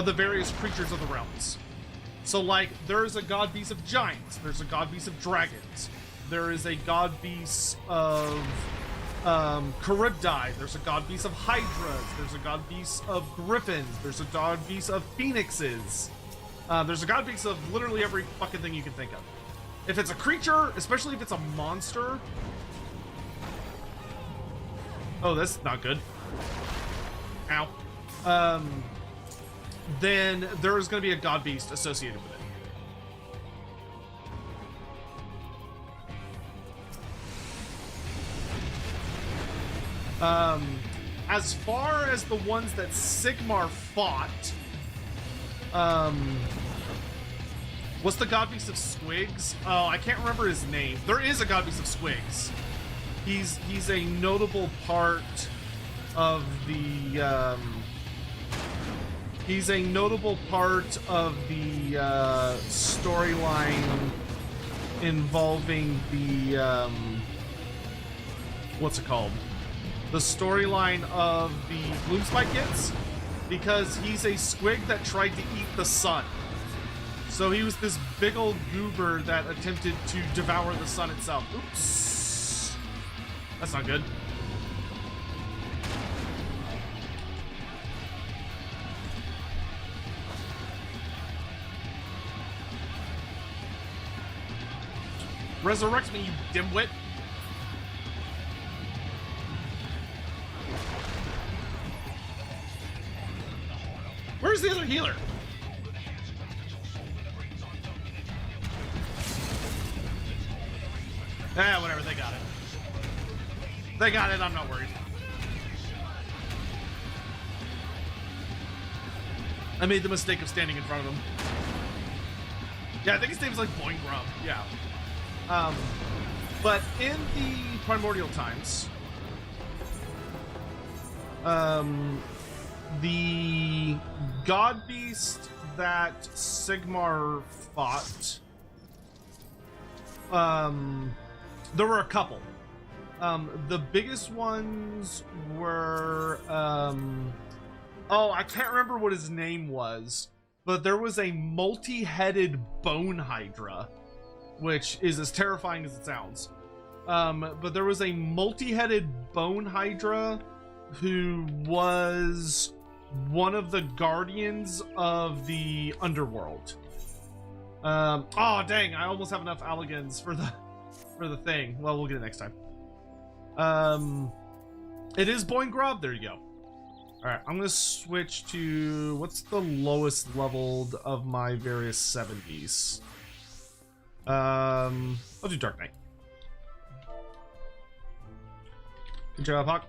the various creatures of the realms. So, like, there's a god beast of giants, there's a god beast of dragons, There is a god beast of Charybdii. There's a god beast of Hydras. There's a god beast of Griffins. There's a god beast of Phoenixes. There's a god beast of literally every fucking thing you can think of. If it's a creature, especially if it's a monster. Oh, that's not good. Ow. Then there is going to be a god beast associated with it. As far as the ones that Sigmar fought, what's the god beast of Squigs? Oh, I can't remember his name. There is a god beast of Squigs. He's a notable part of the he's a notable part of the storyline involving the what's it called? The storyline of the Gloomspike Kids, because he's a squig that tried to eat the sun. So he was this big old goober that attempted to devour the sun itself. Oops. That's not good. Resurrect me, you dimwit. Where's the other healer? Ah, whatever, they got it. They got it, I'm not worried. I made the mistake of standing in front of him. Yeah, I think his name's like Boing Grub, yeah. But in the primordial times, the god beast that Sigmar fought, there were a couple. The biggest ones were, oh, I can't remember what his name was, but there was a multi-headed bone hydra, which is as terrifying as it sounds. But there was a multi-headed bone hydra who was one of the guardians of the underworld. Oh dang, I almost have enough Alligans for the thing. Well, we'll get it next time. It is Boing Grub. There you go. All right, I'm gonna switch to what's the lowest leveled of my various 70s. I'll do Dark Knight. Good job, Hawk.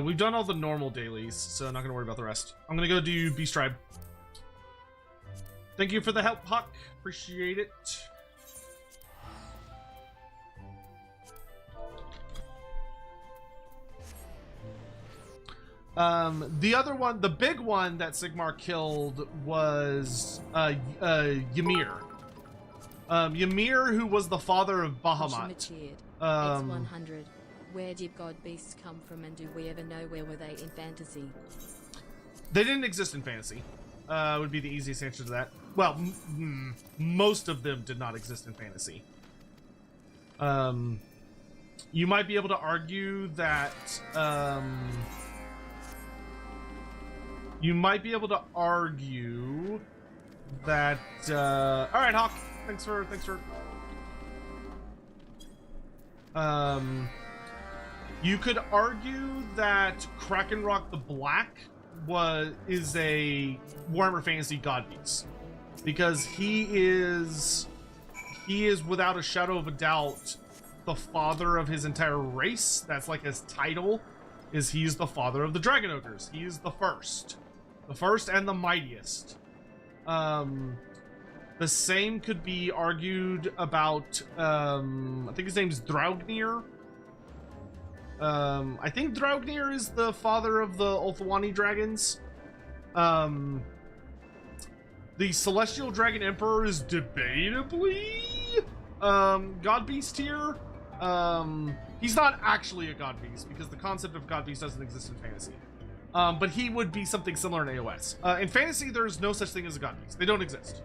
We've done all the normal dailies, so not gonna worry about the rest. I'm gonna go do Beast Tribe. Thank you for the help, Hawk. Appreciate it. The other one, the big one that Sigmar killed was Ymir. Ymir, who was the father of Bahamut. X100. Where did god beasts come from, and do we ever know where were they in fantasy? They didn't exist in fantasy. Would be the easiest answer to that. Well, most of them did not exist in fantasy. You might be able to argue that all right, Hawk, thanks for you could argue that Krakenrock the Black is a Warhammer Fantasy god beast, because he is without a shadow of a doubt the father of his entire race. That's like his title, is he's the father of the Dragon Ogres. He is the first and the mightiest. The same could be argued about I think his name's Draupnir. I think Draupnir is the father of the Ulthuani dragons. The Celestial Dragon Emperor is debatably god beast here. He's not actually a god beast, because the concept of god beast doesn't exist in fantasy. But he would be something similar in AOS. In fantasy, there's no such thing as a god beast. They don't exist.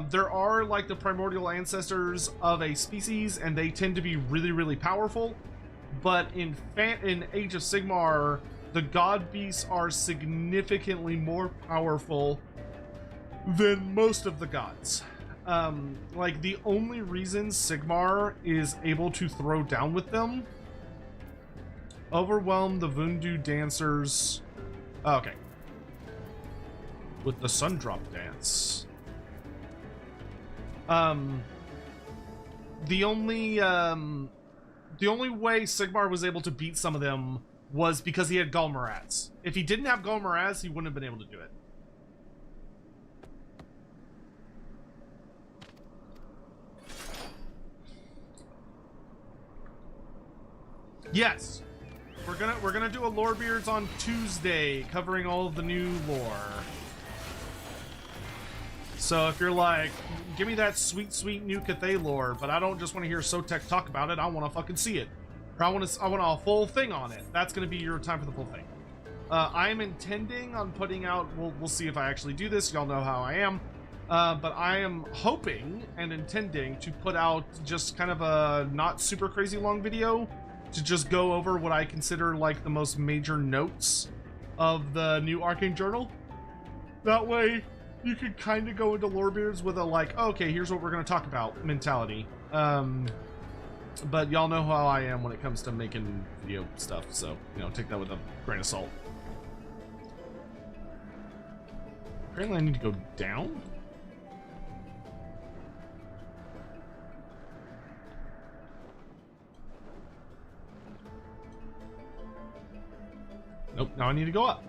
There are like the primordial ancestors of a species, and they tend to be really, really powerful. But in Age of Sigmar, the god beasts are significantly more powerful than most of the gods. Like the only reason Sigmar is able to throw down with them, overwhelm the Vundu dancers. Okay. With the sun drop dance. The only way Sigmar was able to beat some of them was because he had Galmaraz. If he didn't have Galmaraz, he wouldn't have been able to do it. Yes, we're gonna do a Lore Beards on Tuesday, covering all of the new lore. So if you're like, give me that sweet, sweet new CATHAY lore, but I don't just want to hear Sotek talk about it, I want to fucking see it. Or I want a full thing on it. That's gonna be your time for the full thing. I am intending on putting out, we'll see if I actually do this, y'all know how I am. But I am hoping and intending to put out just kind of a not super crazy long video to just go over what I consider like the most major notes of the new Arcane Journal. That way you can kind of go into Lore Beards with a like, okay, here's what we're going to talk about mentality. But y'all know how I am when it comes to making video stuff, so, you know, take that with a grain of salt. Apparently I need to go down? Nope, now I need to go up.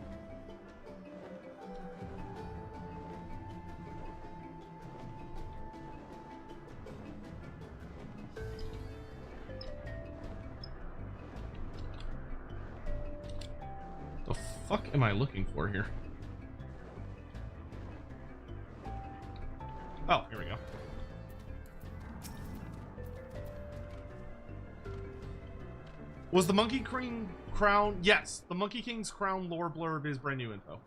The fuck am I looking for here? Oh, here we go. Was the Monkey King crown? Yes, the Monkey King's crown lore blurb is brand new info.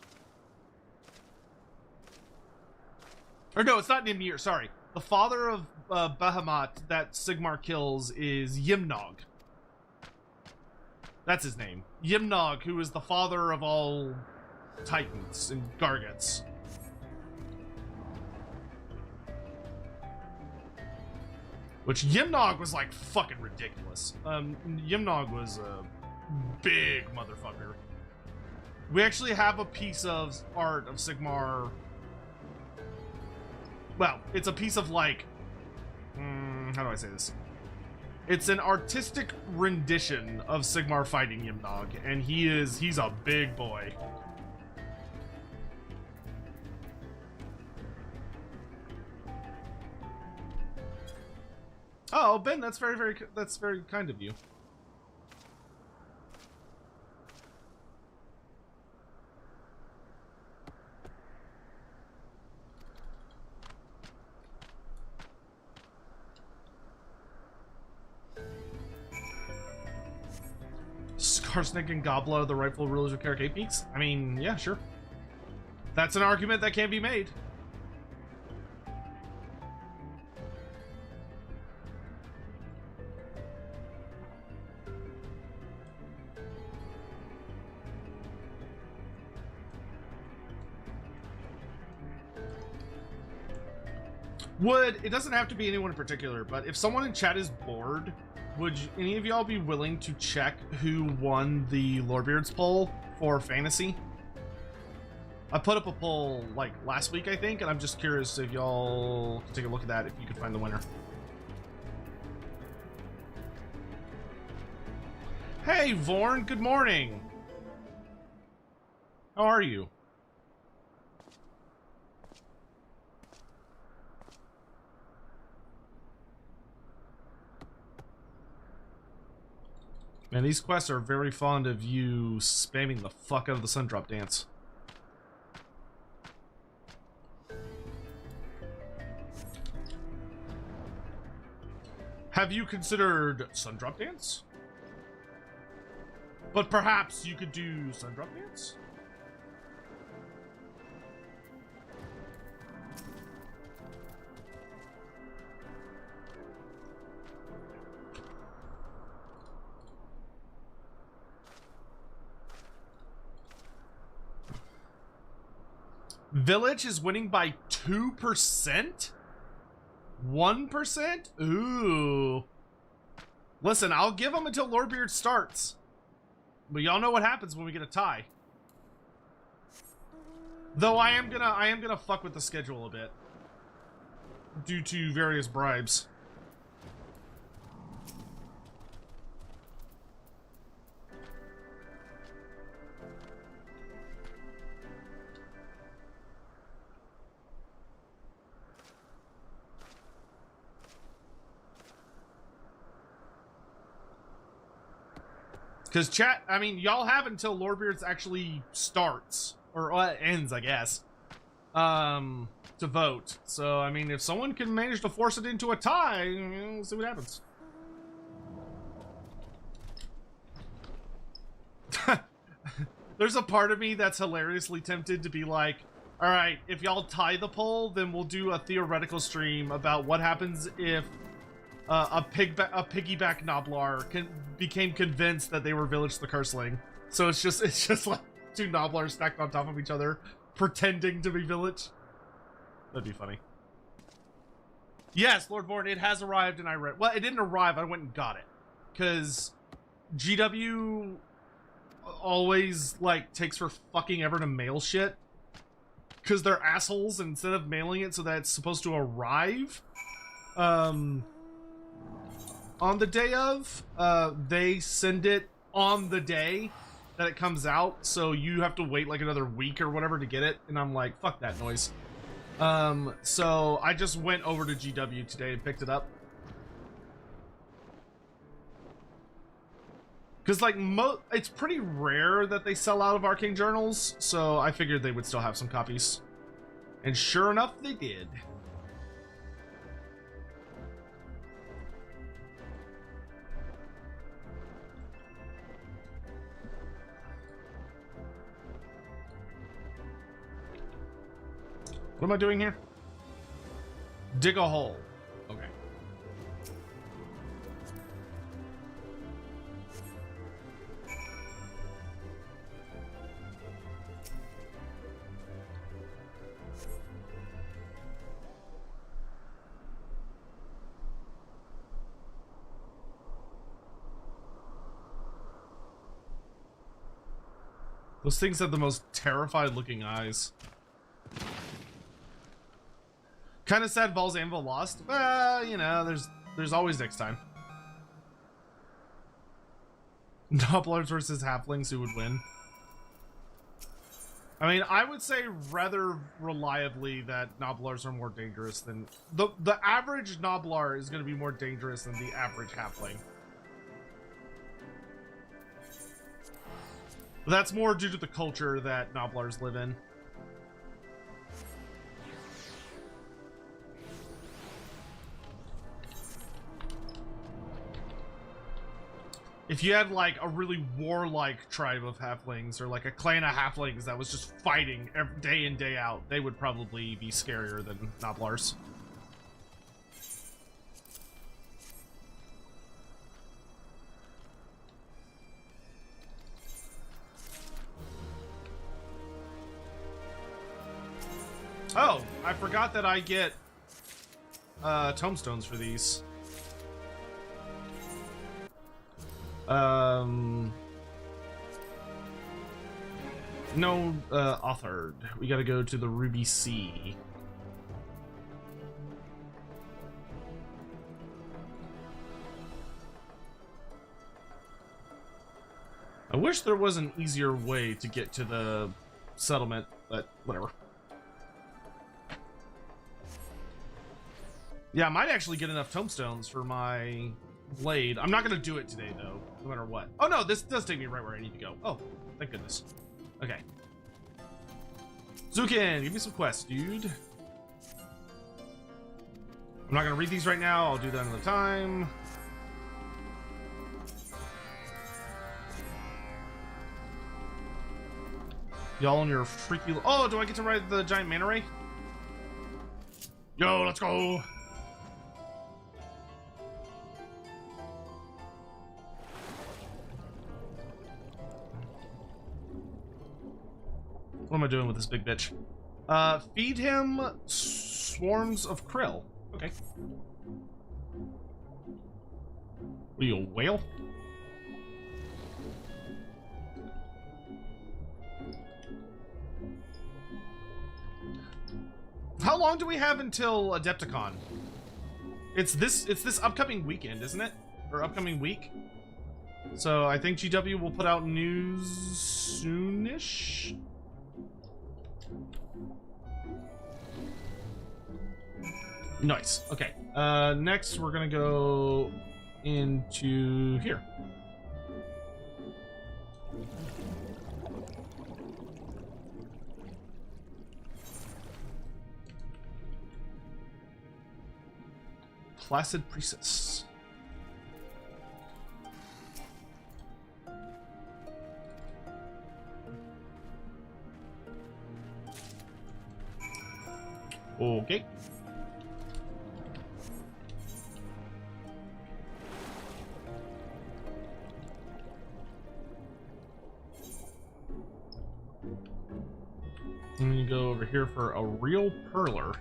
Or no, it's not Nimir, sorry. The father of Bahamut that Sigmar kills is Yimnog. That's his name. Yimnog, who is the father of all Titans and Gargants. Which Yimnog was like fucking ridiculous. Yimnog was a big motherfucker. We actually have a piece of art of Sigmar. Well, it's a piece of like, how do I say this? It's an artistic rendition of Sigmar fighting Yimnog, and he's a big boy. Oh, Ben, that's very kind of you. Skarsnik and Gobla are the rightful rulers of Carrick Peaks? I mean, yeah, sure. That's an argument that can be made. It doesn't have to be anyone in particular, but if someone in chat is bored, would any of y'all be willing to check who won the Lorebeards poll for fantasy? I put up a poll like last week, I think, and I'm just curious if y'all take a look at that, if you could find the winner. Hey, Vorn, good morning. How are you? Man, these quests are very fond of you spamming the fuck out of the sun drop dance. Have you considered sun drop dance? But perhaps you could do sun drop dance? Village is winning by 2%? 1%? Ooh. Listen, I'll give them until Lordbeard starts. But y'all know what happens when we get a tie. Though I am gonna fuck with the schedule a bit. Due to various bribes. Because chat, I mean, y'all have until Lordbeards actually starts, or ends, I guess, to vote. So, I mean, if someone can manage to force it into a tie, we'll see what happens. There's a part of me that's hilariously tempted to be like, all right, if y'all tie the poll, then we'll do a theoretical stream about what happens if a piggyback Noblar became convinced that they were Village the Curseling. So it's just like two Noblars stacked on top of each other, pretending to be Village. That'd be funny. Yes, Lord Vorn, it has arrived, and I read. Well, it didn't arrive. I went and got it because GW always like takes for fucking ever to mail shit because they're assholes. And instead of mailing it so that it's supposed to arrive, on the day of, they send it on the day that it comes out, so you have to wait like another week or whatever to get it, and I'm like, fuck that noise. So I just went over to GW today and picked it up. Because, like, it's pretty rare that they sell out of Arcane Journals, so I figured they would still have some copies. And sure enough, they did. What am I doing here? Dig a hole. Okay. Those things have the most terrified looking eyes. Kind of sad Val's Anvil lost. You know, there's always next time. Nobblers versus Halflings, who would win? I mean, I would say rather reliably that Nobblers are more dangerous than... The average Nobblar is going to be more dangerous than the average Halfling. But that's more due to the culture that Nobblars live in. If you had, like, a really warlike tribe of halflings, or, like, a clan of halflings that was just fighting every day in, day out, they would probably be scarier than Nobblars. Oh, I forgot that I get tomestones for these. No, authored. We gotta go to the Ruby Sea. I wish there was an easier way to get to the settlement, but whatever. Yeah, I might actually get enough tomestones for my blade. I'm not gonna do it today though, no matter what. Oh no, this does take me right where I need to go. Oh, thank goodness. Okay. Zukin, give me some quests, dude. I'm not gonna read these right now, I'll do that another time. Y'all on your freaky... Oh, do I get to ride the giant manta ray? Yo, let's go! What am I doing with this big bitch? Feed him swarms of krill. Okay. What are you, a whale? How long do we have until Adepticon? It's this upcoming weekend, isn't it? Or upcoming week? So I think GW will put out news soonish. Nice. Okay. Next we're gonna go into here. Placid Priestess. Okay. I'm gonna go over here for a real perler.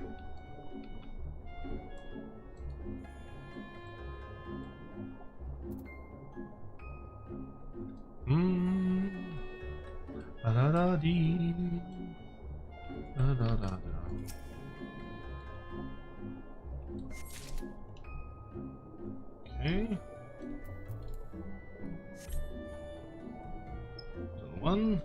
Da da da dee. Da da da da. Okay. Another one.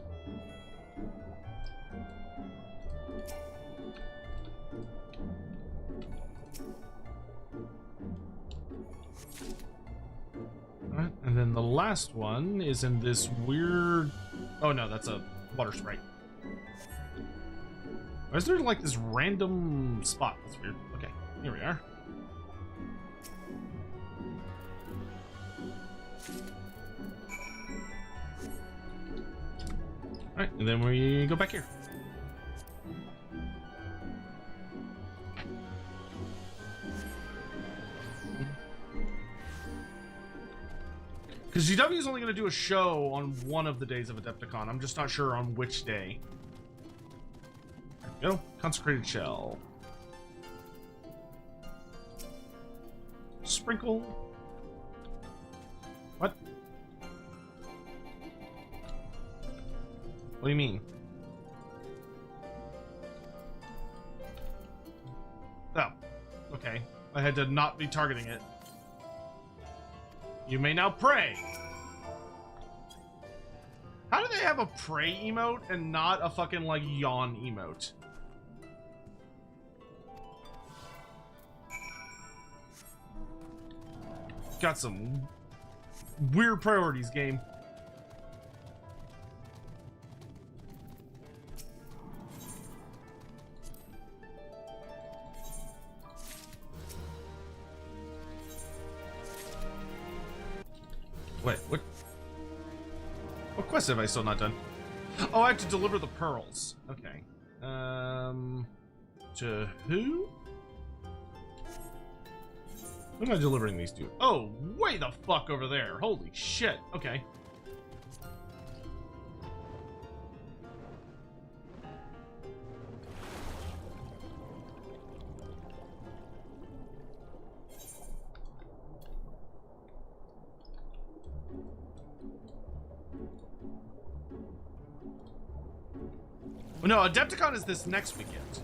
Alright, and then the last one is in this weird... Oh no, that's a water sprite. Why is there like this random spot? That's weird. Okay, here we are. Alright, and then we go back here. Because GW is only going to do a show on one of the days of Adepticon. I'm just not sure on which day. There we go. Consecrated Shell. Sprinkle. What? What do you mean? Oh. Okay. I had to not be targeting it. You may now pray. How do they have a pray emote and not a fucking like yawn emote? Got some weird priorities, game. Wait, what? What quest have I still not done? Oh, I have to deliver the pearls. Okay. To who? Who am I delivering these to? Oh, way the fuck over there. Holy shit. Okay. No, Adepticon is this next weekend.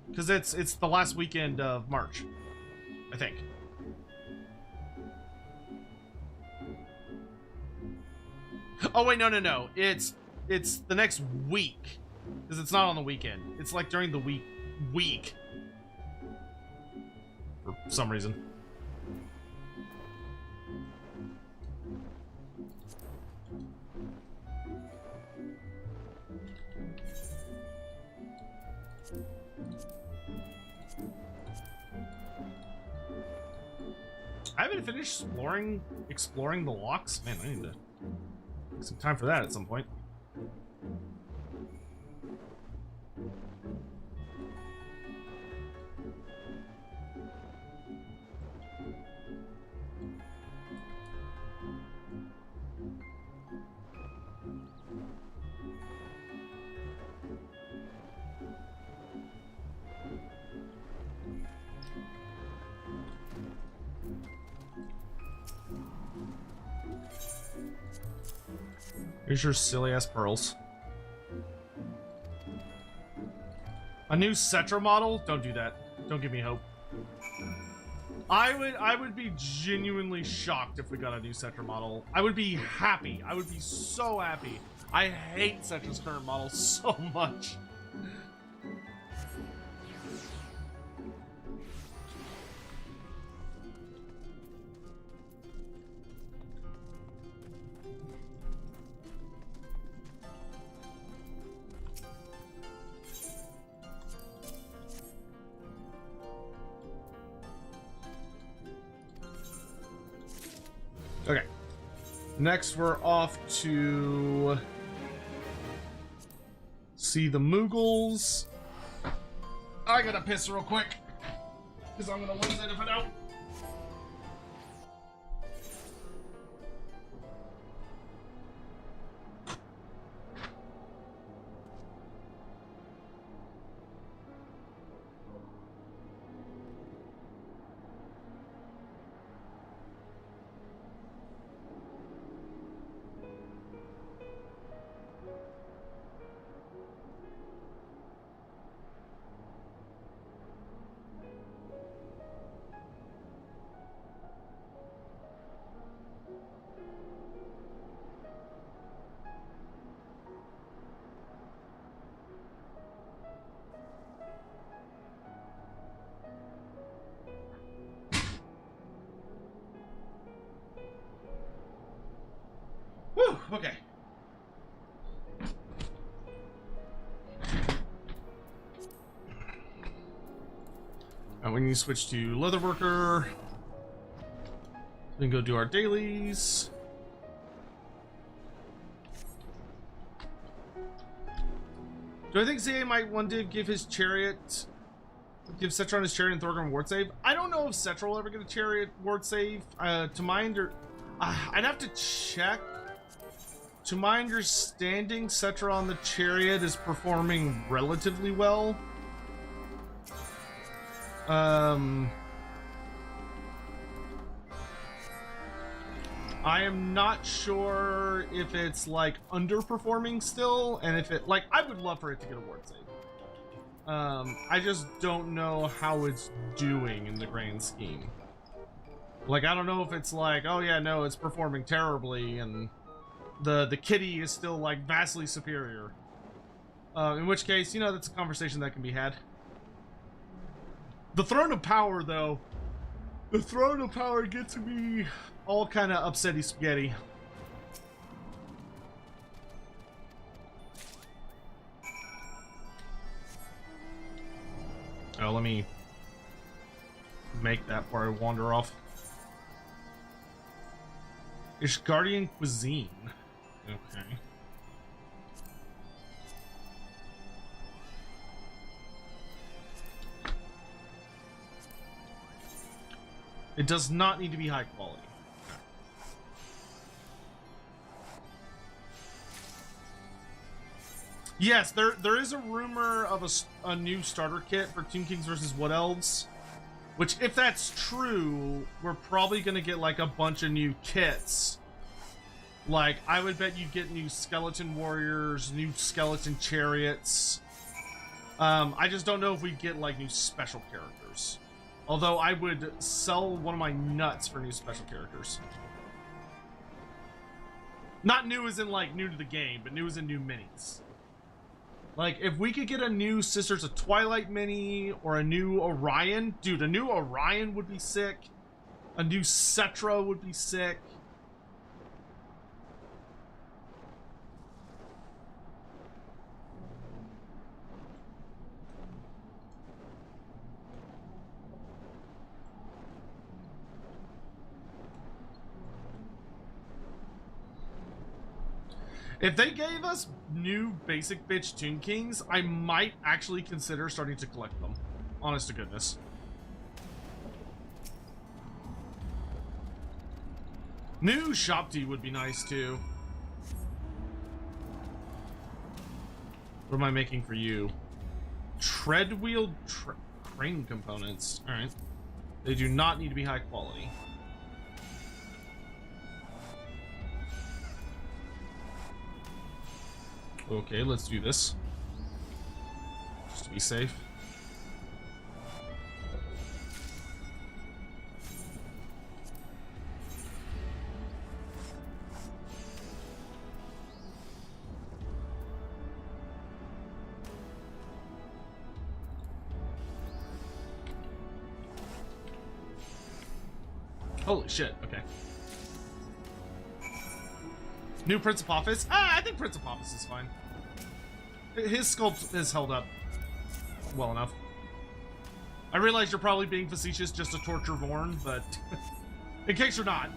Because it's the last weekend of March, I think. Oh wait, no. It's the next week. Because it's not on the weekend. It's like during the week. For some reason. I haven't finished exploring the locks. Man, I need to take some time for that at some point. Here's your silly ass pearls. A new Cetra model? Don't do that. Don't give me hope. I would be genuinely shocked if we got a new Cetra model. I would be happy. I would be so happy. I hate Cetra's current model so much. Okay. Next, we're off to see the Moogles. I gotta piss real quick, because I'm gonna lose it if I don't. Whew, okay. We need to switch to Leatherworker. Then go do our dailies. Do I think ZA might want to give his chariot, give Cetron his chariot and Thorgrim ward save? I don't know if Cetra will ever get a chariot ward save. To my I'd have to check. To my understanding, Cetra on the chariot is performing relatively well. I am not sure if it's like underperforming still, and if it like I would love for it to get a ward save. I just don't know how it's doing in the grand scheme. Like I don't know if it's like, oh yeah, no, it's performing terribly, and the kitty is still like vastly superior. In which case, you know, that's a conversation that can be had. The Throne of Power, though, the Throne of Power gets me all kind of upsetty spaghetti. Oh, let me make that before I wander off. It's Guardian Cuisine. Okay. It does not need to be high quality. Yes, there is a rumor of a new starter kit for Tomb Kings versus Wood Elves, which, if that's true, we're probably gonna get like a bunch of new kits. Like, I would bet you get new skeleton warriors, new skeleton chariots. I just don't know if we get like new special characters. Although I would sell one of my nuts for new special characters. Not new as in like new to the game, but new as in new minis. Like, if we could get a new Sisters of Twilight mini or a new Orion, dude, a new Orion would be sick. A new Cetra would be sick. If they gave us new basic bitch Tomb Kings, I might actually consider starting to collect them. Honest to goodness. New Shopti would be nice too. What am I making for you? Tread wheel crane components. Alright. They do not need to be high quality. Okay, let's do this. Just to be safe. Holy shit, okay. New Prince of Office? Ah, I think Prince of Office is fine. His sculpt has held up well enough. I realize you're probably being facetious just to torture Vorn, but in case you're not.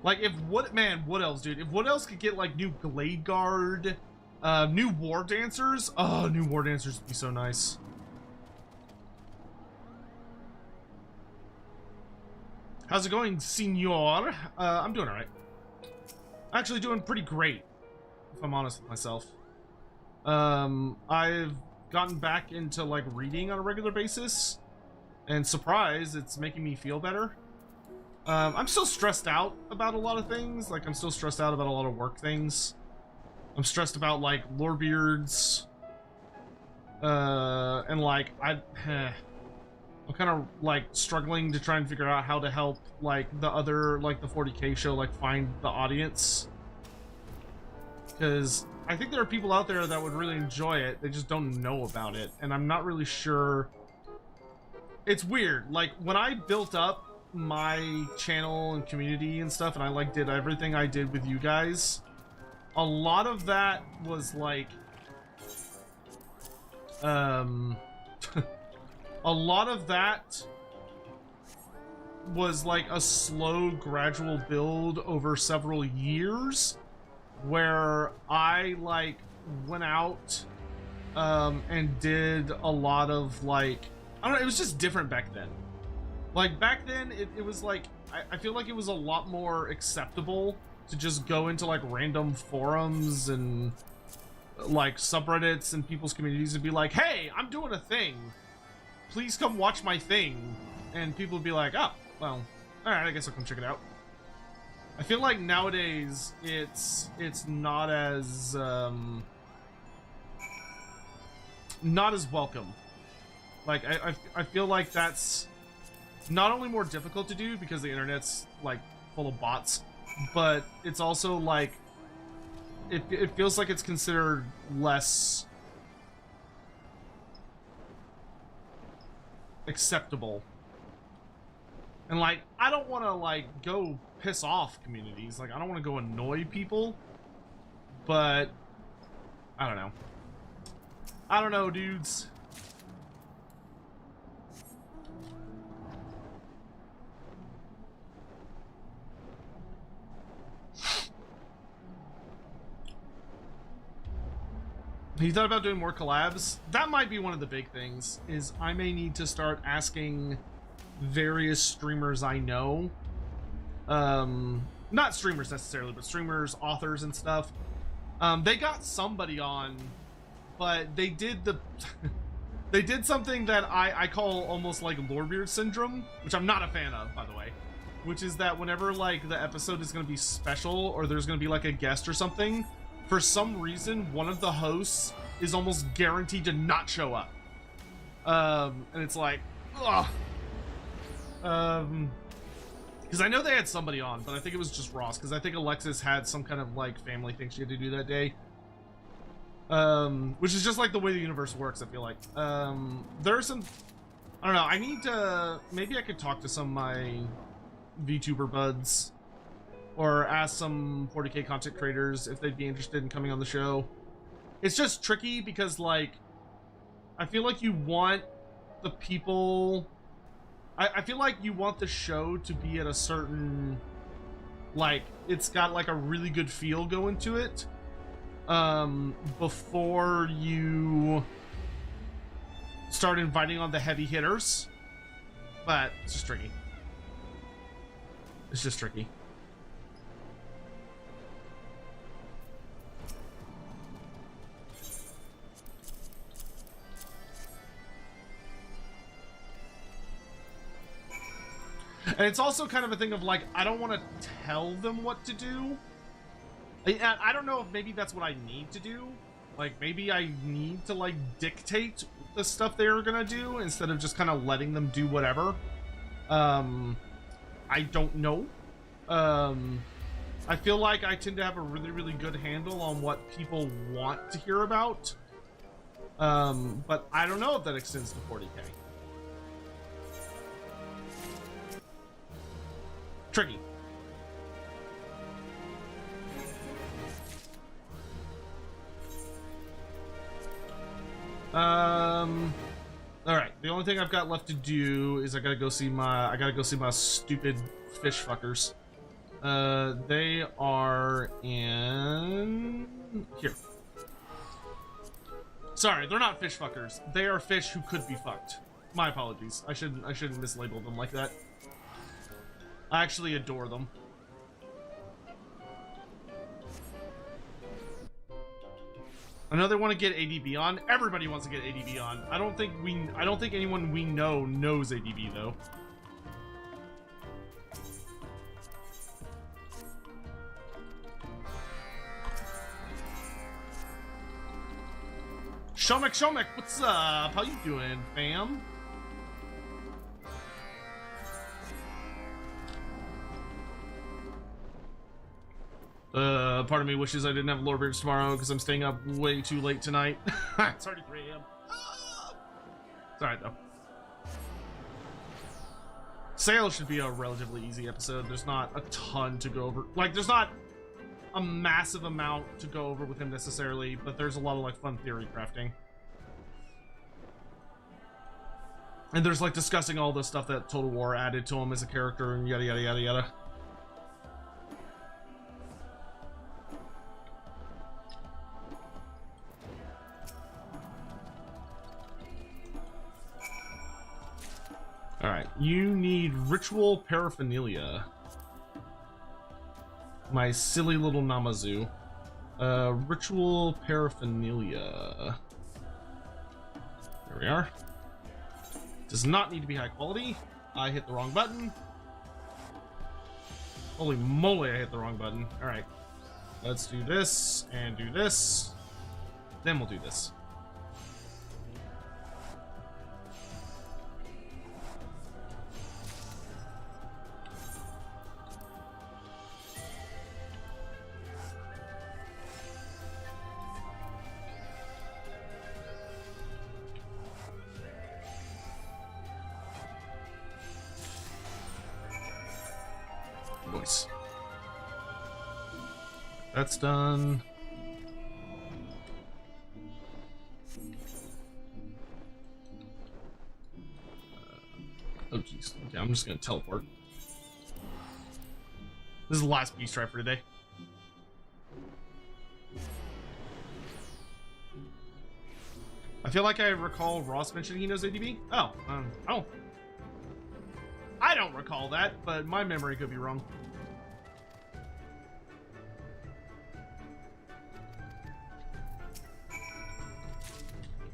Like, if what else, dude? If what else could get, like, new Glade Guard, new War Dancers? Oh, new War Dancers would be so nice. How's it going, senor? I'm doing alright. Actually doing pretty great, if I'm honest with myself. I've gotten back into, like, reading on a regular basis, and surprise, it's making me feel better. I'm still stressed out about a lot of things. Like, I'm still stressed out about a lot of work things. I'm stressed about, like, Lorebeards. And, like, I'm kind of, like, struggling to try and figure out how to help, like, the other, like, the 40K show, like, find the audience. Because I think there are people out there that would really enjoy it. They just don't know about it. And I'm not really sure. It's weird. Like, when I built up my channel and community and stuff, and I like did everything I did with you guys, a lot of that was like a lot of that was like a slow gradual build over several years where I like went out and did a lot of like, I don't know, it was just different back then. Like, back then, it was like, I feel like it was a lot more acceptable to just go into, like, random forums and, like, subreddits and people's communities and be like, hey, I'm doing a thing. Please come watch my thing. And people would be like, oh, well, alright, I guess I'll come check it out. I feel like nowadays, it's not as welcome. Like, I feel like that's not only more difficult to do because the internet's like full of bots, but it's also like it feels like it's considered less acceptable. And like, I don't want to like go piss off communities. Like, I don't want to go annoy people, but I don't know. I don't know, dudes. You thought about doing more collabs? That might be one of the big things, is I may need to start asking various streamers I know. Not streamers necessarily, but streamers, authors, and stuff. They got somebody on, but they did the... they did something that I call almost like Lorebeard syndrome, which I'm not a fan of, by the way. Which is that whenever, like, the episode is going to be special, or there's going to be, like, a guest or something, for some reason, one of the hosts is almost guaranteed to not show up. And it's like, ugh. Because I know they had somebody on, but I think it was just Ross, because I think Alexis had some kind of, like, family thing she had to do that day. Which is just, like, the way the universe works, I feel like. There are some... I don't know, I need to... Maybe I could talk to some of my VTuber buds, or ask some 40K content creators if they'd be interested in coming on the show. It's just tricky because, like, I feel like you want the people... I feel like you want the show to be at a certain... Like, it's got, like, a really good feel going to it. Before you start inviting on the heavy hitters. But it's just tricky. It's just tricky. And it's also kind of a thing of like, I don't want to tell them what to do. I don't know if maybe that's what I need to do. Like, maybe I need to, like, dictate the stuff they're gonna do instead of just kind of letting them do whatever. I don't know. I feel like I tend to have a really, really good handle on what people want to hear about. But I don't know if that extends to 40K. Tricky. All right. The only thing I've got left to do is I gotta go see my stupid fish fuckers. They are in here. Sorry, they're not fish fuckers. They are fish who could be fucked. My apologies. I shouldn't mislabel them like that. I actually adore them. I know they want to get ADB on. Everybody wants to get ADB on. I don't think anyone we know knows ADB though. Shomek, what's up? How you doing, fam? Part of me wishes I didn't have Lord Beards tomorrow because I'm staying up way too late tonight. It's already 3 a.m. It's alright though. Sail should be a relatively easy episode. There's not a ton to go over. Like, there's not a massive amount to go over with him necessarily, but there's a lot of like fun theory crafting. And there's like discussing all the stuff that Total War added to him as a character and yada yada yada yada. Alright, you need ritual paraphernalia. My silly little Namazu. Ritual paraphernalia. There we are. Does not need to be high quality. I hit the wrong button. Holy moly, I hit the wrong button. Alright. Let's do this and do this. Then we'll do this. Voice. That's done. Oh jeez. Okay, I'm just gonna teleport. This is the last beast stripe for today. I feel like I recall Ross mentioning he knows ADB. Oh, I don't recall that, but my memory could be wrong.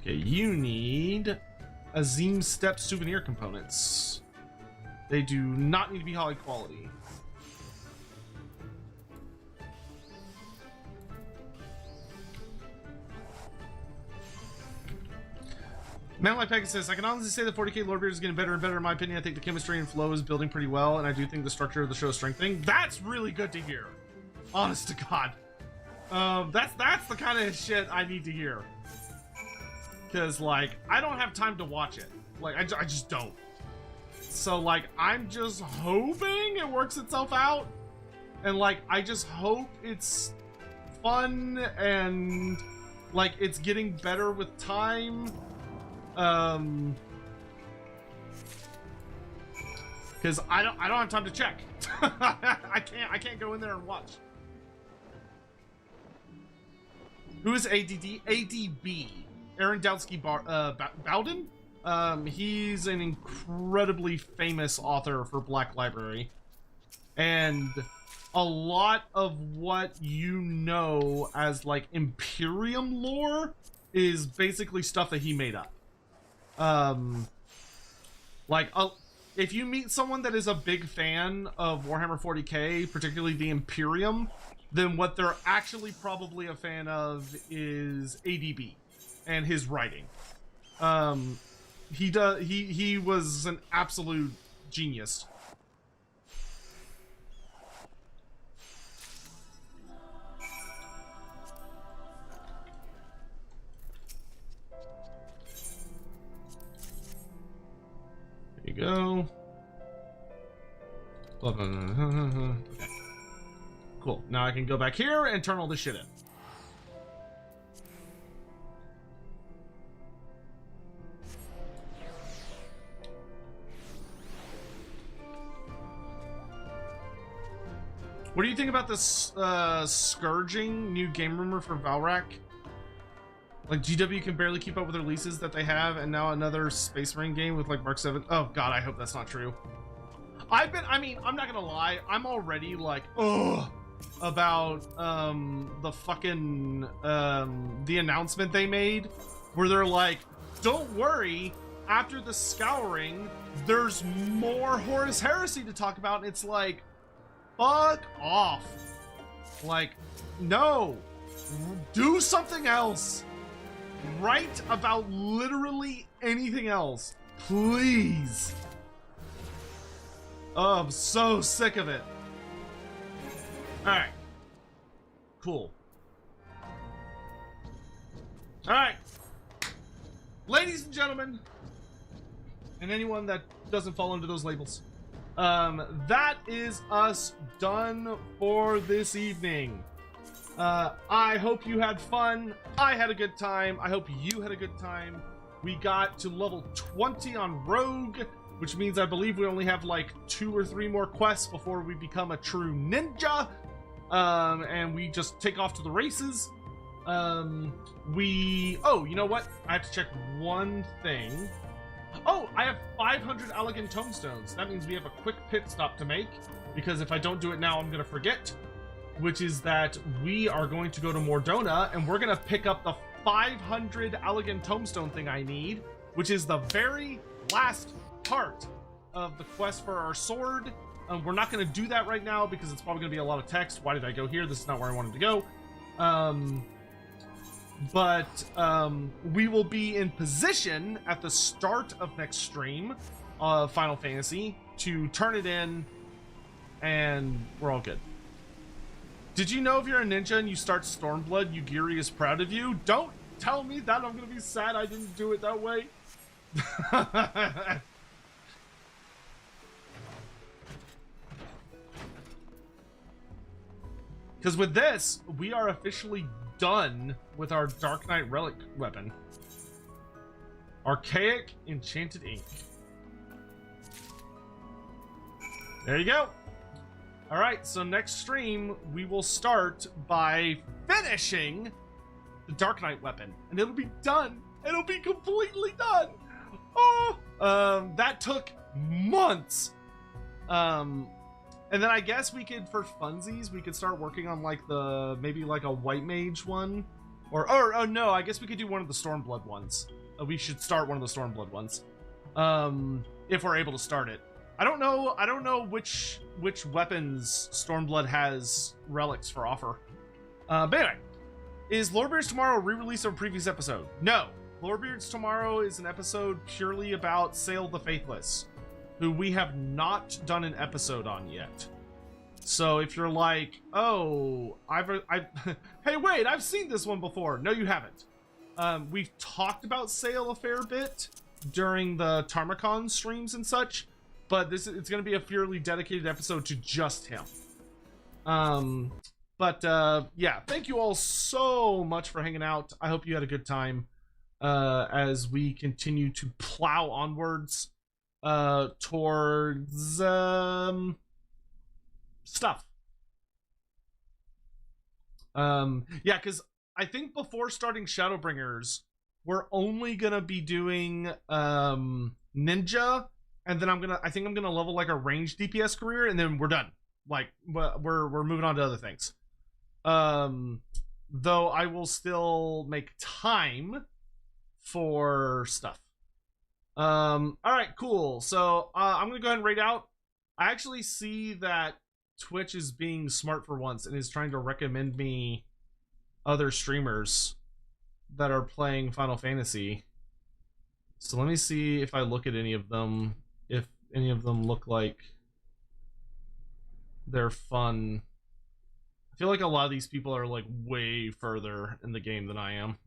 Okay, you need Azim Step souvenir components. They do not need to be high quality. Mount Life Packet says, I can honestly say that 40K Lord Beard is getting better and better in my opinion. I think the chemistry and flow is building pretty well, and I do think the structure of the show is strengthening. That's really good to hear. Honest to God. That's the kind of shit I need to hear. Because, like, I don't have time to watch it. Like, I just don't. So, like, I'm just hoping it works itself out. And, like, I just hope it's fun and, like, it's getting better with time. Because I don't have time to check. I can't go in there and watch. Who is ADD? ADB. Aaron Dowdsky Bowden? He's an incredibly famous author for Black Library. And a lot of what you know as, like, Imperium lore is basically stuff that he made up. Like, if you meet someone that is a big fan of Warhammer 40k, particularly the Imperium, then what they're actually probably a fan of is ADB and his writing. He was an absolute genius. There you go. Okay. Cool. Now I can go back here and turn all this shit in. What do you think about this Scourging new game rumor for Valrak? Like, GW can barely keep up with the releases that they have, and now another Space Marine game with like Mark 7. Oh god, I hope that's not true. I mean, I'm not gonna lie, I'm already like, ugh, about the fucking the announcement they made where they're like, don't worry, after the Scouring there's more Horus Heresy to talk about, and it's like, fuck off. Like, no, do something else. Write about literally anything else, please. Oh, I'm so sick of it. Alright. Cool. Alright. Ladies and gentlemen, and anyone that doesn't fall into those labels, that is us done for this evening. I hope you had fun. I had a good time. I hope you had a good time. We got to level 20 on Rogue, which means I believe we only have like 2 or 3 more quests before we become a true ninja. And we just take off to the races. Oh, you know what? I have to check one thing. Oh, I have 500 elegant tomestones. That means we have a quick pit stop to make, because if I don't do it now, I'm gonna forget. Which is that we are going to go to Mordona, and we're gonna pick up the 500 elegant tomestone thing I need, which is the very last part of the quest for our sword. We're not going to do that right now because it's probably going to be a lot of text. Why did I go here? This is not where I wanted to go. We will be in position at the start of next stream of Final Fantasy to turn it in, and we're all good. Did you know if you're a ninja and you start Stormblood, Yugiri is proud of you? Don't tell me that. I'm going to be sad I didn't do it that way. Because with this, we are officially done with our Dark Knight Relic weapon. Archaic Enchanted Ink. There you go. Alright, so next stream, we will start by finishing the Dark Knight weapon. And it'll be done. It'll be completely done. Oh! That took months. And then I guess we could, for funsies, we could start working on like maybe like a White Mage one. Or oh no, I guess we could do one of the Stormblood ones. We should start one of the Stormblood ones. If we're able to start it. I don't know which weapons Stormblood has relics for offer. But anyway, is Lorebeards Tomorrow a re-release of a previous episode? No. Lorebeards Tomorrow is an episode purely about Sail the Faithless, who we have not done an episode on yet. So if you're like, oh, hey, wait, I've seen this one before. No, you haven't. We've talked about Sail a fair bit during the Tarmacon streams and such, but it's going to be a purely dedicated episode to just him. Yeah, thank you all so much for hanging out. I hope you had a good time as we continue to plow onwards towards stuff. Yeah, because I think before starting Shadowbringers, we're only gonna be doing ninja, and then I think I'm gonna level like a ranged DPS career, and then we're done. Like we're moving on to other things. Though I will still make time for stuff. All right, cool. So I'm gonna go ahead and rate out. I actually see that Twitch is being smart for once and is trying to recommend me other streamers that are playing Final Fantasy. So let me see if I look at any of them, if any of them look like they're fun. I feel like a lot of these people are like way further in the game than I am.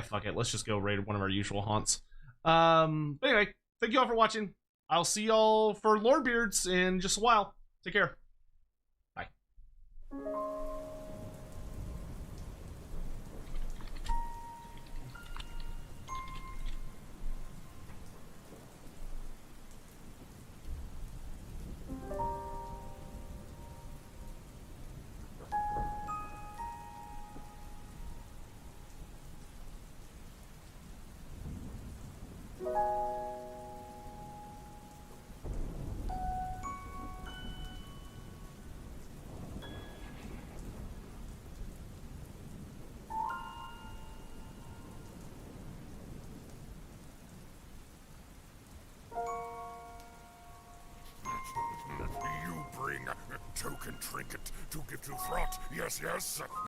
Fuck it. Let's just go raid one of our usual haunts. But anyway, thank you all for watching. I'll see y'all for Lordbeards in just a while. Take care. Bye. You bring a token trinket to give to Throt. Yes, yes.